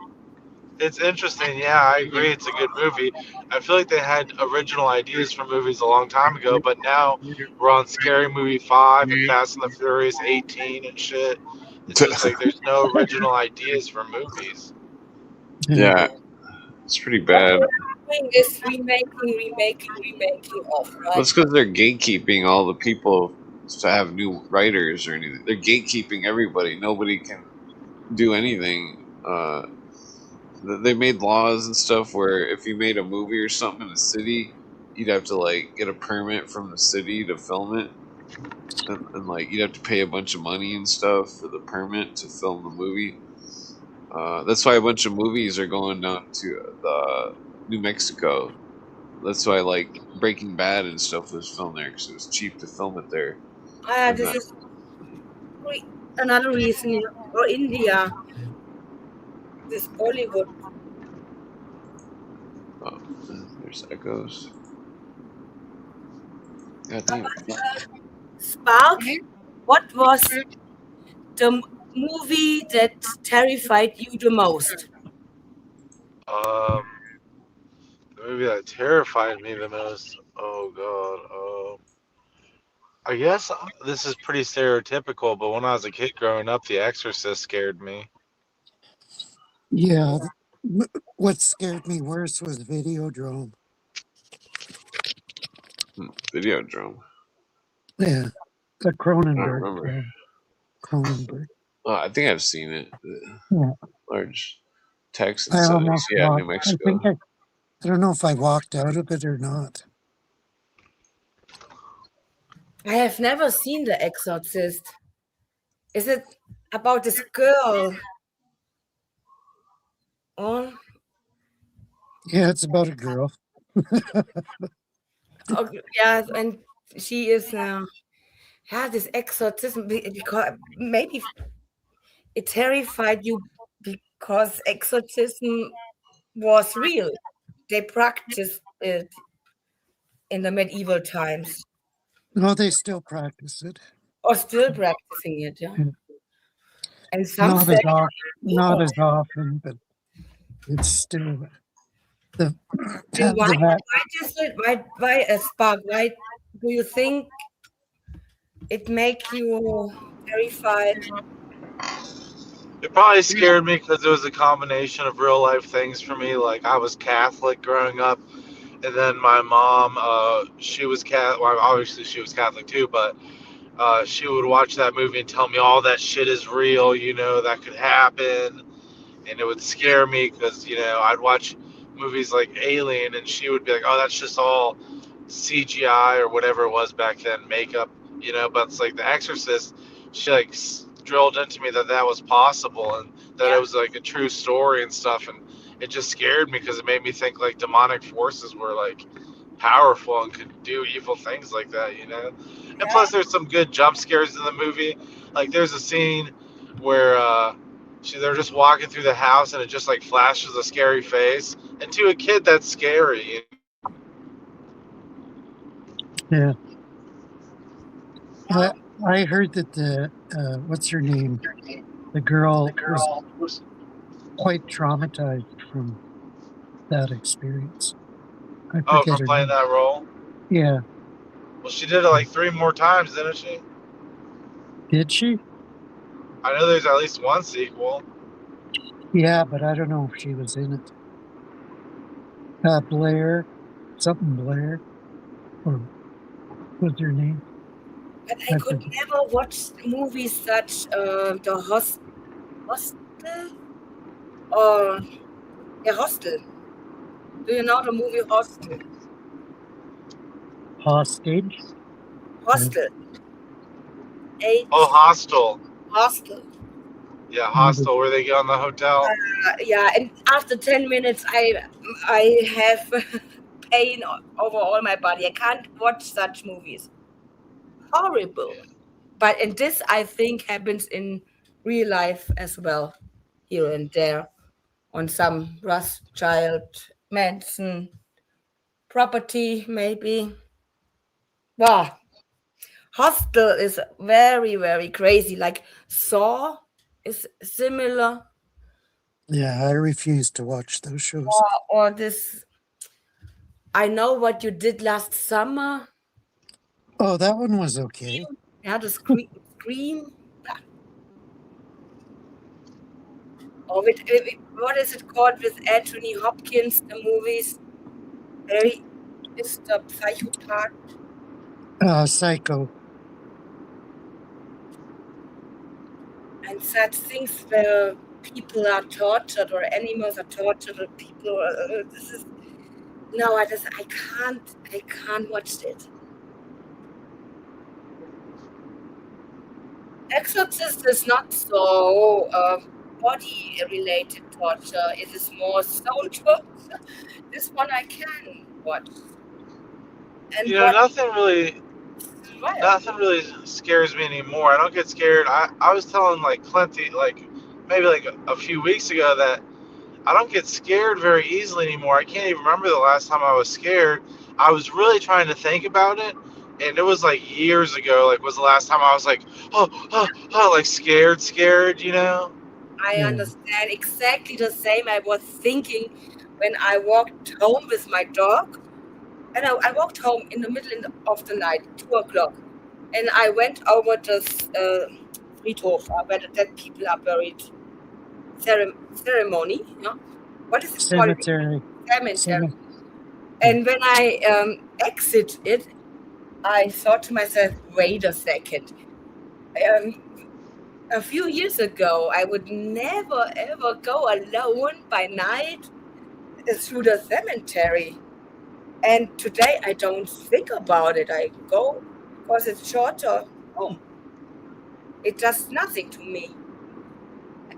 It's interesting. Yeah, I agree. It's a good movie. I feel like they had original ideas for movies a long time ago, but now we're on Scary Movie 5 and Fast and the Furious 18 and shit. It's just like there's no original ideas for movies. Yeah, it's pretty bad. Doing this remaking of, right? That's because they're gatekeeping all the people to have new writers or anything. They're gatekeeping everybody. Nobody can do anything. They made laws and stuff where if you made a movie or something in a city, you'd have to like get a permit from the city to film it, and like you'd have to pay a bunch of money and stuff for the permit to film the movie. That's why a bunch of movies are going down to New Mexico. That's why like Breaking Bad and stuff was filmed there because it was cheap to film it there. This is another reason. Or India, this Bollywood. Oh, there's echoes. God damn. Spark, what was the movie that terrified you the most? The movie that terrified me the most. Oh god. I guess this is pretty stereotypical, but when I was a kid growing up, The Exorcist scared me. Yeah, what scared me worse was Videodrome. Videodrome. Yeah, the I don't Cronenberg. remember. Cronenberg. Oh, I think I've seen it. Yeah. Large Texan I size. almost Yeah, walked. New Mexico. I don't know if I walked out of it or not. I have never seen The Exorcist. Is it about this girl? Oh, Yeah, it's about a girl. okay, yeah, and she is this exorcism because maybe it terrified you because exorcism was real. They practiced it in the medieval times, No, they still practice it. or still practicing it, yeah. And some Not say as often, not as often, but it's still the why a spark? Why do you think it make you terrified? It probably scared me because it was a combination of real life things for me. Like I was Catholic growing up, and then my mom, she was Catholic. Well, obviously she was Catholic too, but she would watch that movie and tell me all that shit is real. You know that could happen, and it would scare me because I'd watch movies like Alien, and she would be like, "Oh, that's just all CGI or whatever it was back then, makeup, but it's like The Exorcist, she like drilled into me that was possible and that Yeah. it was like a true story and stuff, and it just scared me because it made me think like demonic forces were like powerful and could do evil things like that. And Yeah. plus there's some good jump scares in the movie. Like there's a scene where they're just walking through the house and it just like flashes a scary face, and to a kid that's scary. Yeah. I heard that the what's her name? The girl was quite traumatized from that experience. I Oh, forget from her playing name. that role? Yeah. Well, she did it like 3 more times, didn't she? Did she? I know there's at least one sequel. Yeah, but I don't know if she was in it. Blair, something Blair, or what's her name? But I could never watch movies such the Hostel or Hostel. Do you know the movie Hostel? Hostage. Hostel. Oh, Hostel. Hostel. Yeah, Hostel, where they go in the hotel. Yeah, and after 10 minutes, I have pain over all my body. I can't watch such movies. Horrible. But and this, I think, happens in real life as well, here and there, on some Rothschild Manson property, maybe. Wow. Hostel is very, very crazy. Like Saw is similar. Yeah, I refuse to watch those shows. Or this, I Know What You Did Last Summer. Oh, that one was okay. Yeah, the Scream. Or with, what is it called with Anthony Hopkins, the movies? Very is the psychopath. Psycho. And such things where people are tortured or animals are tortured or people this is no, I can't watch it. Exorcist is not so body related torture. It is more soul torture. This one I can watch. And Nothing really scares me anymore. I don't get scared. I was telling like Clint, like maybe like a few weeks ago, that I don't get scared very easily anymore. I can't even remember the last time I was scared. I was really trying to think about it, and it was like years ago. Like was the last time I was like, like scared. I understand exactly the same. I was thinking when I walked home with my dog, and I walked home in the middle of the night, 2:00, and I went over this Friedhof, where the dead people are buried. Ceremony, what is it Cemetery. called? Cemetery. And when I exit it, I thought to myself, wait a second. A few years ago, I would never ever go alone by night through the cemetery. And today I don't think about it. I go because it's shorter home. It does nothing to me.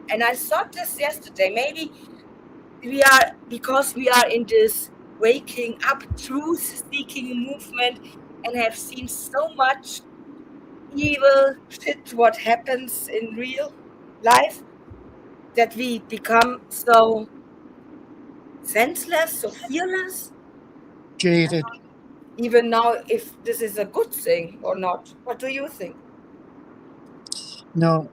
And I thought this yesterday. Maybe because we are in this waking up, truth-seeking movement, and have seen so much evil shit what happens in real life, that we become so senseless, so fearless. Jaded. Even now, if this is a good thing or not. What do you think? No.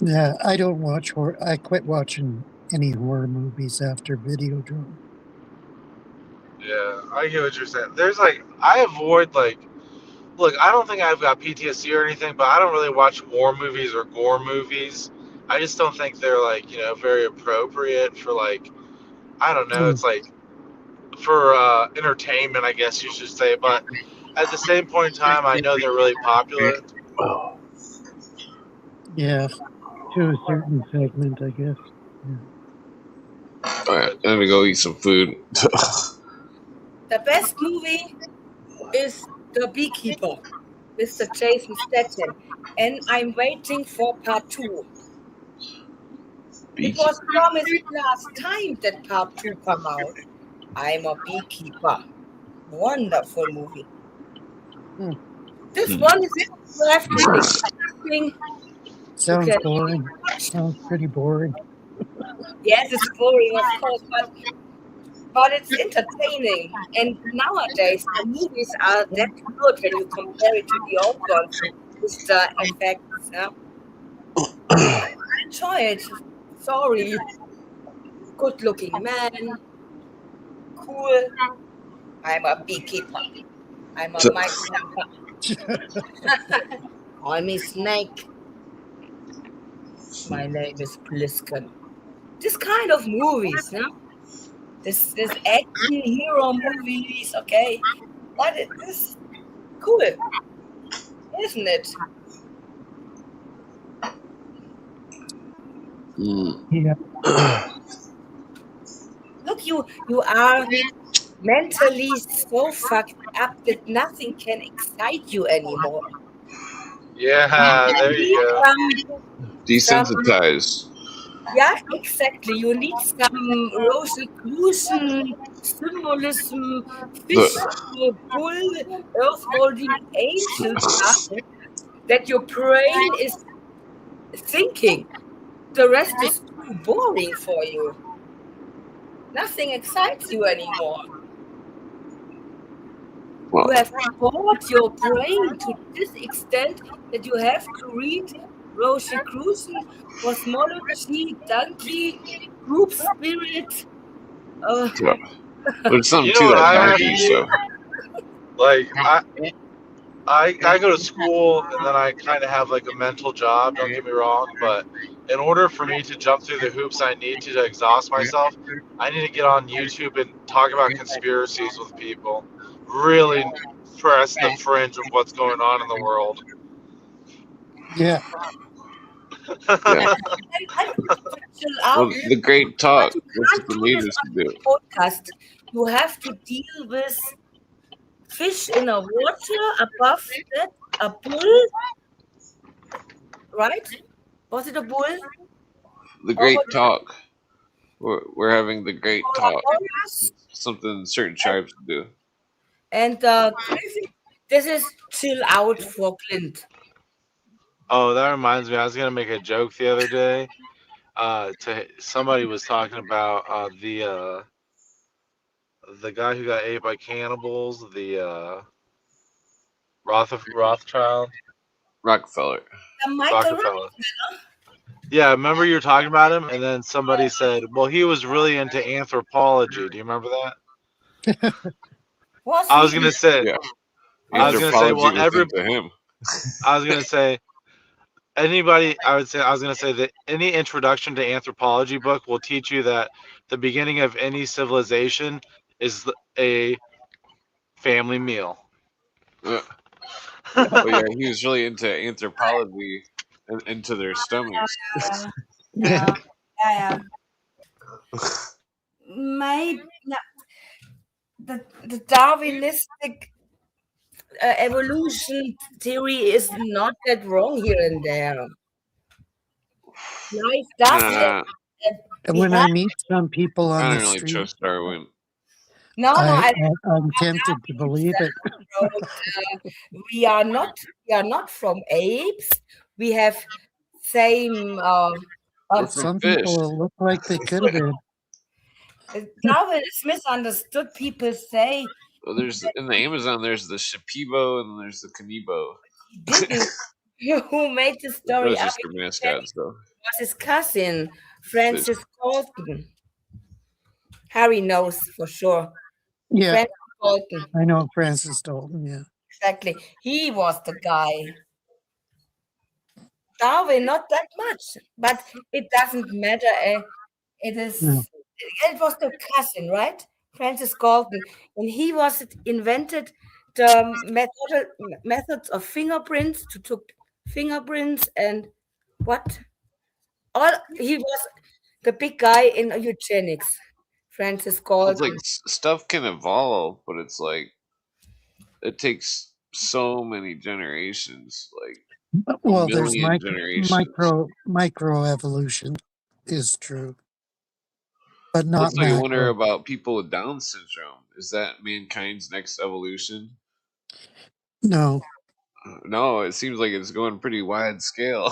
Yeah, I don't watch horror. I quit watching any horror movies after Videodrome. Yeah, I get what you're saying. There's like, I avoid like, look, I don't think I've got PTSD or anything, but I don't really watch war movies or gore movies. I just don't think they're like, very appropriate for like, I don't know, it's like for entertainment, I guess you should say. But at the same point in time, I know they're really popular. Yeah, to a certain segment, I guess. Yeah. All right, I'm gonna go eat some food. The best movie is The Beekeeper, Mr. Jason Statham, and I'm waiting for part 2. It was promised last time that part 2 come out. I'm a Beekeeper. Wonderful movie. This one is you have to expect nothing. Sounds can- boring. Sounds pretty boring. Yes, it's boring, of course, but it's entertaining. And nowadays, the movies are that good when you compare it to the old ones with the effects. Yeah? I enjoy it. Sorry. Good-looking man. Cool. I'm a beekeeper. I'm a Mike. Call me Snake. My name is Pliskin. This kind of movies, no? This action hero movies, okay? But it is cool, isn't it? Yeah. Look, you are mentally so fucked up that nothing can excite you anymore. Yeah, there you go. Desensitized. Yeah, exactly. You need some Rosicrucian symbolism, fish, bull, earth holding angel stuff that your brain is thinking. The rest is too boring for you. Nothing excites you anymore. Well, You have bored your brain to this extent that you have to read Rosicrucian, cosmology, donkey, group spirit. but it's something You to know what that I have donkey to do? stuff. Like I go to school and then I kind of have like a mental job. Don't get me wrong, but in order for me to jump through the hoops I need to exhaust myself, I need to get on YouTube and talk about conspiracies with people. Really press the fringe of what's going on in the world. Yeah. Yeah. Chill out. Well, the great talk. But you That's can't what the do this natives on do. the podcast. You have to deal with fish in a water, above that a bull, right? Was it a bull? The great Or talk. We're having the great talk. horse? Something certain tribes do. And this is chill out for Clint. Oh, that reminds me. I was gonna make a joke the other day. To somebody was talking about the guy who got ate by cannibals, the Rothschild, Rockefeller. Michael Rockefeller. Yeah, remember you were talking about him, and then somebody said, "Well, he was really into anthropology." Do you remember that? was I was he? gonna say, Yeah. I was gonna say, Anthropology well, was into him. I was gonna say, anybody. I was gonna say that any introduction to anthropology book will teach you that the beginning of any civilization is a family meal. Oh yeah, he was really into anthropology and into their stomachs. Yeah. Maybe the Darwinistic evolution theory is not that wrong here and there. Life does have. And when I meet some people on I the don't really street, trust Darwin. No, I'm tempted to believe it. We are not from apes. We have same. Some people look like they could have been. Darwin is misunderstood. People say Well, there's in the Amazon. There's the Shipibo and there's the Kanibo. who made the story Those up. just their mascots, though. Was his cousin Francis Galton. Harry knows for sure. Yeah, Francis Galton. I know Francis Dalton. Yeah, Exactly. He was the guy. Darwin, not that much, but it doesn't matter. It is. No. It was the cousin, right? Francis Galton, and he was invented the methods of fingerprints to took fingerprints and what? He was the big guy in eugenics. Francis It's Galton. like stuff can evolve, but it's like it takes so many generations, like a Well, there's million generations. micro evolution is true, but not That's like I wonder macro. about people with Down syndrome. Is that mankind's next evolution? No. No, it seems like it's going pretty wide scale.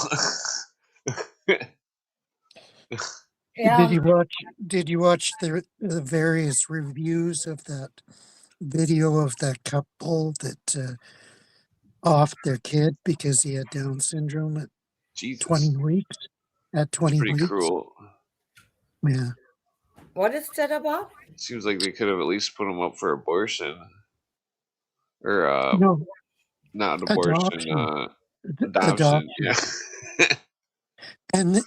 Yeah. Did you watch the various reviews of that video of that couple that offed their kid because he had Down syndrome at Jesus, 20 weeks? At it's 20 pretty weeks, cruel. yeah. What is that about? Seems like they could have at least put him up for abortion, or No, not abortion, adoption. adoption. Yeah. And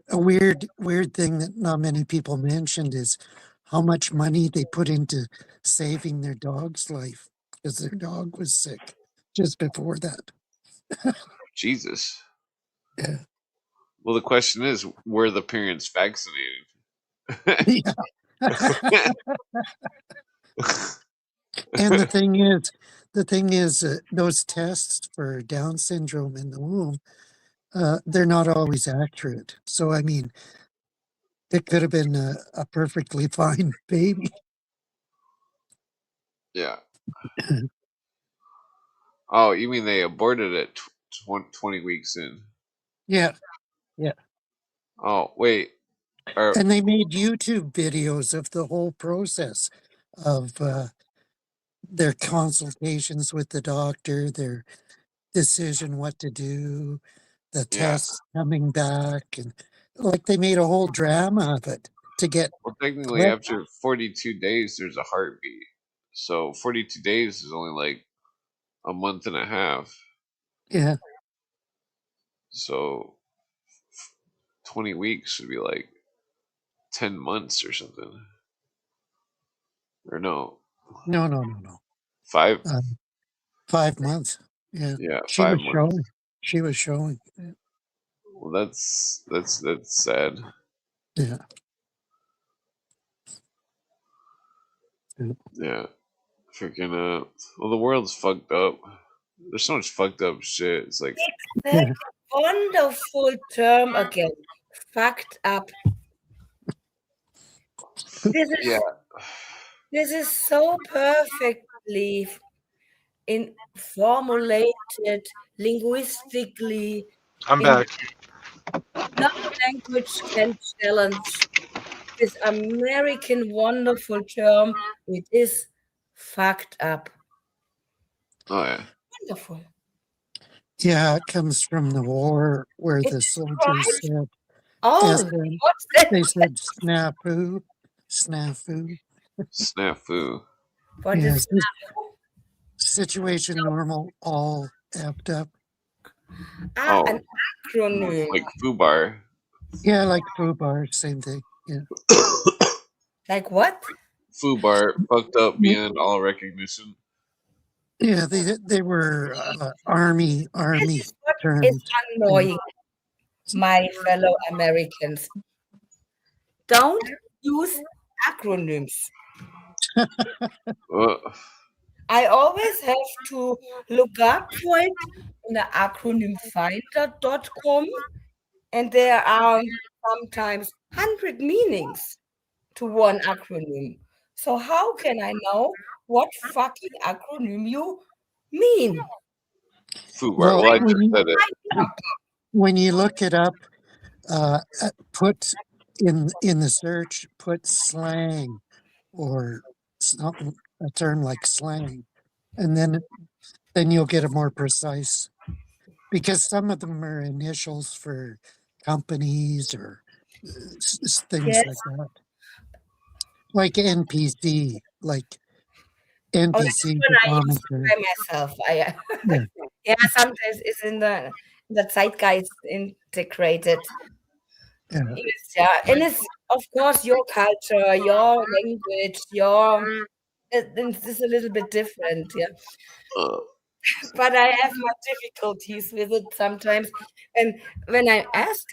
a weird thing that not many people mentioned is how much money they put into saving their dog's life because their dog was sick just before that. Jesus. Yeah. Well, the question is, were the parents vaccinated? Yeah. And the thing is, those tests for Down syndrome in the womb, they're not always accurate. So, I mean, it could have been a perfectly fine baby. Yeah. Oh, you mean they aborted it 20 weeks in? Yeah. Oh, wait. And they made YouTube videos of the whole process of their consultations with the doctor, their decision what to do, the tests coming back, and like they made a whole drama of it to get. Well, technically, after 42 days, there's a heartbeat. So 42 days is only like a month and a half. Yeah. So 20 weeks should be like 10 months or something. Or no. No. 5? 5 months. Yeah. Yeah, She 5 was months. showing. She was showing. Well, that's sad. Yeah. Yeah. Freaking well, the world's fucked up. There's so much fucked up shit. It's like That wonderful term again. Fucked up. This is so perfectly formulated linguistically. I'm back. No language can challenge this American wonderful term. It is fucked up. Oh yeah. Wonderful. Yeah, it comes from the war where the soldiers said. Oh, what's that? They said snafu. Snafu. What is situation normal, all effed up. An acronym. Like FUBAR. Yeah, like FUBAR, same thing. Yeah. Like what? FUBAR, fucked up beyond all recognition. Yeah, they were army This is what terms. is annoying, my fellow Americans. Don't use acronyms. I always have to look up for it in the acronymfinder.com, and there are sometimes 100 meanings to one acronym. So how can I know what fucking acronym you mean? FUBAR. Well, Well, I just said it. When you look it up, put in the search, put slang or something, a term like slang, and then you'll get a more precise, because some of them are initials for companies or things like that, like NPC, like NPC. I use by myself. Yeah, sometimes it's in the zeitgeist integrated. Yeah. And it's of course your culture, your language, it's a little bit different, yeah. But I have my difficulties with it sometimes. And when I ask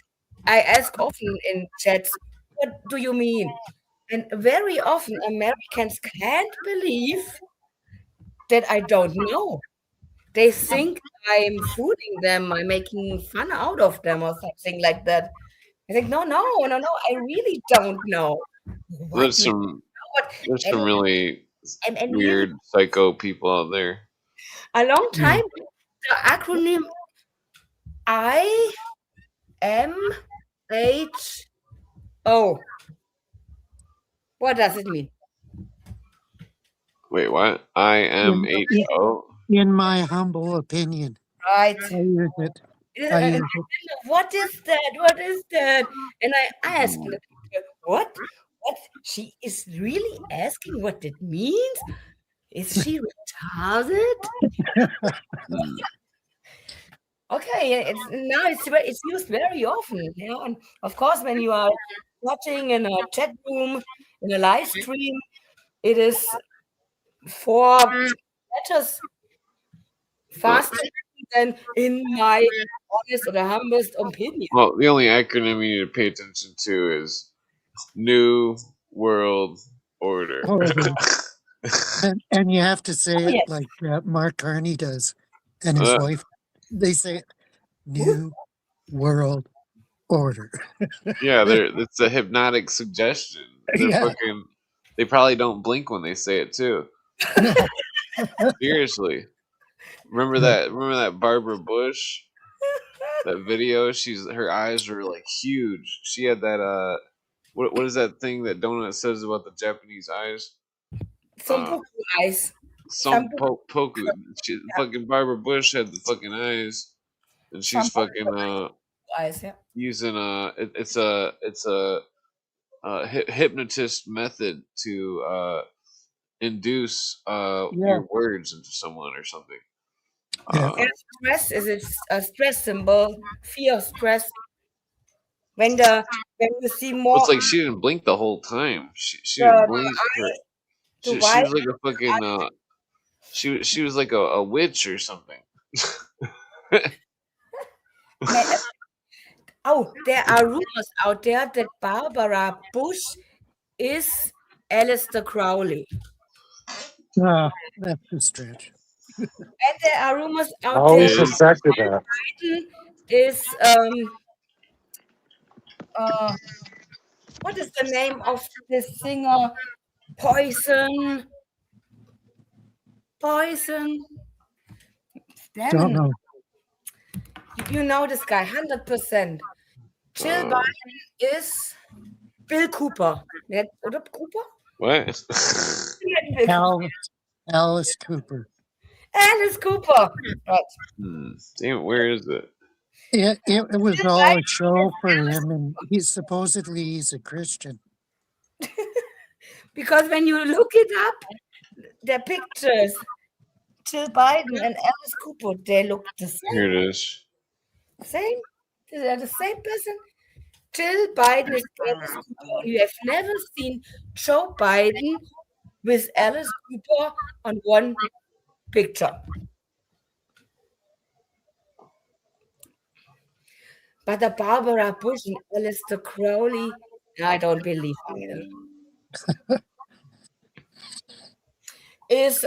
often in chats, what do you mean? And very often Americans can't believe that I don't know. They think I'm fooling them, I'm making fun out of them or something like that. I think, no, I really don't know. What There's do you some what? there's some really And really, weird psycho people out there. a long Yeah. time, the acronym IMHO. What does it mean? Wait, what? IMHO? In my humble opinion, Right. I use it. It is- I and use it. what is that? What is that? And I asked, what? What? She is really asking what it means? Is she retarded? Okay, it's used very often, and of course, when you are watching in a chat room, in a live stream, it is 4 letters faster than in my honest or the humblest opinion. Well, the only acronym you need to pay attention to is New World Order. And you have to say it yes. like Mark Carney does, and his wife. They say it, New World Order. Yeah, it's a hypnotic suggestion. Yeah. They probably don't blink when they say it too. Seriously. Remember that Barbara Bush? That video? Her eyes were like huge. She had that what is that thing that Donut says about the Japanese eyes? Sompoku eyes. Poku. Fucking Barbara Bush had the fucking eyes, and she's fucking eyes, yeah. using it's a hypnotist method to induce your words into someone or something. And stress is a stress symbol. Fear, stress. When you see more, It's like she didn't blink the whole time. She didn't blink. She was like a fucking she was like a witch or something. There are rumors out there that Barbara Bush is Aleister Crowley. That's a stretch. And there are rumors out always there suspected that. Biden is what is the name of this singer? Poison. Don't know. You know this guy 100%. Jill Biden is Bill Cooper. Oder Cooper? What? Alice Cooper. Alice Cooper. Right. Damn, where is it? It was all a show for him, and he's a Christian. Because when you look it up, the pictures, Jill Biden and Alice Cooper, they look the same. Here it is. Same? They're the same person? Jill Biden is Alice Cooper. You have never seen Joe Biden with Alice Cooper on one picture. But the Barbara Bush and Aleister Crowley, I don't believe in them. Is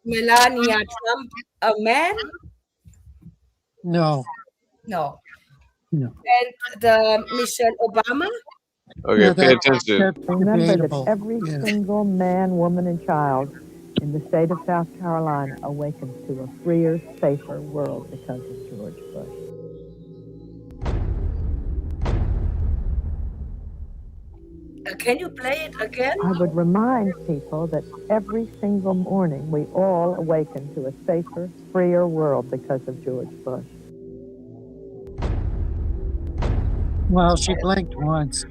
Melania Trump a man? No. And the Michelle Obama? Okay, pay attention. Remember that every single man, woman, and child in the state of South Carolina awakens to a freer, safer world because of George Bush. Can you play it again? I would remind people that every single morning we all awaken to a safer, freer world because of George Bush. Well, she blinked once.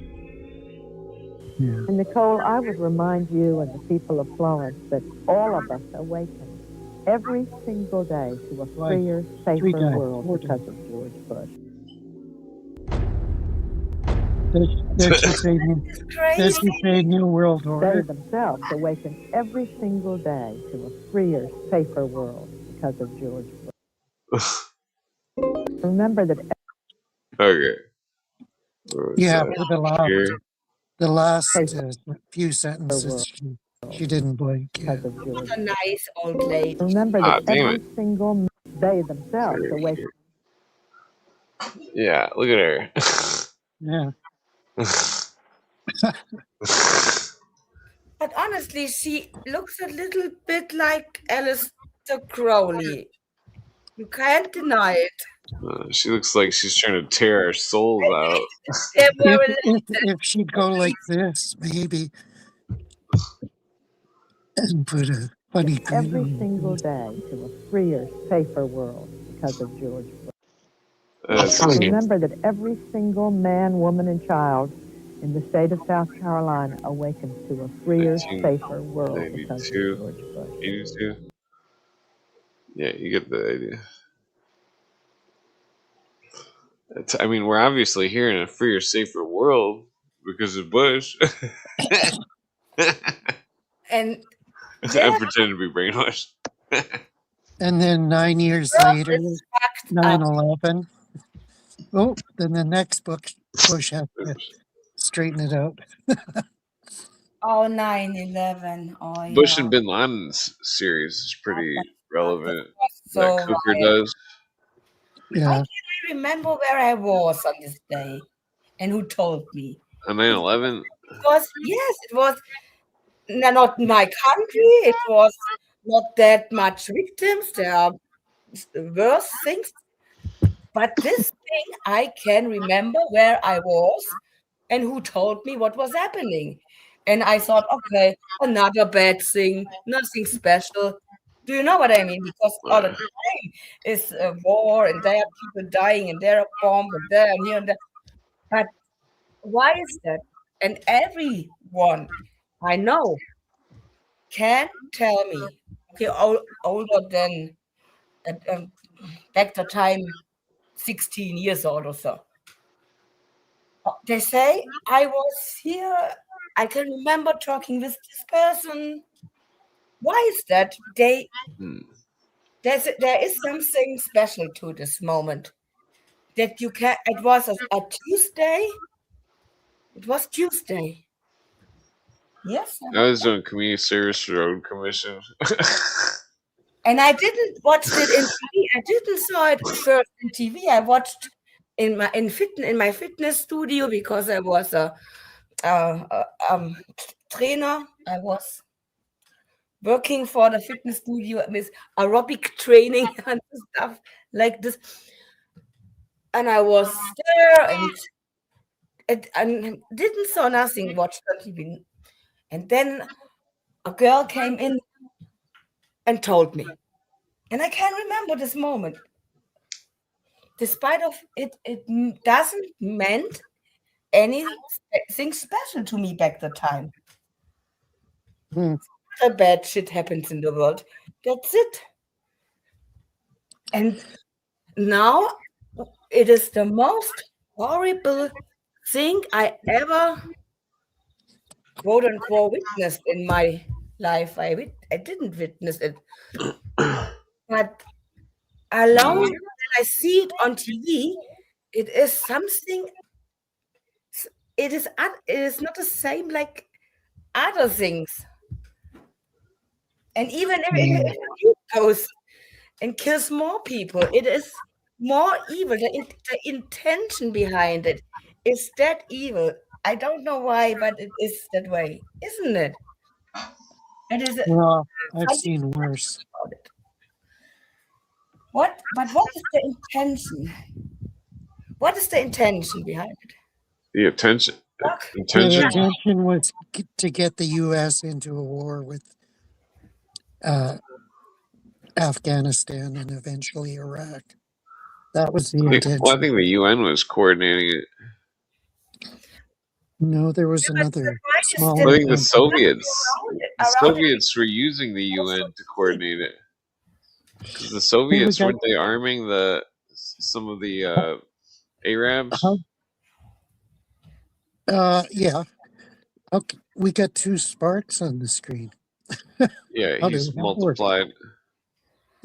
Yeah. And Nicole, I would remind you and the people of Florence that all of us awaken every single day to a freer, safer world because of George Bush. Does she say New World Order? They themselves awaken every single day to a freer, safer world because of George Bush. Remember that. Okay. Yeah, for the law. The last Safer few sentences, she didn't blink. Yeah. because of George. What a nice old lady. Remember Ah, that damn every it. single they themselves Very awaken. cute. Yeah, look at her. Yeah. But honestly, she looks a little bit like Aleister Crowley. You can't deny it. She looks like she's trying to tear our souls out. They're If, very if she'd go like this, maybe, and put a funny grin Every on single her day to a freer, safer world because of George Bush. That's cute. Remember that every single man, woman, and child in the state of South Carolina awakens to a freer, safer world because of 92, George Bush. 82. Yeah, you get the idea. I mean, we're obviously here in a freer, safer world because of Bush. And I pretend to be brainwashed. And then 9 years Well, later, it's fucked up. 9/11. Oh, then the next book, Bush has to straighten it out. Oh, 9/11. Oh, Bush yeah. and Bin Laden's series is pretty relevant. So That Cooker right. does. Yeah. I can't remember where I was on this day and who told me. On 9/11, Because, yes, it was not my country. It was not that much victims. There are worse things. But this thing, I can remember where I was and who told me what was happening. And I thought, okay, another bad thing, nothing special. Do you know what I mean? Because all the time is a war and there are people dying and there are bombs and there and here and there. But why is that? And everyone I know can tell me, okay, older than back the time 16 years old or so. They say I was here. I can remember talking with this person. Why is that? There is something special to this moment that you can. It was a Tuesday. It was Tuesday. Yes. I was doing community service for the Road Commission. And I didn't watch it in TV. I didn't saw it first in TV. I watched in my fitness studio because I was a trainer. I was working for the fitness studio with aerobic training and stuff like this. And I was there and didn't saw nothing, watched on TV. And then a girl came in and told me. And I can remember this moment. Despite of it, it doesn't meant anything special to me back the time. The bad shit happens in the world. That's it. And now it is the most horrible thing I ever, quote unquote, witnessed in my life. I didn't witness it. But alone, when I see it on TV, it is something. It is not the same like other things. And even if it goes and kills more people, it is more evil. The intention behind it is that evil. I don't know why, but it is that way, isn't it? It is. Well, I've seen worse. What is the intention? What is the intention behind it? The intention. The intention was to get the U.S. into a war with Afghanistan and eventually Iraq. That was the intention. Well, I think the UN was coordinating it. No, there was another small. I think the Soviets were using the UN to coordinate it. The Soviets, weren't they arming some of the Arabs? Yeah. Okay, we got 2 sparks on the screen. Yeah, he's multiplied.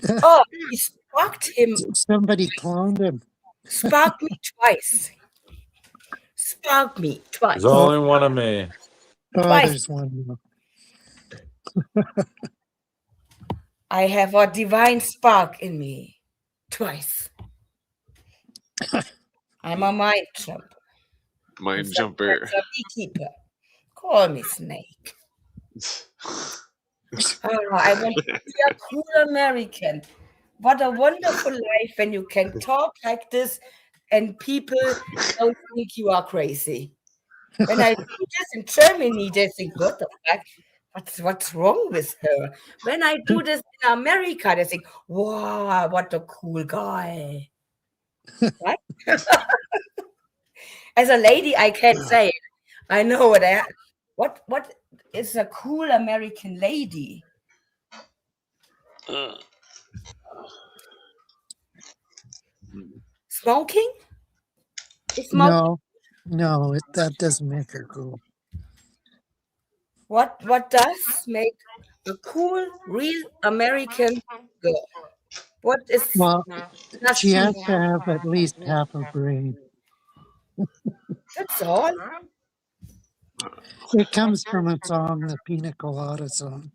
Oh, he sparked him. Somebody cloned him. Sparked me twice. spark me twice. There's only one of me. Oh, Twice. there's one more. I have a divine spark in me. Twice. I'm a mind jumper. Mind jumper. That's a beekeeper. Call me Snake. Oh, I want to be a cool American. What a wonderful life when you can talk like this and people don't think you are crazy. When I do this in Germany, they think, what the fuck? What's wrong with her? When I do this in America, they think, wow, what a cool guy. Right? As a lady, I can't say it. I know what is a cool American lady? Smoking? Is smoking? No, that doesn't make her cool. What does make a cool, real American girl? What is Well, does she has to have at least half a brain. That's all. It comes from a song, the Pina Colada song.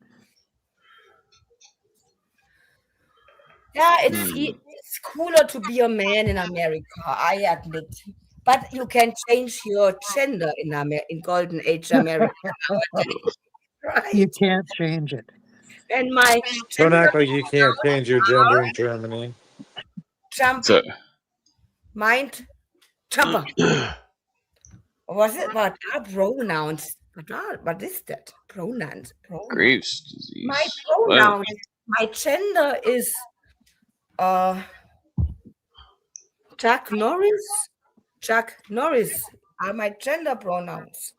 Yeah, it's cooler to be a man in America, I admit. But you can change your gender in Golden Age America. Right? You can't change it. And my Don't act like you can't change your gender in Germany. jumper, mind jumper. Was it what are pronouns? What is that? Pronouns. Graves' disease. My pronoun, my gender is Chuck Norris. Chuck Norris are my gender pronouns.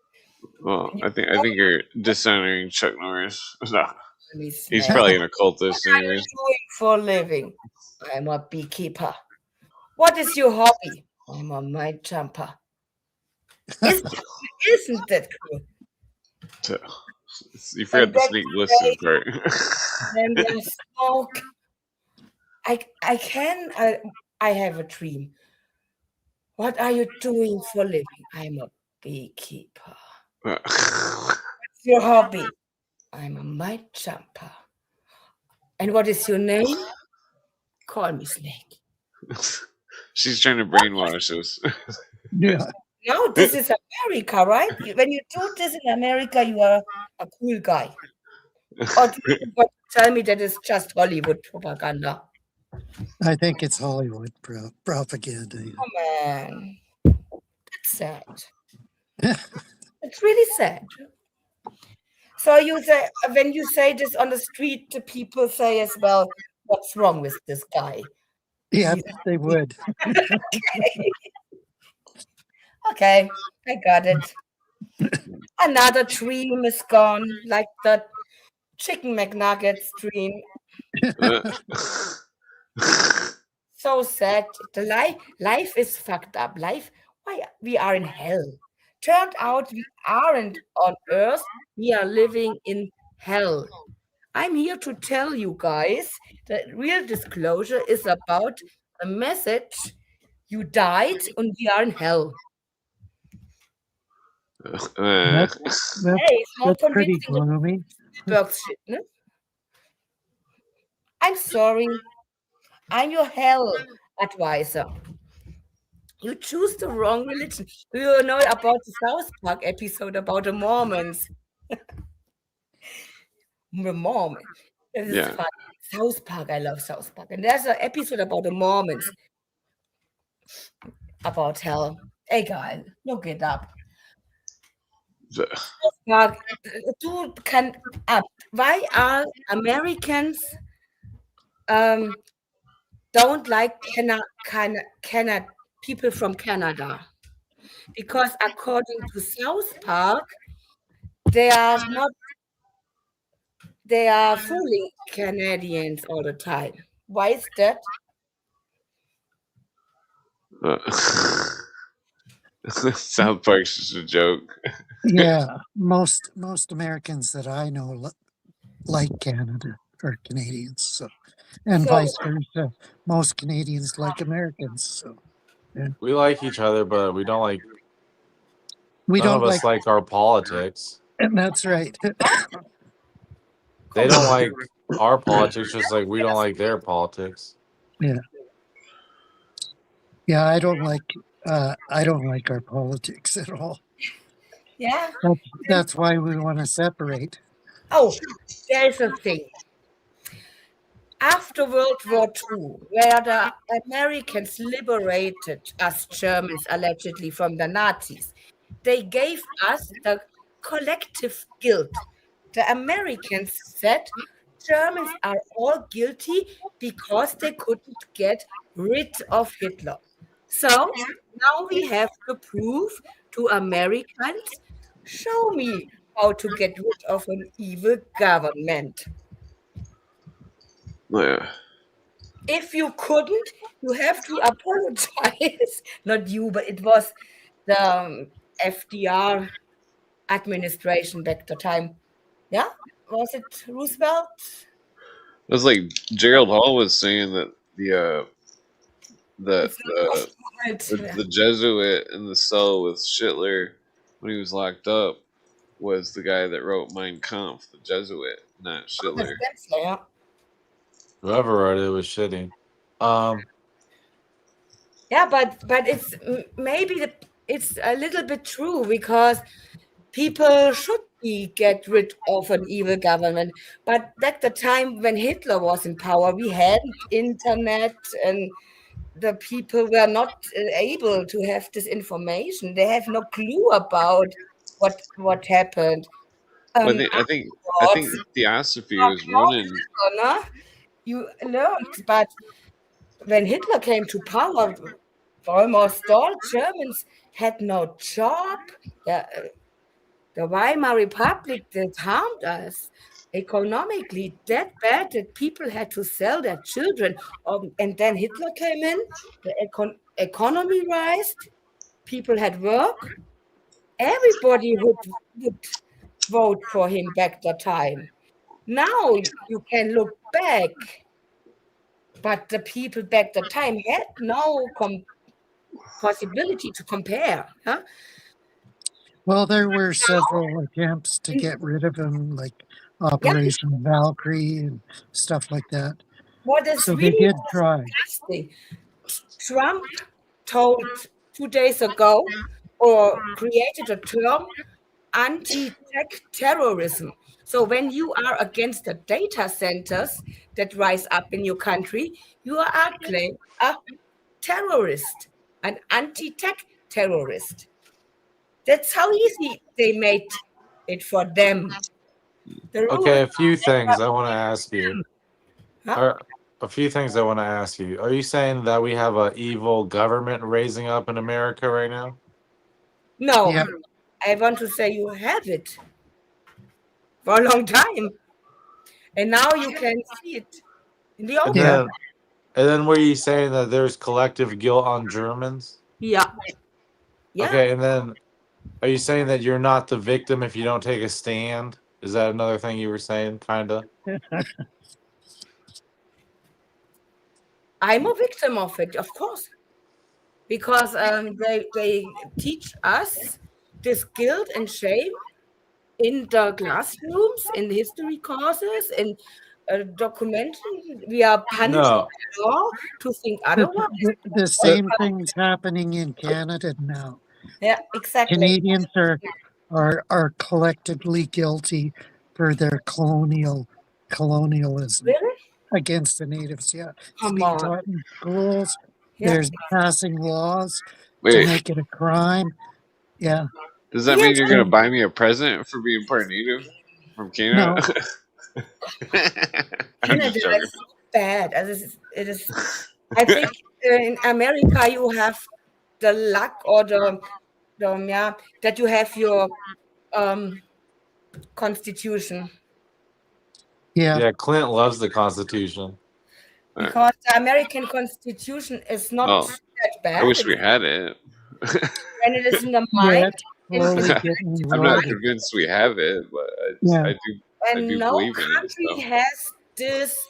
Well, I think you're dishonoring Chuck Norris. No, He's he's probably an occultist what are you anyways. doing for a living? I'm a beekeeper. What is your hobby? I'm a mind jumper. Isn't that cool? You forgot the Snake Listen part. And then smoke. I have a dream. What are you doing for a living? I'm a beekeeper. What's your hobby? I'm a mind jumper. And what is your name? Call me Snake. She's trying to brainwash us. Yeah. No, this is America, right? When you do this in America, you are a cool guy. Or do you want to tell me that it's just Hollywood propaganda? I think it's Hollywood propaganda. Oh, man. That's sad. It's really sad. So you say, when you say this on the street, the people say as well, what's wrong with this guy? Yeah, they would. Okay, I got it. Another dream is gone, like the Chicken McNuggets dream. So sad. The life is fucked up. Why we are in hell. Turned out we aren't on earth. We are living in hell. I'm here to tell you guys that real disclosure is about a message. You died and we are in hell. That's it's not pretty convincing. gloomy. Spielberg's shit, no? I'm sorry. I'm your hell advisor. You choose the wrong religion. Do you know about the South Park episode about the Mormons? The Mormons. This is Yeah. funny. South Park, I love South Park. And there's an episode about the Mormons. About hell. Hey guys, look it up. South Park, why are Americans don't like people from Canada? Because according to South Park, they are fooling Canadians all the time. Why is that? South Park's just a joke. Yeah, most Americans that I know like Canada or Canadians, so and vice versa. Most Canadians like Americans, so yeah. We like each other, but we don't like We None don't of us like our politics. and that's right. They don't like our politics, just like we don't like their politics. Yeah. Yeah, I don't like our politics at all. Yeah. That's why we want to separate. Oh, there's a thing. After World War II, where the Americans liberated us Germans allegedly from the Nazis, they gave us the collective guilt. The Americans said Germans are all guilty because they couldn't get rid of Hitler. So now we have to prove to Americans, show me how to get rid of an evil government. Yeah. If you couldn't, you have to apologize. Not you, but it was the FDR administration back the time. Yeah? Was it Roosevelt? It was like Gerald Hall was saying that the Jesuit in the cell with Hitler when he was locked up was the guy that wrote Mein Kampf, the Jesuit, not Hitler. Yeah. Whoever wrote it was shitty. Yeah, but it's maybe it's a little bit true because people should get rid of an evil government. But at the time when Hitler was in power, we had internet and the people were not able to have this information. They have no clue about what happened. I think Theosophy was running. You learned, but when Hitler came to power, almost all Germans had no job. The Weimar Republic that harmed us economically that bad that people had to sell their children. And then Hitler came in, the economy rised, people had work. Everybody would vote for him back the time. Now you can look back, but the people back the time had no possibility to compare. Huh? Well, there were several attempts to get rid of him, like Operation Valkyrie and stuff like that. What is so really they did try. Disgusting. Trump told 2 days ago, or created a term, anti-tech terrorism. So when you are against the data centers that rise up in your country, you are claimed a terrorist, an anti-tech terrorist. That's how easy they made it for them. Okay, a few things I want to ask you. A few things I want to ask you. Are you saying that we have an evil government raising up in America right now? No, yeah. I want to say you have it for a long time. And now you can see it in the open. And then were you saying that there's collective guilt on Germans? Yeah. Okay, and then are you saying that you're not the victim if you don't take a stand? Is that another thing you were saying, kind of? I'm a victim of it, of course. Because they teach us this guilt and shame in the classrooms, in history courses, in documentation. We are punished by law to think otherwise. The same thing's happening in Canada now. Yeah, exactly. Canadians are collectively guilty for their colonialism against the natives. Yeah, it's being taught in schools. Yeah. There's passing laws to make it a crime. Yeah. Does that mean you're going to buy me a present for being part native from Canada? No. Canada is bad. It is. I think in America you have the luck or that you have your constitution. Yeah, Clint loves the Constitution. Because the American Constitution is not that bad. I wish we had it. And it is in the mind. I'm not convinced we have it, but I do believe in it. No country has this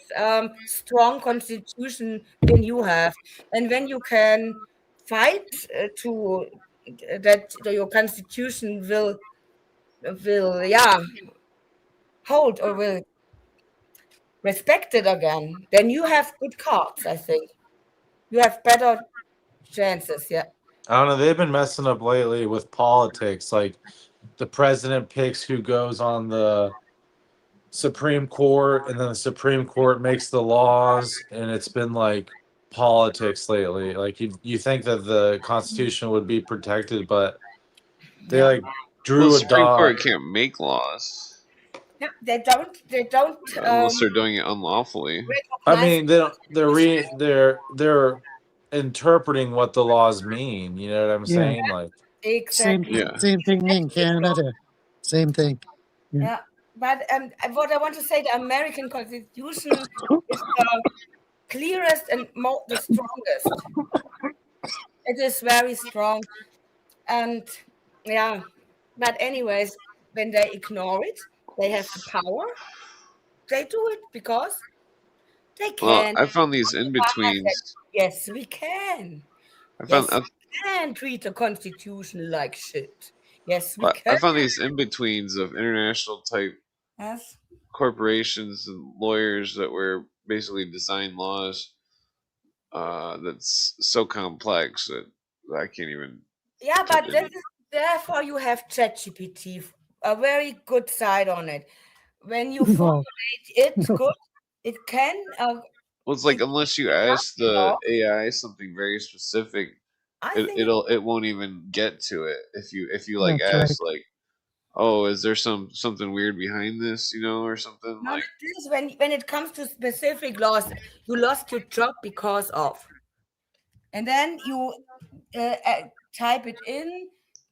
strong constitution than you have. And when you can fight to that your constitution will hold or will respect it again, then you have good cards. I think you have better chances. Yeah. I don't know. They've been messing up lately with politics. Like the president picks who goes on the Supreme Court, and then the Supreme Court makes the laws, and it's been like politics lately. Like you think that the Constitution would be protected, but they Yeah. like Well, drew the a Supreme dot. Court can't make laws Yeah, they don't unless they're doing it unlawfully. I recognize mean, they don't. They're interpreting what the laws mean. You know what I'm Yeah. saying? Like, exactly. Yeah. Same thing in Canada. Same thing. Yeah, but what I want to say, the American Constitution is the clearest and the strongest. It is very strong, and yeah. But anyways, when they ignore it, they have the power. They do it because they Well, can. I found these in Obama said, betweens. yes, we can. I found Yes, we can treat the Constitution like shit. Yes, we I can. found these in betweens of international type Yes. corporations and lawyers that were basically design laws that's so complex that I can't even. Yeah, but therefore you have ChatGPT, a very good side on it. When you No. formulate it good, it can. Well, it's like unless you ask the AI something very specific, I think it won't even get to it. If you like That's ask like, oh, is there something weird behind this, or something not like. this. When it comes to specific laws, you lost your job because of, and then you type it in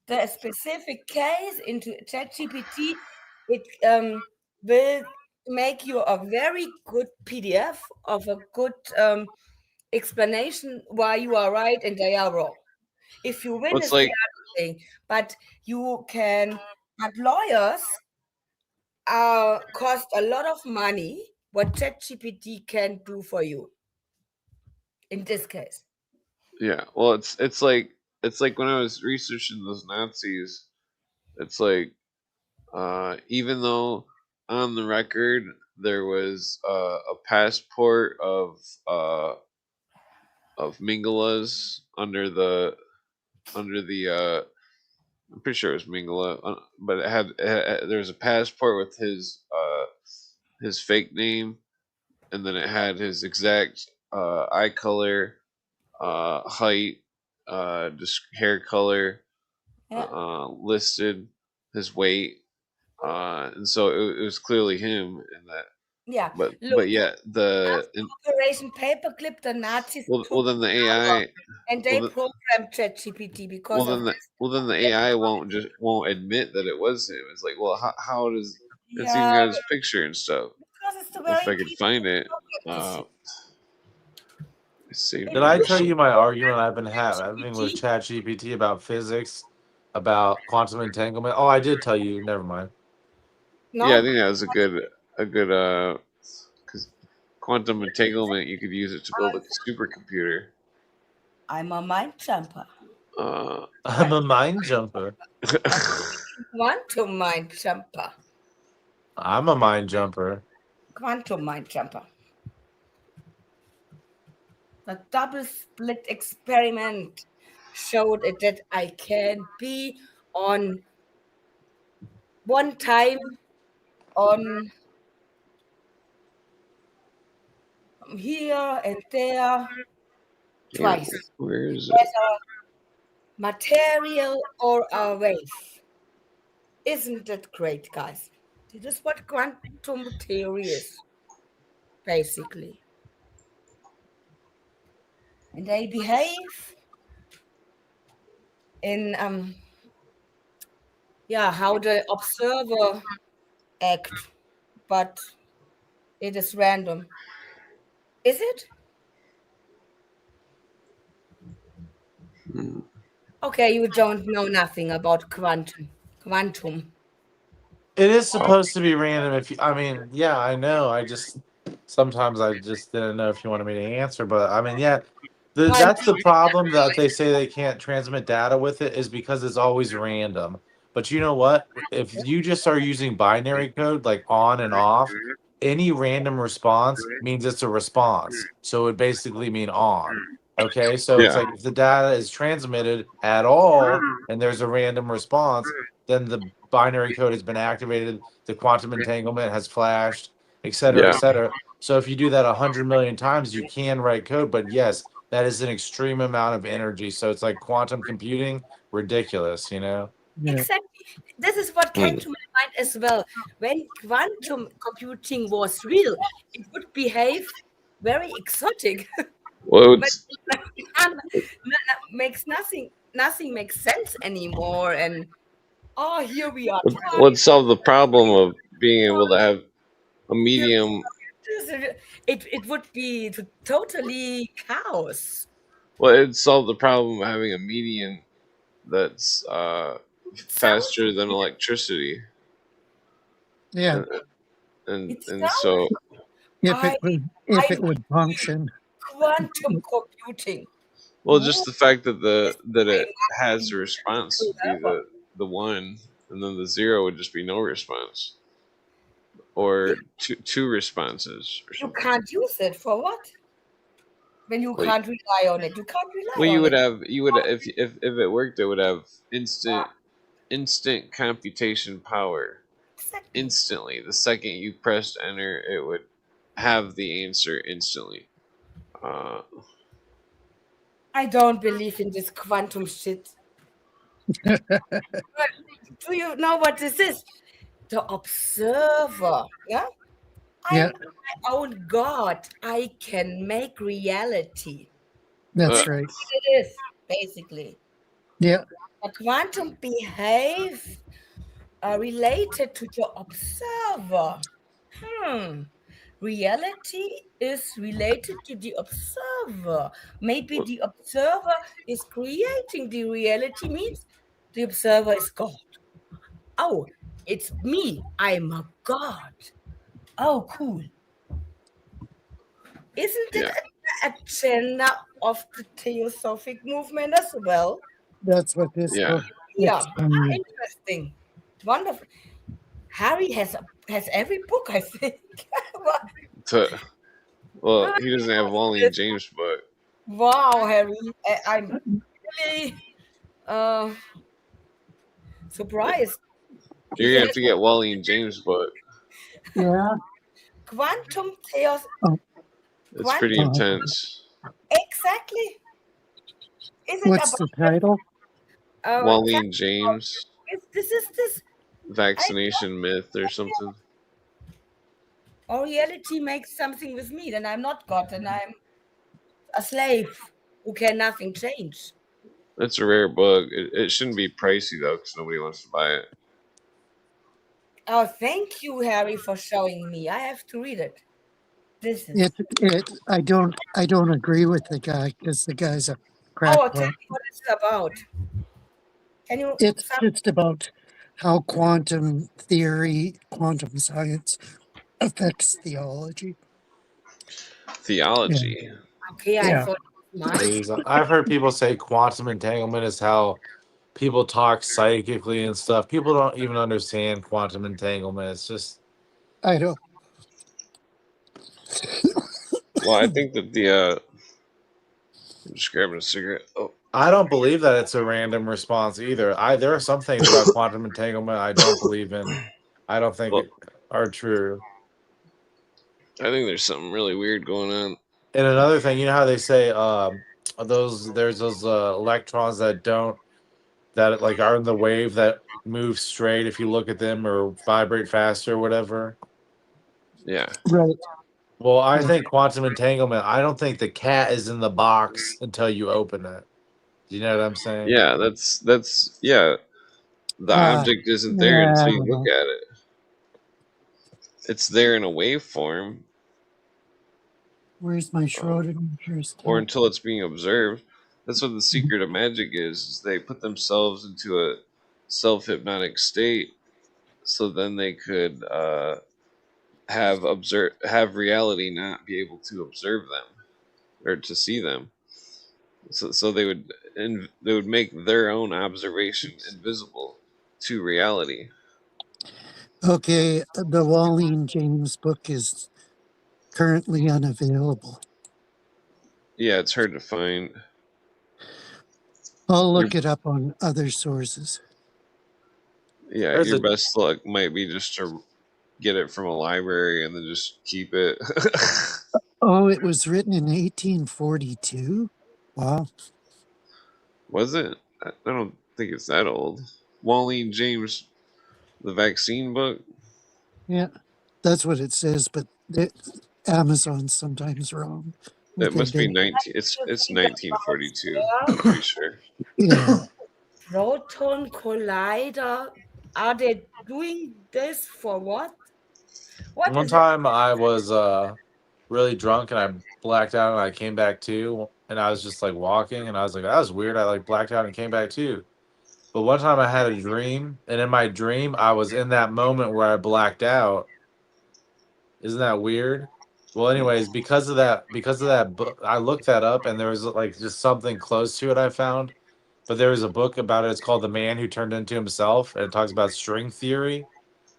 the specific case into ChatGPT. It will make you a very good PDF of a good explanation why you are right and they are wrong. If you win, Well, it's it's like the other thing. But you can. But lawyers cost a lot of money. What ChatGPT can do for you in this case. yeah. Well, it's like when I was researching those Nazis. It's like even though on the record there was a passport of Mingala's under the I'm pretty sure it was Mingala, but it had there was a passport with his fake name, and then it had his exact eye color, height, just hair color listed, his weight, and so it was clearly him. And that, Yeah, but yeah, Operation Paperclip, the Nazis well then the AI and they programmed ChatGPT because then the AI won't admit that it was him. It's like, well, how does it's even got his picture and stuff? Because it's the If I very could find it. Did I tell you my argument I've been having with ChatGPT about physics, about quantum entanglement? Oh, I did tell you. Never mind. No? Yeah, I think that was a good because quantum entanglement, you could use it to build a supercomputer. I'm a mind jumper. I'm a mind jumper. Quantum mind jumper. I'm a mind jumper. Quantum mind jumper. The double split experiment showed it that I can be on one time on here and there twice. Where is it? Whether material or a wave. Isn't that great, guys? This is what quantum theory is, basically. And they behave in how the observer act, but it is random. Is it? Okay, you don't know nothing about quantum. It is supposed to be random. I know. Sometimes I just didn't know if you wanted me to answer, but I mean, yeah, That's the problem that they say they can't transmit data with it, is because it's always random. But you know what? If you just are using binary code like on and off, any random response means it's a response. So it would basically mean on. Okay, so it's Yeah. like if the data is transmitted at all and there's a random response, then the binary code has been activated, the quantum entanglement has flashed, et cetera, et Yeah. cetera. So if you do that 100 million times, you can write code. But yes, that is an extreme amount of energy. So it's like quantum computing, ridiculous, you know? Yeah. Exactly. This is what came Hmm. to my mind as well. When quantum computing was real, it would behave very exotic. Well, But it's makes nothing makes sense anymore. And oh, here we are would twice. solve the problem of being able to have a medium. It would be totally chaos. Well, it'd solve the problem of having a medium that's It sounds faster than electricity, Yeah. and it and sounds so If I it I would function. quantum computing. well, just the fact that This it is has a response would be clever. the one, and then the zero would just be no response, or two responses or You something. can't use it for what? When you Well, can't rely on it, you can't well, rely on it. you would if it worked, it would have instant computation power Exactly. instantly. The second you pressed enter, it would have the answer instantly. Uh, I don't believe in this quantum shit. But do you know what this is? The observer. Yeah? Yeah, I'm my own God. I can make reality. that's uh, right. It is, basically. Yeah, A quantum behave related to the observer. Reality is related to the observer. Maybe the observer is creating the reality, means the observer is God. Oh, it's me. I'm a God. Oh, cool. Isn't it yeah, an agenda of the Theosophic movement as well? that's what this yeah. book Yeah, explains. interesting. Wonderful. Harry has every book, I think. Well, he doesn't have Wally and James book. Wow, Harry. I'm really uh, surprised. You're He gonna has have to get Wally and James book. Yeah. quantum theos. It's pretty Quantum, intense. exactly. Is it What's the about title? Wally and James this? vaccination myth or something. Or reality makes something with me, then I'm not God, and I'm a slave who can nothing change. It's a rare book. It shouldn't be pricey though, because nobody wants to buy it. Oh, thank you, Harry, for showing me. I have to read it. This is. I don't agree with the guy because the guy's a Oh, tell crackpot. me what it's about. Can you? It's just about how quantum theory, quantum science affects theology. Theology. Okay, I Yeah. thought it was mine. Please. I've heard people say quantum entanglement is how people talk psychically and stuff. People don't even understand quantum entanglement. It's just I don't. Well, I think that I'm just grabbing a cigarette. Oh, I don't believe that it's a random response either. There are some things about quantum entanglement I don't believe in. I don't think well, are true. I think there's something really weird going on. And another thing, you know how they say there's those electrons that like are in the wave that move straight if you look at them or vibrate faster or whatever. Yeah. Right. Well, I think quantum entanglement, I don't think the cat is in the box until you open it. Do you know what I'm saying? Yeah, that's yeah. The object isn't there Yeah, until I you don't look know. at it. It's there in a waveform, Where's my Schrodinger's or cat? until it's being observed. That's what the secret of magic is they put themselves into a self-hypnotic state, so then they could have reality not be able to observe them or to see them. So they would make their own observation invisible to reality. Okay, the Wallene James book is currently unavailable. Yeah, it's hard to find. I'll look it up on other sources. Yeah, There's your a best luck might be just to get it from a library and then just keep it. Oh, it was written in 1842? Wow. Was it? I don't think it's that old. Wallene James, the vaccine book. Yeah, that's what it says, but Amazon's sometimes wrong with It their must be date. 19. It's 1942. I'm pretty sure. Yeah. Proton collider. Are they doing this for what? What one is it? time I was really drunk and I blacked out and I came back to, and I was just like walking and I was like, that was weird. I like blacked out and came back to. But one time I had a dream, and in my dream I was in that moment where I blacked out. Isn't that weird? Well, anyways, because of that book, I looked that up, and there was like just something close to it I found. But there was a book about it. It's called "The Man Who Turned Into Himself," and it talks about string theory,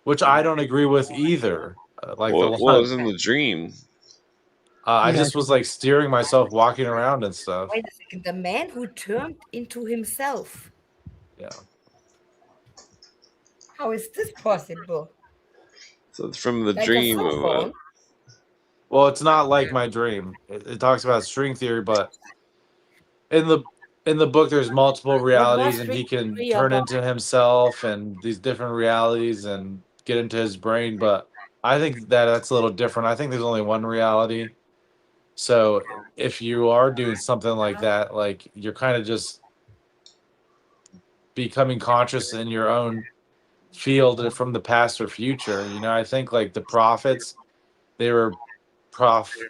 which I don't agree with either. Like the What one, was in the dream? I Yeah. just was like steering myself, walking around and stuff. Wait a second. The man who turned into himself. Yeah. How is this possible? So it's from the Like a dream cell of phone? Well, it's not like my dream. It talks about string theory, but in the book, there's multiple What was realities, and string he can theory turn about? into himself and these different realities and get into his brain. But I think that that's a little different. I think there's only one reality. So if you are doing something like that, like you're kind of just becoming conscious in your own field from the past or future. You know, I think like the prophets, they were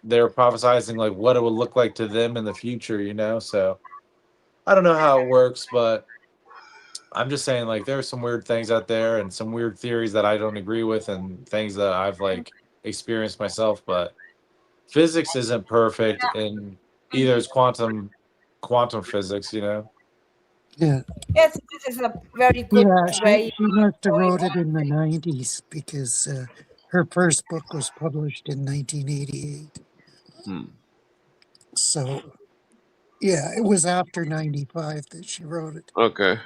they were prophesizing like what it would look like to them in the future, you know. So I don't know how it works, but I'm just saying like there are some weird things out there and some weird theories that I don't agree with and things that I've like experienced myself, but physics isn't perfect and either is quantum physics, you know. Yeah. Yes, this is a very good Yeah, way. she must have wrote it in the 90s because her first book was published in 1988. So, yeah, it was after 95 that she wrote it. Okay.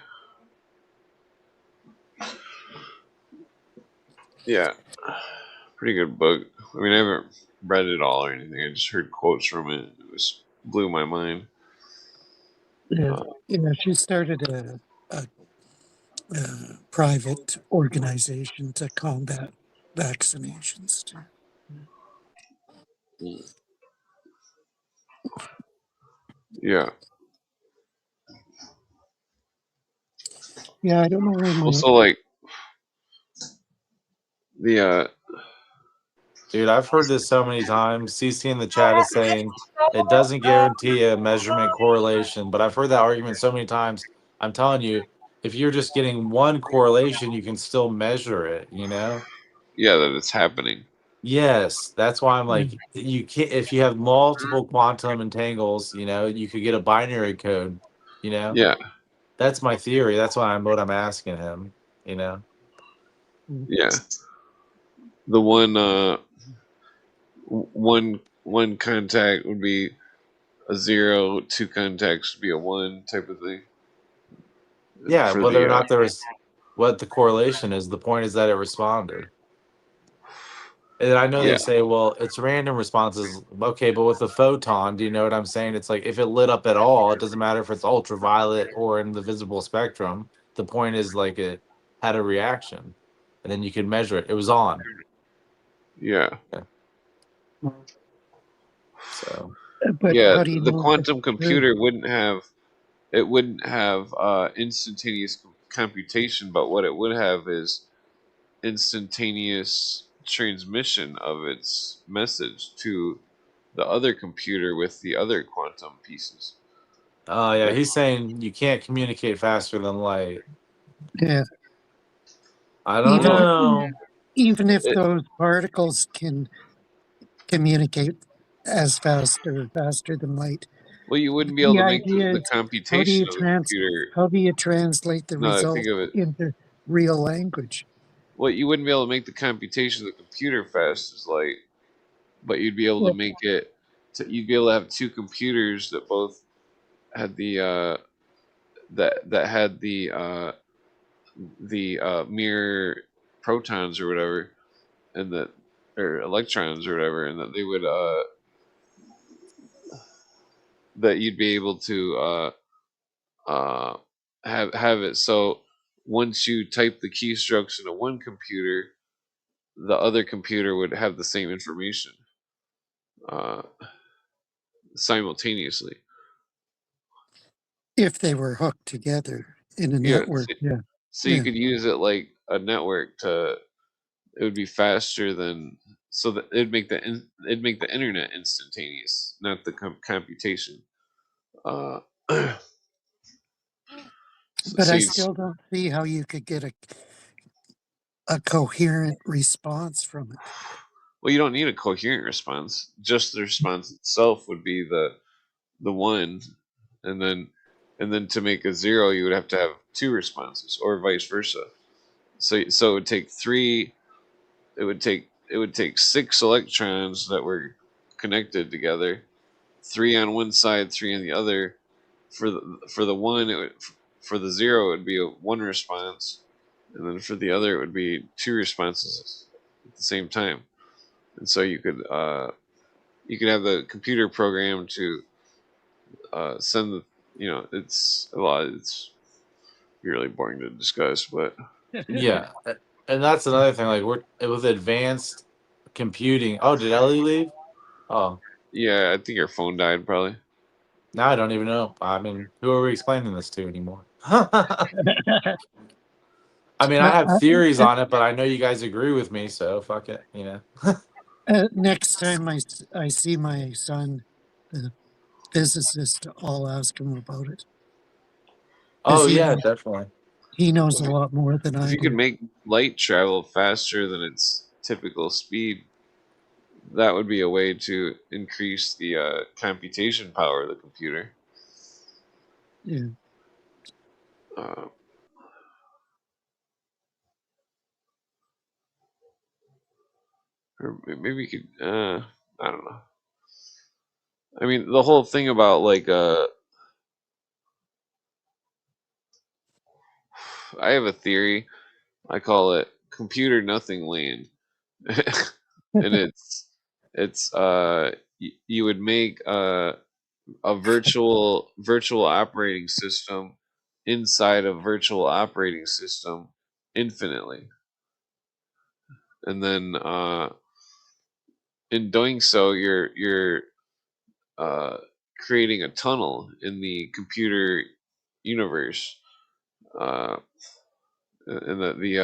Yeah. Pretty good book. I mean, I haven't read it all or anything. I just heard quotes from it. It was blew my mind. Yeah, she started a private organization to combat vaccinations too. Yeah. Yeah, I don't know where my Also, like the Dude, I've heard this so many times. CC in the chat is saying it doesn't guarantee a measurement correlation, but I've heard that argument so many times. I'm telling you, if you're just getting one correlation, you can still measure it, you know? yeah, that it's happening. Yes, that's why I'm like, you can't, if you have multiple quantum entangles, you know, you could get a binary code, you know? Yeah. That's my theory. That's why what I'm asking him, you know? Yeah. The one contact would be a 0, 2 contacts would be a 1 type of thing. Yeah, For whether the, or not there was what the correlation is, the point is that it responded. And I know Yeah. they say, well, it's random responses. Okay, but with a photon, do you know what I'm saying? It's like if it lit up at all, it doesn't matter if it's ultraviolet or in the visible spectrum. The point is like it had a reaction, and then you can measure it. It was on. Yeah. So But yeah, how do you the know quantum if it's computer wouldn't have instantaneous computation, but what it would have is instantaneous transmission of its message to the other computer with the other quantum pieces. yeah, he's saying you can't communicate faster than light. Yeah. I don't know. Even if those particles can communicate as fast or faster than light, Well, you wouldn't be able The to make idea the is computation of the computer. how do you translate the No, I think result of it. into real language? Well, you wouldn't be able to make the computation of the computer fast as light, but you'd be able to make it. You'd be able to have two computers that both had the that had the mirror protons or whatever, and that or electrons or whatever, and that they would that you'd be able to have it so once you type the keystrokes into one computer, the other computer would have the same information uh, simultaneously. If they were hooked together in a Yeah, network, yeah. so you could use it like a network to. It would be faster than so that it'd make the internet instantaneous, not the computation. Uh, But so I you'd, still don't see how you could get a coherent response from it. well, you don't need a coherent response. Just the response itself would be the one, and then to make a zero, you would have to have two responses, or vice versa. So it would take three. It would take 6 electrons that were connected together, 3 on one side, 3 on the other. For the one, for the zero, it would be a one response, and then for the other, it would be two responses at the same time. And so you could have the computer program to send the it's a lot. It's really boring to discuss, but Yeah, and that's another thing. Like with advanced computing. Oh, did Ellie leave? Oh, yeah, I think your phone died probably. now I don't even know. I mean, who are we explaining this to anymore? I mean, I have theories on it, but I know you guys agree with me, so fuck it. Next time I see my son, the physicist, I'll ask him about it. Oh yeah, definitely. He knows a lot more than I If you could do. make light travel faster than its typical speed, that would be a way to increase the computation power of the computer. Yeah. Or maybe we could. I don't know. I mean, the whole thing about like I have a theory. I call it computer nothing land, and you would make a virtual operating system inside a virtual operating system infinitely, and then in doing so, you're creating a tunnel in the computer universe, and it'd be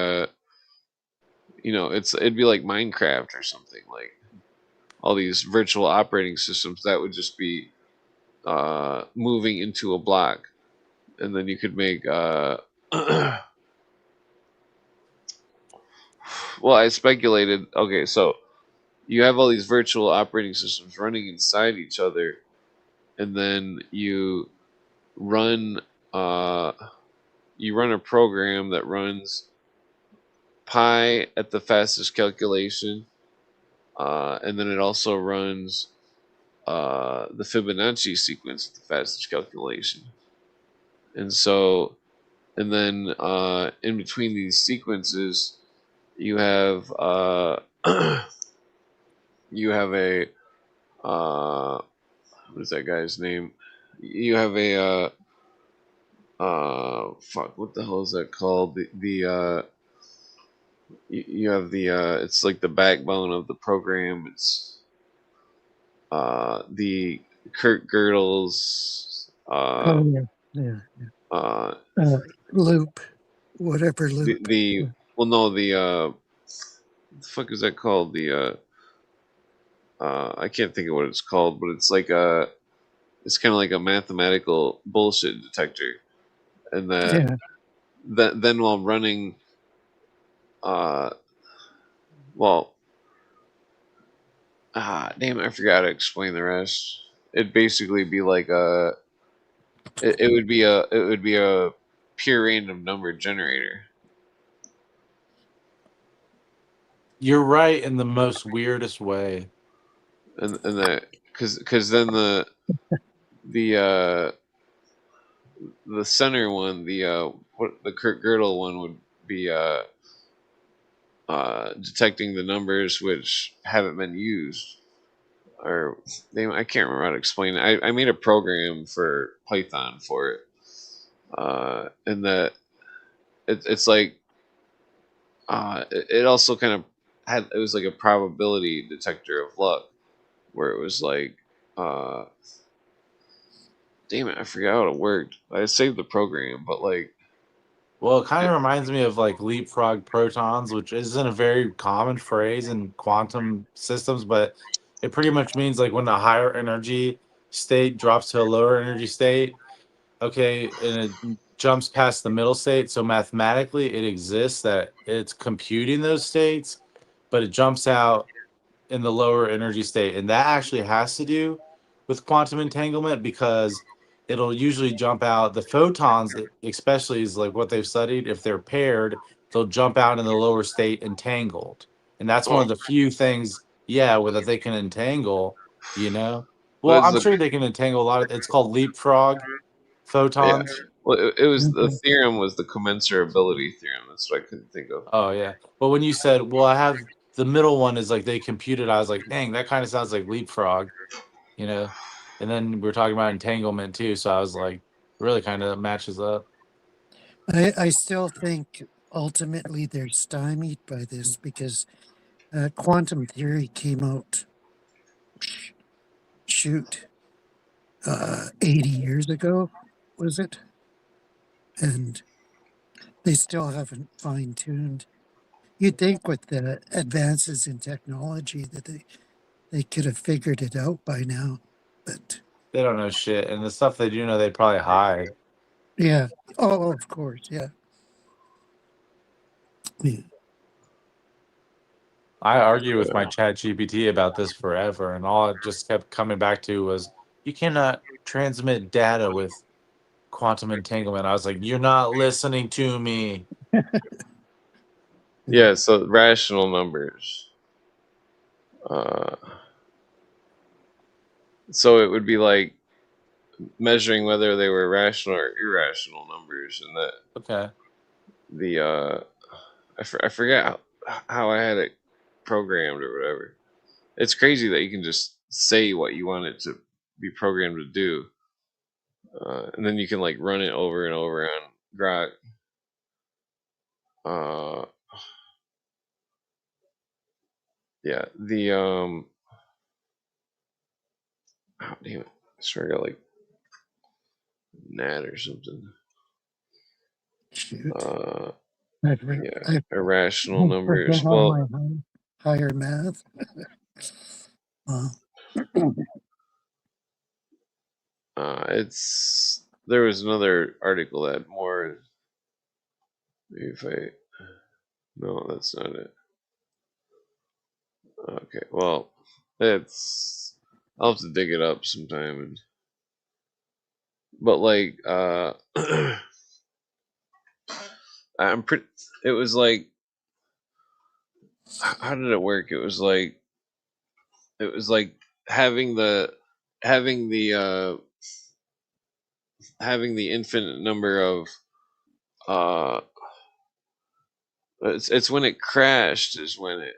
like Minecraft or something, like all these virtual operating systems that would just be moving into a block, and then you could make well, I speculated. Okay, so you have all these virtual operating systems running inside each other, and then run uh, you run a program that runs pi at the fastest calculation, and then it also runs the Fibonacci sequence at the fastest calculation. And so, and then in between these sequences, you have you have a what is that guy's name? You have a fuck, what the hell is that called? You have it's like the backbone of the program. It's the Kurt Gödel's Loop, whatever loop. well, no, the fuck is that called? I can't think of what it's called, but it's like it's kind of like a mathematical bullshit detector, and then while running, well, damn, I forgot to explain the rest. it'd basically be like it would be a pure random number generator. You're right in the most weirdest way. And that because then the the center one, the Kurt Gödel one would be detecting the numbers which haven't been used, or I can't remember how to explain it. I made a program for Python for it, and that it's like it also kind of it was like a probability detector of luck, where it was like damn it, I forgot how it worked. I saved the program, but like Well, it kind of reminds me of like leapfrog protons, which isn't a very common phrase in quantum systems, but it pretty much means like when a higher energy state drops to a lower energy state, okay, and it jumps past the middle state. So mathematically, it exists that it's computing those states, but it jumps out in the lower energy state. And that actually has to do with quantum entanglement because it'll usually jump out. The photons, especially, is like what they've studied. If they're paired, they'll jump out in the lower state entangled. And that's one of the few things, yeah, where that they can entangle, you know? Well, was I'm the sure they can entangle a lot of it's called leapfrog yeah. photons. Well, it was the Okay. theorem was the commensurability theorem. That's what I couldn't think of. Oh yeah. But when you said, well, I have the middle one is like they computed, I was like, dang, that kind of sounds like leapfrog, you know? And then we were talking about entanglement too. So I was like, really kind of matches up. I still think ultimately they're stymied by this because quantum theory came out, shoot, 80 years ago, was it? And they still haven't fine tuned. You'd think with the advances in technology that they could have figured it out by now. But They don't know shit. And the stuff they do know, they'd probably hide. yeah. Oh, of course. Yeah. Yeah. I argue with my chat GPT about this forever. And all it just kept coming back to was, you cannot transmit data with quantum entanglement. I was like, you're not listening to me. Yeah, so rational numbers. So it would be like measuring whether they were rational or irrational numbers, and that Okay. the I forget how I had it programmed or whatever. It's crazy that you can just say what you want it to be programmed to do, and then you can like run it over and over on Grok. Yeah, the oh damn it, I swear I got like Nat or something. Shoot. Yeah, irrational I numbers. forget all Well, my higher math. Wow. it's there was another article that had more. Maybe if I no, that's not it. Okay, well, it's I'll have to dig it up sometime. And but like, I'm pretty. It was like, how did it work? It was like having the having the having the infinite number of it's when it crashed is when it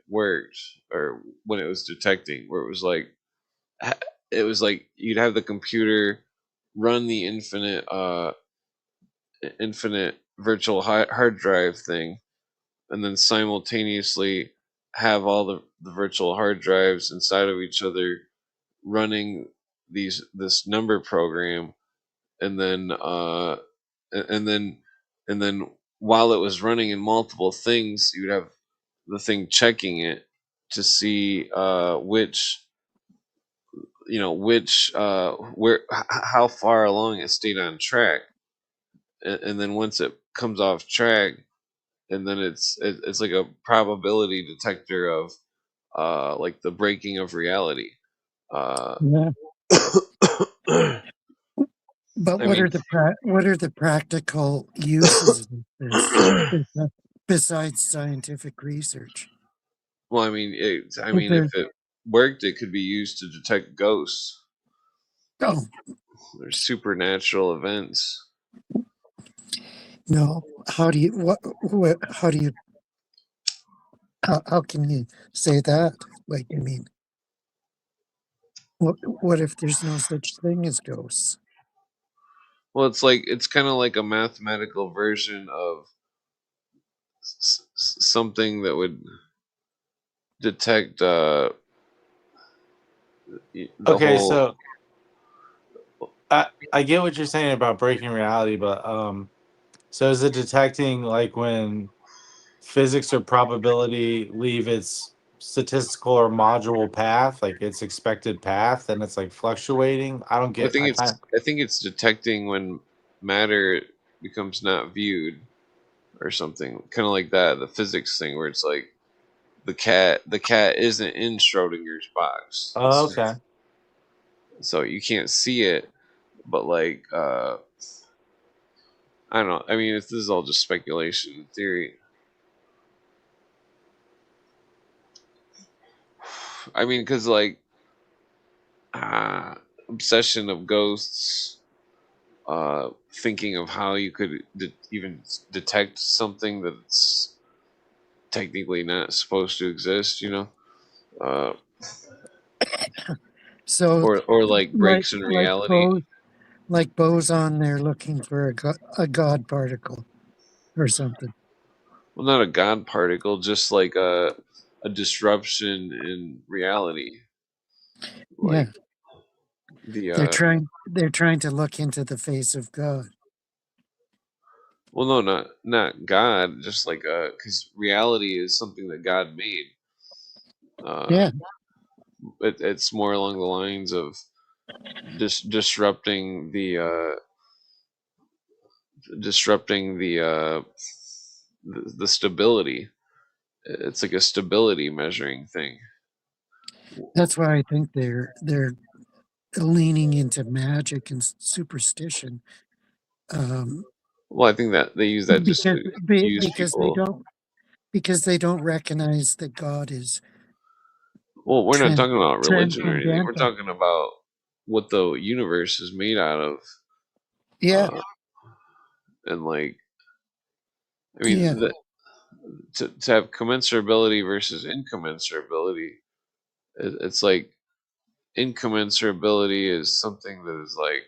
worked, or when it was detecting, where it was like you'd have the computer run the infinite virtual hard drive thing, and then simultaneously have all the virtual hard drives inside of each other running this number program, and then and then and then while it was running in multiple things, you'd have the thing checking it to see which which where how far along it stayed on track, and then once it comes off track, and then it's like a probability detector of like the breaking of reality. Yeah. But I what mean, are the practical uses of this besides scientific research? well, I mean, if it worked, it could be used to detect ghosts Oh or supernatural events. no! How do you how do you how can you say that? Like, I mean, what if there's no such thing as ghosts? Well, it's kind of like a mathematical version of something that would detect the Okay, whole. so I get what you're saying about breaking reality, but so is it detecting like when physics or probability leave its statistical or module path, like its expected path, and it's like fluctuating? I don't get. I think it's detecting when matter becomes not viewed or something, kind of like that. The physics thing where it's like the cat isn't in Schrodinger's box. Oh, okay. So you can't see it, but like I don't know. I mean, this is all just speculation and theory. I mean, because like obsession of ghosts, thinking of how you could even detect something that's technically not supposed to exist, uh, So, or like breaks in reality. like boson, they're looking for a God particle or something. Well, not a god particle, just like a disruption in reality. Yeah, Like the they're trying to look into the face of God. well, no, not God, just like because reality is something that God made. Yeah, It's more along the lines of disrupting the stability. It's like a stability measuring thing. that's why I think they're leaning into magic and superstition. Well, I think that they use that just to confuse Because they people. don't recognize that God is Well, we're not talking about religion or anything. We're transcendental. talking about what the universe is made out of. Yeah, And like, I yeah, mean, to have commensurability versus incommensurability, it's like incommensurability is something that is like,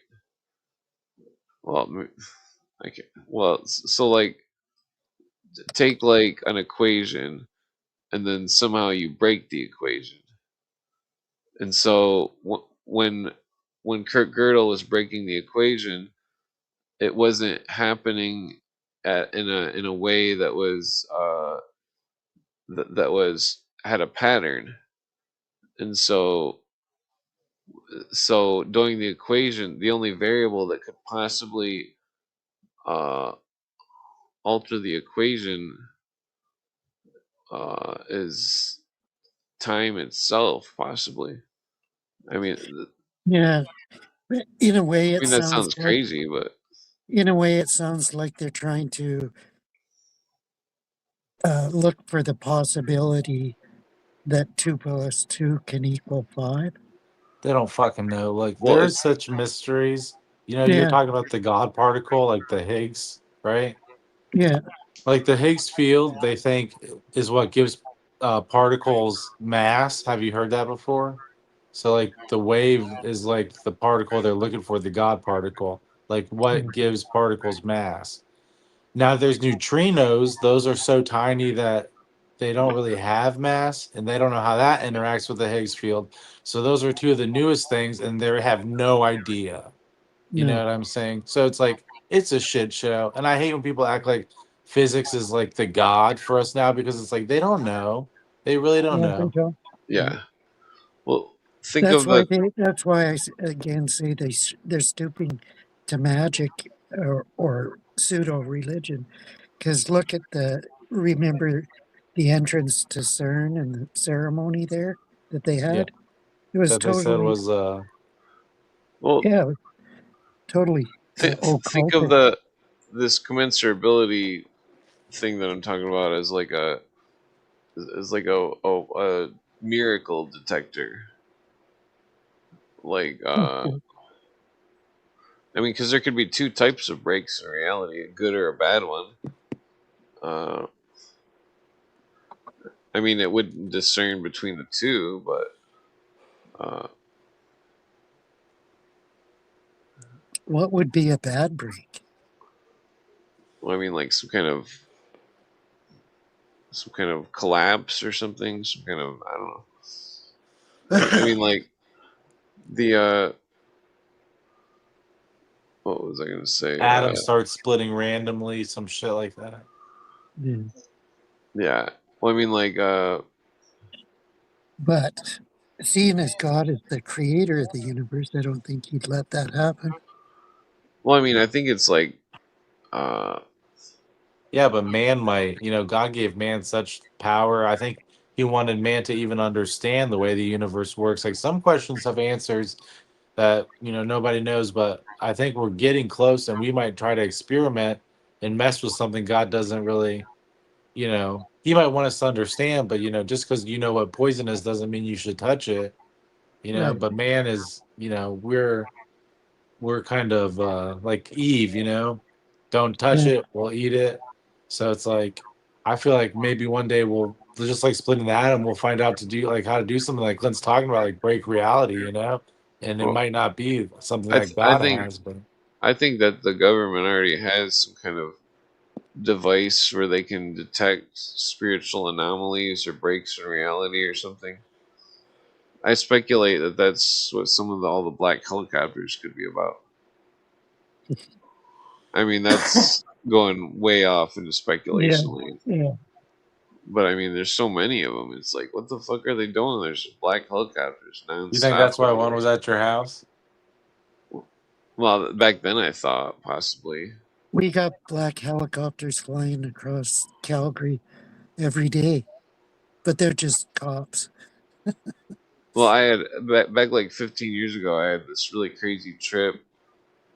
well, okay, well, so like, take like an equation and then somehow you break the equation. And so when Kurt Gödel was breaking the equation, it wasn't happening in a way that was that was had a pattern. And so doing the equation, the only variable that could possibly uh, alter the equation is time itself, possibly. I mean, yeah. In a way, it that sounds sounds like crazy, but they're trying to look for the possibility that 2 plus 2 can equal 5. They don't fucking know. Like, well, there's such mysteries. You're Yeah, talking about the God particle, like the Higgs, right? yeah, Like the Higgs field, they think is what gives particles mass. Have you heard that before? So, like, the wave is like the particle they're looking for, the God particle. Like, yeah, what gives particles mass? Now, there's neutrinos. Those are so tiny that they don't really have mass, and they don't know how that interacts with the Higgs field. So, those are two of the newest things, and they have no idea. You know no, what I'm saying? So it's like it's a shit show, and I hate when people act like physics is like the god for us now because it's like they don't know. They really don't yeah, they know. don't. Yeah. yeah. Well, think of the That's why again say they're stooping to magic or pseudo religion. Because remember the entrance to CERN and the ceremony there that they Yeah. had? It was that they said totally, was Well, yeah, it was totally think of occultic. this commensurability thing that I'm talking about as like a miracle detector. Like I mean, because there could be two types of breaks in reality, a good or a bad one. I mean, it wouldn't discern between the two, but What would be a bad break? well, I mean, like some kind of collapse or something. Some kind of, I don't know. I mean, like the what was I gonna say? atoms start splitting randomly, some shit like that. Yeah. Yeah. Well, I mean, like But seeing as God is the creator of the universe, I don't think he'd let that happen. well, I mean, I think it's like Yeah, but man might, God gave man such power. I think he wanted man to even understand the way the universe works. Like some questions have answers that, nobody knows, but I think we're getting close and we might try to experiment and mess with something God doesn't really, he might want us to understand, but, just because you know what poison is doesn't mean you should touch it, Right. but man is, we're kind of like Eve, don't touch Yeah. it, we'll eat it. So it's like, I feel like maybe one day we'll just like splitting the atom, we'll find out to do like how to do something like Clint's talking about, like break reality, and it well, might not be something I like th- I God think has, but I think that the government already has some kind of device where they can detect spiritual anomalies or breaks in reality or something. I speculate that that's what some of all the black helicopters could be about. I mean, that's going way off into Yeah. speculation land. Yeah. But I mean, there's so many of them. It's like, what the fuck are they doing? There's black helicopters you think nonstop that's why one was everywhere. at your house? Well, back then I thought possibly. We got black helicopters flying across Calgary every day, but they're just cops. Well, I had back like 15 years ago. I had this really crazy trip,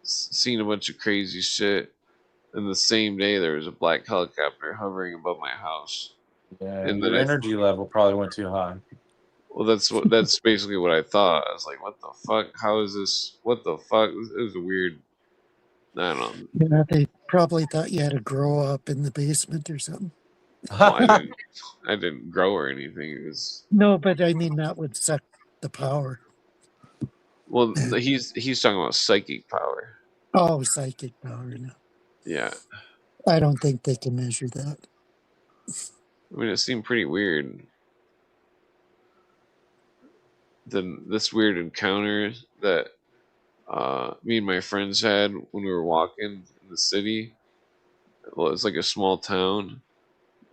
seen a bunch of crazy shit, and the same day there was a black helicopter hovering above my house. Yeah, And then your energy level probably went too high. well, that's basically what I thought. I was like, what the fuck? How is this? What the fuck? It was a weird. I don't know. Yeah, they probably thought you had to grow up in the basement or something. Well, I didn't grow or anything. It was No, but I mean that would suck the power. well, he's talking about psychic power. Oh, psychic power. No, Yeah, I don't think they can measure that. I mean, it seemed pretty weird. Then this weird encounter that me and my friends had when we were walking in the city. Well, it's like a small town,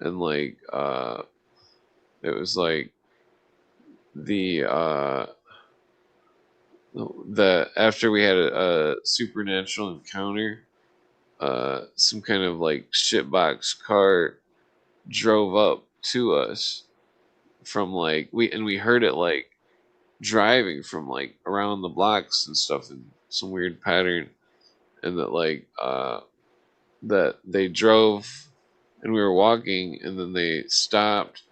and like it was like the after we had a supernatural encounter, some kind of like shitbox car drove up to us from like we heard it like driving from like around the blocks and stuff in some weird pattern, and that they drove and we were walking, and then they stopped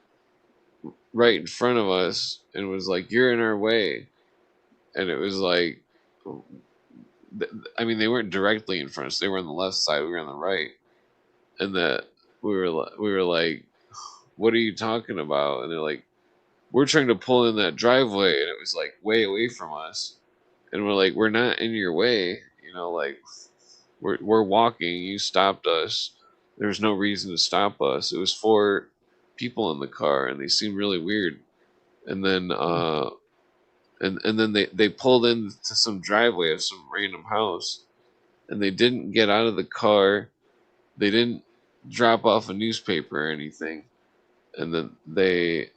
right in front of us and was like, "You're in our way," and it was like, I mean, they weren't directly in front of us; they were on the left side, we were on the right, and that we were like, "What are you talking about?" And they're like, "We're trying to pull in that driveway," and it was like way away from us, and we're like, "We're not in your way, like we're walking. You stopped us. There's no reason to stop us. It was four people in the car, and they seemed really weird." And then and then they pulled into some driveway of some random house, and they didn't get out of the car. They didn't drop off a newspaper or anything. And then they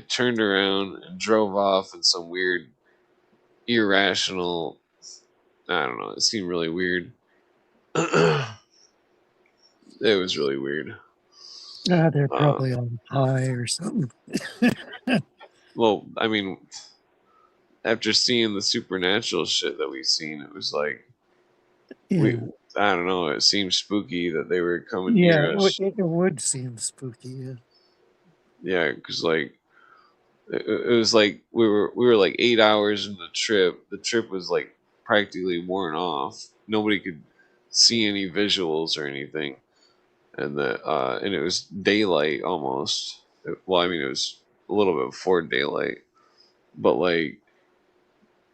turned around and drove off in some weird irrational, I don't know, it seemed really weird. It was really weird. They're Uh, probably on high or something. well, I mean, after seeing the supernatural shit that we've seen, it was like we Yeah, I don't know, it seemed spooky that they were coming yeah, near us. it would seem spooky. Yeah. Yeah, because like it was like we were like 8 hours in the trip. The trip was like practically worn off. Nobody could see any visuals or anything, and it was daylight almost. Well, I mean it was a little bit before daylight, but like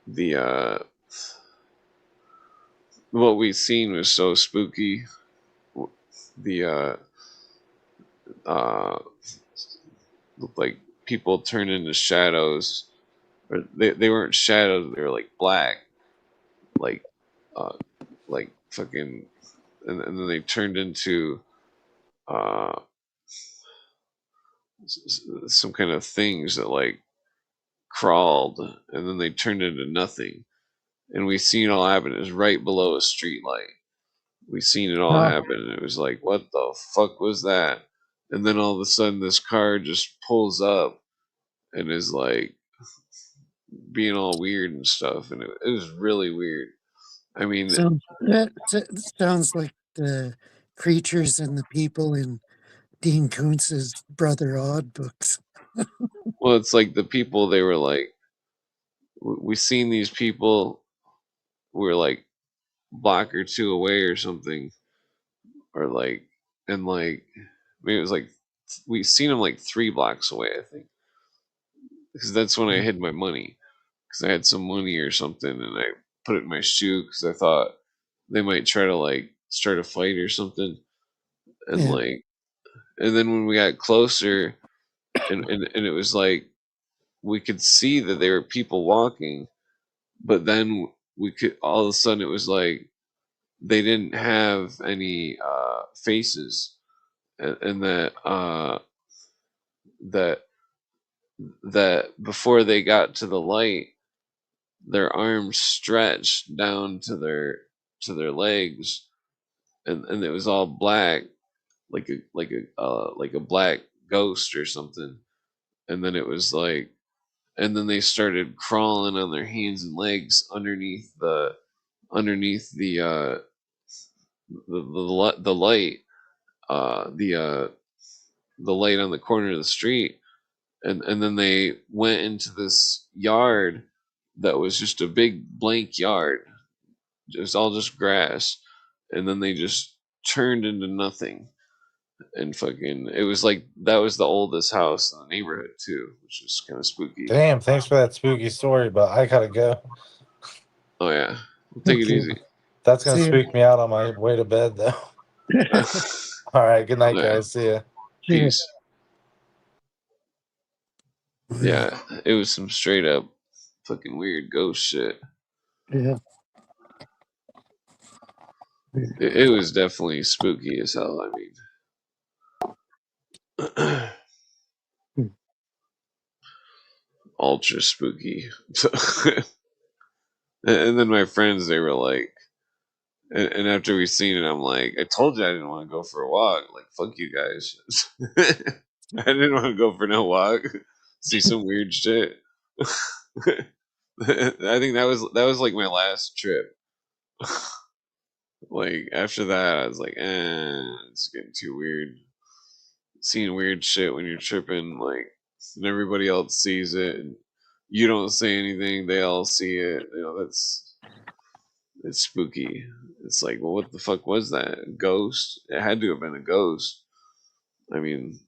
the what we seen was so spooky. The uh looked like people turned into shadows, or they weren't shadows. They were like black, like uh like fucking, and then they turned into uh some kind of things that like crawled, and then they turned into nothing. And we seen it all happen. It was right below a street light. We seen it all Oh, happen, and it was like, what the fuck was that? And then all of a sudden, this car just pulls up and is like being all weird and stuff, and it was really weird. I mean, so that sounds like the creatures and the people in Dean Koontz's Brother Odd books. well, it's like the people, they were like, we seen these people, we were like block or two away or something, or like, and like, maybe it was like we seen them like 3 blocks away, I think, because that's when I hid my money, because I had some money or something, and I put it in my shoe because I thought they might try to like start a fight or something, and Yeah. like, and then when we got closer, and it was like we could see that there were people walking, but then we could, all of a sudden it was like they didn't have any faces, and that that before they got to the light, their arms stretched down to their legs, and it was all black, like a black ghost or something. And then it was like, and then they started crawling on their hands and legs underneath the light, uh the uh the light on the corner of the street, and then they went into this yard that was just a big blank yard. It was all just grass, and then they just turned into nothing. And fucking, it was like that was the oldest house in the neighborhood too, which was kind of spooky. Damn, thanks for that spooky story, but I gotta go. Oh yeah, take it Okay. easy. That's gonna See ya. spook me out on my way to bed, though. All right, good night, Yeah. guys. See ya. See ya. Peace. Yeah, it was some straight up fucking weird ghost shit. Yeah. It was definitely spooky as hell. I mean, ultra spooky. And then my friends, they were like, and after we seen it, I'm like, I told you I didn't want to go for a walk. Like, fuck you guys. I didn't want to go for no walk. See some weird shit. I think that was like my last trip. Like after that, I was like, it's getting too weird. Seeing weird shit when you're tripping, like, and everybody else sees it, and you don't say anything, they all see it. You know, it's spooky. It's like, well, what the fuck was that? A ghost? It had to have been a ghost. I mean,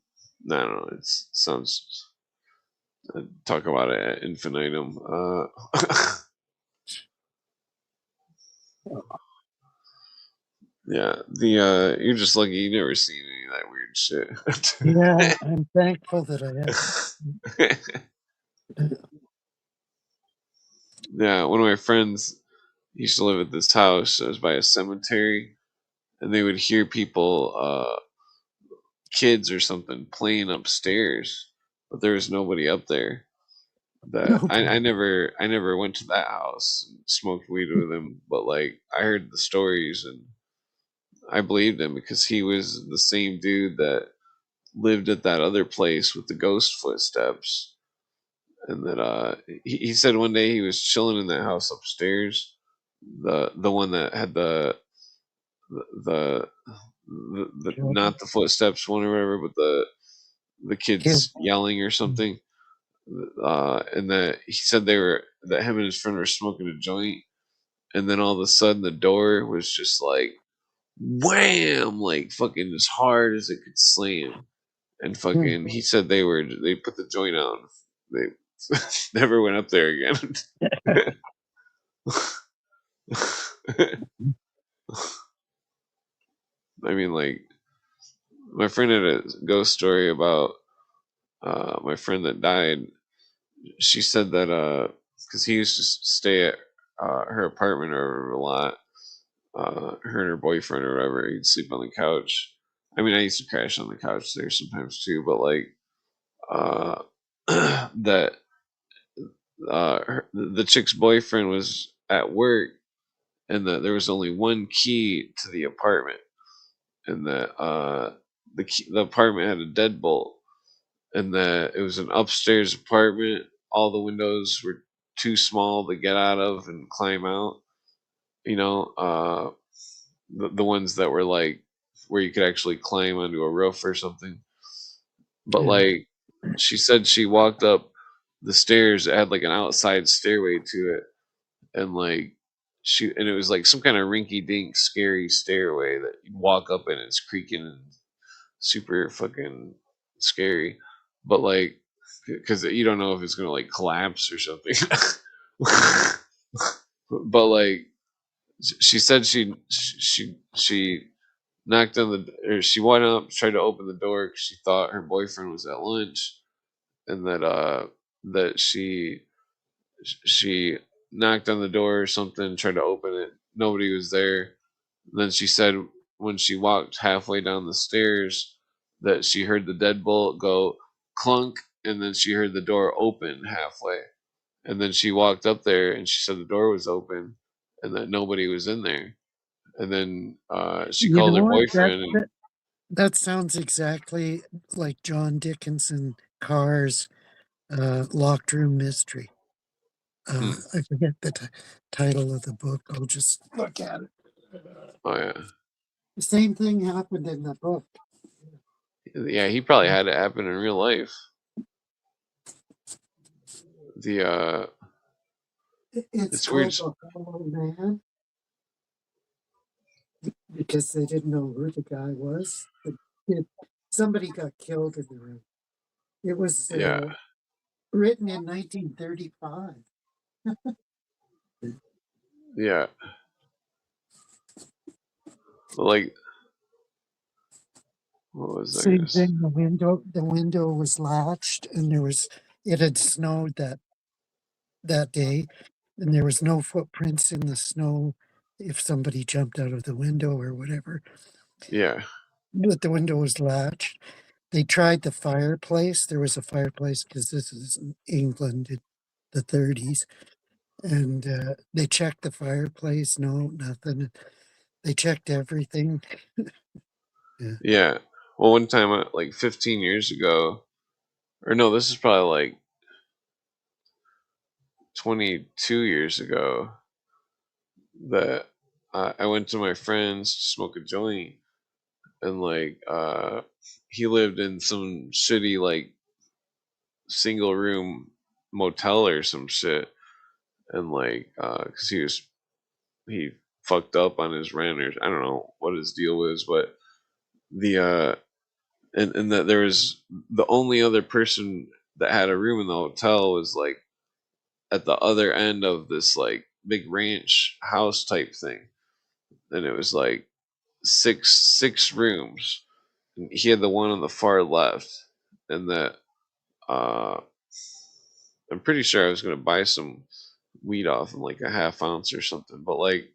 I don't know. It sounds. Talk about it ad infinitum. Yeah, you're just lucky you never seen any of that weird shit. Yeah, I'm thankful that I have. Yeah, one of my friends used to live at this house that was by a cemetery, and they would hear people, kids or something, playing upstairs, but there was nobody up there. That Okay. I never went to that house and smoked weed with him, but like I heard the stories and I believed him because he was the same dude that lived at that other place with the ghost footsteps. and that he said one day he was chilling in that house upstairs, the one that had the Children, not the footsteps one or whatever, but the kids. kids yelling or something. And that he said that him and his friend were smoking a joint, and then all of a sudden the door was just like wham, like fucking as hard as it could slam, and Hmm. fucking he said they put the joint out, they never went up there again. I mean, like, my friend had a ghost story about my friend that died. She said that because he used to stay at her apartment or a lot, her and her boyfriend or whatever, he'd sleep on the couch. I mean, I used to crash on the couch there sometimes too, but like uh, that the chick's boyfriend was at work, and that there was only one key to the apartment, and that the apartment had a deadbolt, and that it was an upstairs apartment. All the windows were too small to get out of and climb out. You know, the ones that were like where you could actually climb onto a roof or something. But Yeah. like, she said she walked up the stairs. It had like an outside stairway to it, and like and it was like some kind of rinky dink scary stairway that you walk up and it's creaking and super fucking scary. But like, because you don't know if it's gonna like collapse or something. But like, she said she knocked on or she went up, tried to open the door because she thought her boyfriend was at lunch, and that she knocked on the door or something, tried to open it. Nobody was there. And then she said when she walked halfway down the stairs that she heard the deadbolt go clunk, and then she heard the door open halfway. And then she walked up there and she said the door was open and that nobody was in there. And then she You called know her what? boyfriend. And, That sounds exactly like John Dickinson Carr's Locked Room Mystery. hmm, I forget the title of the book. I'll just look at it. oh yeah, The same thing happened in the book. yeah, he probably had it happen in real life. The It's it's weird. called The Hollow Man because they didn't know who the guy was. Somebody got killed in the room. It was Yeah, written in 1935. yeah. Like, what was I Same gonna say? thing. The window was latched, and it had snowed that day, and there was no footprints in the snow if somebody jumped out of the window or whatever. Yeah, But the window was latched. They tried the fireplace. There was a fireplace because this is in England in the 30s, and they checked the fireplace. No, nothing. They checked everything. Yeah. yeah. Well, one time, like 15 years ago, or no, this is probably like 22 years ago, that I went to my friend's to smoke a joint, and like he lived in some shitty like single room motel or some shit, and like because he fucked up on his rent, or I don't know what his deal was, but the and that there was the only other person that had a room in the hotel was like at the other end of this like big ranch house type thing, and it was like six rooms. And he had the one on the far left, and that uh, I'm pretty sure I was gonna buy some weed off him, like a half ounce or something. But like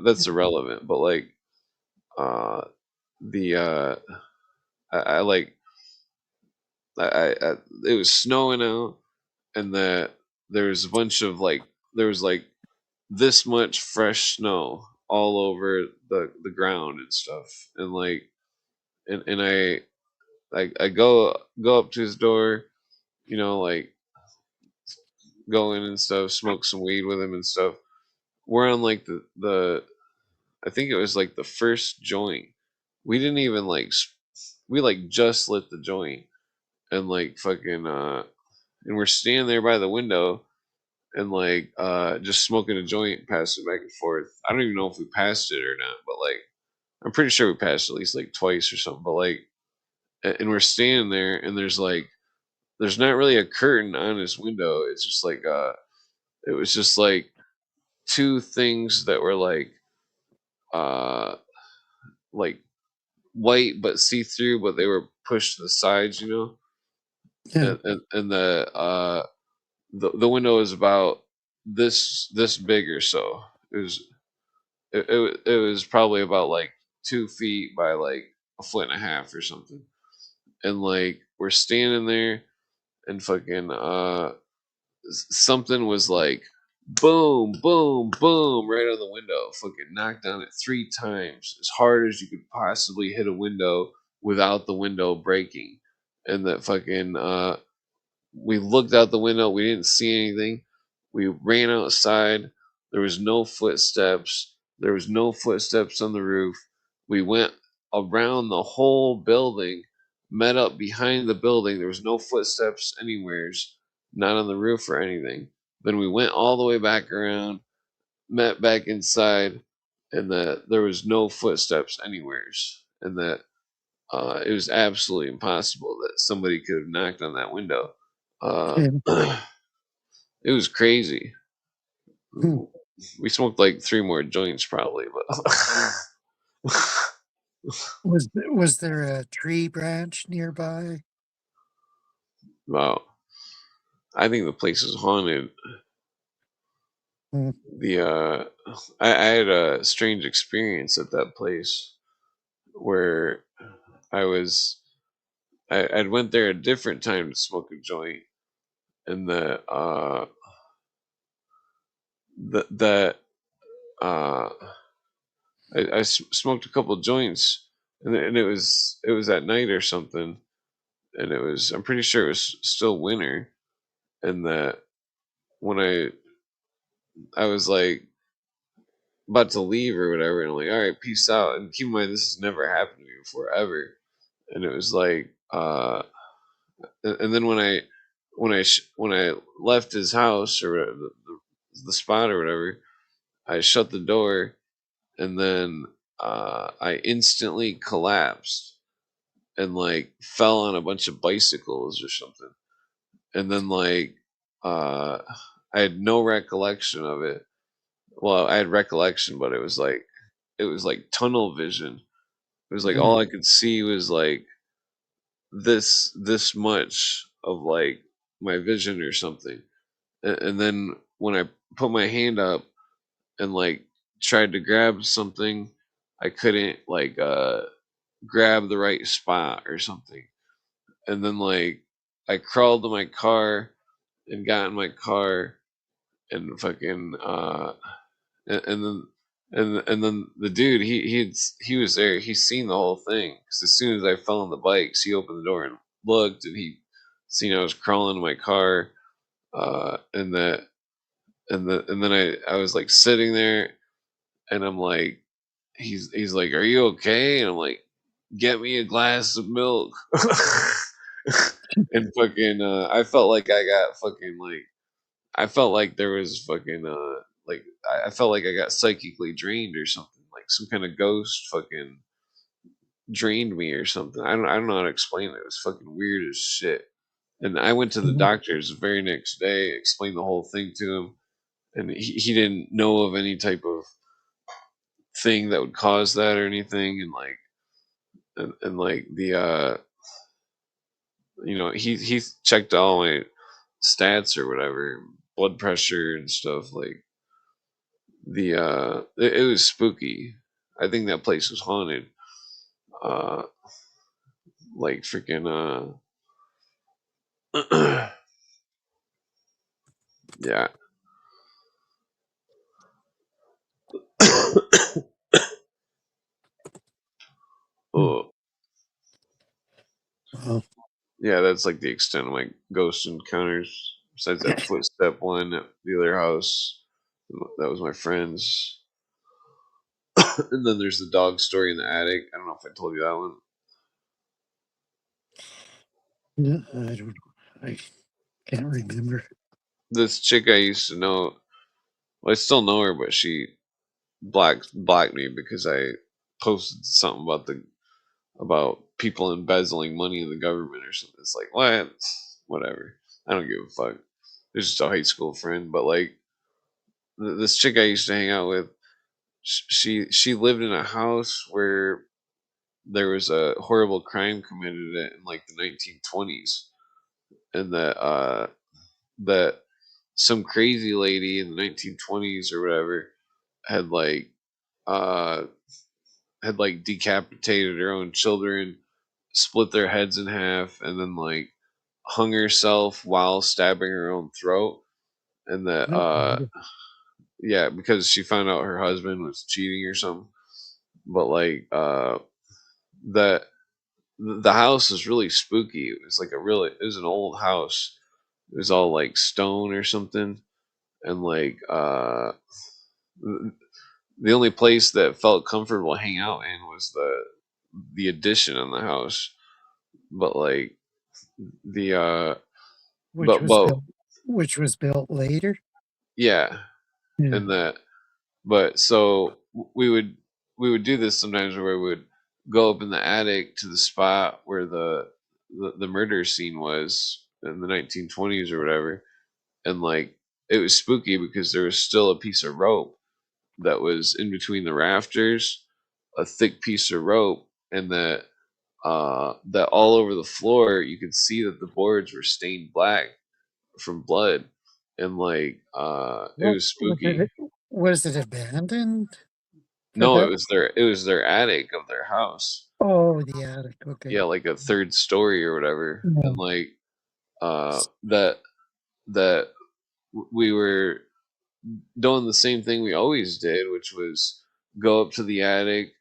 that's irrelevant. But like uh, the I like I it was snowing out, and that there was a bunch of like there was like this much fresh snow all over the ground and stuff, and like and I go up to his door, like go in and stuff, smoke some weed with him and stuff. We're on like the I think it was like the first joint. We didn't even like we like just lit the joint and like fucking and we're standing there by the window and like just smoking a joint, passing back and forth. I don't even know if we passed it or not, but like I'm pretty sure we passed at least like twice or something. But like, and we're standing there, and there's not really a curtain on his window. It's just like it was just like two things that were uh like white but see through, but they were pushed to the sides, you know. Yeah. And the window is about this big or so. It was probably about like 2 feet by like a foot and a half or something. And like we're standing there and fucking something was like boom, boom, boom right on the window. Fucking knocked on it 3 times as hard as you could possibly hit a window without the window breaking. And that fucking we looked out the window, we didn't see anything. We ran outside. There was no footsteps. There was no footsteps on the roof. We went around the whole building, met up behind the building. There was no footsteps anywheres, not on the roof or anything. Then we went all the way back around, met back inside, and there was no footsteps anywheres. And that it was absolutely impossible that somebody could have knocked on that window. Yeah. It was crazy. Hmm. We smoked like 3 more joints probably, but Was there a tree branch nearby? wow. I think the place is haunted. Hmm. I had a strange experience at that place where I'd went there a different time to smoke a joint, and that I smoked a couple joints, and it was at night or something, and I'm pretty sure it was still winter, and that when I was like about to leave or whatever, and I'm like, all right, peace out. And keep in mind, this has never happened to me before ever, and it was like, and then when I left his house or whatever, the spot or whatever, I shut the door, and then I instantly collapsed and like fell on a bunch of bicycles or something, and then like I had no recollection of it. Well, I had recollection, but it was like tunnel vision. It was like all I could see was like this much of like my vision or something. And then when I put my hand up and like tried to grab something, I couldn't like grab the right spot or something. And then like I crawled to my car and got in my car and fucking and then and then the dude he was there. He's seen the whole thing because as soon as I fell on the bikes, he opened the door and looked, and he seen I was crawling to my car, and that and then I was like sitting there, and I'm like he's like, "Are you okay?" And I'm like, "Get me a glass of milk." And fucking I felt like I got fucking like I felt like there was fucking like I felt like I got psychically drained or something. Like some kind of ghost fucking drained me or something. I don't know how to explain it. It was fucking weird as shit. And I went to the doctors the very next day, explained the whole thing to him, and he didn't know of any type of thing that would cause that or anything. And like and like the you know he checked all my stats or whatever, blood pressure and stuff like it was spooky. I think that place was haunted. Uh, like freaking yeah. Oh Well, yeah, that's like the extent of my ghost encounters. besides that footstep one at the other house. That was my friend's. And then there's the dog story in the attic. I don't know if I told you that one. No, I don't. I can't remember. This chick I used to know, well, I still know her, but she blacked me because I posted something about people embezzling money in the government or something. It's like, what? Whatever. I don't give a fuck. It's just a high school friend, but like this chick I used to hang out with, she lived in a house where there was a horrible crime committed in like the 1920s, and that some crazy lady in the 1920s or whatever had like uh decapitated her own children, split their heads in half, and then like hung herself while stabbing her own throat. And that yeah, because she found out her husband was cheating or something. But like that the house was really spooky. It was like it was an old house. It was all like stone or something, and like the only place that felt comfortable hang out in was the addition on the house. But like the Which was but built, which was built later. yeah, Yeah. and that but so we would do this sometimes where we would go up in the attic to the spot where the murder scene was in the 1920s or whatever, and like it was spooky because there was still a piece of rope that was in between the rafters, a thick piece of rope, and that all over the floor you could see that the boards were stained black from blood, and like it was spooky. Was it abandoned? No, it was their attic of their house. Oh, the attic. Okay. Yeah, like a third story or whatever. Yeah. And like that we were doing the same thing we always did, which was go up to the attic,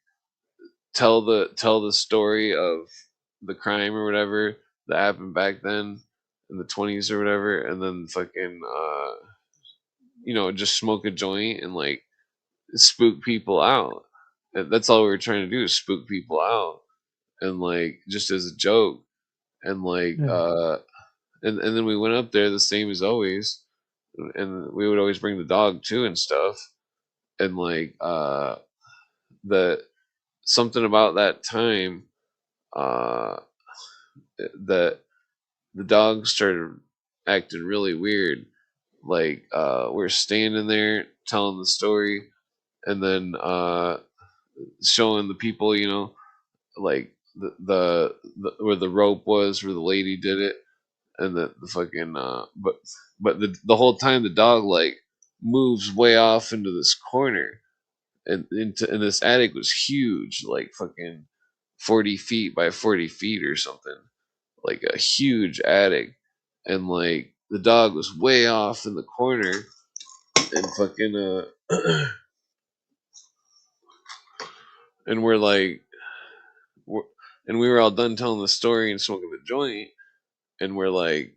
tell the story of the crime or whatever that happened back then in the 20s or whatever, and then fucking just smoke a joint and like spook people out. That's all we were trying to do, is spook people out, and like just as a joke. And like and then we went up there the same as always, and we would always bring the dog too and stuff. And like the something about that time, uh that the dog started acting really weird. Like we're standing there telling the story, and then showing the people, like the where the rope was, where the lady did it, and the fucking but the whole time the dog like moves way off into this corner, and this attic was huge, like fucking 40 feet by 40 feet or something, like a huge attic, and like the dog was way off in the corner, and fucking and we're like and we were all done telling the story and smoking the joint, and we're like,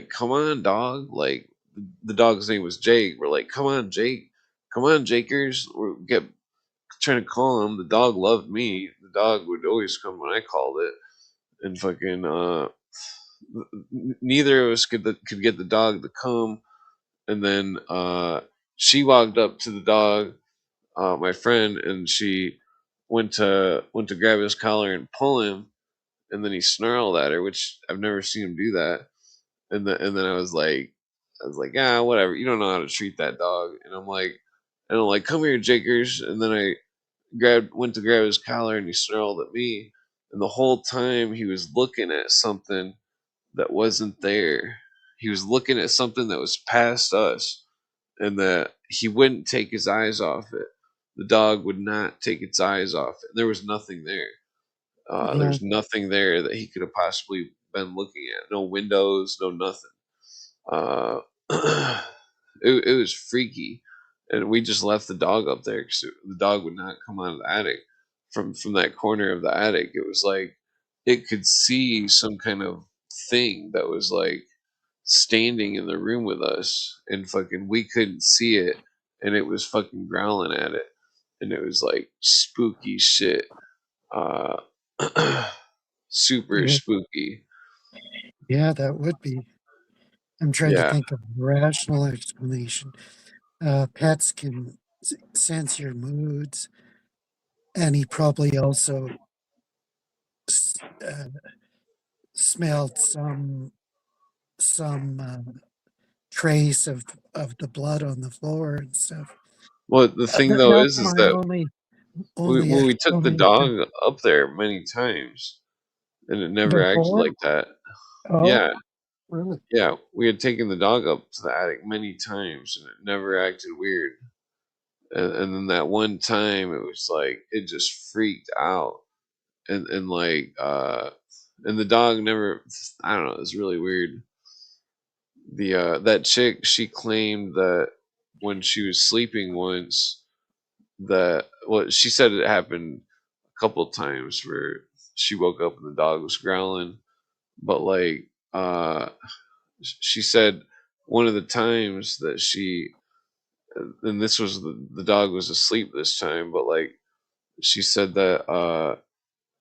come on, dog. Like the dog's name was Jake. We're like, come on, Jake. Come on, Jakers. We kept trying to call him. The dog loved me. The dog would always come when I called it. And fucking neither of us could get the dog to come. And then she walked up to the dog, my friend, and she went to grab his collar and pull him, and then he snarled at her, which I've never seen him do that. And then I was like, yeah, whatever. You don't know how to treat that dog. And I'm like, come here, Jakers. And then I went to grab his collar, and he snarled at me. And the whole time he was looking at something that wasn't there. He was looking at something that was past us, and that he wouldn't take his eyes off it. The dog would not take its eyes off it. There was nothing there. There's nothing there that he could have possibly been looking at. No windows, no nothing. It was freaky, and we just left the dog up there because the dog would not come out of the attic from that corner of the attic. It was like it could see some kind of thing that was like standing in the room with us, and fucking we couldn't see it, and it was fucking growling at it, and it was like spooky shit, uh, super Yeah, spooky. yeah, that would be. I'm trying to Yeah. think of a rational explanation. Pets can sense your moods, and he probably also uh, smelled some trace of the blood on the floor and stuff. Well, the thing though That's is my that only we took the explanation. dog up there many times, and it never acted Before? like that. Oh, Yeah, really? yeah, we had taken the dog up to the attic many times, and it never acted weird. And then that one time, it was like it just freaked out, and like and the dog never. I don't know. It was really weird. The that chick, she claimed that when she was sleeping once, that well, she said it happened a couple times where she woke up and the dog was growling, but like she said one of the times that she, and this was the dog was asleep this time, but like she said that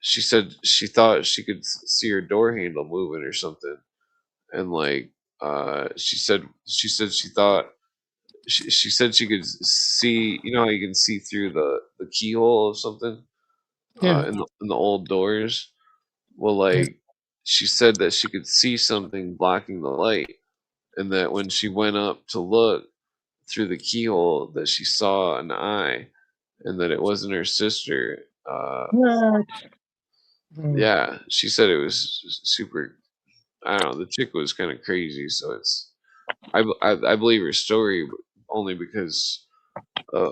she said she thought she could see her door handle moving or something, and like she said she thought she said she could see, you know how you can see through the keyhole of something Yeah. in the old doors. Well, Yeah. like she said that she could see something blocking the light, and that when she went up to look through the keyhole, that she saw an eye, and that it wasn't her sister. What? Oh, Yeah, she said it was super. I don't know. The chick was kind of crazy, so it's. I believe her story only because uh,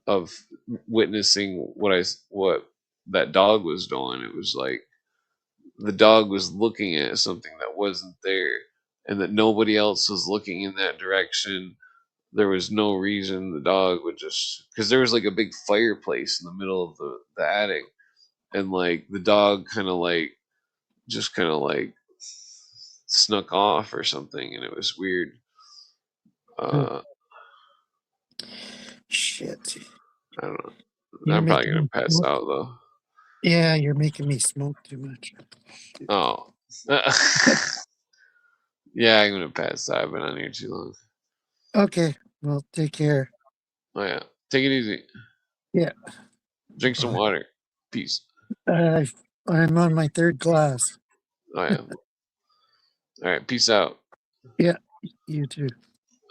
of witnessing what that dog was doing. It was like the dog was looking at something that wasn't there, and that nobody else was looking in that direction. There was no reason the dog would just, because there was like a big fireplace in the middle of the attic, and like the dog kind of like just kind of like snuck off or something, and it was weird. uh shit. I don't know. You're I'm probably making gonna me pass smoke. out though. Yeah, you're making me smoke too much. Oh. Yeah, I'm gonna pass out. I've been on here too long. Okay, well, take care. Oh yeah, take it easy. Yeah. Drink some Bye. water. Peace. I'm on my third glass. Oh yeah. All right, peace out. Yeah, you too.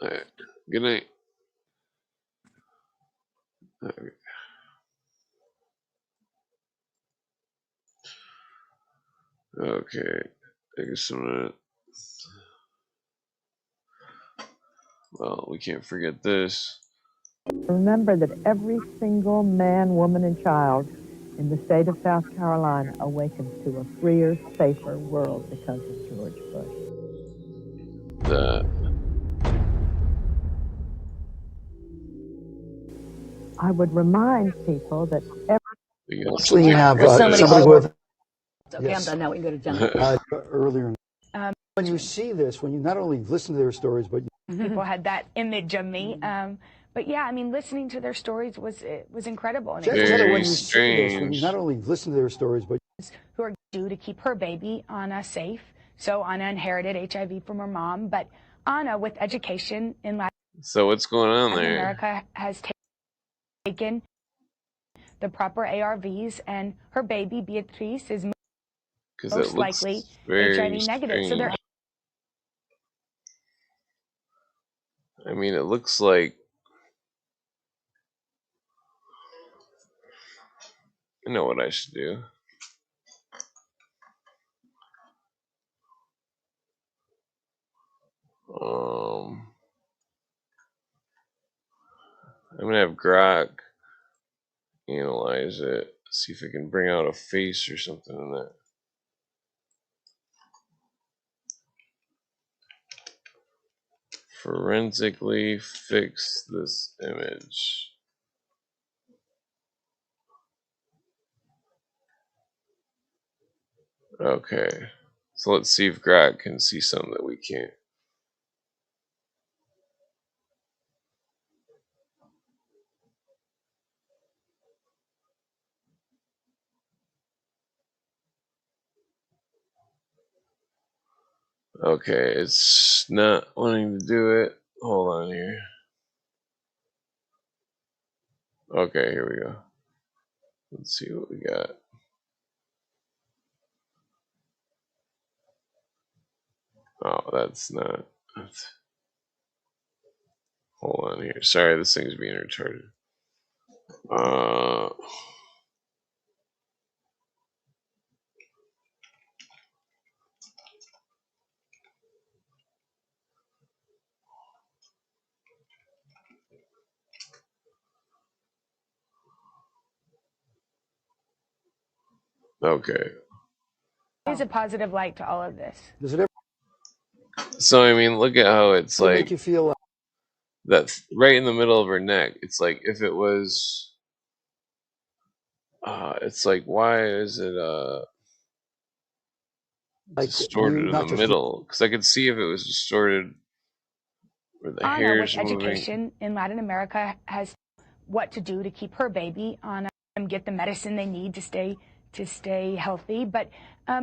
All right, good night. All right. Okay, I guess I'm gonna. Well, we can't forget this. Remember that every single man, woman, and child in the state of South Carolina awakens to a freer, safer world because of George Bush. The I would remind people that we got Actually, you subject have right somebody with. Okay, Yes. I'm done now. We can go to Jennifer. Earlier. When you see this, when you not only listen to their stories, but people had that image of me. But yeah, I mean, listening to their stories was incredible. And Very when you see this, when you strange. not only listen to their stories, but who are due to keep her baby Anna safe. So Anna inherited HIV from her mom, but Anna, with education in Latin So what's going on there? America, has taken the proper ARVs, and her baby Beatrice is Because it most looks likely very HIV negative. So they're strange. I mean, it looks like. I know what I should do. I'm gonna have Grok analyze it, see if it can bring out a face or something in that. Forensically fix this image. Okay, so let's see if Grok can see something that we can't. Okay, it's not wanting to do it. Hold on here. Okay, here we go. Let's see what we got. Oh, that's not. Hold on here. Sorry, this thing's being retarded. Okay. There's a positive light to all of this. Does it ever So I mean, look at how it's make like you feel like that's right in the middle of her neck. It's like if it was. It's like why is it distorted you in not the just feel middle? Because I could see if it was distorted where the Anna, with hair's moving. education in Latin America, has what to do to keep her baby on and get the medicine they need to stay healthy. But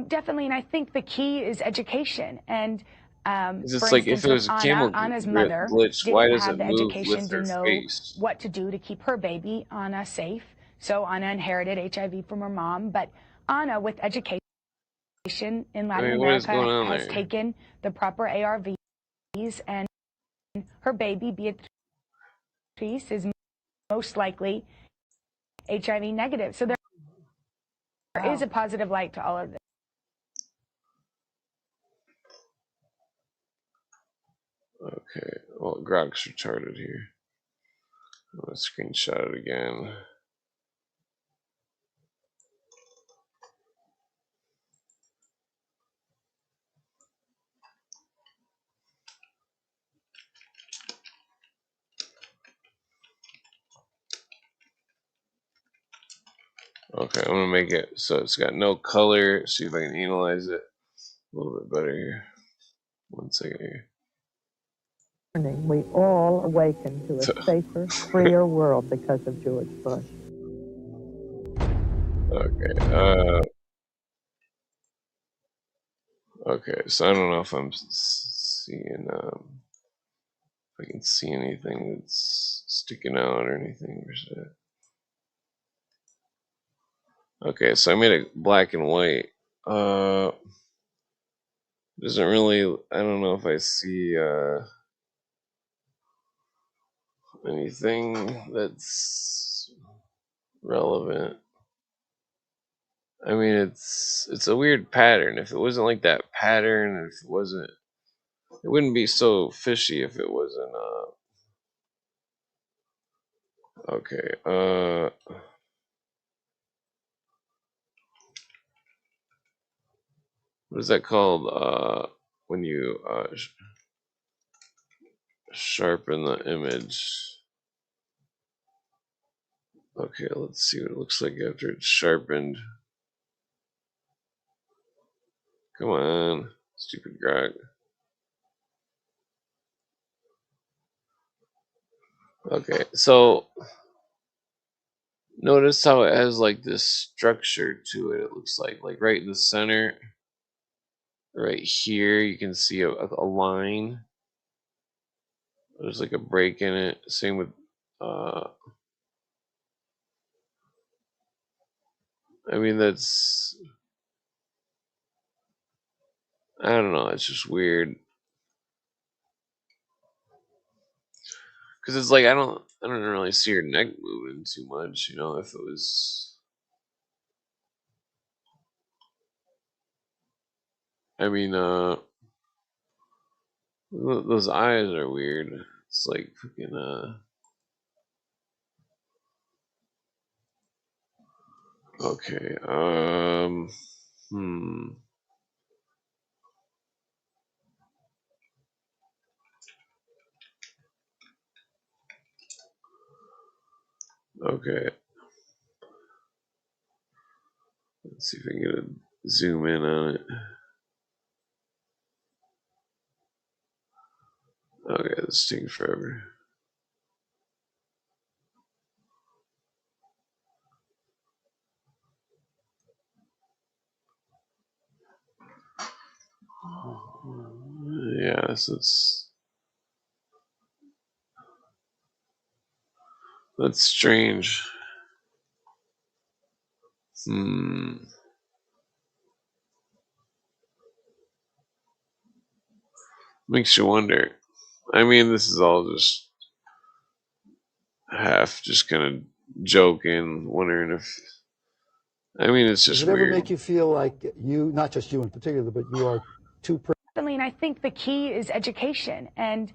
definitely, and I think the key is education. And It's for like if instance, it with was a camel Anna's mother glitch, why didn't does it have the move education with to her know face? what to do to keep her baby Anna safe. So Anna inherited HIV from her mom, but Anna, with education in Latin What is going America, on has there? taken the proper ARVs, and her baby Beatrice is most likely HIV negative. So there is a positive light to all of this. Okay, well, Grog's retarded here. I'm gonna screenshot it again. Okay, I'm gonna make it so it's got no color. See if I can analyze it a little bit better here. 1 second here. We all awaken to a safer, freer world because of George Bush. Okay. Okay. So I don't know if I'm seeing if I can see anything that's sticking out or anything. Okay, so I made it black and white. Doesn't really. I don't know if I see anything that's relevant. I mean, it's a weird pattern. If it wasn't like that pattern, if it wasn't, it wouldn't be so fishy if it wasn't. Okay. What is that called? When you sharpen the image. Okay, let's see what it looks like after it's sharpened. Come on, stupid Grog. Okay, so notice how it has like this structure to it. It looks like right in the center, right here, you can see a line. There's like a break in it. Same with I mean that's I don't know, it's just weird. Cuz it's like I don't really see her neck moving too much, if it was I mean those eyes are weird. It's like freaking okay. Okay. Let's see if I can get a zoom in on it. Okay, this is taking forever. Yes, that's strange. Makes you wonder. I mean, this is all just just kind of joking, wondering if. I mean, it's Does just it ever weird. make you feel like you, not just you in particular, but you are too And I think the key is education. And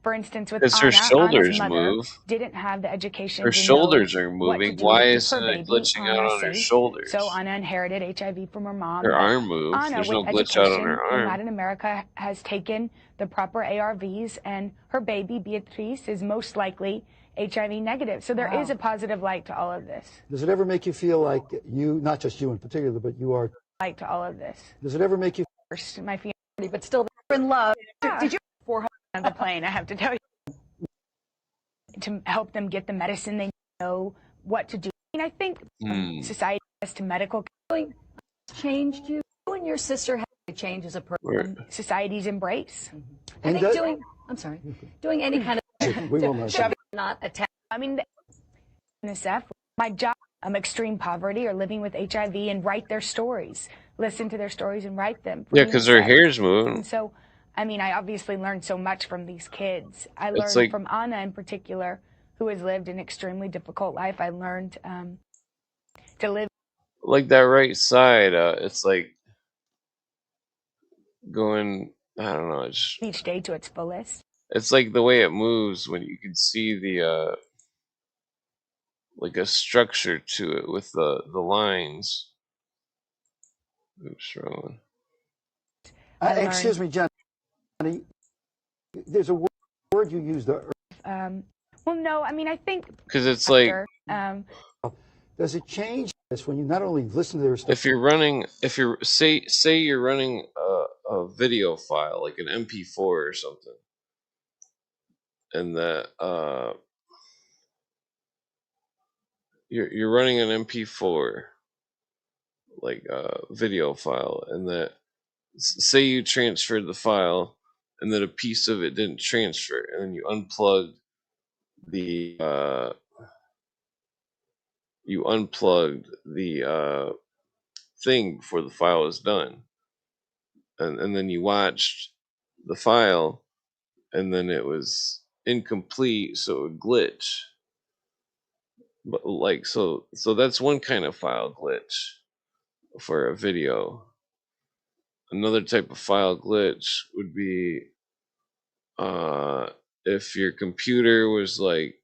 for instance, with Because her Anna's shoulders mother move. didn't have the education Her to know shoulders are what to moving. do Why to keep her isn't it baby glitching Anna out on her safe. shoulders? So Anna inherited HIV from her mom. Her but arm moves. Anna, There's with no glitch out on education her in arm. Latin America, has taken the proper ARVs, and her baby Beatrice is most likely HIV negative. So there is a positive light to all of this. Does it ever make you feel like you, not just you in particular, but you are Light to all of this. Does it ever make you First, my fiance, but still they're in love. Did you 400 on the plane? I have to tell you, to help them get the medicine they know what to do. I mean, I think society has to medical changed you. You and your sister had to change as a person. Society's embrace. I think doing any kind of we will not. not attack. I mean, UNICEF, my job, extreme poverty or living with HIV, and write their stories, listen to their stories and write them. Yeah, because her hair's moving. And so, I mean, I obviously learned so much from these kids. I learned from Anna in particular, who has lived an extremely difficult life. I learned to live. Like that right side, it's like going, I don't know. Each day to its fullest. It's like the way it moves when you can see the, like a structure to it with the lines. Oops, wrong one. Excuse me, Johnny. There's a word you used. Well, no, I mean, I think because it's like. Does it change this when you not only listen to their stuff? If you're say you're running a video file like an MP4 or something, and that you're running an MP4 like video file, and that say you transferred the file, and that a piece of it didn't transfer, and then you unplugged the thing before the file was done, and then you watched the file, and then it was incomplete, so it would glitch. But like so that's one kind of file glitch for a video. Another type of file glitch would be if your computer was like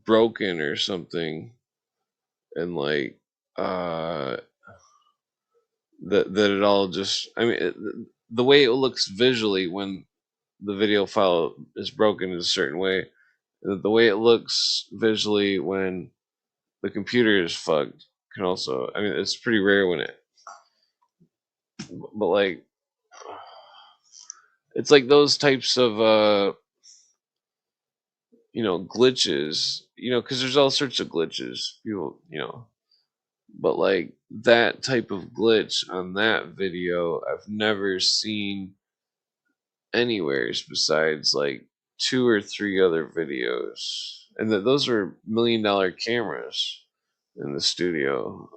broken or something, and like that it all just, I mean, the way it looks visually when the video file is broken in a certain way, the way it looks visually when the computer is fucked can also, I mean, it's pretty rare when it, but like, it's like those types of glitches, because there's all sorts of glitches, people, but like that type of glitch on that video I've never seen anywhere besides like 2 or 3 other videos, and those are $1 million cameras in the studio.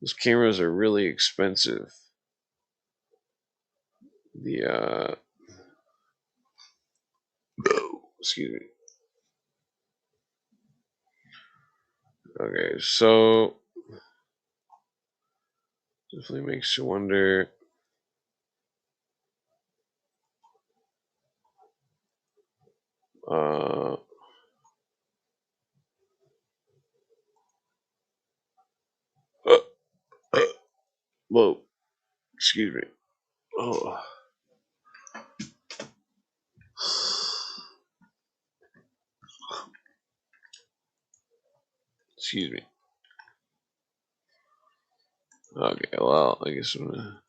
Those cameras are really expensive. Excuse me. Okay, so definitely makes you wonder. Whoa, excuse me. Oh. Excuse me. Okay, well, I guess I'm gonna.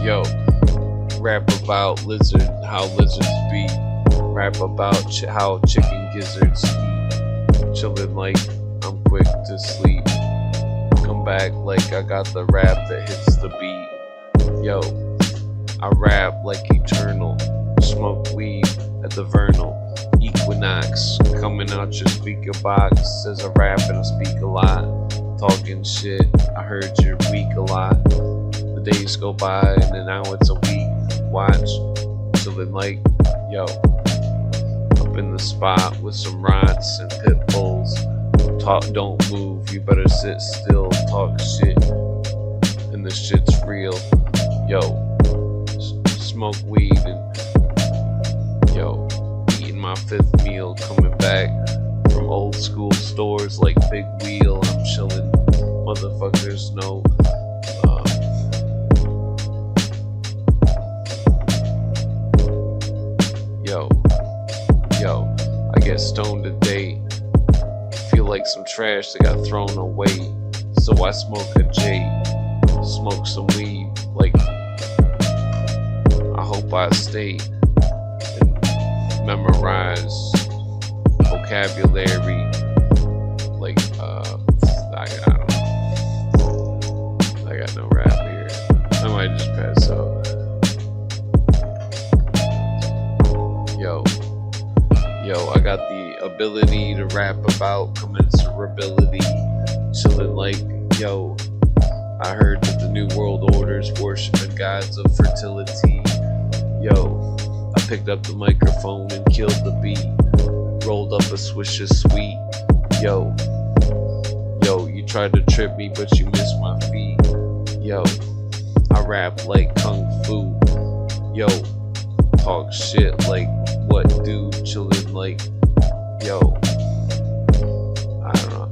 Yo, rap about lizard, how lizards be. Rap about how chicken gizzards eat. Chillin' like I'm quick to sleep. Come back like I got the rap that hits the beat. Yo, I rap like eternal. Smoke weed at the vernal equinox. Coming out your speaker box. Says I rap and I speak a lot. Talking shit, I heard you're weak a lot. The days go by and then now it's a week. Watch, chillin' like, yo, up in the spot with some rots and pit bulls. Talk, don't move, you better sit still. Talk shit, and this shit's real. Yo, smoke weed and yo, eating my 5th meal. Coming back from old school stores like Big Wheel. I'm chillin', motherfuckers know. Yo, I get stoned today. Feel like some trash that got thrown away. So I smoke a J, smoke some weed. Like, I hope I stay and memorize vocabulary. Like, I don't know. I got no rap here. I might just pass out. Yo, I got the ability to rap about commensurability. Chillin' like, yo, I heard that the New World Order's worshiping gods of fertility. Yo, I picked up the microphone and killed the beat. Rolled up a swish of sweet. Yo, you tried to trip me, but you missed my feet. Yo, I rap like Kung Fu. Yo, talk shit like what dude, chillin' like, yo, I don't know,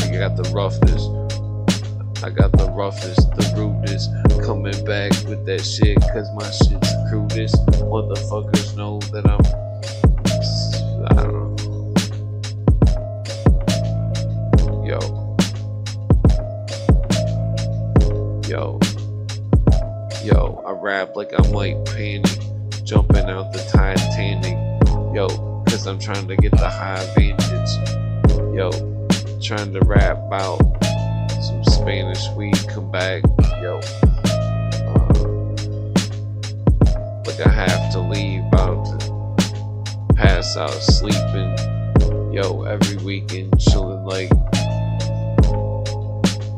I got the roughness, the rudeness, coming back with that shit, cause my shit's the crudest. Motherfuckers know that I don't know. Yo, I rap like I'm like Penny, jumping out the Titanic. Yo, cause I'm trying to get the high vantage. Yo, trying to rap about some Spanish weed, come back. Yo, like I have to leave, about to pass out sleeping. Yo, every weekend chilling like,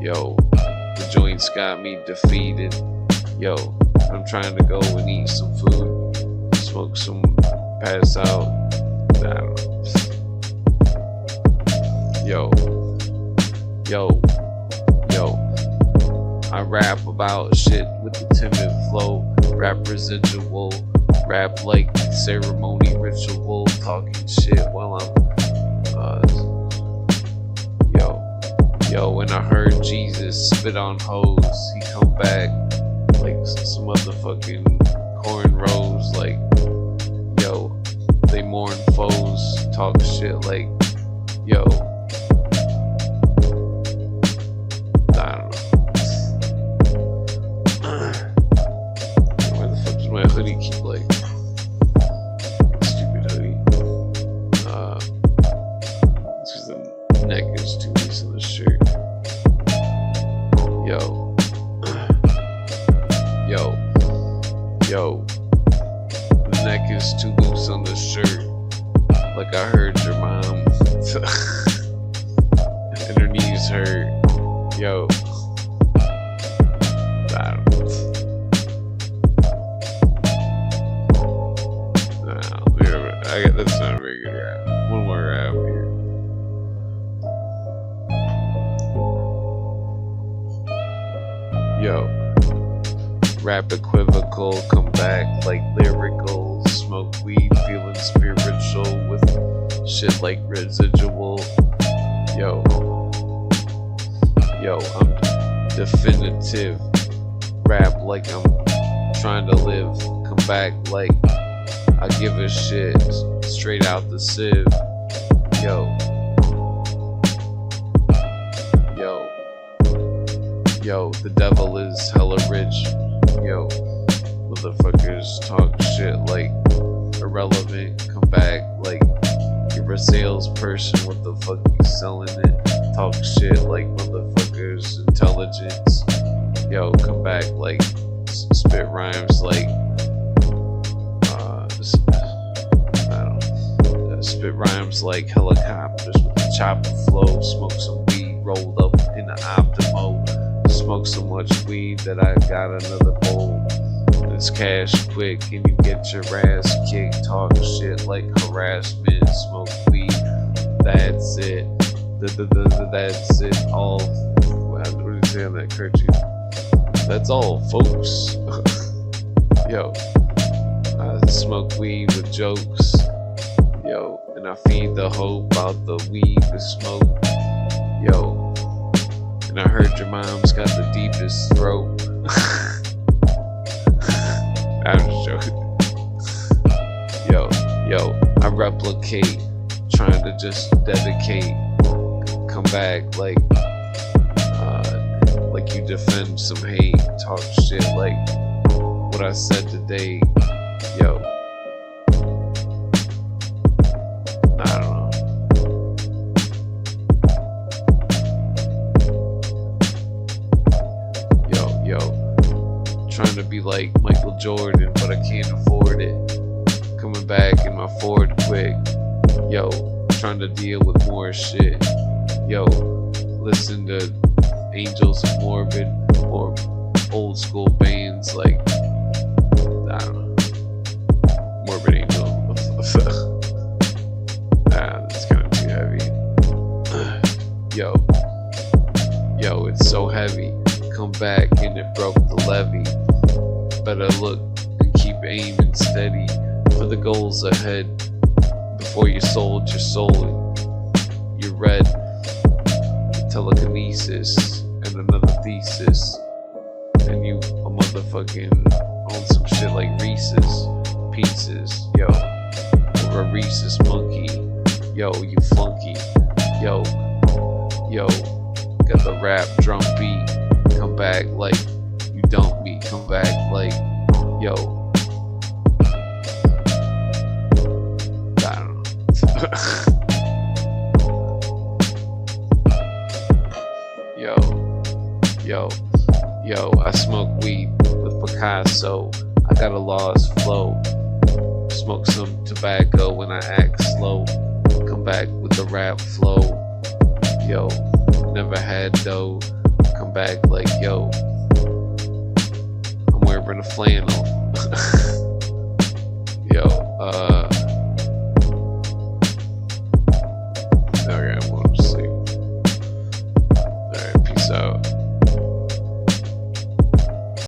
yo, the joints got me defeated. Yo, I'm trying to go and eat some food, smoke some, pass out. I don't know. Yo, I rap about shit with the timid flow, rap residual, rap like ceremony ritual, talking shit while I'm, yo, and I heard Jesus spit on hoes, he come back like some motherfucking cornrows, like, yo, they mourn foes, talk shit like, yo, I don't know. Where the fuck does my hoodie keep, like, stupid hoodie? It's because the neck is too loose in the shirt. Yo, the neck is too loose on the shirt. Like I heard your mom, and her knees hurt. Yo, I don't know. That's not a very good rap. One more rap here. Yo. Rap equivocal, come back like lyrical, smoke weed, feeling spiritual with shit like residual. Yo, I'm definitive. Rap like I'm trying to live. Come back like I give a shit straight out the sieve. Yo, the devil is hella rich. Yo, motherfuckers talk shit like irrelevant. Come back like you're a salesperson. What the fuck you selling it? Talk shit like motherfuckers intelligence. Yo, come back like spit rhymes like spit rhymes like helicopters with a chopper flow. Smoke some weed rolled up in an Optimo. Smoke so much weed that I got another bowl. It's cash quick and you get your ass kicked. Talk shit like harassment. Smoke weed. That's it. That's it. All. What did you say on that kerchief? That's all, folks. Yo, I smoke weed with jokes. Yo, and I feed the hope about the weed to smoke. Yo, and I heard your mom's got the deepest throat. I'm just joking. Yo, I replicate, trying to just dedicate. Come back like you defend some hate. Talk shit like what I said today. Yo, I don't know. Yo, trying to be like Michael Jordan, but I can't afford it. Coming back in my Ford quick. Yo, trying to deal with more shit. Yo, listen to Angels of Morbid or old school bands like, I don't know, Morbid Angel. Nah, that's kind of too heavy. Yo, it's so heavy. Come back and it broke the levee. Better look and keep aiming steady for the goals ahead. Before you sold your soul, you read telekinesis and another thesis, and you a motherfucking on some shit like Reese's Pieces. Yo, or a Reese's monkey. Yo, you flunky. Yo, got the rap drum beat. Come back like you dump me. Come back like, yo, I don't know. Yo, I smoke weed with Picasso. I got a lost flow. Smoke some tobacco when I act slow. Come back with the rap flow. Yo, never had dough. Come back like, yo, I'm wearing a flannel.